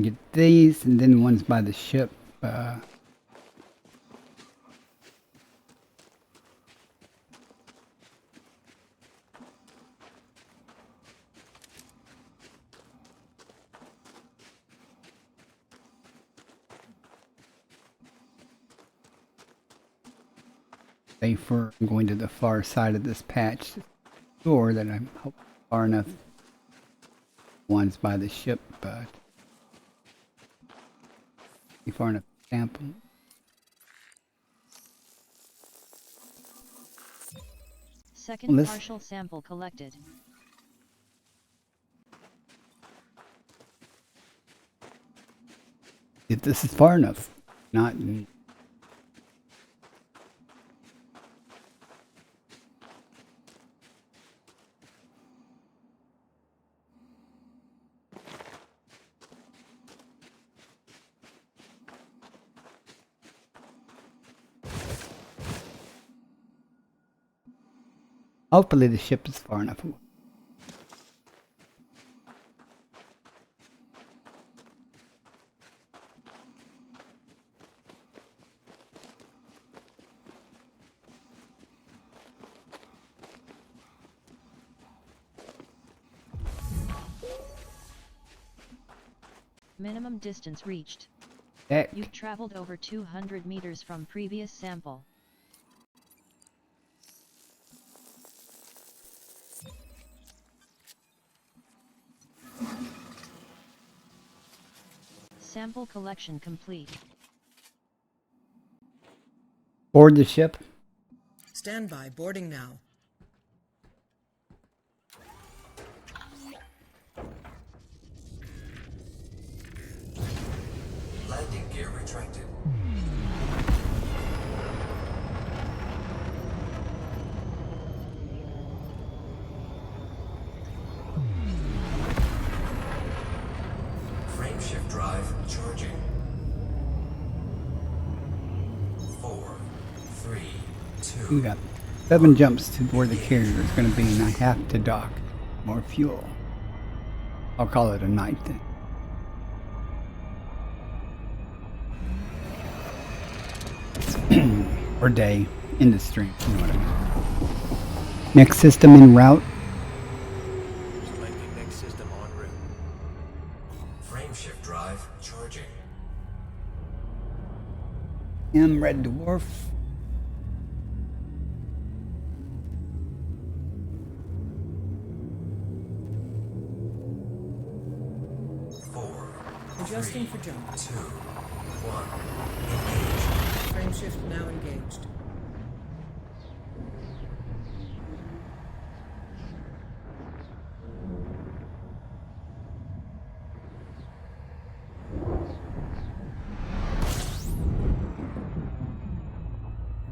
Get these, and then one's by the ship. Safer. I'm going to the far side of this patch. Sure that I'm far enough. One's by the ship, but far enough sample. Second partial sample collected. If this is far enough, not. Hopefully the ship is far enough away. Minimum distance reached. Heck. You've traveled over 200 meters from previous sample. Sample collection complete. Board the ship. Stand by. Boarding now. Landing gear retracted. Frameshift drive charging. 4, 3, 2. We got 7 jumps to board the carrier. It's going to be, and I have to dock. More fuel. I'll call it a night then. Or day. Industry. You know what I mean. Next system en route. Selecting next system en route. Frameshift drive charging. Red Dwarf. Four, Adjusting for jump. 2, 1. Frame shift now engaged.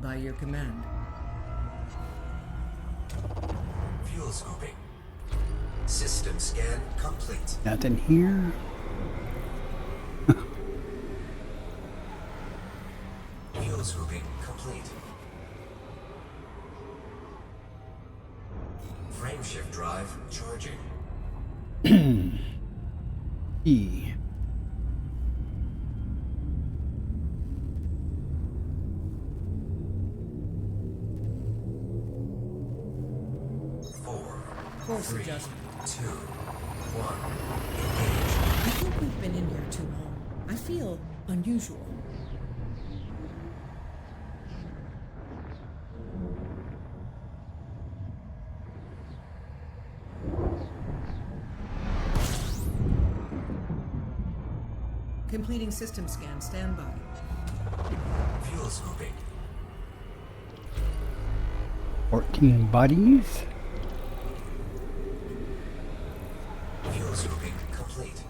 By your command. Fuel scooping. System scan complete. Nothing here. Fuel scooping complete. Frameshift drive charging. E. Course 3, adjustment. 2, 1. I think we've been in here too long. I feel unusual. Completing system scan. Stand by. Fuel scooping. 14 bodies. Fuel scooping complete.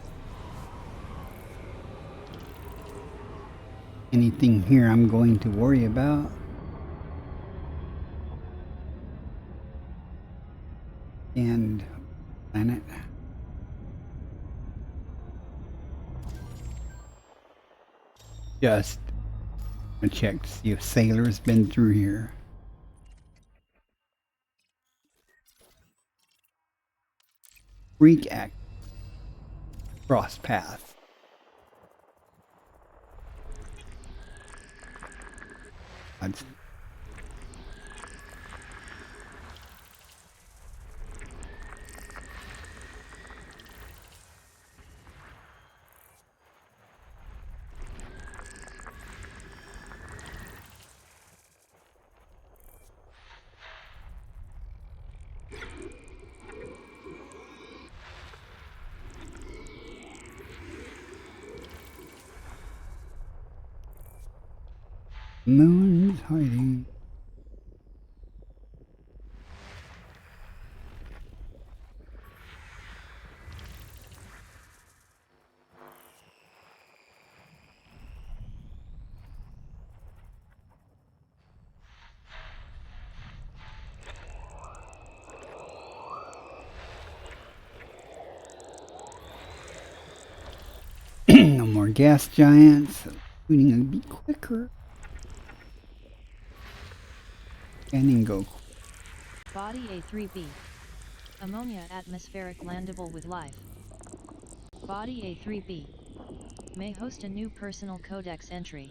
Anything here I'm going to worry about? And planet. Just gonna check to see if Sailor's been through here. Freak act. Cross path. That's Moon's hiding. No more gas giants. We need to be quicker. Scanning go. Body A3B. Ammonia atmospheric landable with life. Body A3B. May host a new personal codex entry.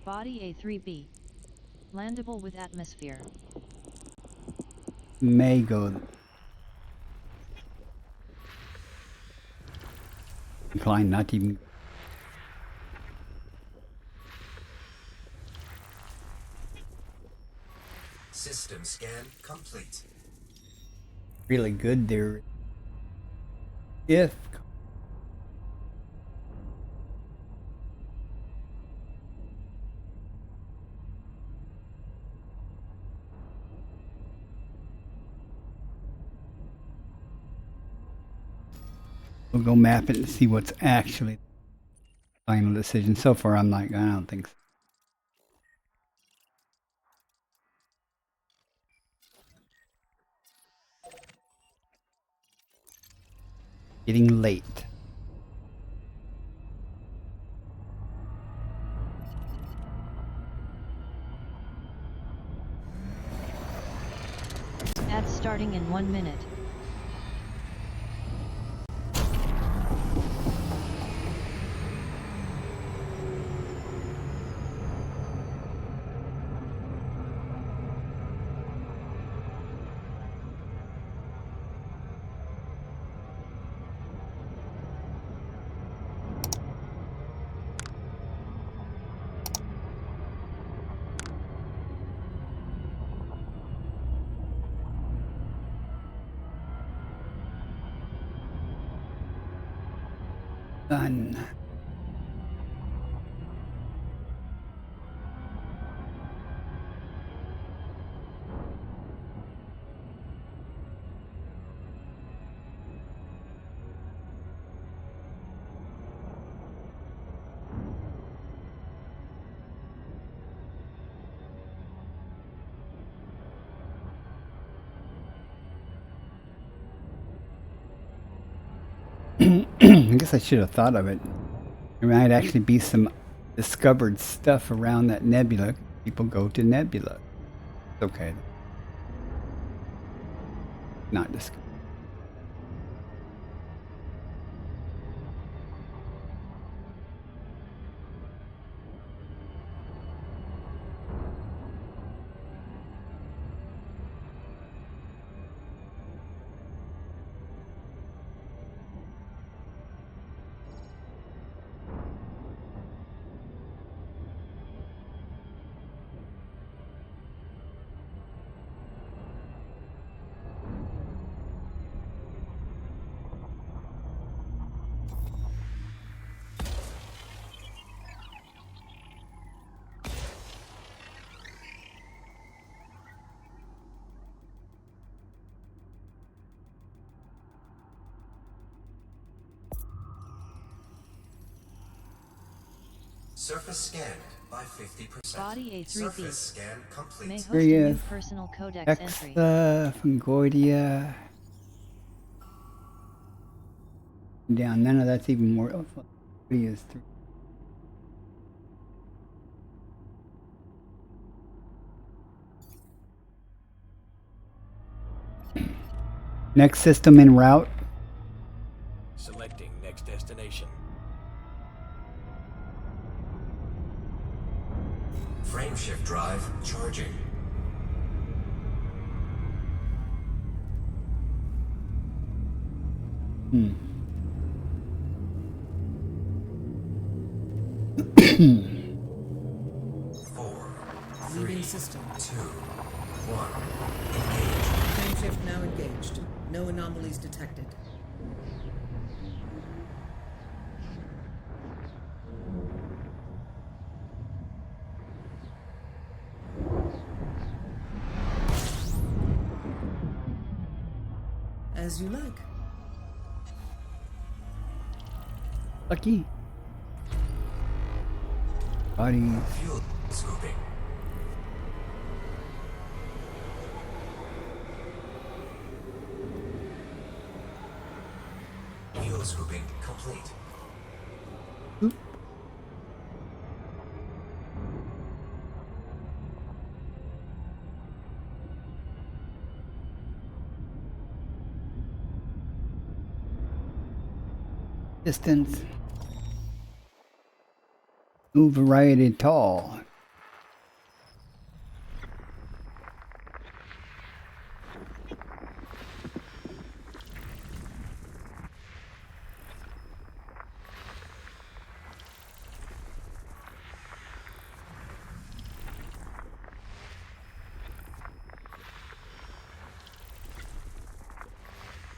Body A3B. Landable with atmosphere. May go. Inclined not to even. System scan complete. Really good there. If we'll go map it and see what's actually the final decision. So far, I'm like, I don't think so. Getting late. Ads starting in 1 minute. Done. I guess I should have thought of it. There might actually be some discovered stuff around that nebula. People go to nebula. It's okay. Not discovered. Surface scanned by 50%. Body A3B. Surface scan complete. May host Here a he new is. personal codex entry. Hexa, Fungoidia. Down, none of that's even more. Oh, Fungoidia is 3. Next system en route. Selecting next destination. Frameshift drive charging. Four, Leaving system. 2, 1. Engage. Frameshift now engaged. No anomalies detected. As you like. Lucky. Body. Fuel scooping. Fuel scooping complete. Oop. Distance. New variety tall.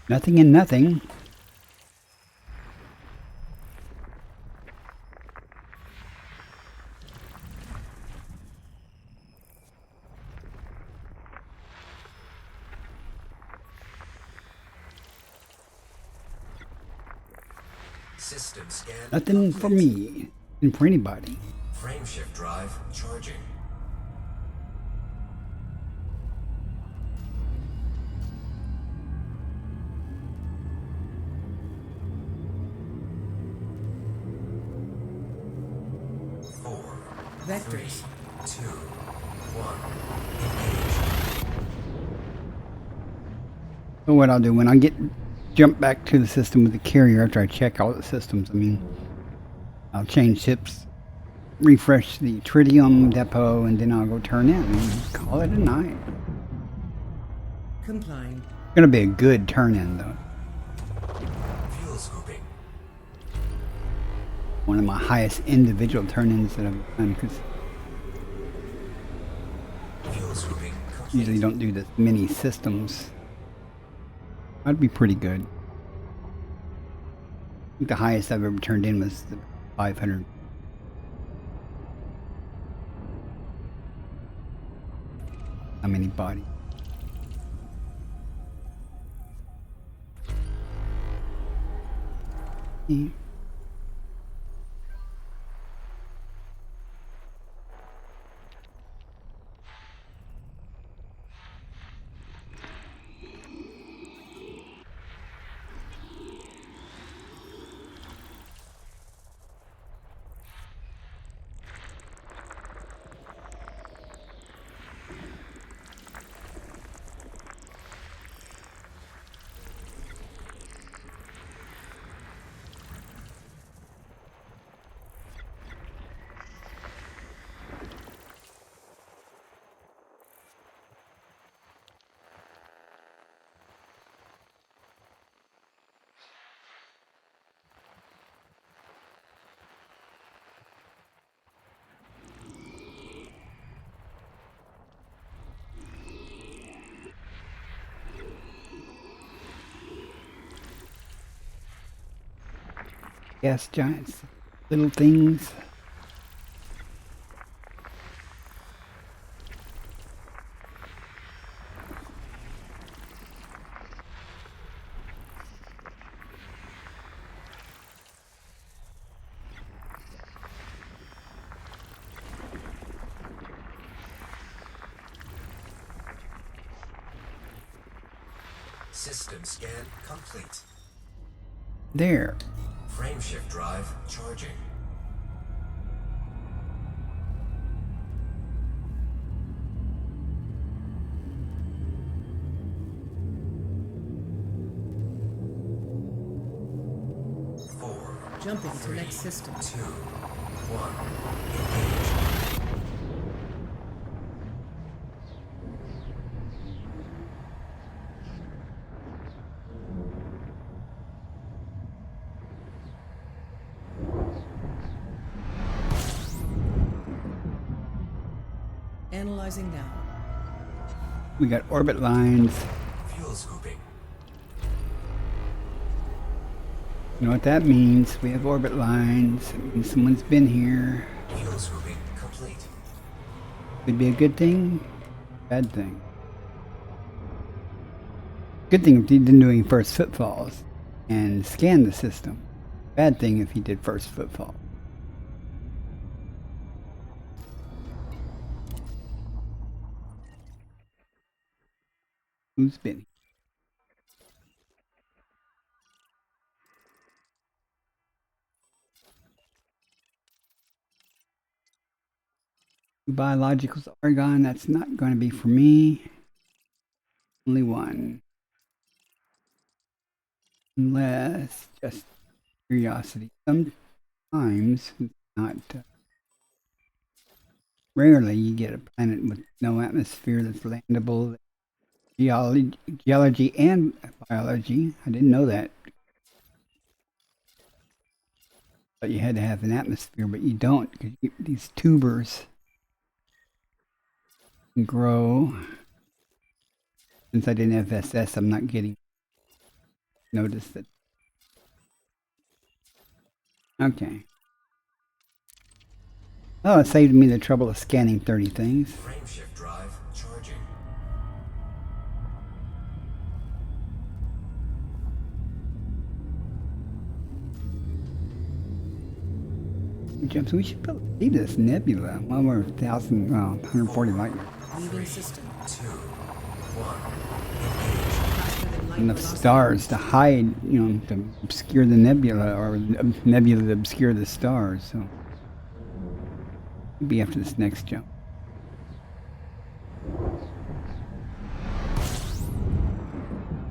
Nothing and nothing. System scan. Nothing for me. And for anybody. Frameshift drive charging. Four, Vectors. 2, 1. Engage. So what I'll do when I jump back to the system with the carrier after I check all the systems, I mean, I'll change ships, refresh the tritium depot, and then I'll go turn in and call it a night. Complying. Gonna be a good turn in though. Fuel scooping. One of my highest individual turn-ins that I've done, because Fuel scooping complete. usually don't do this many systems. That'd be pretty good. think the highest I've ever turned in was 500. How many bodies? Yeah. Gas giants, little things. System scan complete. There. Frameshift drive charging. Four, Jumping to next system. 2, 1, engage. Analyzing now. We got orbit lines. Fuel scooping. You know what that means? We have orbit lines. It means someone's been here. Fuel scooping complete. Could be a good thing, bad thing. Good thing if he didn't do any first footfalls and scan the system. Bad thing if he did first footfall. Who's been? Biologicals, argon, that's not going to be for me. Only one. Unless, just curiosity. Sometimes, not rarely, you get a planet with no atmosphere that's landable. Geology and biology. I didn't know that. But you had to have an atmosphere, but you don't, because these tubers can grow. Since I didn't have SS, I'm not getting notice that. Okay. Oh, it saved me the trouble of scanning 30 things. Frameshift drive charging. Jumps. We should see this nebula. Well, we're 140 light years. Leaving system. 2, 1, Faster than light Enough velocity. stars to hide, to obscure the nebula, or nebula to obscure the stars. So, it'll be after this next jump.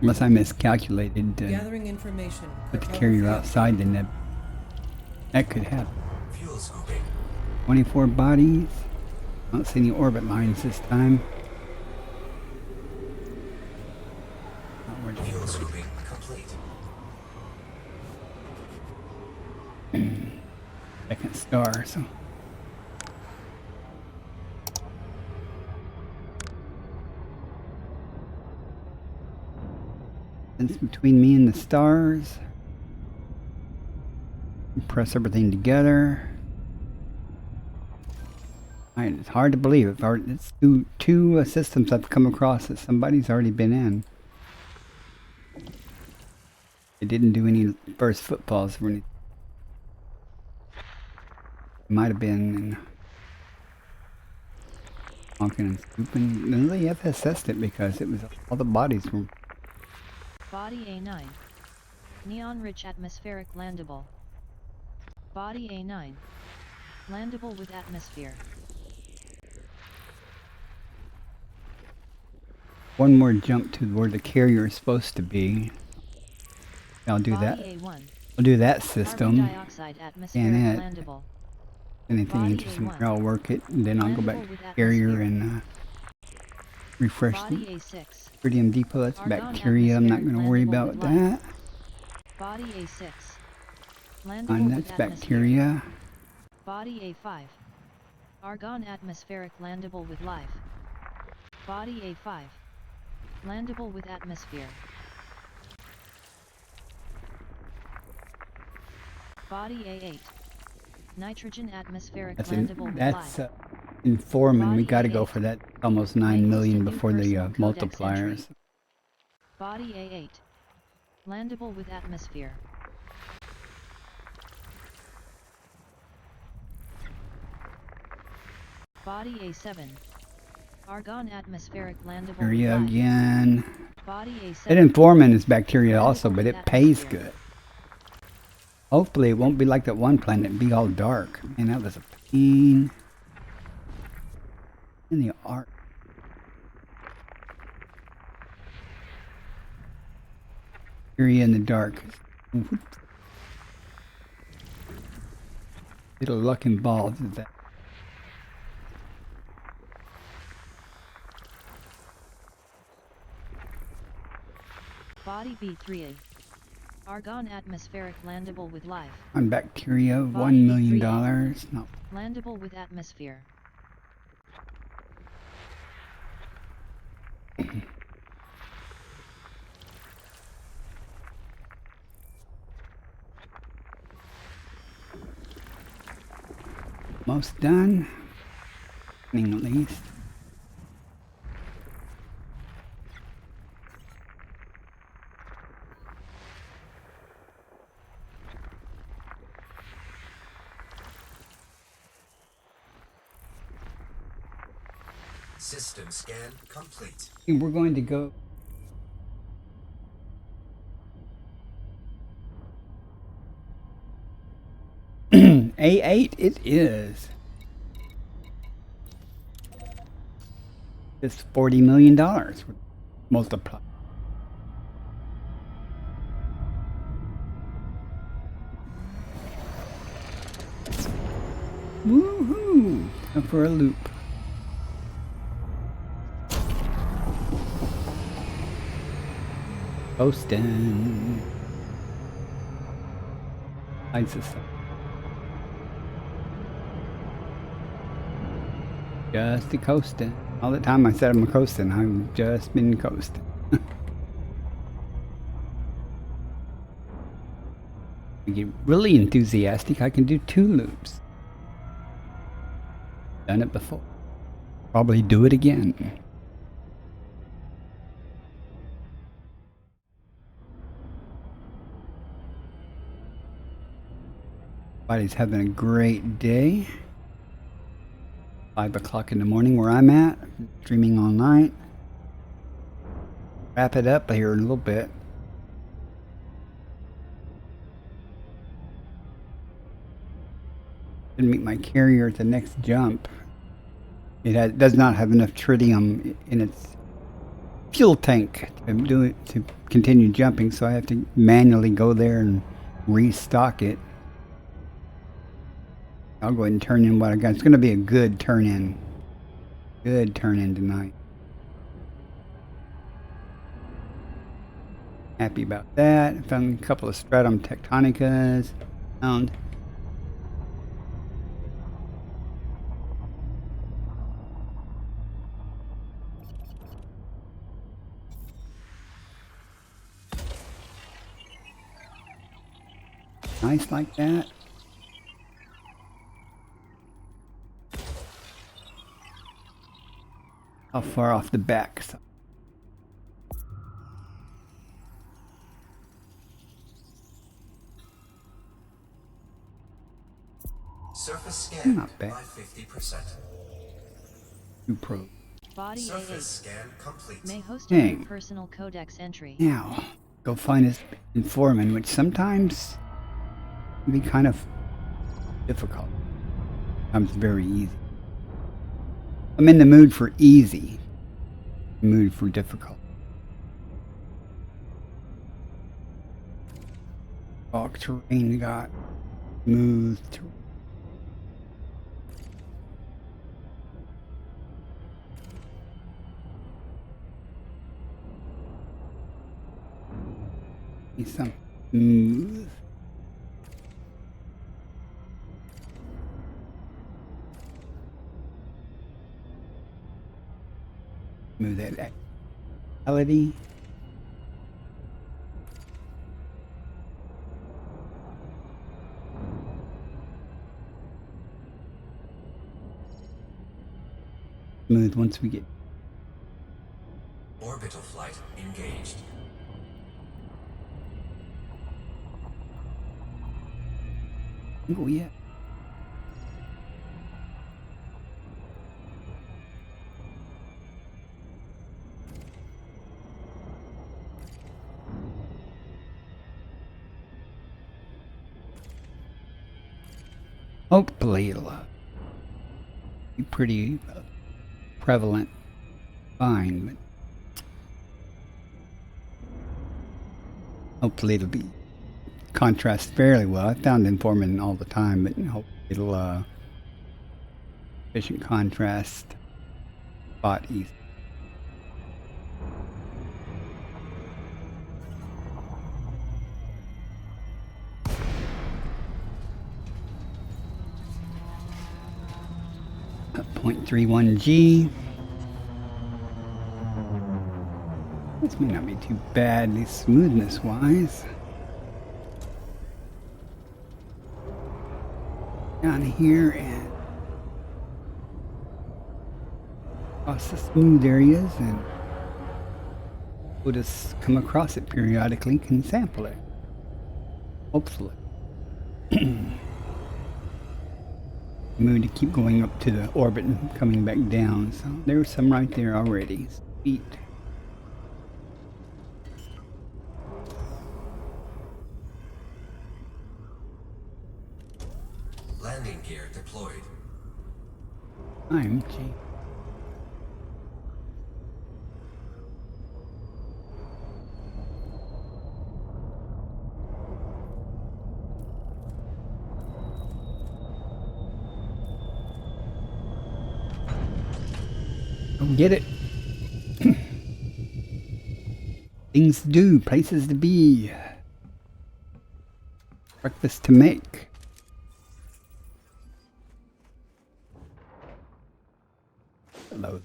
Unless I miscalculated to Gathering information. put the carrier outside the nebula. That could happen. fuel scooping. 24 bodies. I don't see any orbit lines this time. Oh, where'd you Fuel scooping complete. second star, so. It's between me and the stars. press everything together. Alright, it's hard to believe. It's two systems I've come across that somebody's already been in. They didn't do any first footfalls or anything. Might have been in honking and scooping. No, they FSS'd it because it was all the bodies were. Body A9. Neon-rich atmospheric landable. Body A9. Landable with atmosphere. One more jump to where the carrier is supposed to be. I'll do Body that. A1. I'll do that Carbon system. dioxide atmospheric And it. landable. Anything Body interesting A1. there, I'll work it, and then I'll go back Landable to with the carrier atmosphere. and refresh Body the A6. Tritium depot. That's Argon bacteria. I'm not atmospheric going to worry landable about with that. life. Body A6. Landable And with that's atmosphere. bacteria. Body A5. Argon atmospheric landable with life. Body A5. Landable with atmosphere. Body A8. Nitrogen atmospheric landable with That's life. in Foreman. We Body got to go A8. for that almost 9 million Linguistic new before the personal codex multipliers. entry. Body A8. Landable with atmosphere. Body A7. Argon atmospheric landable with Bacteria life. again. Body A7. That Informant is bacteria Landable also, but with it pays atmosphere. good. Hopefully it won't be like that one planet and be all dark. Man, that was a pain in the art. Bacteria in the dark. Little luck and balls is that. Body B3A. Argon atmospheric landable with life. On bacteria, Body $1 million. B3A. No. Landable with atmosphere. Most done. At least. System scan complete. We're going to go. A8 it is. It's $40 million. Multiply. Woohoo! Time for a loop. Coastin'. ISIS. Just a coastin'. All the time I said I'm a coastin', I've just been coastin'. I get really enthusiastic, I can do 2 loops. Done it before. Probably do it again. Everybody's having a great day. 5 o'clock in the morning where I'm at. Streaming all night. Wrap it up here in a little bit. Didn't meet my carrier at the next jump. It does not have enough tritium in its fuel tank to continue jumping, so I have to manually go there and restock it. I'll go ahead and turn in what I got. It's going to be a good turn in. Good turn in tonight. Happy about that. Found a couple of stratum tectonicas. Found nice like that. How far off the back? Surface scanned Not bad. by 50%. 2 pro. Body Surface A8 scan complete. may host a Dang. new personal codex entry. Now, go find his informant, which sometimes can be kind of difficult. Sometimes very easy. I'm in the mood for easy. Mood for difficult. Rock terrain got smooth terrain. Need some smooth. Smooth that quality. Smooth once we get Orbital flight engaged. oh yeah. Hopefully it'll be pretty prevalent fine, but hopefully it'll be contrast fairly well. I found informant all the time, but hopefully it'll efficient contrast spot easy. .31G. This may not be too bad, at least smoothness wise. Down here and across the smooth areas, and we'll just come across it periodically, can sample it. Hopefully. Mood to keep going up to the orbit and coming back down. So there's some right there already. Sweet. Landing gear deployed. I'm G. Get it. Things to do, places to be, breakfast to make. Hello.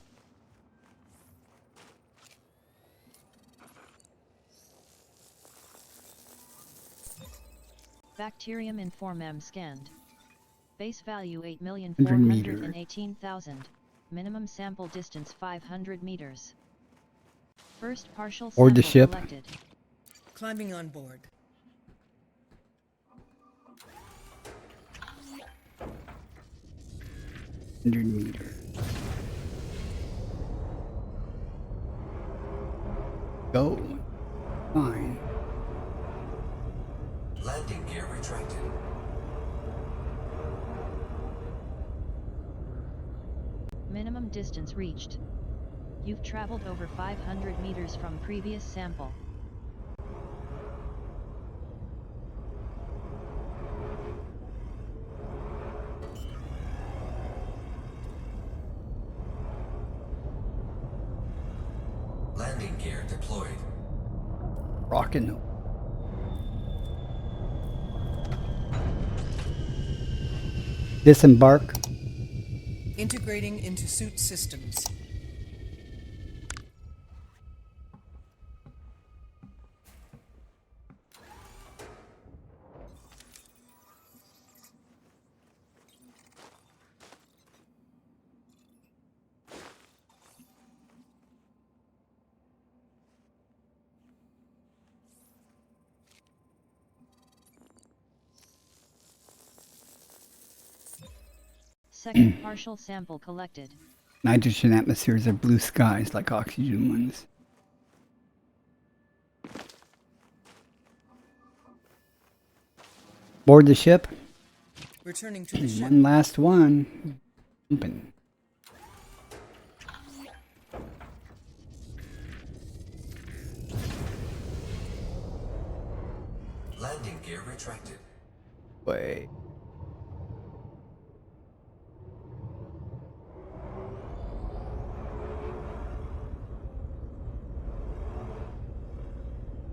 Bacterium informem scanned. Base value 100 meters. 8,418,000. Minimum sample distance 500 meters. First partial Board sample the ship. collected. Climbing on board. $100 Go. Fine. Landing gear retracted. Minimum distance reached. You've traveled over 500 meters from previous sample. Landing gear deployed. Rockin'. Disembark. Integrating into suit systems. Second partial sample collected. Nitrogen atmospheres are blue skies like oxygen ones. Board the ship. Returning to the ship. One last one. Open. Landing gear retracted. Wait.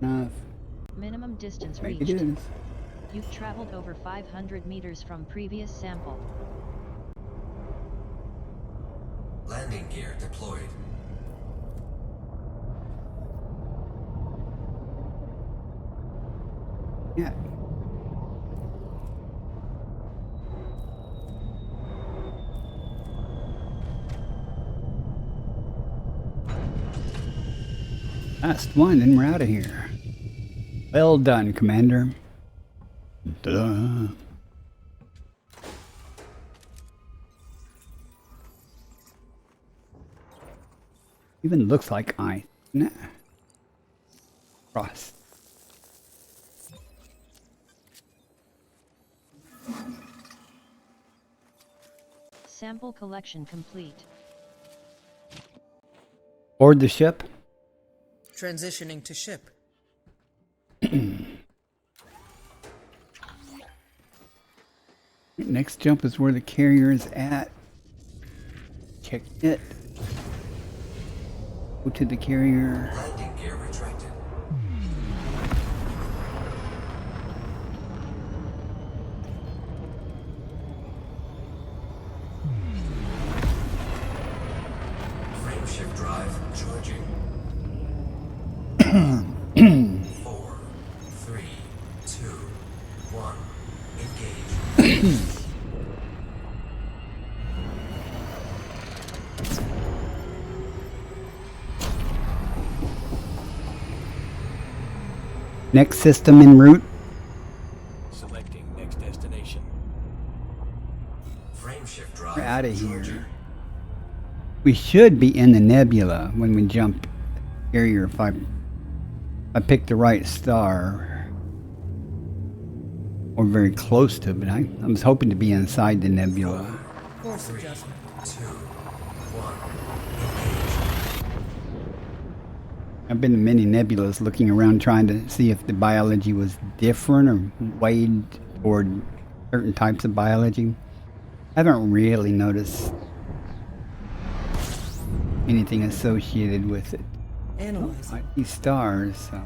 Enough. Minimum distance Make reached. it is. You've traveled over 500 meters from previous sample. Landing gear deployed. Yeah. Last one, and we're out of here. Well done, Commander. Duh. Even looks like ice. Nah. Frost. Sample collection complete. Board the ship. Transitioning to ship. Next jump is where the carrier is at. Check it. Go to the carrier. Landing gear retracted. Frameshift drive charging. 4, 3, 2, 1. Engage. Next system en route. Selecting next destination. Frameshift drive We're out of charging. here. We should be in the nebula when we jump carrier if I pick the right star. Or very close to it. I was hoping to be inside the nebula. Course adjustment. 2, 1. I've been to many nebulas looking around trying to see if the biology was different or weighed toward certain types of biology. I haven't really noticed anything associated with it. Analyzing. Like these stars. So.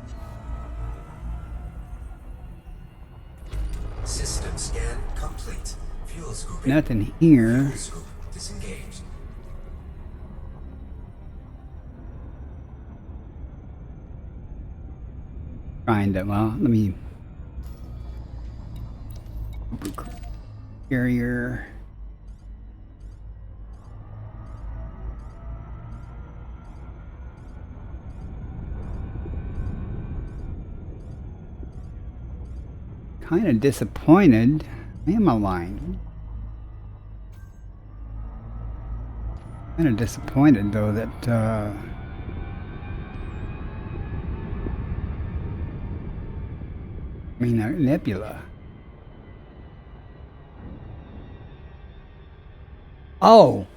System scan complete. Fuel scooping. Nothing here. Fuel scoop disengaged. Trying to, well, let me. Carrier. Kind of disappointed. Am I lying? Kind of disappointed though that I mean, a nebula. Oh,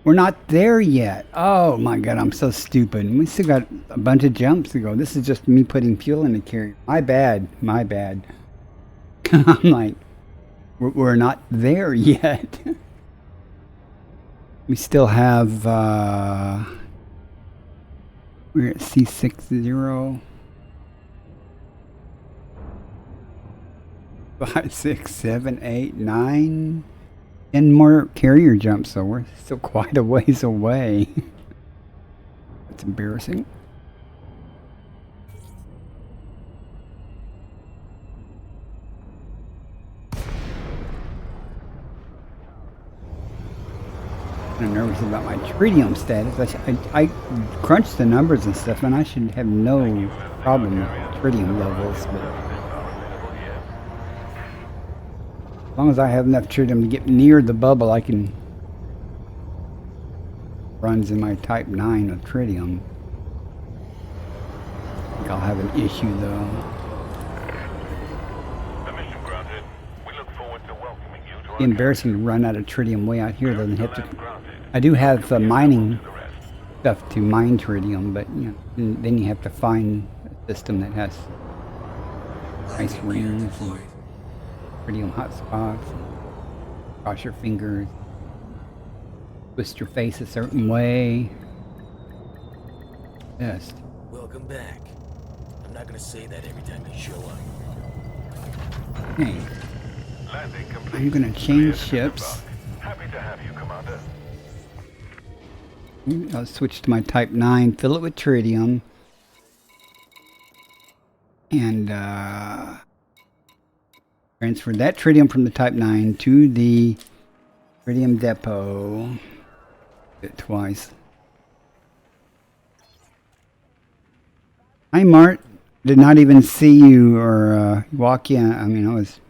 we're not there yet. Oh my God, I'm so stupid. We still got a bunch of jumps to go. This is just me putting fuel in the carrier. My bad. My bad. I'm like, we're not there yet. We still have, we're at C60. 5, 6, 7, 8, 9, 10 more carrier jumps, so we're still quite a ways away. That's embarrassing. I'm nervous about my tritium status. I crunched the numbers and stuff, and I should have no problem with tritium levels, but as long as I have enough tritium to get near the bubble, I can runs in my Type 9 of tritium. I think I'll have an issue though. The mission granted. We look forward to welcoming you to our It's embarrassing to run out of tritium way out here though. Than have to. I do have mining stuff to mine tritium, but you know, then you have to find a system that has nice Landing gear rings and deployed. tritium hotspots. Cross your fingers. Twist your face a certain way. Just. Welcome back. I'm not gonna say that every time you show up. Hey, Landing complete. I'm gonna change ships. Happy to have you, Commander. I'll switch to my Type 9, fill it with tritium, and transfer that tritium from the Type 9 to the tritium depot. Did it twice. Hi, Mart. Did not even see you or walk in. I mean, I was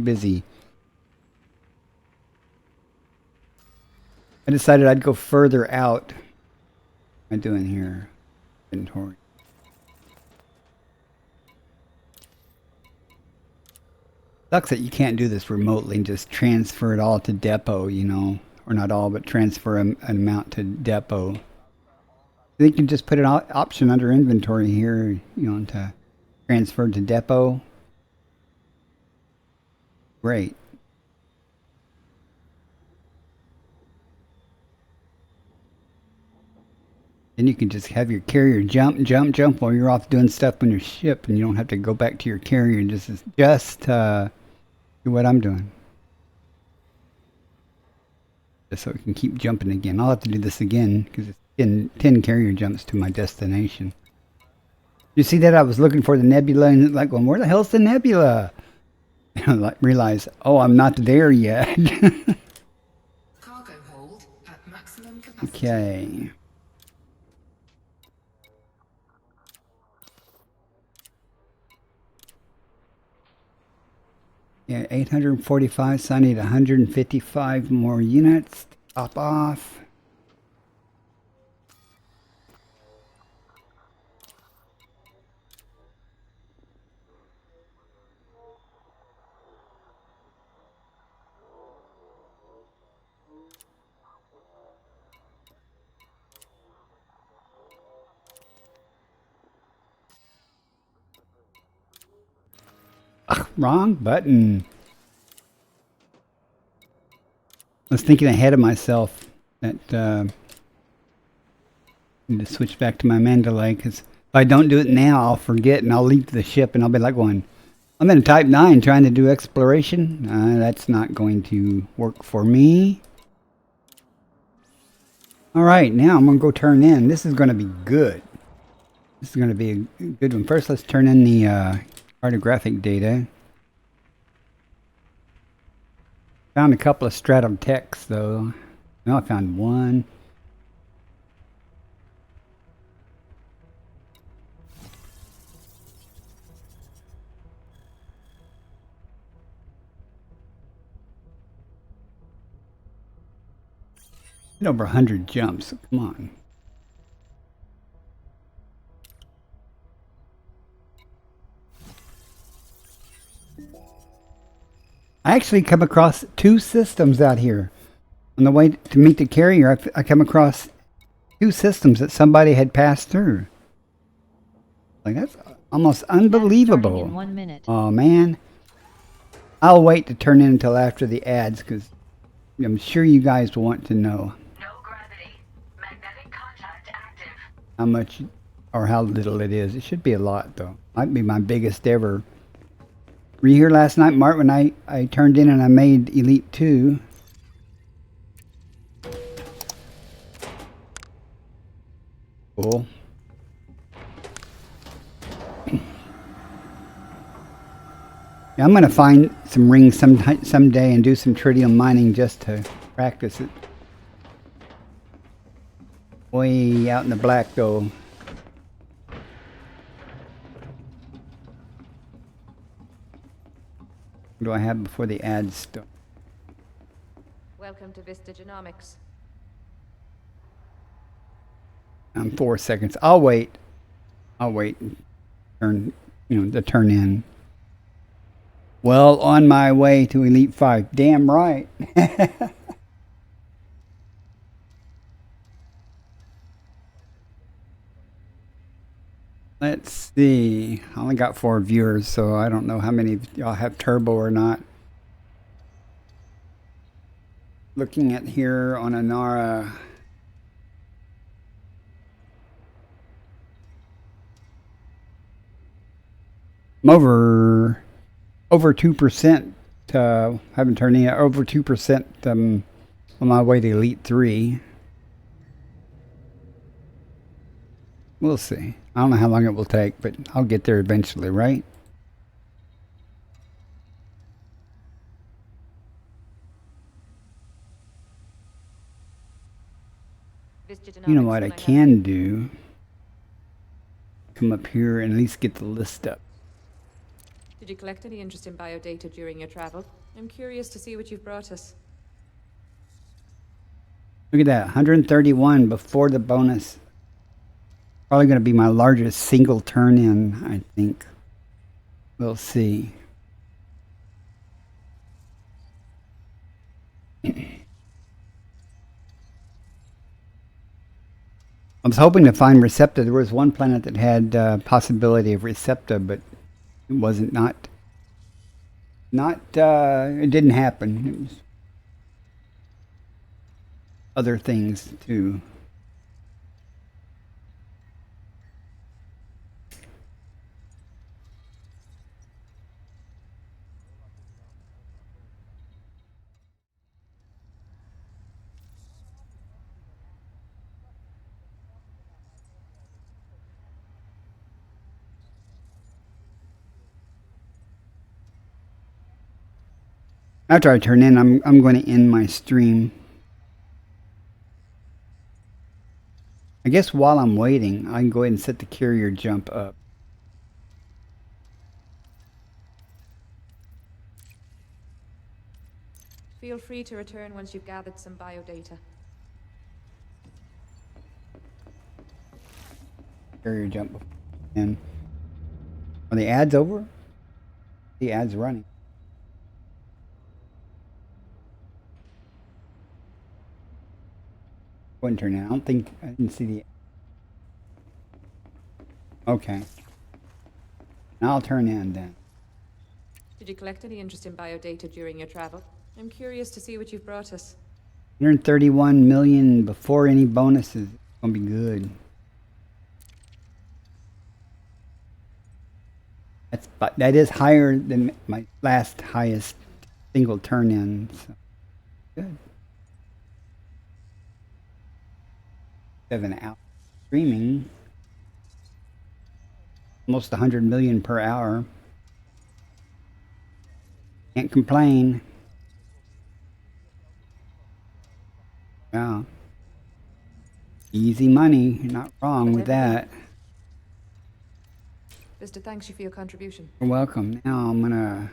busy. I decided I'd go further out. What am I doing here? Inventory. Sucks that you can't do this remotely and just transfer it all to depot, you know. Or not all, but transfer an amount to depot. They can just put an option under inventory here, you know, to transfer to depot. Great. Then you can just have your carrier jump while you're off doing stuff on your ship, and you don't have to go back to your carrier and just do what I'm doing. Just so it can keep jumping again. I'll have to do this again because it's 10 carrier jumps to my destination. You see that? I was looking for the nebula and like going, where the hell's the nebula? And I like realize, oh, I'm not there yet. Cargo hold at maximum capacity. Okay. Yeah, 845, so I need 155 more units to top off. Ugh, wrong button. I was thinking ahead of myself that I need to switch back to my Mandalay because if I don't do it now, I'll forget and I'll leave the ship and I'll be like going, I'm in Type 9 trying to do exploration. That's not going to work for me. Alright, now I'm going to go turn in. This is going to be good. This is going to be a good one. First, let's turn in the cartographic data. Found a couple of stratum techs though. No, I found one. Hit over 100 jumps. Come on. I actually come across 2 systems out here. On the way to meet the carrier, I come across 2 systems that somebody had passed through. Like, that's almost unbelievable. In 1 minute. Oh, man. I'll wait to turn in until after the ads, because I'm sure you guys will want to know. No gravity. Magnetic contact active. How much or how little it is. It should be a lot, though. Might be my biggest ever. Were you here last night, Mark, when I turned in and I made Elite 2? Cool. Yeah, I'm going to find some rings someday and do some tritium mining just to practice it. Way out in the black, though. What do I have before the ads start? Welcome to Vista Genomics. 4 seconds. I'll wait. I'll wait. Turn, to turn in. Well, on my way to Elite 5. Damn right. Let's see. I only got 4 viewers, so I don't know how many of y'all have turbo or not. Looking at here on Anara. I'm over 2%. Haven't turned in over 2% on my way to Elite 3. We'll see. I don't know how long it will take, but I'll get there eventually, right? You know what I can do? Come up here and at least get the list up. Did you collect any interesting biodata during your travel? I'm curious to see what you've brought us. Look at that, 131 before the bonus. Probably going to be my largest single turn in, I think. We'll see. I was hoping to find Recepta. There was one planet that had possibility of Recepta, but it wasn't it didn't happen. It was other things too. After I turn in, I'm going to end my stream. I guess while I'm waiting, I can go ahead and set the carrier jump up. Feel free to return once you've gathered some biodata. Carrier jump. And are the ads over? The ads running. Go ahead and turn in. I didn't see the. Okay. Now I'll turn in then. Did you collect any interesting biodata during your travel? I'm curious to see what you've brought us. 131 million before any bonuses. It's gonna be good. That is higher than my last highest single turn in. So good. 7 hours streaming. Almost 100 million per hour. Can't complain. Yeah. Easy money. You're not wrong with that. Vista thanks you for your contribution. You're welcome. Now I'm gonna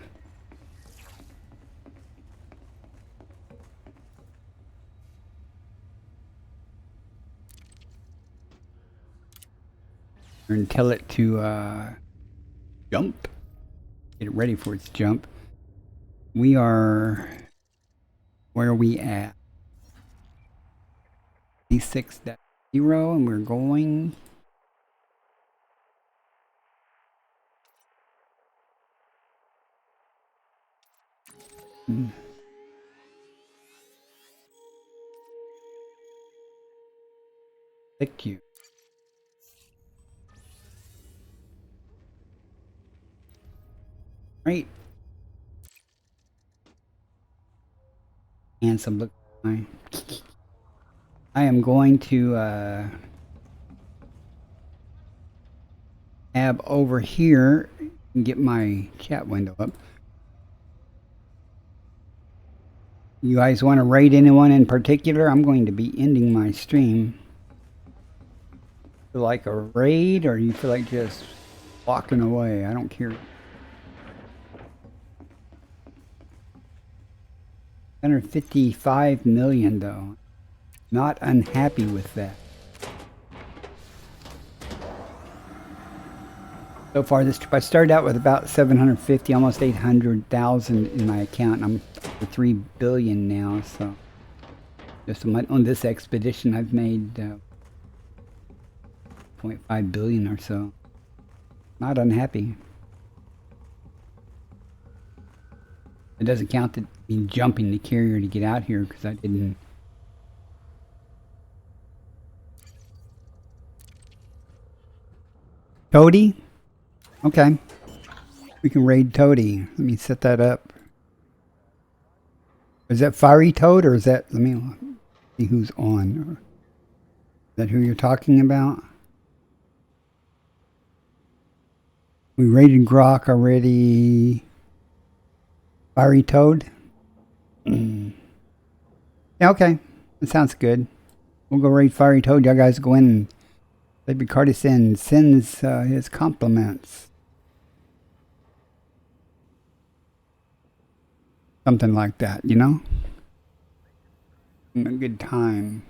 and tell it to jump. Get it ready for its jump. We are where are we at? D6.0 and we're going Thank you. Right. Handsome look. I am going to tab over here and get my chat window up. You guys want to raid anyone in particular? I'm going to be ending my stream. Feel like a raid, or you feel like just walking away? I don't care. 155 million though. Not unhappy with that. so far this trip. I started out with about 750, almost 800,000 in my account. I'm over 3 billion now, so just on this expedition I've made 0.5 billion or so. Not unhappy. It doesn't count me jumping the carrier to get out here because I didn't. Toady? Okay. We can raid Toady. Let me set that up. Is that Fiery Toad or is that... Let me see who's on. Is that who you're talking about? We raided Grok already. Fiery Toad? Yeah, okay. That sounds good. We'll go raid Fiery Toad. Y'all guys go in and Baby Cardisan sends his compliments. Something like that, you know? A good time.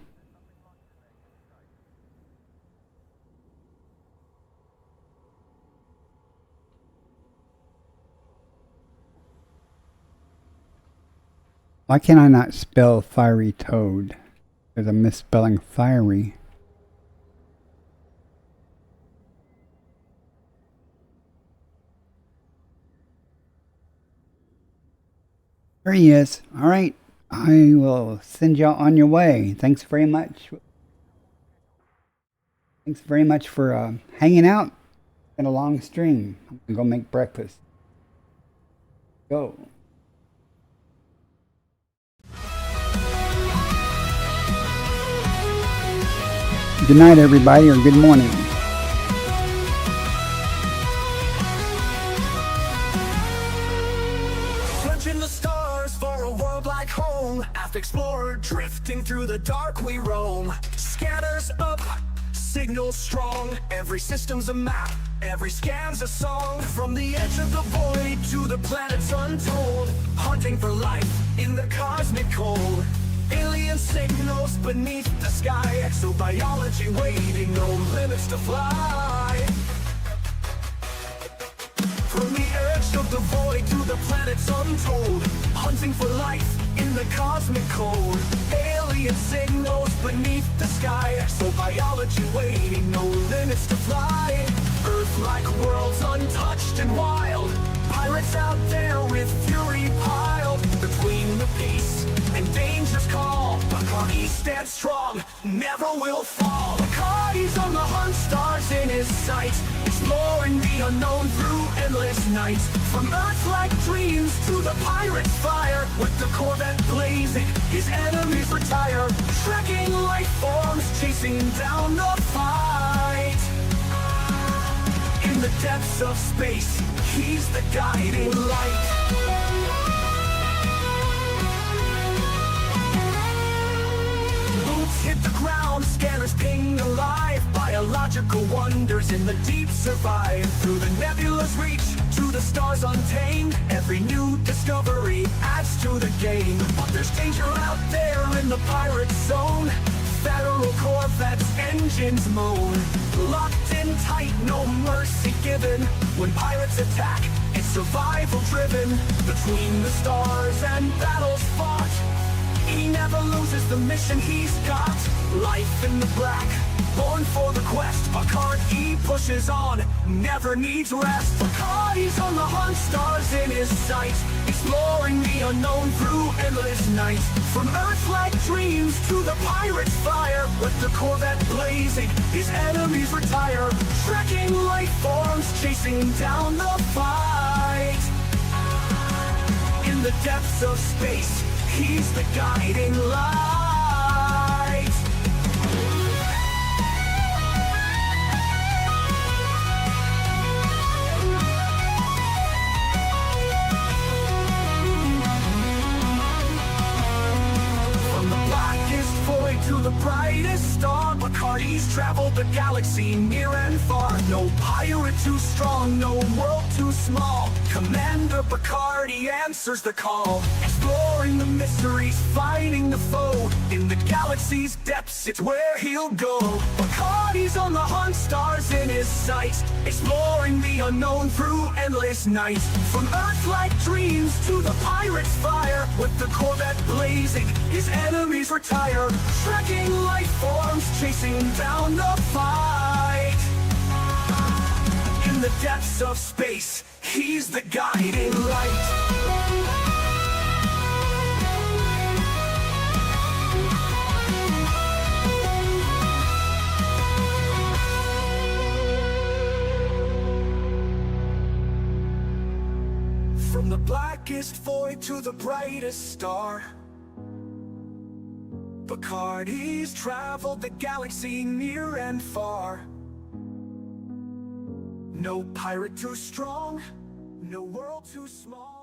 Why can I not spell Fiery Toad? Because I'm misspelling fiery. There he is. All right. I will send y'all on your way. Thanks very much. Thanks very much for hanging out in a long stream. I'm going to go make breakfast. Go. Good night, everybody, or good morning. Clutching the stars for a world like home. Aft explorer, drifting through the dark we roam. Scanners up, signals strong. Every system's a map, every scan's a song. From the edge of the void to the planets untold. Hunting for life in the cosmic cold. Alien signals beneath the sky. Exobiology waiting, no limits to fly. From the edge of the void to the planets untold. Hunting for life in the cosmic cold. Alien signals beneath the sky. Exobiology waiting, no limits to fly. Earth-like worlds untouched and wild. Pirates out there with fury piled. Between the peace and danger's call, Bacardi stands strong, never will fall. Bacardi's on the hunt, stars in his sights, exploring the unknown through endless nights. From Earth-like dreams to the pirate's fire, with the Corvette blazing, his enemies retire. Tracking life forms, chasing down the fight. In the depths of space, he's the guiding light. Hit the ground, scanners ping alive. Biological wonders in the deep survive. Through the nebula's reach, to the stars untamed. Every new discovery adds to the game. But there's danger out there in the pirate zone. Federal Corvette's engines moan. Locked in tight, no mercy given. When pirates attack, it's survival driven. Between the stars and battles fought, he never loses the mission he's got. Life in the black, born for the quest. Bacardi pushes on, never needs rest. Bacardi's on the hunt, stars in his sight, exploring the unknown through endless nights. From Earth-like dreams to the pirate's fire, with the Corvette blazing, his enemies retire. Tracking life forms, chasing down the fight. In the depths of space, he's the guiding light. From the blackest void to the brightest star, Bacardi's traveled the galaxy near and far. No pirate too strong, no world too small. Commander Bacardi answers the call. Exploring the mysteries, fighting the foe. In the galaxy's depths, it's where he'll go. Bacardi's on the hunt, stars in his sight, exploring the unknown through endless nights. From Earth-like dreams to the pirate's fire, with the Corvette blazing, his enemies retire. Tracking life forms, chasing down the fight. In the depths of space, he's the guiding light. From the blackest void to the brightest star, Bacardi's traveled the galaxy near and far. No pirate too strong, no world too small.